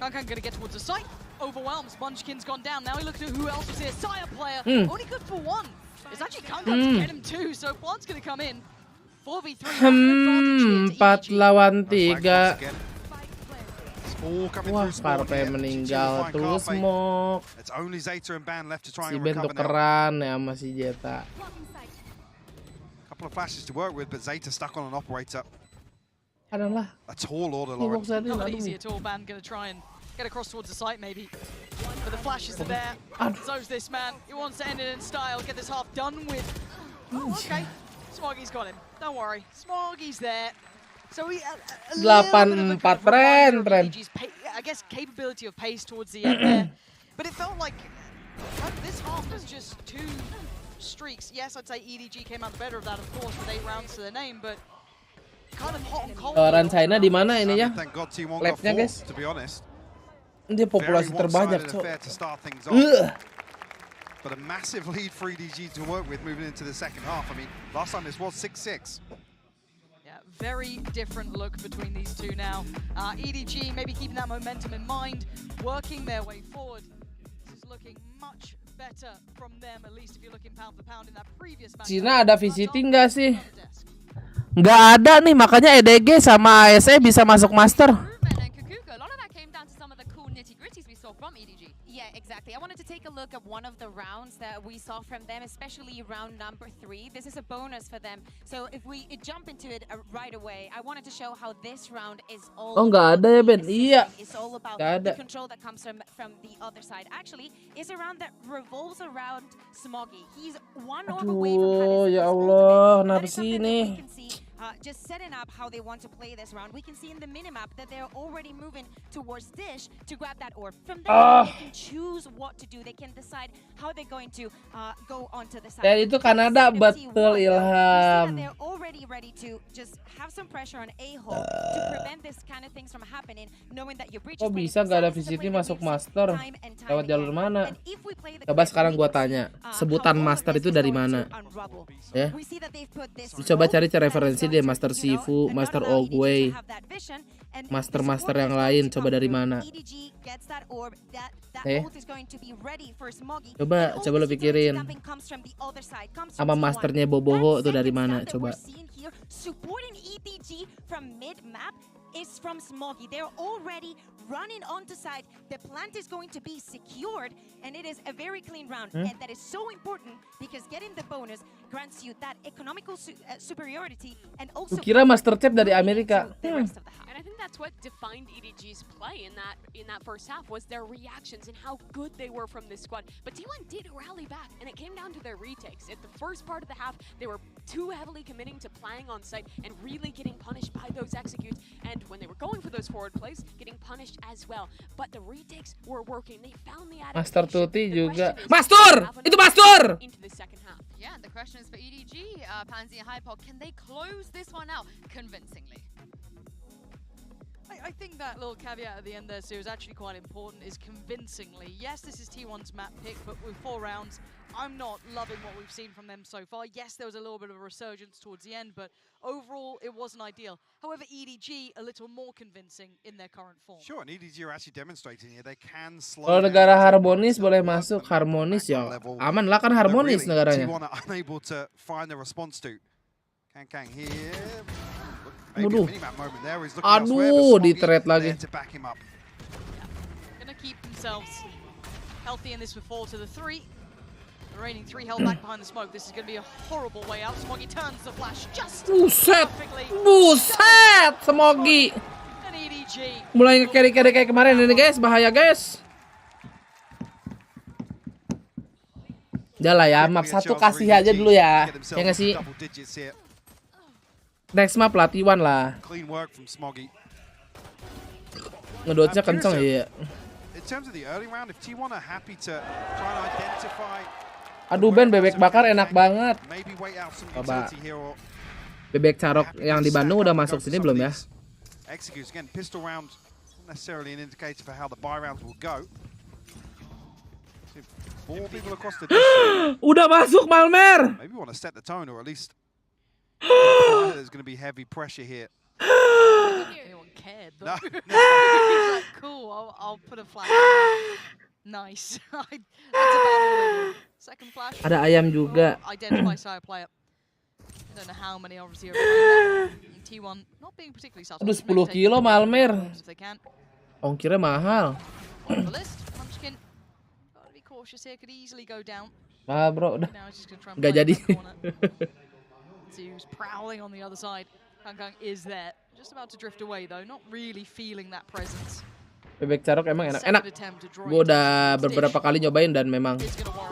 Kang gonna get towards the site. Overwhelms. Munchkin's gone down. Now we look at who else is here. Sire player. Only good for 1. It's actually Kang to get him 2. So Plant's gonna come in. 4v3. 4 lawan 3. Wah, Carpe meninggal terus smoke. Si Ben tukeran ya sama si Jeta. Couple of flashes to work with, but Zeta stuck on an operator. Adalah. A tall order, Lauren. Not easy at all. Ban gonna try and get across towards the site maybe. But the flashes are there. So's this man. He wants to end it in style. Get this half done with. Oh, okay. Smoggy's got him. Don't worry. Smoggy's there. So we 8-4 tren. I guess capability of pace towards the end there. But it felt like this half was just 2 streaks. Yes, I'd say EDG came out better of that, of course, with 8 rounds to their name, but kind of hot and cold. Orang China di mana ini ya? Labnya guys. Dia populasi terbanyak, Cok. But a massive lead for EDG to work with moving into the second half. I mean, last time this was 6-6. Very different look between these two now. EDG maybe keeping that momentum in mind, working their way forward. This is looking much better from them, at least if you're looking pound for pound in that previous match. Cina ada visiting nggak sih? Nggak ada nih, makanya EDG sama ASE bisa masuk master. From EDG. Yeah, exactly. Exactly. I wanted to take a look at one of the rounds that we saw from them, especially round number 3. This is a bonus for them. So if we jump into it right away, I wanted to show how this round is all Oh, nggak ada ya, Ben? Iya. It's all about Nggak ada. the control that comes from the other side. Actually, it's a round that revolves around Smoggy. He's one orb away from Aduh, ya Allah, kenapa sih ini? just setting up how they want to play this round. We can see in the minimap that they're already moving towards Dish to grab that orb. From there, they can choose what to do. They can decide how they're going to go onto the side. Dan itu Kanada betul, Ilham. They're already ready to just have some pressure on A-hole to prevent this kind of things from happening, knowing that your breach. Kok bisa nggak ada VCT masuk master? Lewat jalur mana? Coba sekarang gua tanya, sebutan master itu dari mana? Ya. Coba cari referensi deh, Master Sifu, Master Ogway, Master yang lain, coba dari mana? Coba lo pikirin. Apa masternya Boboho itu dari mana? Coba. Supporting EDG from mid-map is from Smoggy. They're already running onto side. The plant is going to be secured, and it is a very clean round. And that is so important because getting the bonus grants you that economical superiority and also. Kira Master Chef dari Amerika. And I think that's what defined EDG's play in that first half was their reactions and how good they were from this squad. But T1 did rally back, and it came down to their retakes. At the first part of the half, they were too heavily committing to playing on site and really getting punished by those executes. And when they were going for those forward plays, getting punished as well. But the retakes were working. They found the Master Tuti juga. Mastur! Itu Mastur! Into the second half. Yeah, the question is for EDG, Pansy and Hypo, can they close this one out convincingly? I think that little caveat at the end there, Sue, is actually quite important, is convincingly. Yes, this is T1's map pick, but with 4 rounds, I'm not loving what we've seen from them so far. Yes, there was a little bit of a resurgence towards the end, but overall, it wasn't ideal. However, EDG a little more convincing in their current form. Sure, and EDG are actually demonstrating here they can slow. Kalau negara harmonis boleh masuk, harmonis ya aman lah, kan harmonis negaranya. T1 are unable to find the response to. Kang here. Aduh, aduh, di trade lagi. Gonna keep themselves healthy in this with 4 to the 3. The remaining 3 held back behind the smoke. This is gonna be a horrible way out. Smoggy turns the flash just perfectly. Buset, Smoggy. And EDG mulai nge-carry kayak kemarin ini guys, bahaya guys. Udah lah ya, map 1 kasih aja dulu ya. Ya nggak sih? Next map lah, T1 lah. Ngedodge-nya kenceng ya. Aduh Ben, bebek bakar enak banget. Coba. Bebek carok yang di Bandung udah masuk sini belum ya? Udah masuk Malmer. There's going to be heavy pressure here. Anyone cared though. No. Cool, I'll put a flash. Nice. That's about second flash. Ada ayam juga. Identify side player. I don't know how many obviously are T1 not being particularly subtle. Aduh, 10 kilo Malmer. Ongkirnya mahal. On the list, Munchkin. Gotta be cautious here, could easily go down. Ah bro, udah nggak jadi. Who's prowling on the other side. Kang is there, just about to drift away though, not really feeling that presence. Bebek carok emang enak. Gue udah beberapa kali nyobain dan memang,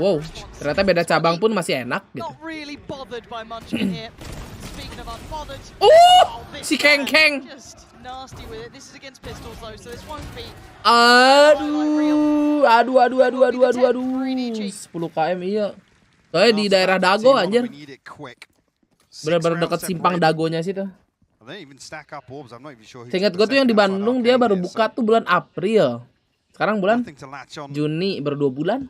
wow, ternyata beda cabang pun masih enak gitu. Not really bothered by Munchkin here. Speaking of unbothered, si Keng. Just nasty with it. This is against pistols though, so this won't be. Aduh. 10 km iya. Soalnya di daerah Dago anjir. Bener-bener deket simpang Dagonya sih tuh. Seingat gue tuh yang di Bandung dia baru buka tuh bulan April. Sekarang bulan Juni, baru 2 bulan.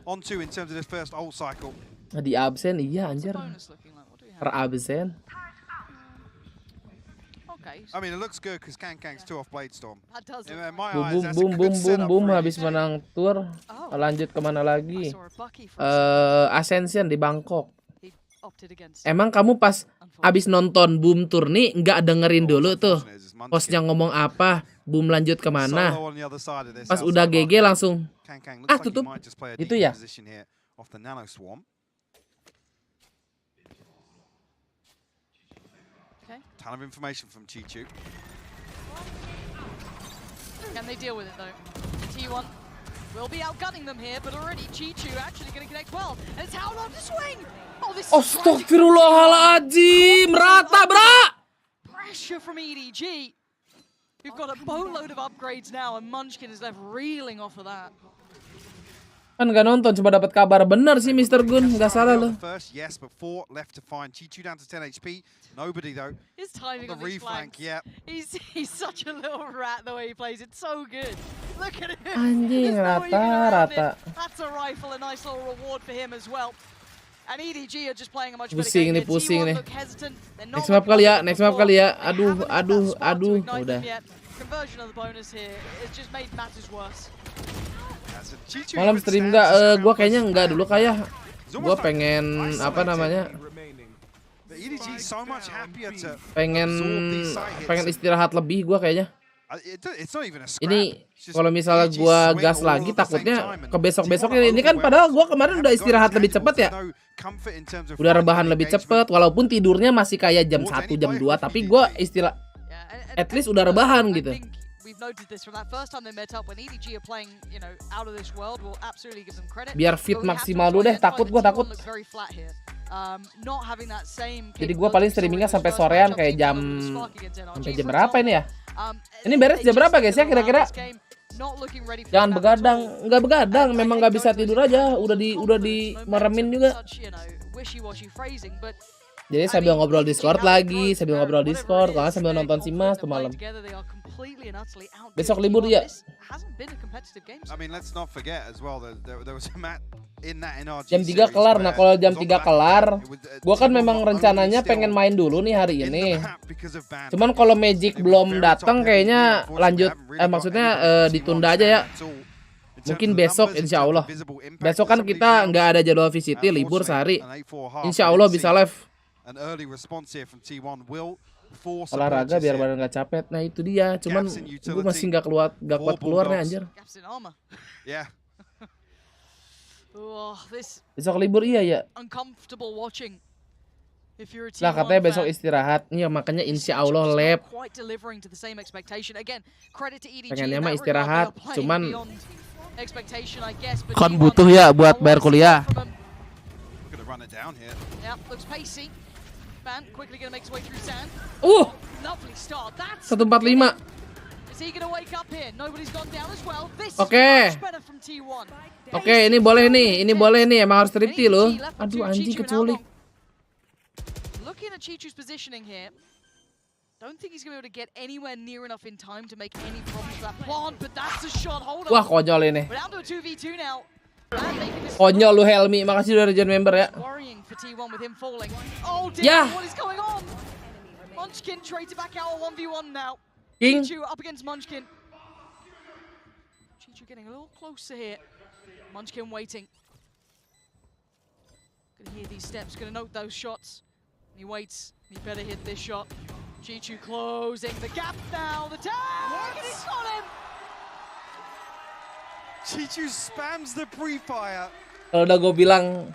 Di absen iya anjir. Absen. I mean, it looks good because Kang's 2 off Blade Storm. Boom, habis menang tour. Lanjut kemana lagi? Ascension di Bangkok. Emang kamu pas abis nonton Boom Tour nih nggak dengerin dulu tuh hostnya ngomong apa, boom lanjut kemana? Solo on the other side of this. Pas udah outside GG market. langsung Kang looks like he tutup. might just play a Itu ya. position here off the nano swarm. Okay. Ton of information from Chichu. Can they deal with it though? T1 will be outgunning them here, but already Chichu actually going to connect well. And it's how long to swing. Oh, this is Astagfirullahaladzim, rata bra. pressure from EDG. We've got a boatload of upgrades now, and Munchkin is left reeling off of that. Kan gak nonton, coba dapat kabar. Bener sih Mr. Gun, gak salah lo. First, yes, but 4 left to find. Chichu down to 10 HP. Nobody though. His timing on on the these reflank, flanks. yeah. He's such a little rat the way he plays. It's so good. Look at him. Anjing, There's no way you can around rata. it. That's a rifle, a nice little reward for him as well. And EDG are just playing a much Pusing better game. nih, pusing nih. Next Next map kali ya, next map kali ya. Aduh. Udah. Conversion of the bonus here has just made matters worse. Malam stream nggak? Gua kayaknya nggak dulu kayak. Gua pengen apa namanya? Pengen istirahat lebih gua kayaknya. Ini kalau misalnya gua gas lagi takutnya ke besok-besoknya. Ini kan padahal gua kemarin udah istirahat lebih cepet ya. Udah rebahan lebih cepet walaupun tidurnya masih kayak jam 1, jam 2, tapi gua istirahat at least udah rebahan gitu. Biar fit maksimal dulu deh, takut. Jadi gue paling streamingnya sampai sorean kayak sampai jam berapa ini ya? Ini beres jam berapa guys ya kira-kira? Jangan begadang, nggak begadang, memang nggak bisa tidur aja, udah di meremin juga. Jadi sambil ngobrol Discord lagi, kalau sambil nonton si Mas tuh malam. Besok libur ya. Jam 3 kelar. Nah kalau jam 3 kelar, gua kan memang rencananya pengen main dulu nih hari ini. Cuman kalau Magic belum datang kayaknya lanjut, maksudnya ditunda aja ya. Mungkin besok insya Allah. Besok kan kita nggak ada jadwal VCT, libur sehari. Insya Allah bisa live. Olahraga biar badan nggak capek. Nah itu dia. Cuman gue masih nggak kuat keluar nih anjir. Besok libur iya ya. Lah katanya besok istirahat. Iya makanya insya Allah lab. Pengennya mah istirahat. Cuman kan butuh ya buat bayar kuliah. Man quickly going to make his way through sand. Lovely start. That's 145. Is he going to wake up here? Nobody's gone down as well. This Oke. is much better from T1. Oke, ini boleh nih, emang harus tripti loh. Aduh anjing keculik. Looking at Chichu's positioning here. Don't think he's going to be able to get anywhere near enough in time to make any problems to that plant, but that's a shot. Hold on. Wah, konyol ini. We're down to a 2v2 now. Konyol lu Helmi, makasih udah region member ya. Yeah. What is going on? Munchkin traded back out 1v1 now. King. Chichu up against Munchkin. Chichu getting a little closer here. Munchkin waiting. Gonna hear these steps, gonna note those shots. He waits, he better hit this shot. Chichu closing the gap now, the tag! And he's got him! Chichu spams the pre-fire. Kalau udah gue bilang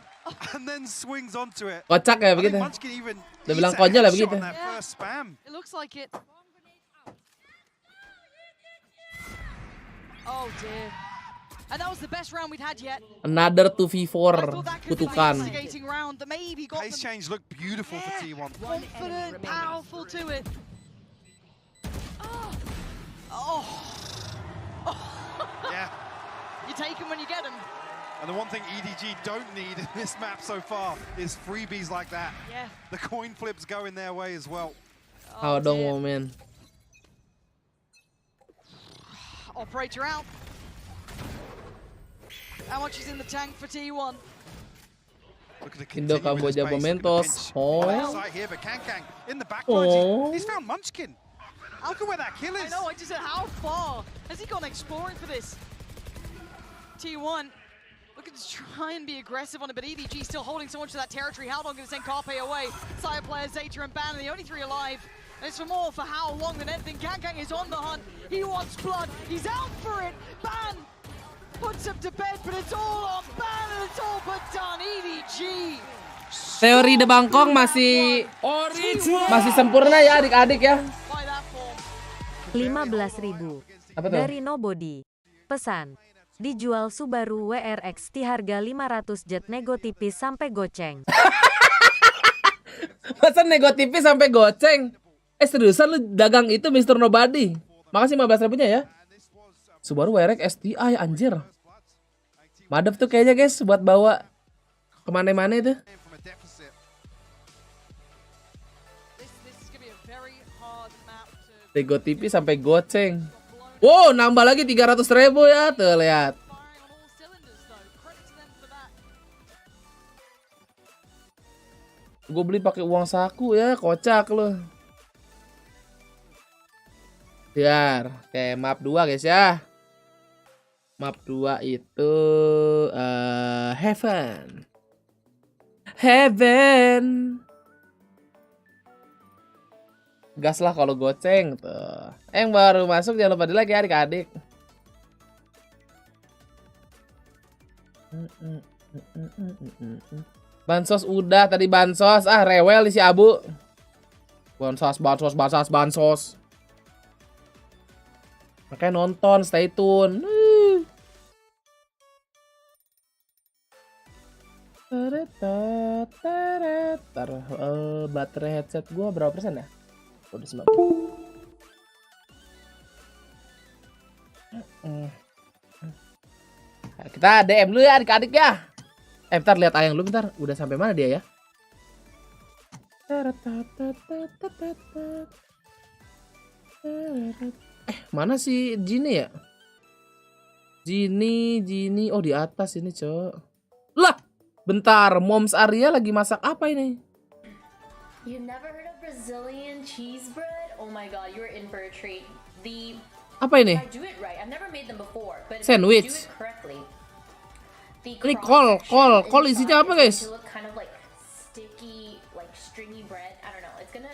and then swings onto it. Kocak ya begitu. Udah bilang konyol ya begitu. It looks like it. Oh dear. And that was the best round we'd had yet. Another 2v4 kutukan. Pace change looked beautiful for T1. Confident, powerful to it. Oh. Yeah. You take them when you get them. And the one thing EDG don't need in this map so far is freebies like that. Yeah. The coin flips go in their way as well. How dong moment. Operator out. How much is in the tank for T1? Indo Kamboja Momentos. Oh. Here, but Kang in the backline. He's found Munchkin. Look at where that kill is. I know, I just said how far has he gone exploring for this? T1 looking to try and be aggressive on it, but EDG still holding so much of that territory. How long going to send Carpe away? Sire players, Zeta and Ban are the only 3 alive. It's for more for how long than anything. Kangkang is on the hunt. He wants blood. He's out for it. Ban puts him to bed, but it's all on Ban and it's all but done. EDG. Teori DBangkong masih sempurna ya adik-adik ya. 15.000 Apa tuh? dari Nobody. Pesan. Dijual Subaru WRX di harga 500 jet nego tipis sampai goceng. Masa nego tipis sampai goceng? Seriusan lu dagang itu Mr. Nobody? Makasih 15.000-nya ya. Subaru WRX STI anjir. Madep tuh kayaknya guys buat bawa kemana-mana itu. Nego tipis sampai goceng. Wow, nambah lagi 300.000 ya, tuh lihat. Gue beli pakai uang saku ya, kocak loh. Biar kayak map 2 guys ya. Map 2 itu Heaven. Gas lah kalau goceng tuh. Yang baru masuk jangan lupa di like ya adik-adik. Bansos udah tadi bansos. Ah rewel nih si Abu. Bansos. Makanya nonton, stay tune. Baterai headset gua berapa persen ya? Udah 90. Kita DM dulu ya adik-adik ya. Bentar lihat ayang lu bentar. Udah sampai mana dia ya? Mana sih Jini ya? Jini. Oh di atas ini cok. Lah, bentar. Moms Arya lagi masak apa ini? You've never heard of Brazilian cheese bread? Oh my god, you're in for a treat. Apa ini? I do it right. I've never made them before, but Sandwich. if you do it correctly. Ini kol isinya apa guys? To look kind of like sticky, like stringy bread. I don't know. It's gonna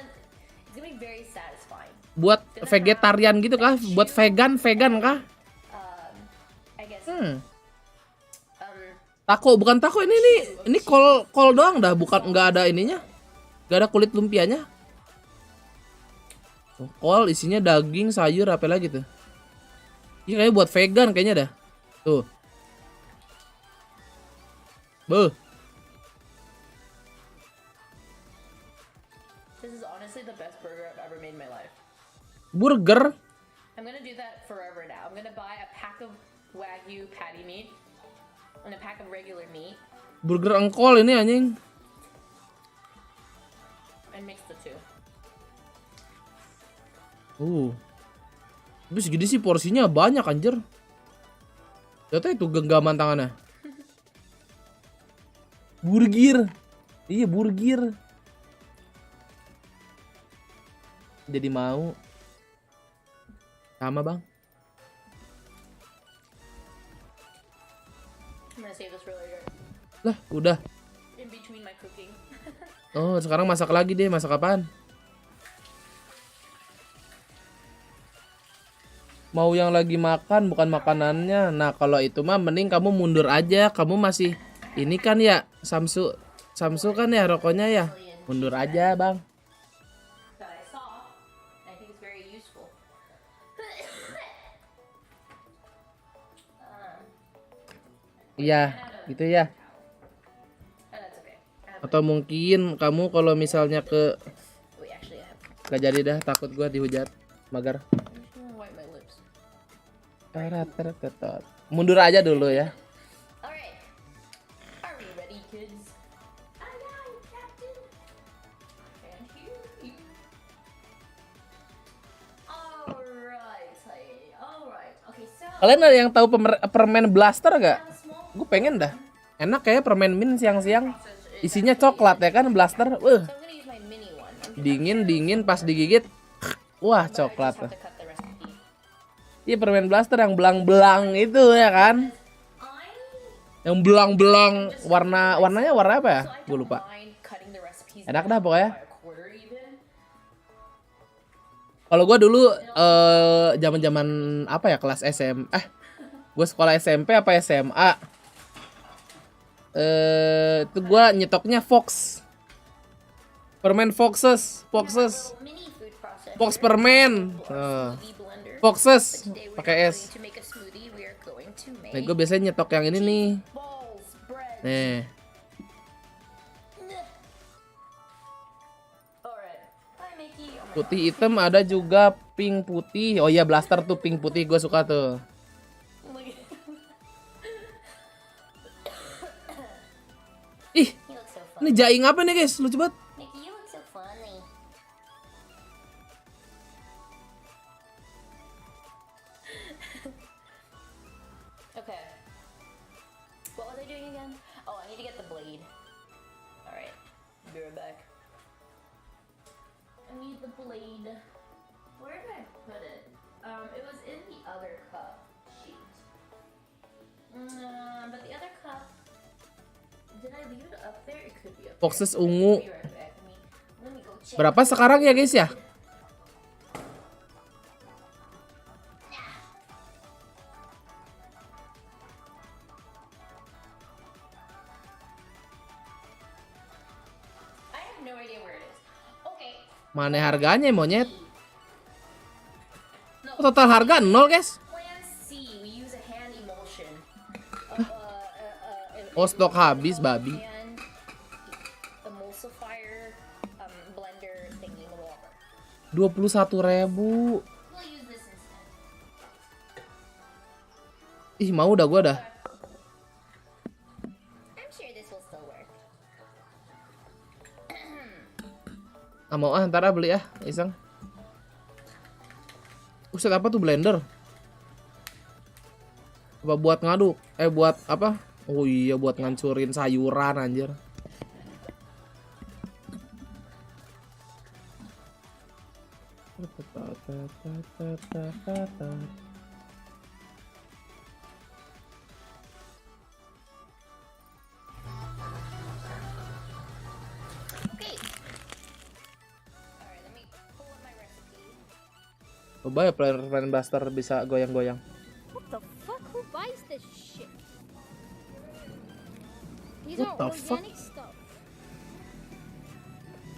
be very satisfying. Buat vegetarian gitu kah? Buat vegan kah? I guess. Taco bukan taco ini kol doang dah, bukan nggak ada ininya. Gak ada kulit lumpianya. Kol isinya daging, sayur, apa lagi tuh? Ini kayaknya buat vegan kayaknya dah. Tuh. Beuh. This is honestly the best burger I've ever made in my life. Burger? I'm gonna do that forever now. I'm gonna buy a pack of Wagyu patty meat and a pack of regular meat. Burger engkol ini anjing. And mix the two. Tapi segini sih porsinya banyak anjir. Ternyata itu genggaman tangannya. Burgir. Iya burgir. Jadi mau. Sama bang. I'm gonna save this for later. Lah udah. In between my cooking. Oh sekarang masak lagi deh. Masak apaan? Mau yang lagi makan bukan makanannya. Nah kalau itu mah mending kamu mundur aja. Kamu masih ini kan ya Samsu kan ya rokoknya ya. Mundur aja bang. Iya gitu ya. Atau mungkin kamu kalau misalnya gak jadi dah, takut gua dihujat magar. Mundur aja dulu ya. Kalian ada yang tahu permen blaster gak? Gue pengen dah. Enak kayak permen mint siang-siang. Isinya coklat ya kan blaster. Dingin pas digigit. Wah coklat. Iya permen blaster yang belang-belang itu ya kan. Yang belang-belang warnanya warna apa ya? Gue lupa. Enak dah pokoknya. Kalau gue dulu zaman-zaman apa ya, kelas gue sekolah SMP apa SMA, itu gue nyetoknya Fox permen, Foxes pakai S. Nah gue biasanya nyetok yang ini nih, putih hitam ada juga pink putih. Oh iya, blaster tuh pink putih gue suka tuh. Ih, ini jaing apa nih guys? Lucu banget. Okay. What was I doing again? Oh, I need to get the blade. Alright, be right back. I need the blade. Where did I put it? It was in the other cup. Shoot. But the other cup, did I leave it up there? It could be up there. Foxes ungu. Be right back. Let me go check. Berapa sekarang ya guys ya? I have no idea where it is. Okay. Mana harganya monyet? Total harga 0 guys. Plan C, we use a hand emulsion. Oh, stok habis babi. And emulsifier blender thingy whatever. 21.000. We'll use this instead. Ih, mau dah gua dah. I'm sure this will still work. Mau ntar beli iseng. Buset, apa tuh blender? Apa buat ngaduk? Buat apa? Oh iya, buat ngancurin sayuran anjir. Okay. Alright, let me pull up my recipe. Coba ya player blaster bisa goyang-goyang. What the fuck? Who buys this shit? These What are the fuck? organic stuff.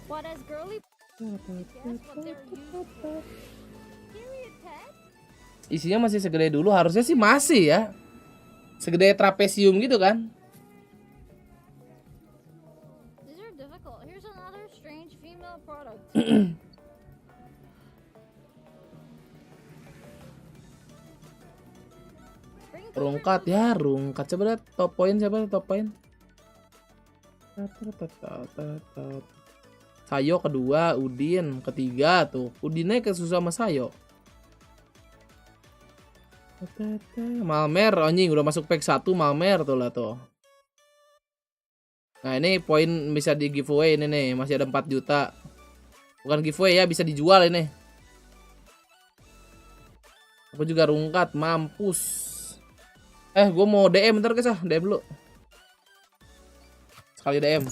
What as girly? Guess what they're used for. Period, pet. Isinya masih segede dulu, harusnya sih masih ya. Segede trapesium gitu kan. These are difficult. Here's another strange female product. Rungkat ya, rungkat. Coba lihat top point siapa top point. Sayo kedua, Udin ketiga tuh. Udinnya kesusah sama Sayo. Malmer, anjing udah masuk pack 1 Malmer tuh lah tuh. Nah ini poin bisa di giveaway ini nih, masih ada 4 juta. Bukan giveaway ya, bisa dijual ini. Aku juga rungkat, mampus. Gue mau DM bentar guys, DM dulu. Sekali DM.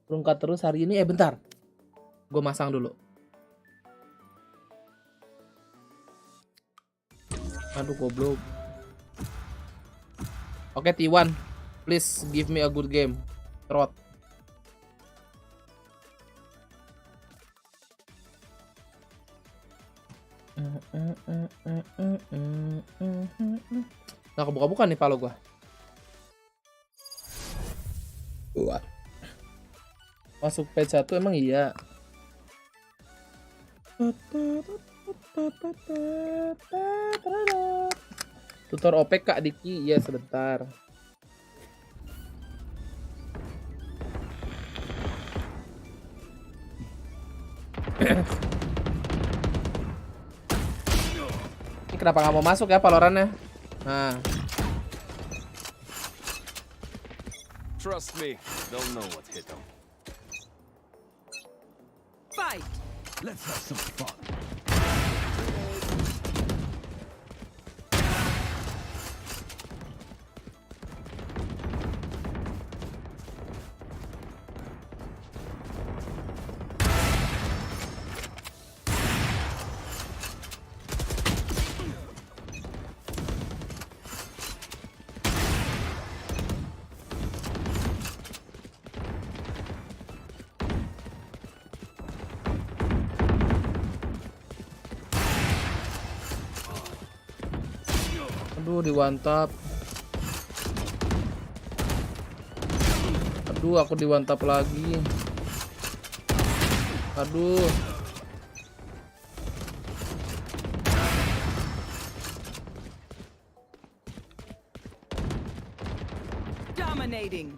Rungkat terus hari ini, bentar. Gue masang dulu. Aduh goblok. Oke T1, please give me a good game. Trot. Nggak kebuka-buka nih palo gua. Masuk page 1 emang iya. Tutor OP Kak Diki, iya sebentar. Ini kenapa nggak mau masuk ya Valorant-nya? Nah. Trust me, they'll know what hit them. Fight! Let's have some fun. Aduh, di one tap. Aduh, aku di one tap lagi. Aduh. Dominating.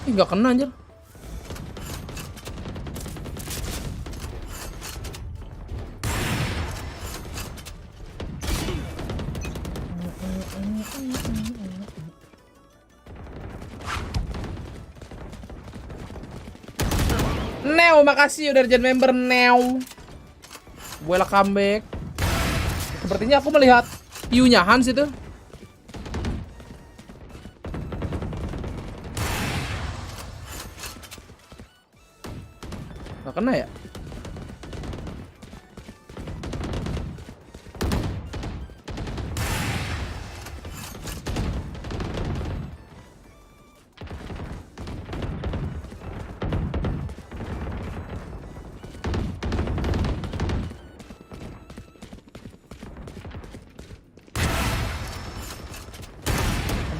Ih, nggak kena anjir. Neo, makasih udah jadi member Neo. Welcome back. Sepertinya aku melihat view-nya Hans itu. Gak kena ya?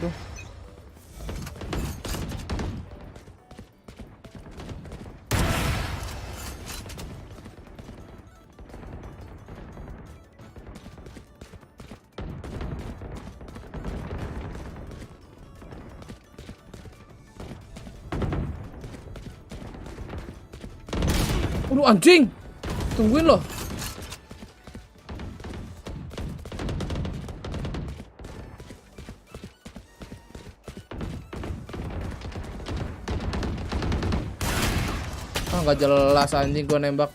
Aduh. Aduh anjing. Tungguin loh. Ah, nggak jelas anjing gua nembak.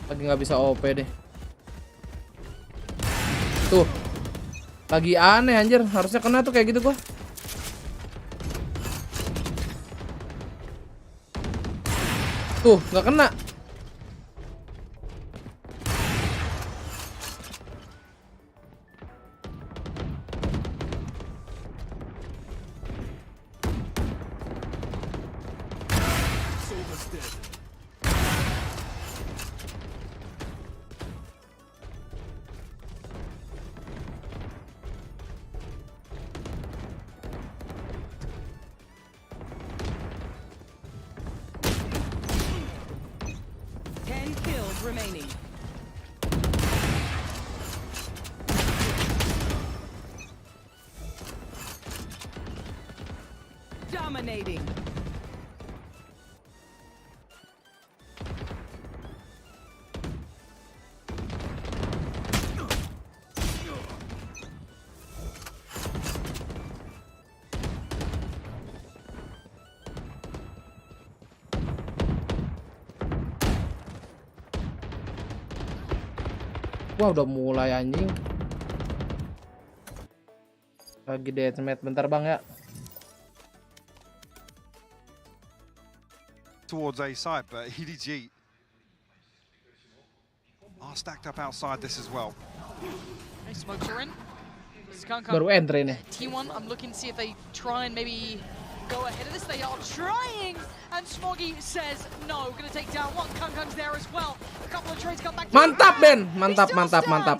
Lagi nggak bisa OP deh. Tuh. Lagi aneh anjir, harusnya kena tuh kayak gitu gua. Tuh, nggak kena. Remaining. Dominating. Wah, udah mulai anjing. Lagi deathmatch bentar bang ya. Towards A side, but EDG are stacked up outside this as well. Okay, smokes are in. Baru entry nih. T1, I'm looking to see if they try and maybe go ahead of this. They are trying, and Smoggy says no. Gonna take down one. Kung's there as well. A couple of trades come back. Mantap Ben, mantap, mantap, mantap.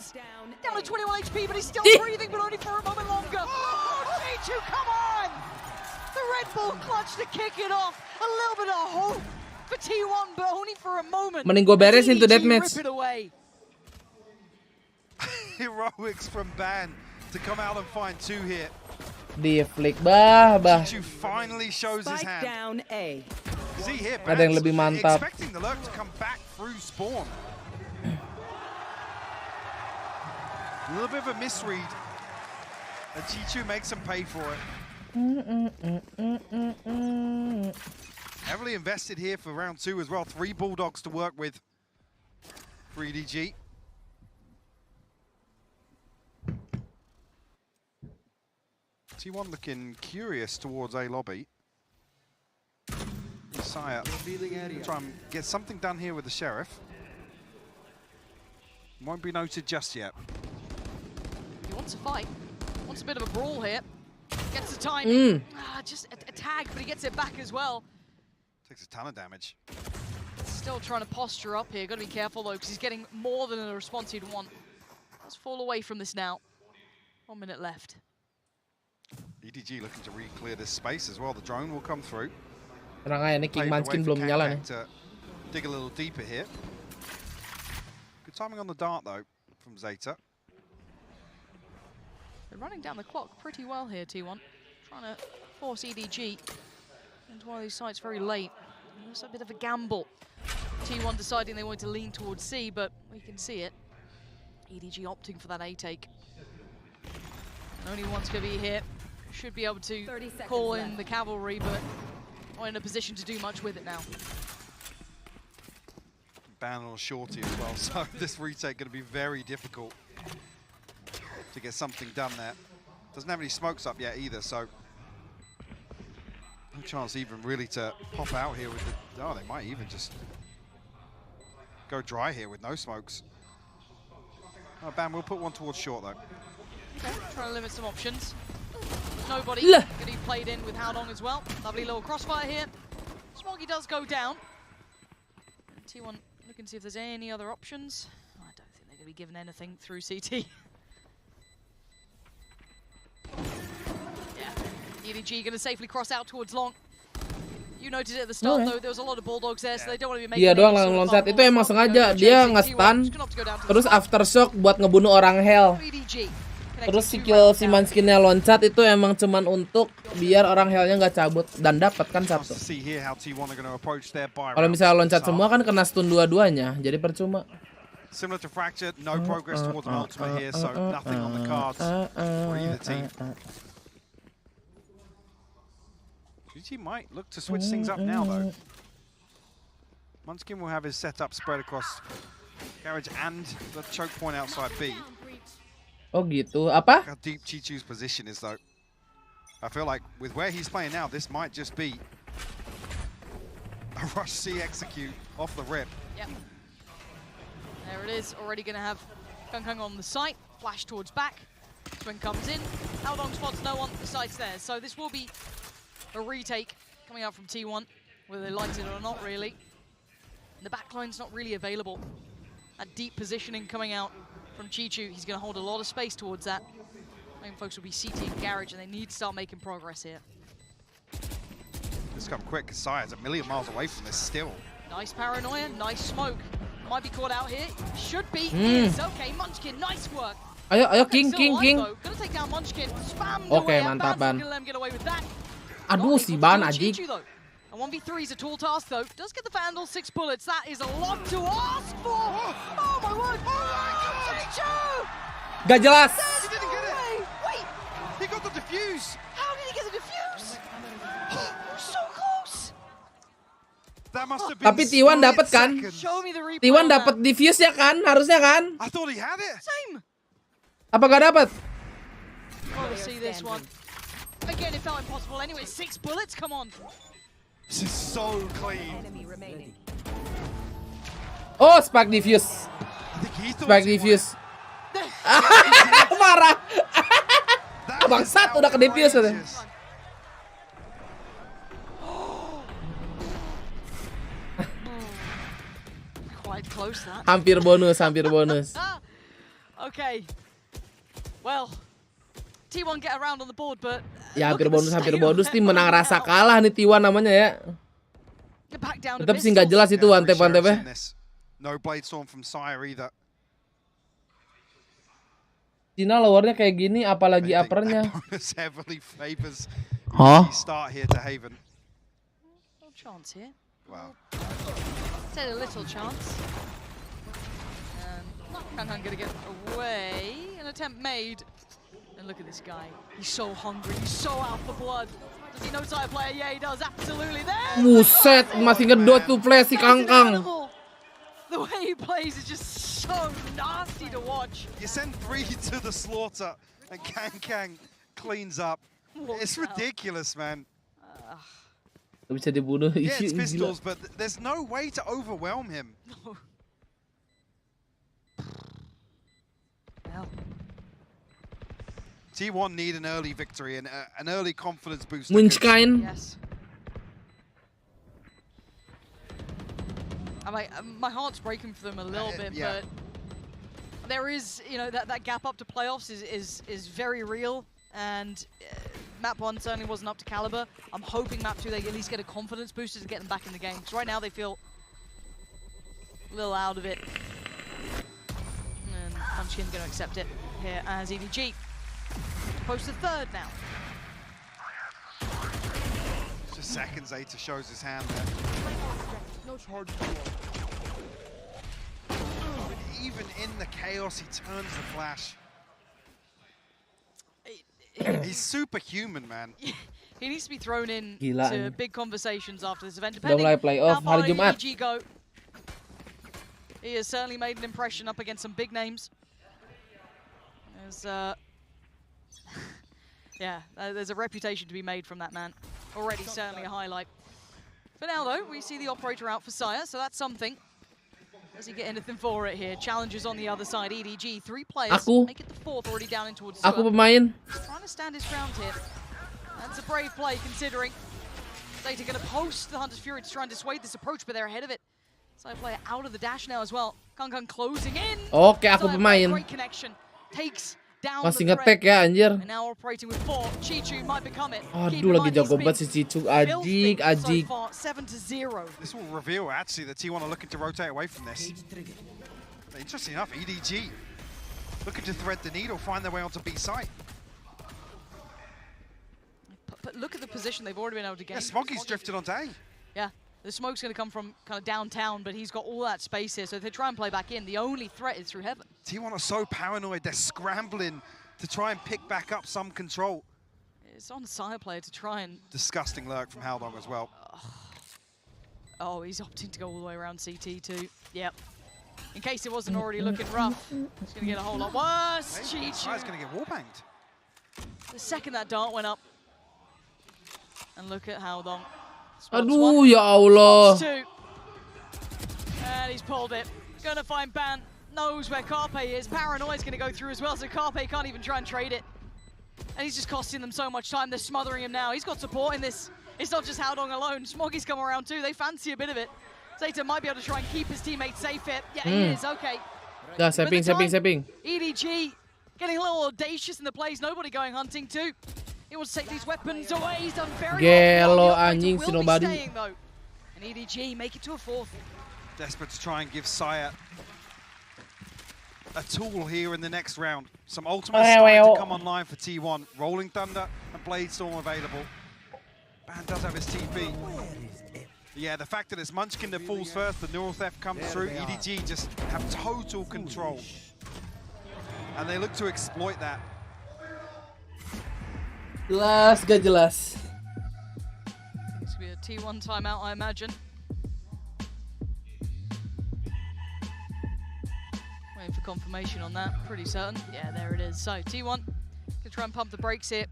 Down to 21 HP, but he's still breathing, but only for a moment longer. Oh, T2, come on! The Red Bull clutch to kick it off. A little bit of hope for T1, but only for a moment. Mending gue beresin tuh deathmatch. Rip it away. Heroics from Ban to come out and find two here. Di flick bah. T2 finally shows his hand. Down A. See here, Ada yang lebih mantap. Expecting the lurk to come back through spawn. A little bit of a misread. And T2 makes him pay for it. Heavily invested here for round two as well. 3 Bulldogs to work with for EDG. T1 looking curious towards A lobby. Messiah try and get something done here with the Sheriff. Won't be noted just yet. He wants a fight. Wants a bit of a brawl here. Gets the timing. Just a tag, but he gets it back as well. Takes a ton of damage. Still trying to posture up here. Got to be careful though, because he's getting more than the response he'd want. Let's fall away from this now. 1 minute left. EDG looking to re-clear this space as well. The drone will come through. Tenang aja nih, King Munchkin belum nyala nih. Dig a little deeper here. Good timing on the dart though from Zeta. They're running down the clock pretty well here, T1. Trying to force EDG into one of these sites very late. It's a bit of a gamble. T1 deciding they want to lean towards C, but we can see it. EDG opting for that A take. Only one's going to be here. Should be able to call in the cavalry, but not in a position to do much with it now. Ban on shorty as well, so this retake going to be very difficult to get something done there. Doesn't have any smokes up yet either, so no chance even really to pop out here with the... Oh, they might even just go dry here with no smokes. Oh, Ban will put one towards short though. Okay, trying to limit some options. Nobody going to be played in with How Long as well. Lovely little crossfire here. Smoggy does go down. And T1 looking to see if there's any other options. Oh, I don't think they're going to be given anything through CT. Yeah, EDG going to safely cross out towards long. You noted at the start though, there was a lot of bulldogs there, so they don't want to be making. Dia doang langsung loncat. Itu emang sengaja dia nge-stun, terus aftershock buat ngebunuh orang hell. Terus skill si Munchkinnya loncat itu emang cuman untuk biar orang hellnya nggak cabut dan dapat kan satu. Kalau misalnya loncat semua kan kena stun dua-duanya, jadi percuma. Similar to Fracture, no progress towards an ultimate here, so nothing on the cards for either team. GG might look to switch things up now though. Munchkin will have his setup spread across garage and the choke point outside B. Oh gitu, apa? How deep Chichu's position is though. I feel like with where he's playing now, this might just be a rush C execute off the rip. Yep. There it is, already going to have Kung on the site, flash towards back. Swing comes in, How Long spots no one, the site's there. So this will be a retake coming out from T1, whether they liked it or not really. And the backline's not really available. That deep positioning coming out from Chichu, he's going to hold a lot of space towards that. Main folks will be CT and Garage, and they need to start making progress here. Just come quick, Sire's a million miles away from this still. Nice paranoia, nice smoke. Might be caught out here. Should be. Is okay. Munchkin, nice work. Ayo King. Gonna take down Munchkin. Oke, mantap Ban. Aduh si Ban anjing. A 1v3 is a tall task though. Does get the Vandal 6 bullets. That is a lot to ask for. Oh my word. Gak jelas. He didn't get it. Wait. He got the defuse. How did he get the defuse? So close. That must have been. Tapi T1 dapat kan? T1 dapat defuse ya kan? Harusnya kan? I thought he had it. Same. Apa gak dapat? Oh, see this one. Again, it felt impossible. Anyway, 6 bullets. Come on. This is so clean. Oh, spark defuse. Spark defuse. Marah. Bangsat udah ke defuse udah. Quite close that. Hampir bonus. Okay. Well, T1 get around on the board, but ya hampir bonus tim menang rasa kalah nih T1 namanya ya. Tetap sih nggak jelas itu one tap ya. No blade storm from Sire either. Cina lowernya kayak gini, apalagi uppernya. Heavily favors start here to Haven. No chance here. Wow. Said a little chance. And Kung gonna get away. An attempt made. And look at this guy. He's so hungry. He's so out for blood. Does he know side player? Yeah, he does. Absolutely. There. Buset, masih ngedot tuh play si Kangkang. The way he plays is just so nasty to watch. You send 3 to the slaughter, and Kang cleans up. It's ridiculous, man. Bisa dibunuh. Yeah, it's pistols, but there's no way to overwhelm him. No. Well. T1 need an early victory and an early confidence boost. Munchkin. Yes. My heart's breaking for them a little bit, but there is, you know, that gap up to playoffs is very real, and Map 1 certainly wasn't up to caliber. I'm hoping Map 2 they at least get a confidence booster to get them back in the game, because right now they feel a little out of it. And Munchkin's going to accept it here as EDG. Post the third now. Just seconds, Aita shows his hand there. No charge. Even in the chaos, he turns the flash. He's superhuman, man. He needs to be thrown in Gila, to big conversations after this event. Udah mulai playoff how hari far Jumat. EDG go. He has certainly made an impression up against some big names. There's a reputation to be made from that man. Already certainly a highlight. For now though, we see the operator out for Saya, so that's something. Does he get anything for it here? Challenges on the other side. EDG, 3 players. Make it the 4th already down in towards Aku Sewer. pemain. Trying to stand his ground here. That's a brave play considering. Zeta going to post the Hunter's Fury to try and dissuade this approach, but they're ahead of it. Side player out of the dash now as well. Kang closing in. Oke, aku Side pemain. great connection. Takes down Masih the ngetek threat. ya, anjir. And now operating with 4. Chichu might become it. Aduh, lagi jago banget si Cicu. Ajik, ajik. So far, 7-0. This will reveal actually that T1 are looking to rotate away from this. Interesting enough, EDG looking to thread the needle, find their way onto B site. But look at the position they've already been able to gain. Yeah, Smoggy's drifted onto A. Yeah, the smoke's going to come from kind of downtown, but he's got all that space here. So if they try and play back in, the only threat is through heaven. T1 are so paranoid, they're scrambling to try and pick back up some control. It's on the side player to try and... Disgusting lurk from Haldong as well. Oh, he's opting to go all the way around CT too. Yep. In case it wasn't already looking rough, it's going to get a whole lot worse. Hey, he's going to get wallbanged. The second that dart went up. And look at Haldong. Aduh, ya Allah. Spots 2. And he's pulled it. Going to find Ban. Knows where Carpe is. Paranoia's going to go through as well, so Carpe can't even try and trade it. And he's just costing them so much time. They're smothering him now. He's got support in this. It's not just Haldong alone. Smoggy's come around too. They fancy a bit of it. Zeta might be able to try and keep his teammates safe here. Yeah, he is. Okay. Dah, saving. EDG getting a little audacious in the plays. Nobody going hunting too. He wants to take these weapons away. He's done very Gelo, well. anjing, si nobody. Staying, though. And EDG make it to a 4th. Desperate to try and give Saya a tool here in the next round. Some ultimates starting to come online for T1. Rolling Thunder and Bladestorm available. Ban does have his TP. Yeah, the fact that it's Munchkin that falls first, the neural theft comes through, EDG just have total control. And they look to exploit that. Jelas, gak jelas. It's going to be a T1 timeout, I imagine. Waiting for confirmation on that, pretty certain. Yeah, there it is. So, T1 can try and pump the brakes here.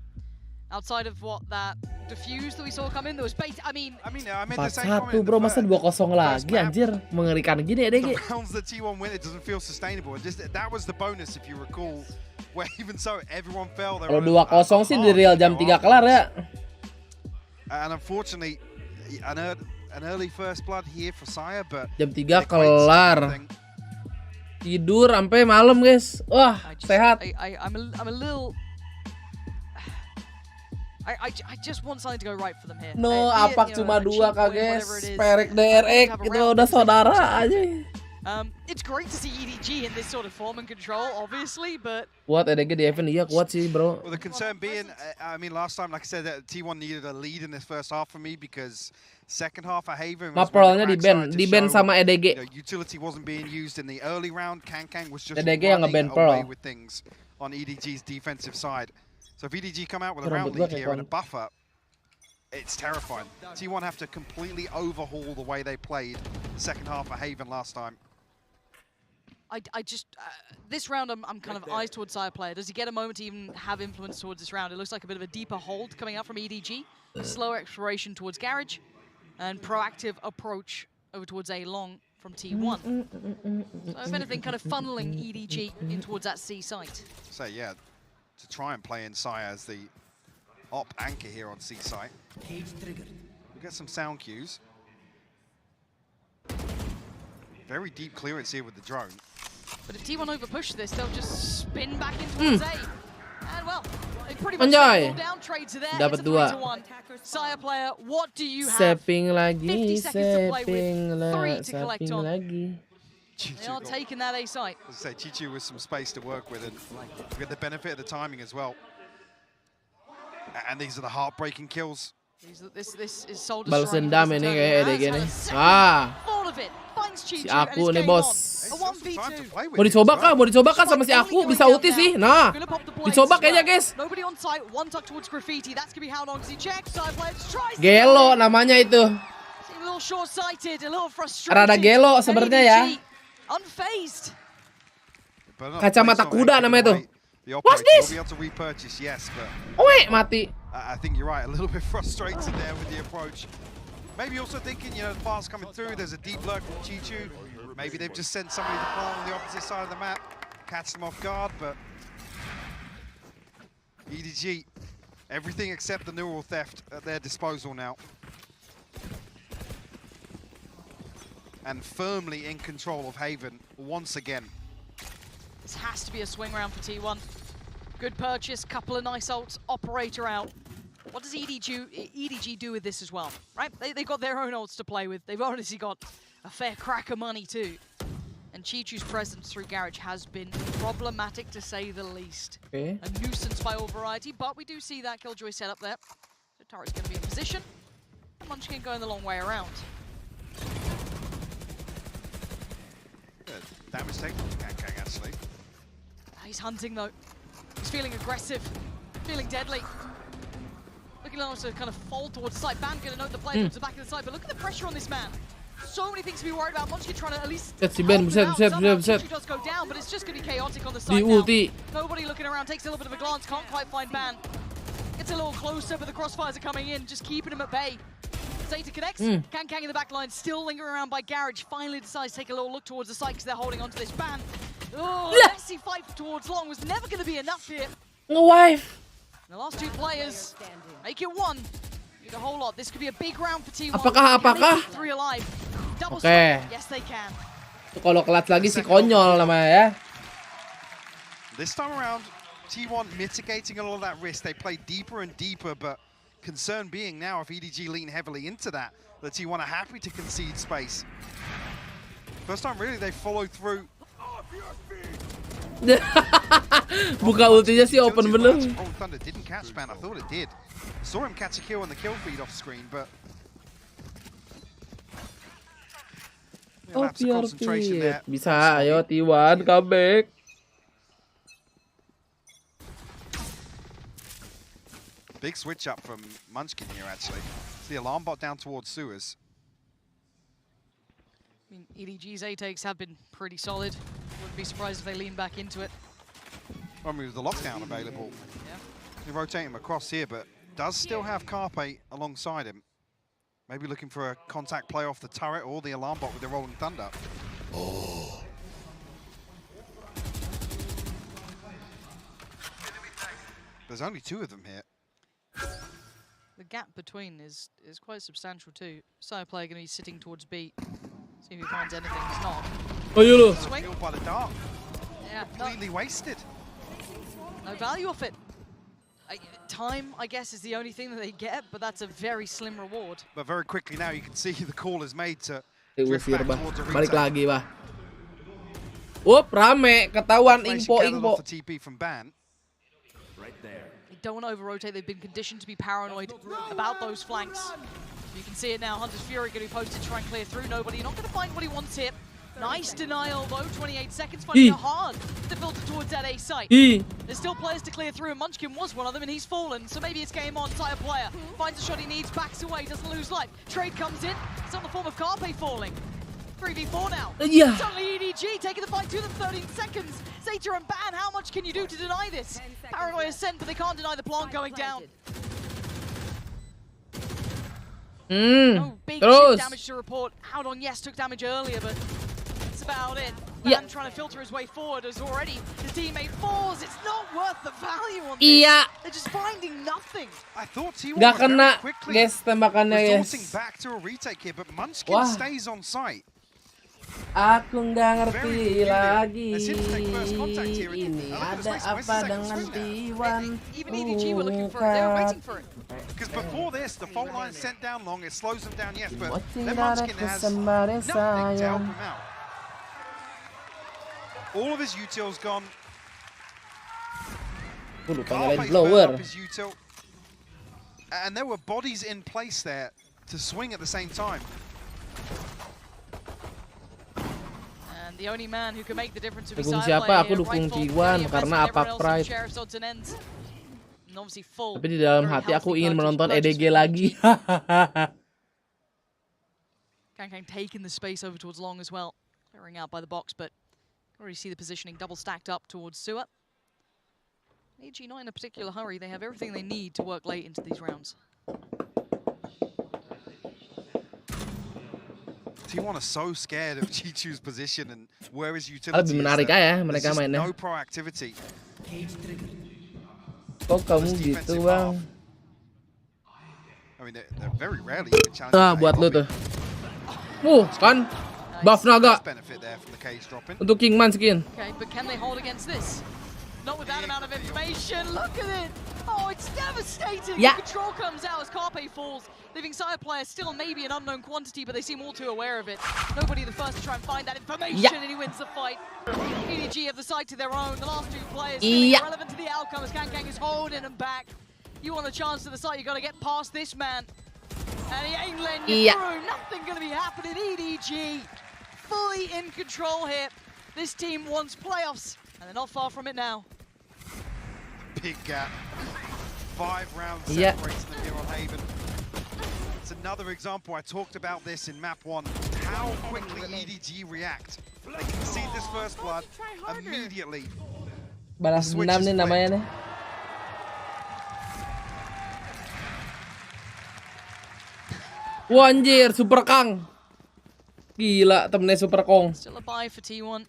Outside of what, that diffuse that we saw come in, there was bait. I mean, 4-1 bro, masa 2-0 lagi, anjir. Mengerikan gini EDG. The rounds that T1 win, it doesn't feel sustainable. That was the bonus, if you recall, where even so, everyone fell. Kalau 2-0 sih di real jam 3 kelar ya. And unfortunately, an early first blood here for Saya, but jam 3 kelar. Tidur sampai malam, guys. Wah, sehat. I'm a little... I just want something to go right for them here. No, apak cuma 2 guys. Perek DRX itu udah saudara aja. It's great to see EDG in this sort of form and control, obviously, but... Kuat EDG di event, iya kuat sih, bro. Well, the concern being, I mean, last time, like I said, that T1 needed a lead in this first half for me because second half of Haven was Maprolnya di ban sama EDG. You know, utility wasn't being used in the early round. Kang was just EDG yang nge-ban away Pearl. with things on EDG's defensive side. So if EDG come out with a round lead here and a buffer, it's terrifying. T1 have to completely overhaul the way they played the second half of Haven last time. I just, this round I'm kind of eyes towards Sire player. Does he get a moment to even have influence towards this round? It looks like a bit of a deeper hold coming out from EDG. Slower exploration towards Garage and proactive approach over towards A long from T1. So if anything, kind of funneling EDG in towards that C site. So yeah, to try and play in Saya as the op anchor here on C site. We'll get some sound cues. Very deep clearance here with the drone. But if T1 overpush this, they'll just spin back in towards A. And well, they pretty much Anjay. all down trades are there. Dapat It's a 3-1. Saya player, what do you have? Sapping 50 lagi, seconds to play sapping with, 3 to collect sapping on. lagi. They are taking that A site. As I say, Chichu with some space to work with, and we get the benefit of the timing as well. And these are the heartbreaking kills. This is soul Balas destroying. dendam ini kayak EDG nih. All of it. Finds Si Chichu and aku it's nih game bos. on. A 1v2. Mau dicoba kah sama si aku? Bisa ulti sih. Nah, dicoba kayaknya guys. Nobody on site, one tuck towards Graffiti. That's gonna be how long as he checks. Side player tries. Gelo namanya itu. A little short-sighted, a little frustrated. Rada gelo sebenarnya ya. Unfazed. Kacamata kuda namanya itu. What's this? Will be able to repurchase, yes, but Wait, mati. I think you're right. A little bit frustrated there with the approach. Maybe also thinking, you know, the pass coming through. There's a deep lurk from Chichu. Maybe they've just sent somebody to plant on the opposite side of the map, catch them off guard. But EDG, everything except the neural theft at their disposal now, and firmly in control of Haven once again. This has to be a swing round for T1. Good purchase, couple of nice ults, operator out. What does EDG do with this as well, right? They've got their own ults to play with. They've obviously got a fair crack of money too. And Chichu's presence through Garage has been problematic to say the least. Okay. A nuisance by all variety, but we do see that Killjoy setup there. So Tara's going to be in position. And Munchkin going the long way around. Good damage taken from Kankang actually. He's hunting though. He's feeling aggressive, feeling deadly. Looking like to kind of fall towards the side. Bam gonna note the play towards the back of the side, but look at the pressure on this man. So many things to be worried about. Munchkin trying to at least Si Ben, buset. Chichu does go down, but it's just gonna be chaotic on the side Di ulti. now. Nobody looking around, takes a little bit of a glance, can't quite find Ban. Gets a little closer, but the crossfires are coming in, just keeping him at bay. Zeta connects. Kang in the back line, still lingering around by Garage. Finally decides to take a little look towards the side because they're holding onto this Ban. Oh, messy fight towards Long was never going to be enough here. Nge-wife. The last two players make it one. Need a whole lot. This could be a big round for T1. Apakah? Can they keep 3 alive? Double Okay. strike. Yes, they can. Kalau kelat lagi si konyol namanya ya. This time around, T1 mitigating a lot of that risk. They play deeper and deeper, but concern being now if EDG lean heavily into that, the T1 are happy to concede space. First time really they followed through. Buka ultinya sih open bener. Oh, Thunder didn't catch Ban. I thought it did. Saw him catch a kill on the kill feed off screen, but lapse of concentration there. Bisa, ayo T1 comeback. Big switch up from Munchkin here, actually. It's the alarm bot down towards sewers. I mean, EDG's A takes have been pretty solid. Wouldn't be surprised if they lean back into it. I mean, with the lockdown available. Yeah. They rotate him across here, but does still have Carpe alongside him. Maybe looking for a contact play off the turret or the alarm bot with the Rolling Thunder. Oh. There's only 2 of them here. The gap between is quite substantial too. Side player going to be sitting towards B. See if he finds anything. He's not. Oh, you look. Swing. Killed by the dart. Yeah, Completely wasted. No value off it. Time, I guess, is the only thing that they get, but that's a very slim reward. But very quickly now, you can see the call is made to Diusir drift back bah. towards a Balik retake. lagi bah. Up, rame, ketahuan Place info. gathered off the TP from Ban. Right there. They don't want to over-rotate. They've been conditioned to be paranoid about those flanks. You can see it now. Hunter's Fury going to be posted to try and clear through. Nobody. Not going to find what he wants here. Nice denial, though. 28 seconds. Finding it hard to filter towards that A site. There's still players to clear through, and Munchkin was one of them, and he's fallen. So maybe it's game on. Tire player finds a shot he needs, backs away, doesn't lose life. Trade comes in. It's on the form of Carpe falling. 3v4 now. Yeah. Suddenly EDG taking the fight to them. 13 seconds. Zeta and Ban, how much can you do to deny this? Paranoia sent, but they can't deny the plant going down. No big chip damage to report. Out on Yes took damage earlier, but that's about it. Ban trying to filter his way forward as already his teammate falls. It's not worth the value on this. They're just finding nothing. I thought T1 Gak was kena, very quickly guys, tembakannya, resorting guys. back to a retake here, but Munchkin Wah. stays on site. Aku nggak ngerti lagi ini ada apa dengan T1 bukan. Because before this, the fault line sent down long, it slows them down, yes, but Watching then Munchkin has nothing to help him out. All of his util's gone. Carpe's burned up his util. And there were bodies in place there to swing at the same time. And the only man who can make the difference will be Dukung side siapa? player Aku here, dukung Rightful, T1 Play, karena Invest, apa everyone else on pride. Sheriff's odds and ends. And obviously full, Tapi di dalam very hati aku healthy ingin menonton purchase EDG for lagi. DBangkong taking the space over towards long as well. Clearing out by the box, but already see the positioning double stacked up towards Suat. EDG not in a particular hurry. They have everything they need to work late into these rounds. T1 are so scared of Chichu's position and where his utility Lebih menarik aja mereka mainnya. no proactivity. Kok kamu gitu, Bang? I mean, they're very rarely even challenging. Buat lu tuh. Kan? Buff naga. Untuk Kingman skin. Okay, but can they hold against this? Not with that amount of information. Look at it. Oh, it's devastating. Yeah. Control comes out as Carpe falls, leaving side players still maybe an unknown quantity, but they seem all too aware of it. Nobody the first to try and find that information, Yeah. and he wins the fight. EDG have the side to their own. The last two players feeling Yeah. irrelevant to the outcome as DBangkong is holding them back. You want a chance to the side, you got to get past this man. And he ain't letting you Yeah. through. Nothing going to be happening. EDG fully in control here. This team wants playoffs, and they're not far from it now. Big gap. 5 rounds Yeah. separates them here on Haven. It's another example. I talked about this in map 1. How quickly EDG react. They concede this first blood immediately. Balas dendam nih namanya nih. Wah anjir, Super Kang. Gila, temennya Super Kong. Still a buy for T1.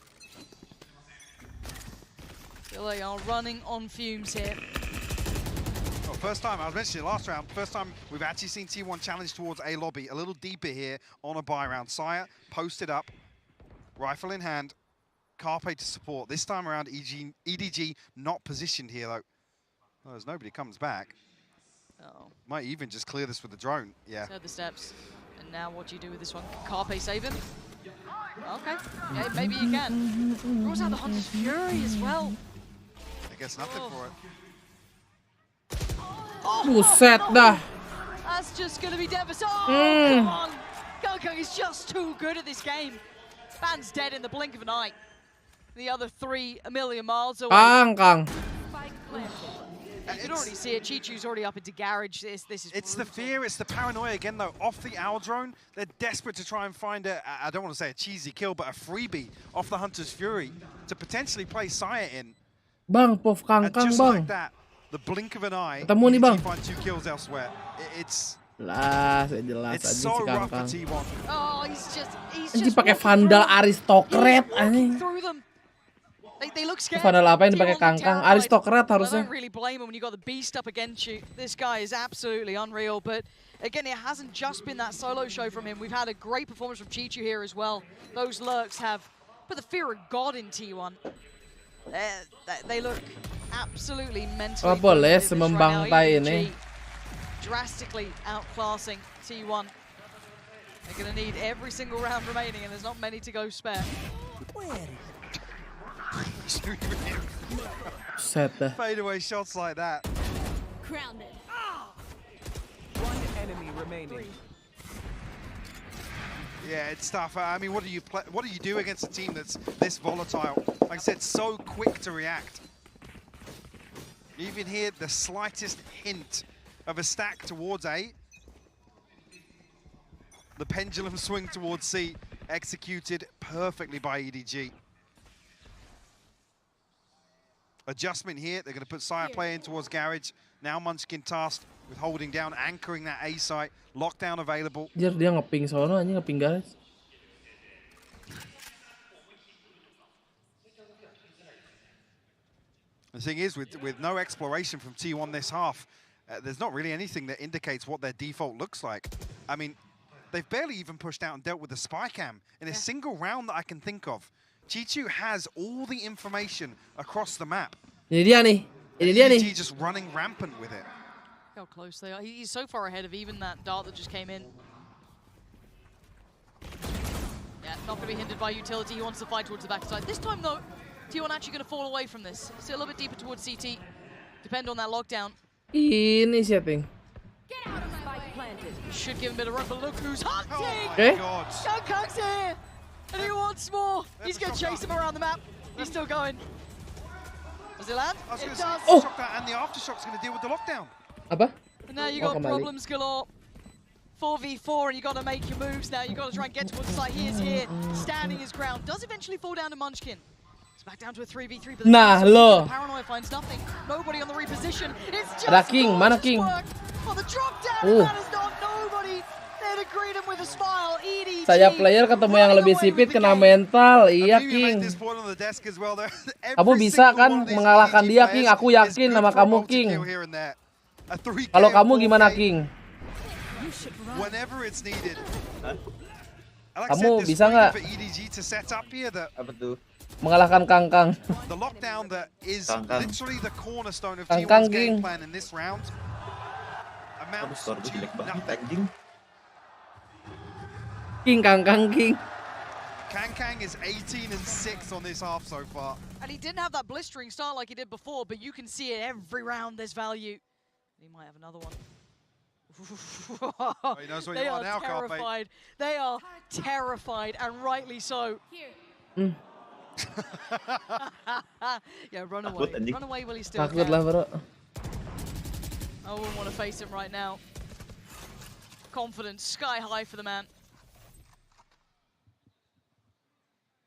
Still they are running on fumes here. Well, first time, I was mentioning it last round, first time we've actually seen T1 challenge towards A lobby. A little deeper here on a buy round. Sire posted up, rifle in hand, Carpe to support. This time around, EDG not positioned here though. Well, as nobody comes back. Oh. Might even just clear this with the drone. Yeah. Heard the steps. And now what do you do with this one? Carpe save him? Okay. Yeah, maybe you can. Draws out the Hunter's Fury as well. I guess nothing for it. Buset dah. That's just going to be devastating. Oh, come on. DBangkong is just too good at this game. Ban's dead in the blink of an eye. The other 3 a million miles away. Kang. You can already see it. Chichu's already up into garage. This is It's brutal. the fear, it's the paranoia again though. Off the owl drone, they're desperate to try and find a, I don't want to say a cheesy kill, but a freebie off the Hunter's Fury to potentially play Sire in. Bang, Pov Kang, And just Bang. like that, the blink of an eye, Ketemu nih, Bang. EDG find 2 kills elsewhere. It's Jelas aja so si rough for Kang. T1. Oh, he's Anjing just pakai walking Vandal through. aristokrat He's walking anjing. through them. They look scared. Vandal apa yang dipakai T1 Kang? terrified. Aristokrat I harusnya. don't really blame him when you got the beast up against you. This guy is absolutely unreal. But again, it hasn't just been that solo show from him. We've had a great performance from Chichu here as well. Those lurks have put the fear of God in T1. They look absolutely mentally. Oh, boleh broken at this right semembangtai now. ini. EDG drastically outclassing T1. They're going to need every single round remaining, and there's not many to go spare. Set dah. Fade away shots like that. Grounded. One enemy remaining. Yeah, it's tough. I mean, what do you do against a team that's this volatile? Like I said, so quick to react. You even hear the slightest hint of a stack towards A. The pendulum swing towards C, executed perfectly by EDG. Adjustment here, they're going to put Sire play in towards Garage. Now Munchkin tasked with holding down, anchoring that A site. Lockdown available. Dia ngeping sono anjing, ngeping guys. The thing is, with no exploration from T1 this half, there's not really anything that indicates what their default looks like. I mean, they've barely even pushed out and dealt with the spy cam in a single round that I can think of. Chichu has all the information across the map. Ini dia nih. Ini dia nih. EDG just running rampant with it. How close they are. He's so far ahead of even that dart that just came in. Yeah, not going to be hindered by utility. He wants to fight towards the backside. This time, though, T1 actually going to fall away from this. Still a little bit deeper towards CT. Depend on that lockdown. Ini siapa? Should give him a bit of room, but look who's hunting! Okay. DBangkongS here! And he wants more! He's going to chase him around the map. He's still going. Does it land? It does! Oh! And the aftershock's going to deal with the lockdown. Apa? And now you got problems galore. 4v4 and you got to make your moves now. You got to try and get towards the site. He is here, standing his ground. Does eventually fall down to Munchkin. It's back down to a 3v3. But Nah, lo. Paranoia finds nothing. Nobody on the reposition. It's just Ada King, mana King? Oh, the drop down. That is not nobody. They'd greet him with a smile. EDG. Saya player ketemu yang lebih sipit kena mental. Iya, King. Kamu bisa kan mengalahkan dia, King? Aku yakin sama kamu, King. Kalau kamu gimana, King? Whenever it's needed. Kamu bisa nggak? Apa tuh? Mengalahkan Kangkang. The lockdown that is literally the cornerstone of Kangkang, T1's game King. plan in this round. Amounts to nothing. King, Kangkang, King. Kangkang is 18-6 on this half so far. And he didn't have that blistering start like he did before, but you can see it every round there's value. He might have another one. Oh, he knows where They you are are now, Carpe. terrified. They are terrified, and rightly so. Yeah, run away. Run away while he's still Takut can. lah, bro. I wouldn't want to face him right now. Confidence sky high for the man.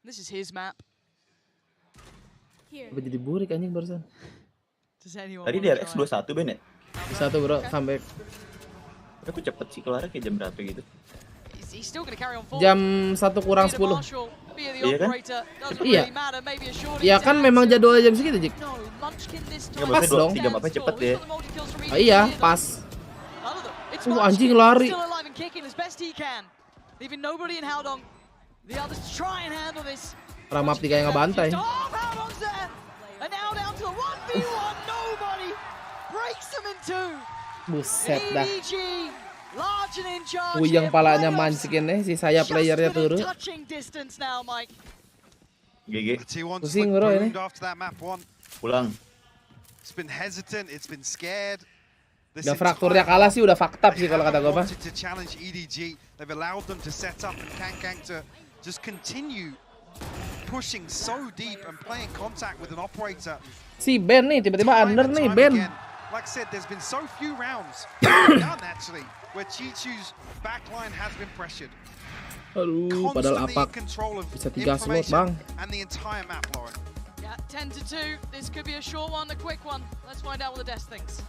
This is his map. Apa jadi burik anjing barusan? Does anyone Tadi wanna di RX try? 21 Ben ya? 1 bro, comeback. Aku cepet sih keluarnya kayak jam berapa gitu. He's still gonna carry on forward. Jam 1 kurang 10. Iya kan? Iya. Iya kan memang jadwalnya jam segitu, Jik. Pas dong. 3 mapnya cepet deh. Ah, iya, pas. Anjing lari. Leaving nobody in Haldong. The others try and handle this. Orang map 3 yang ngebantai. And now down to a 1v1. Nobody breaks them in two. Buset dah. EDG, large and in charge. Puyeng palanya Munchkin si saya playernya turun. Touching distance now, Mike. GG. Pusing bro ini. Pulang. It's been hesitant, it's been scared. Udah frakturnya kalah sih udah fakta sih kalau kata gue mah. To challenge EDG, they've allowed them to set up and Kangkang to just continue pushing so deep and playing contact with an operator. Si Ben nih tiba-tiba under nih Ben. Like I said, there's been so few rounds done actually where Chichu's backline has been pressured. Aduh, padahal apa bisa 3 slot, Bang. And the entire map, Lauren. Yeah, 10-2. This could be a short one, a quick one. Let's find out what the Death thinks.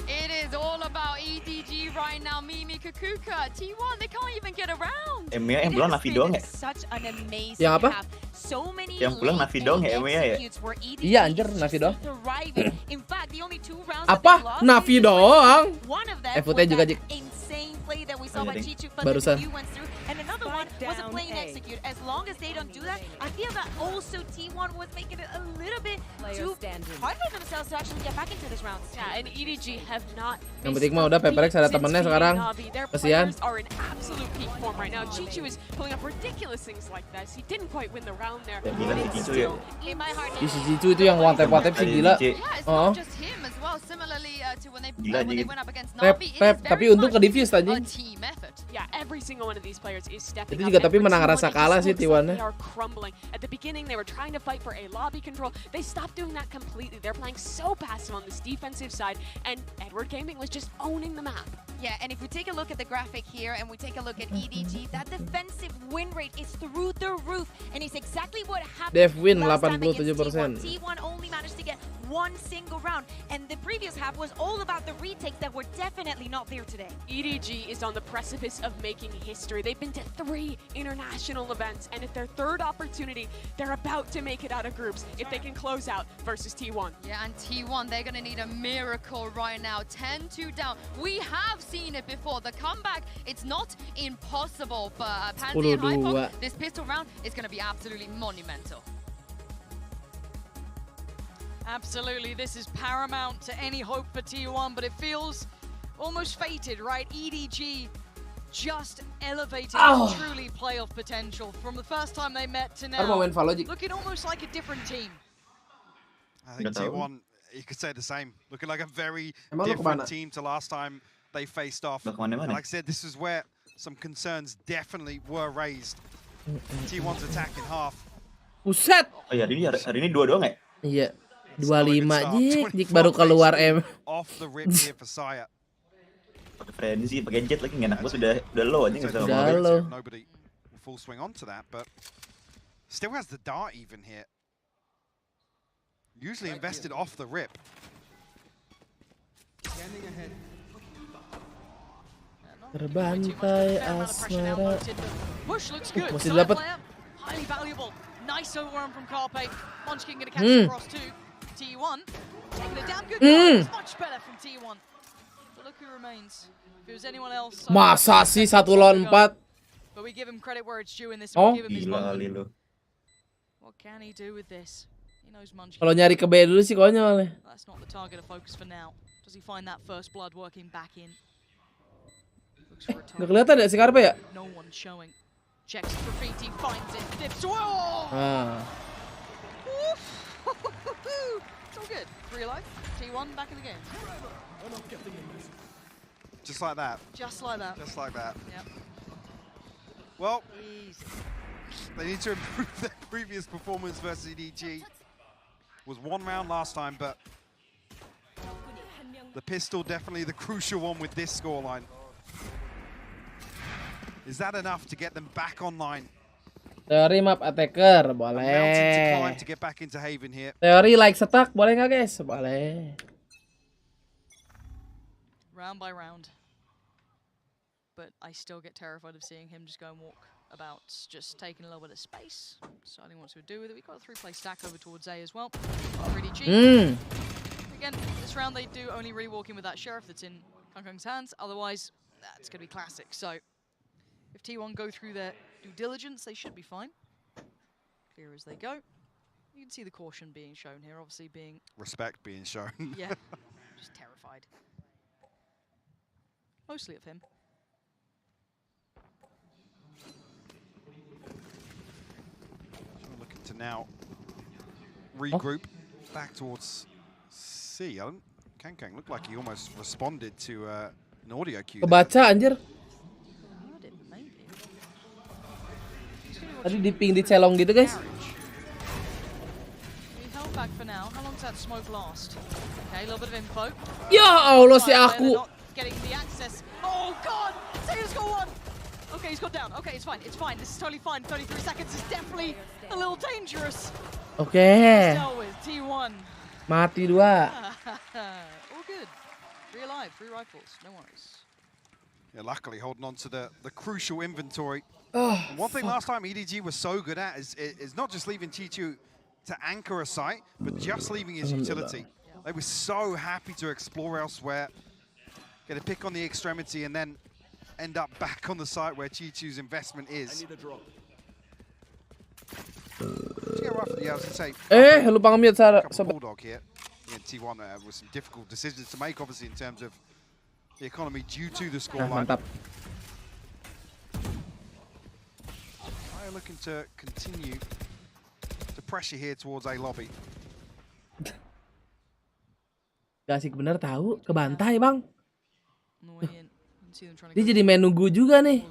It is all about EDG right now. Mimi Kakuka, T1, they can't even get around. Emia yang pulang Navi doang ya? Yang apa? Yang pulang Navi doang ya Emia ya? Iya anjir, Navi doang. Apa? Navi doang? FUT juga, Jik. Barusan. And another one was a plain execute. As long as they don't do that, I feel that also T1 was making it a little bit too hard for themselves to actually get back into this round. Yeah, and EDG have not. Yang penting mah udah Pemperex ada temennya sekarang. Kasihan. Are in absolute peak form right now. Chichu is pulling up ridiculous things like that. He didn't quite win the round there. Gila si Chichu ya. Di si Chichu itu yang one tap sih gila. Oh. Gila jadi. Tapi untung ke diffuse tadi. Yeah, every single one of these players is stepping Itu up. juga tapi menang rasa kalah sih T1-nya. They are crumbling. At the beginning they were trying to fight for a lobby control. They stopped doing that completely. They're playing so passive on this defensive side, and Edward Gaming was just owning the map. Yeah, and if we take a look at the graphic here and we take a look at EDG, that defensive win rate is through the roof, and it's exactly what happened Dev win last time against 87%. T1. T1 only managed to get one single round. And the previous half was all about the retakes that were definitely not there today. EDG is on the precipice of making history. They've been to 3 international events, and at their 3rd opportunity, they're about to make it out of groups if they can close out versus T1. Yeah, and T1, they're going to need a miracle right now. 10-2 down. We have seen it before. The comeback, it's not impossible, but Pansy and Hypo, this pistol round is going to be absolutely monumental. Absolutely, this is paramount to any hope for T1, but it feels almost fated, right? EDG just elevating truly playoff potential from the first time they met to now, looking almost like a different team. I think T1, you could say the same, looking like a very different team to last time they faced off. And like I said, this is where some concerns definitely were raised. T1's attack in half. Buset. Oh ya, hari ini 2 doang ya? Iya. 25 Jik baru keluar M. Off the rip here for Saya. Pakai frenzy, pakai jet lagi nggak enak. Gue sudah low aja nggak bisa ngomong. Nobody will full swing onto that, but still has the dart even here. Usually invested off the rip. Terbantai asmara. Push looks good. Masih dapat. Highly valuable. Nice overrun from Carpe. Munchkin gonna catch across too. T1 taking a damn good goal. It's much better from T1. But look who remains. If it was anyone else. Masa sih 1 lawan 4? But we give him credit where it's due in this. We give him his moment. What can he do with this? He knows Munchkin. Kalau nyari ke B dulu sih konyol. That's not the target of focus for now. Does he find that first blood working back in? Nggak kelihatan ya si Karpe ya? No one showing. Checks graffiti, finds it, dips. Whoa! It's all good. Real life. T1 back in the game. Just like that. Just like that. Just like that. Yep. Well, they need to improve their previous performance versus EDG. Was 1 round last time, but the pistol definitely the crucial one with this scoreline. Is that enough to get them back online? Teori map attacker, boleh. To get back into Haven here. Teori like stuck, boleh nggak guys? Boleh. Round by round. But I still get terrified of seeing him just go and walk about, just taking a little bit of space. Deciding what to do with it. We've got a 3-play stack over towards A as well. Pretty cheap. Again, this round they do only really walk in with that Sheriff that's in DBangkong's hands. Otherwise, that's going to be classic. So if T1 go through their due diligence, they should be fine. Clear as they go. You can see the caution being shown here, obviously being... Respect being shown. Yeah, just terrified. Mostly of him. Looking to now regroup back towards C. Kankang looked like he almost responded to an audio cue. Kebaca anjir. Tadi di ping di celong gitu guys. We held back for now. How long does that smoke last? Okay, a little bit of info. Ya Allah si aku. Getting the access. Oh god! Saya's got 1. Okay, he's got down. Okay, it's fine. It's fine. This is totally fine. 33 seconds is definitely a little dangerous. Oke. T1. Mati 2. All good. 3 alive, 3 rifles. No worries. Yeah, luckily holding on to the crucial inventory. And one thing last time EDG was so good at is not just leaving Chichu to anchor a site, but just leaving his utility. They were so happy to explore elsewhere, get a pick on the extremity, and then end up back on the site where Chichu's investment is. Yeah, I was going to say, lupa nge-mute Bulldog here in T1 with some difficult decisions to make, obviously, in terms of the economy due to the scoreline. Looking to continue to pressure here towards A lobby. Gak asik bener tahu, kebantai bang. Dia jadi main nunggu juga nih.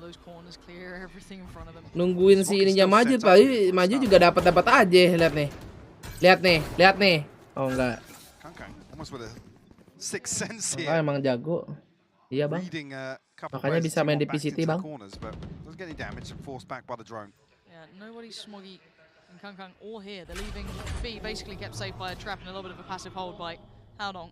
Nungguin si ininya maju, tapi maju juga dapat aja. Lihat nih. Oh enggak. Emang jago. Iya bang. Makanya bisa main di PCT bang. Yeah, nobody smoggy and Kang all here. They're leaving B basically kept safe by a trap and a little bit of a passive hold by Haodong.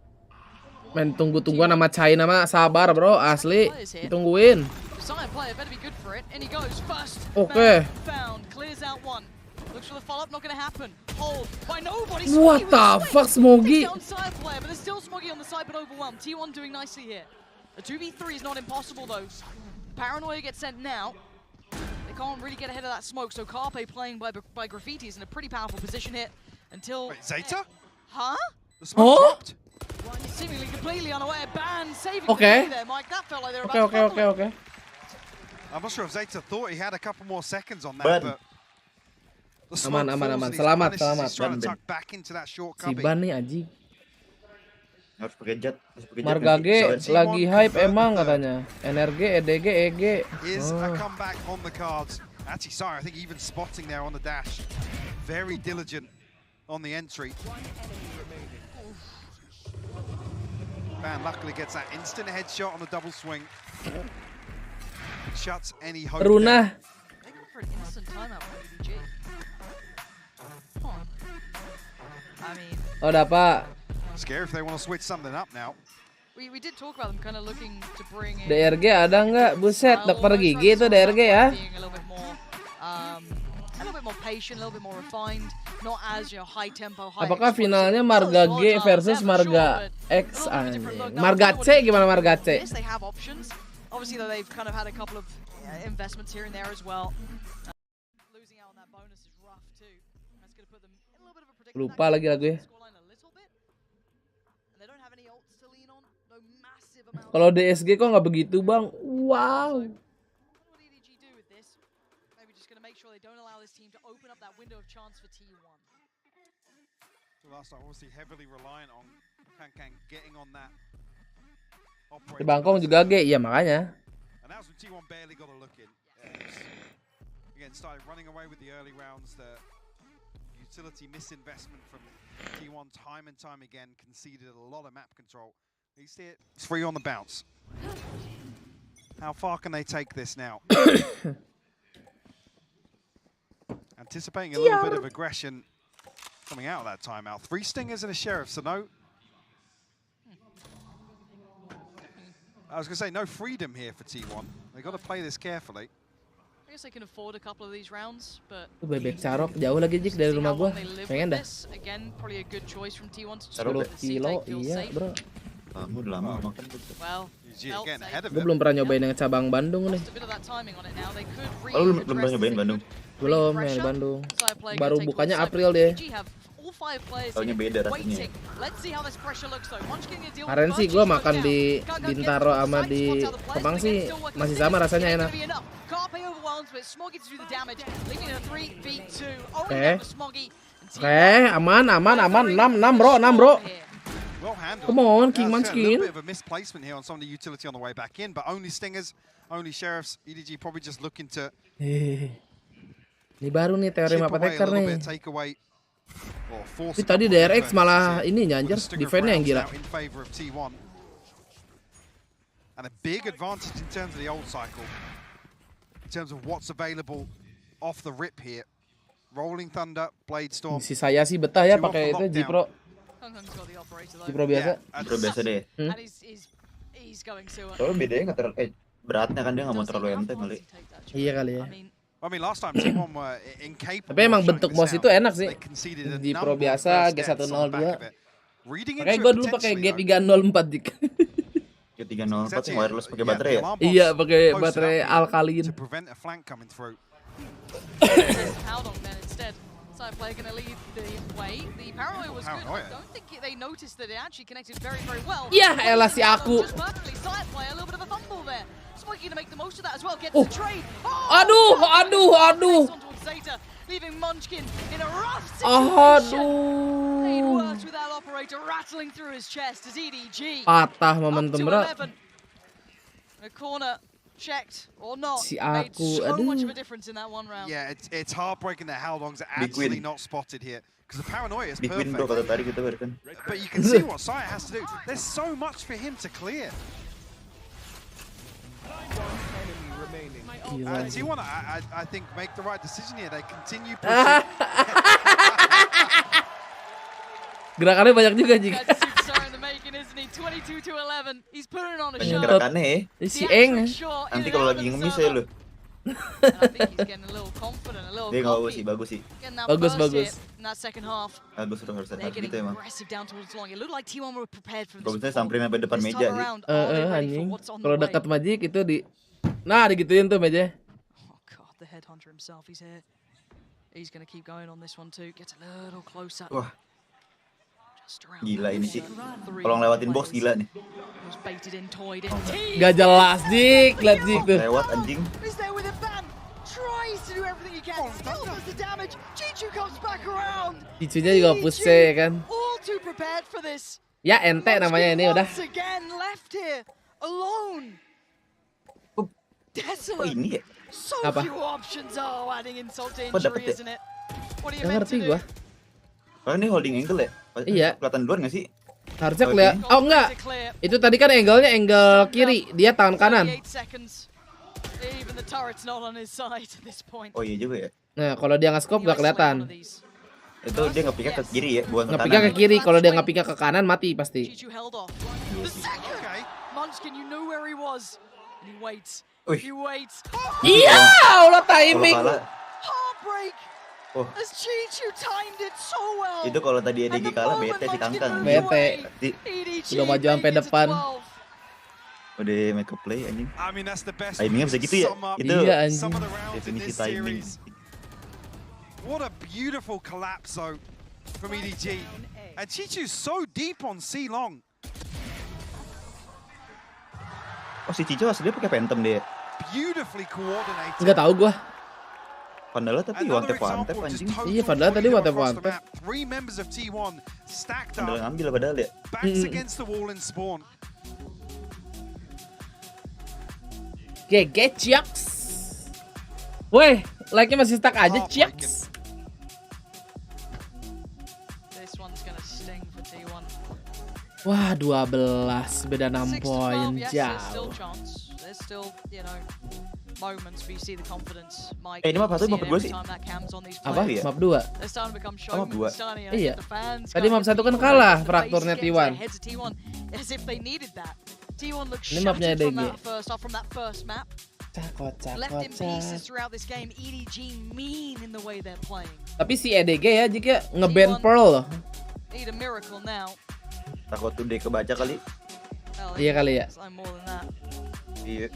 Men tunggu-tungguan sama China mah sabar bro, asli ditungguin. Side player better be good for it, and he goes first. Okay. Found, clears out one. Looks for the follow-up, not gonna happen. Hold by nobody. What the fuck, Smoggy? Side player, but there's still Smoggy on the side, but overwhelmed. T1 doing nicely here. A 2v3 is not impossible though. Paranoia gets sent now. They can't really get ahead of that smoke, so Carpe playing by Graffiti is in a pretty powerful position here until. Wait, Zeta? Huh? The smoke dropped. Seemingly completely unaware. Ban saving Okay. the day there, Mike. That felt like they were about to Okay. I'm not sure if Zeta thought he had a couple more seconds on that, but the smoke Aman. falls and he's Selamat. He's trying to tuck back into that short Si cubby. Ban nih anjing. Harus pakai jet. Margage lagi hype emang katanya. NRG, EDG, EG. Is a comeback on the cards. Actually, sorry, I think even spotting there on the dash. Very diligent on the entry. Ban luckily gets that instant headshot on the double swing. Shuts any hope. Runa. for an instant timeout from EDG. I mean, Oh, dapat. Scary if they want to switch something up now. We did talk about them kind of looking to bring in DRG ada nggak? Buset, dokter gigi itu DRG ya. being a little bit more patient, a little bit more refined, not as, you know, high tempo, high. Apakah finalnya Marga G versus Marga X? Marga C gimana Marga C? Yes, they have options. Obviously, though, they've kind of had a couple of investments here and there as well. Losing out on that bonus is rough too. That's going to put them in a little bit of a predicament. Lupa lagi lagu ya. Kalau DSG kok nggak begitu bang? Wow. Last time, obviously heavily reliant on Kang getting on that. Di Bangkong juga G, iya makanya. And that was when T1 barely got a look in. Again, started running away with the early rounds. The utility misinvestment from T1 time and time again conceded a lot of map control. He's here. It's free on the bounce. How far can they take this now? Anticipating a little bit of aggression coming out of that timeout. 3 stingers and a sheriff, so no. I was going to say no freedom here for T1. They got to play this carefully. I guess they can afford a couple of these rounds, but Tuh bebek carok jauh lagi Jik dari rumah gua. Pengen dah. Again, probably a good choice from T1 to 10 kilo, iya bro. Kamu udah lama makan tuh. Well, Gue belum pernah nyobain yang cabang Bandung nih. Oh, lu belum pernah nyobain Bandung? Belum ya di Bandung. Baru bukanya April deh. Taunya beda rasanya. Kemarin sih gue makan di Bintaro sama di Kemang sih masih sama rasanya enak. Oke, aman 6 bro. Come on, King Munchkin. A little bit of a misplacement here on some of the utility on the way back in, but only stingers, only sheriffs. EDG probably just looking to. Ini baru nih teori map attacker nih. Tapi tadi DRX malah ini anjir, defense-nya yang gila. And a big advantage in terms of the old cycle. In terms of what's available off the rip here. Rolling Thunder, Blade Storm. Si saya sih betah ya pakai itu G-Pro. G-Pro biasa. G-Pro biasa deh. Soalnya bedanya nggak terlalu beratnya kan dia nggak mau terlalu enteng kali. Iya kali ya. I mean, last time T1 were incapable. Tapi emang bentuk mouse itu enak sih. G-Pro biasa, G102. Makanya gue dulu pakai G304 Jik. G304 yang wireless pakai baterai ya? Iya, pakai baterai alkalin. Side player going to lead the way. The paranoia was good. I don't think they noticed that it actually connected very, very well. Ya, elah si aku. Just perfectly. Side player, a little bit of a fumble there. Smokey to make the most of that as well. Gets the trade. Aduh. Zeta, leaving Munchkin in a rough situation. Made worse with that operator rattling through his chest as EDG. Patah momentum bro. A corner. Checked or not, si made aku, so much of a difference in that one round. Yeah, it's heartbreaking that Howlong's actually not spotted here because the paranoia is perfect. But you can see what Saya has to do. There's so much for him to clear. Gila. T1, I think make the right decision here. They continue pushing. Gerakannya banyak juga Jik. Gerakannya Si Eng. nanti kalau lagi ngemis ya lu. Dia nggak bagus sih, bagus sih. Bagus. Bagus harus gitu emang. Bagusnya samperin sampai depan meja sih. Anjing. Kalau dekat Majik itu digituin tuh meja. The headhunter himself, he's here. He's going to keep going on this one too. Gets a little closer. Wah. Gila ini sih. Kalau ngelewatin box gila nih. Gak jelas Jik, lihat Jik tuh. Lewat anjing. Cicunya juga pusing kan. Ya ente namanya ini udah. Oh ini ya? Apa? Kok dapet ya? Gak ngerti gua. Oh ini holding angle ya? Iya. Kelihatan luar nggak sih? Harusnya kelihatan. Oh enggak. Itu tadi kan angle-nya angle kiri, dia tangan kanan. Oh iya juga ya. Nah, kalau dia nge-scope gak kelihatan. Itu dia nge-pick ke kiri ya, bukan ke kanan. Nge-pick ke kiri, kalau dia nge-pick ke kanan mati pasti. Iya, Allah timing. Oh. Itu kalau tadi EDG kalah bete si Kangkang. Bete. Udah maju sampai depan. Udah make a play anjing. Timingnya bisa gitu ya? Itu iya, anjing. Definisi timing. What a beautiful collapse though from EDG. And Chichu's so deep on C long. Oh si Cicu aslinya pakai Phantom dia. Beautifully coordinated. Enggak tahu gua. Vandala tapi one tap anjing. Iya, Vandala tadi one tap. Three members of T1 stacked up. Vandala ngambil padahal ya. Backs against the wall in spawn. GG Ciaks. Woi, like-nya masih stuck aja Ciaks. Wah, 12 beda 6 poin jauh. Ini map 1 map 2 sih. Apa? Ya? Map 2. Oh, map 2. Iya. Tadi map 1 kan kalah frakturnya T1. Ini mapnya EDG. Kocak. Tapi si EDG ya jika nge-ban Pearl. Takut tuh dia kebaca kali. Iya kali ya. Iya.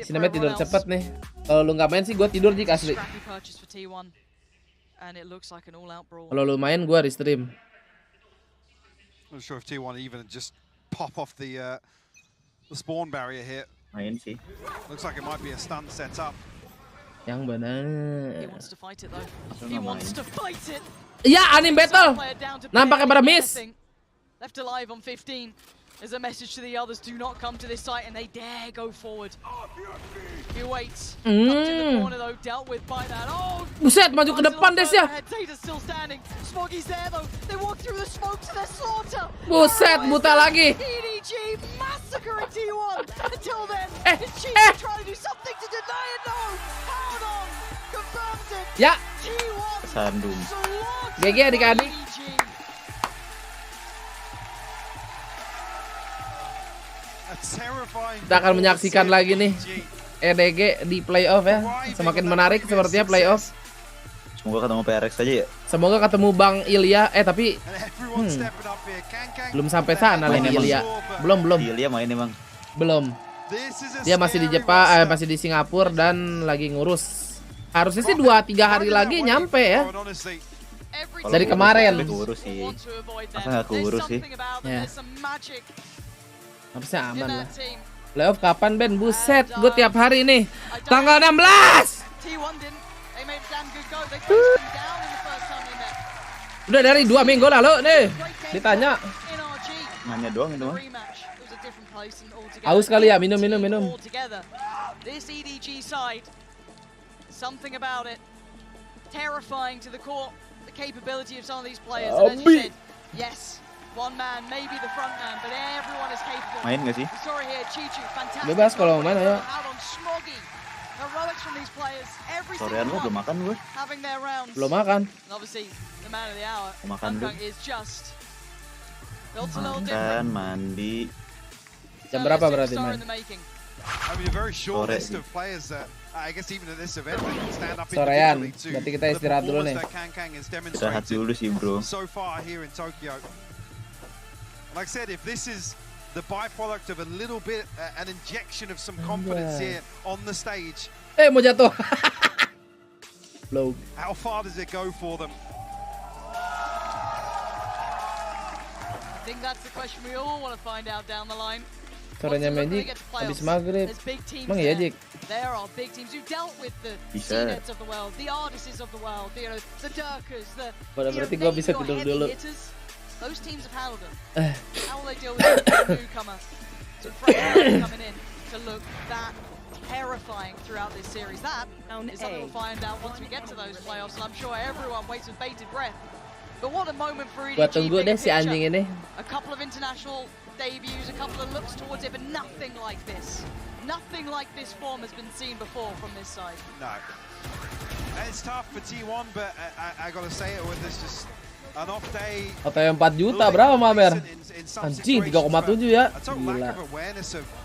Sinamnya tidur cepet nih. Kalau lu nggak main sih gue tidur jika asli. Kalau lu main gue restream. I'm not sure if T1 even just pop off the spawn barrier here. Main sih. Looks like it might be a stun set up. Yang benar. Iya, anim battle. Nampaknya pada miss. Left alive on 15 as a message to the others, do not come to this site, and they dare go forward. He waits. Tucked in the corner though, dealt with by that. Oh, buset, maju ke depan Des ya. Data's still standing. Smoggy's there though. They walk through the smoke to their slaughter. Buset, buta lagi. EDG massacring T1. Until then, it's Chief trying to do something to deny it. No, hold on, confirms it. Ya. T1. Sandung. GG adik-adik. Kita akan menyaksikan lagi nih EDG di playoff ya. Semakin menarik sepertinya playoff. Semoga ketemu PRX aja ya. Semoga ketemu Bang Ilya. Tapi belum sampai sana lagi Ilya. Belum. Ilya main emang. Belum. Dia masih di Jepang, masih di Singapura dan lagi ngurus. Harusnya sih 2-3 hari lagi nyampe ya. Dari kemarin. Kurus sih. Masa nggak kurus sih? Ya. Harusnya aman lah. Playoff kapan Ben? Buset, gue tiap hari nih. Tanggal 16. Udah dari 2 minggu lalu nih. Ditanya. Nanya doang itu mah. Haus kali ya, minum. This EDG side, something about it, terrifying to the core, the capability of some of these players. And as you said, yes, One man, maybe the front man, but everyone is capable. Main nggak sih? We saw it here, Chichu, fantastic. Bebas kalau main, ayo. Out on Smoggy. Heroics from these players. Every Sorean lu single belum one makan gue. having their rounds. Belum makan. And obviously, the man of the hour, Mau makan dulu. is just built a little different. Makan, mandi. Jam berapa berarti Star main? in the making. I mean, a very short Sore list sih. of players that I guess even at this event they can stand up Sorean. individually to Berarti kita the istirahat dulu nih. performance that Kang has Istirahat demonstrated dulu sih bro. so far here in Tokyo. Like I said, if this is the byproduct of a little bit, an injection of some confidence here on the stage, Mau jatuh. Blow. how far does it go for them? I think that's the question we all want to find out down the line. Sorenya Magic habis maghrib. There's big teams Emang iya, there. Jik? There are big teams who dealt with the Bisa. C-Nets of the world, the Artists of the world, the Durkers, the Berarti gua bisa tidur dulu. hitters. Those teams have handled them. How will they deal with the newcomer? Some fresh players coming in to look that terrifying throughout this series. That is something we'll find out once we get to those playoffs, and I'm sure everyone waits with bated breath. But what a moment for EDG. Gua tunggu bigger deh si anjing picture. ini. A couple of international debuts, a couple of looks towards it, but nothing like this. Nothing like this form has been seen before from this side. No. And it's tough for T1, but I gotta say it with this just an off day. Hotel 4 juta berapa Mamer? Anjing 3,7 ya. Gila.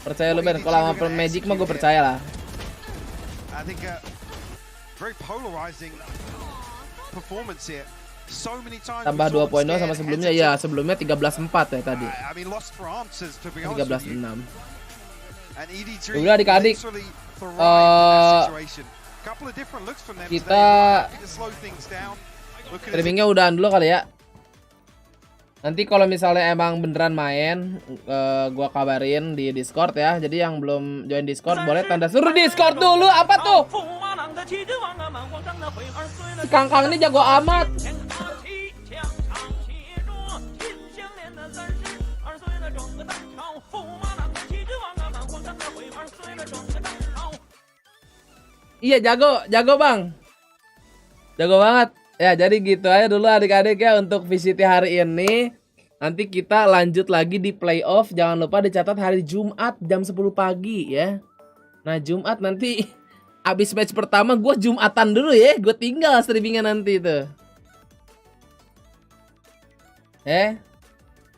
Percaya lu Ben, kalau sama Magic mah gue percaya lah. I think very polarizing performance here. So many times Tambah 2.0 sama sebelumnya ya, sebelumnya 13-4 ya tadi. I mean, lost for answers, to be honest with you. 13-6. And EDG Udah adik-adik, literally thrived in that situation. Couple of different looks from them kita today. Slow things down. streamingnya udahan dulu kali ya. Nanti kalau misalnya emang beneran main, gua kabarin di Discord ya. Jadi yang belum join Discord boleh tanda suruh Discord dulu. Apa tuh? Si Kangkang ini jago amat. Iya jago bang, jago banget. Ya jadi gitu aja dulu adik-adik ya untuk VCT hari ini. Nanti kita lanjut lagi di playoff. Jangan lupa dicatat hari Jumat jam 10 pagi ya. Nah Jumat nanti abis match pertama gue Jumatan dulu ya. Gue tinggal streamingnya nanti itu.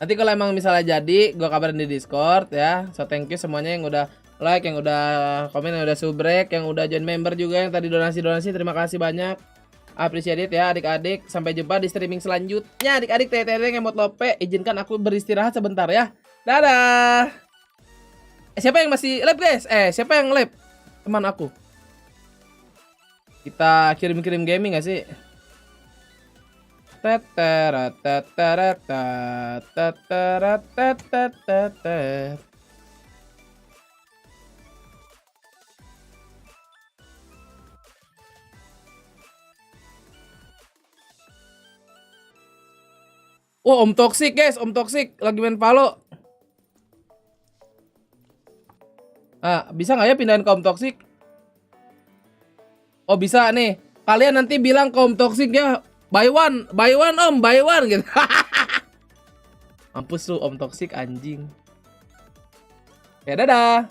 Nanti kalau emang misalnya jadi gue kabarin di Discord ya. So thank you semuanya yang udah like, yang udah komen, yang udah subrek, yang udah join member juga, yang tadi donasi-donasi. Terima kasih banyak. Appreciate it ya adik-adik. Sampai jumpa di streaming selanjutnya. Adik-adik TTR yang emot lope, izinkan aku beristirahat sebentar ya. Dadah. Siapa yang masih live guys? Siapa yang live? Teman aku. Kita kirim-kirim gaming gak sih? Oh, Om Toxic guys, Om Toxic lagi main Valo. Bisa nggak ya pindahin ke Om Toxic? Oh bisa nih. Kalian nanti bilang ke Om Toxic ya, buy one Om, buy one gitu. Mampus lu Om Toxic anjing. Ya dadah.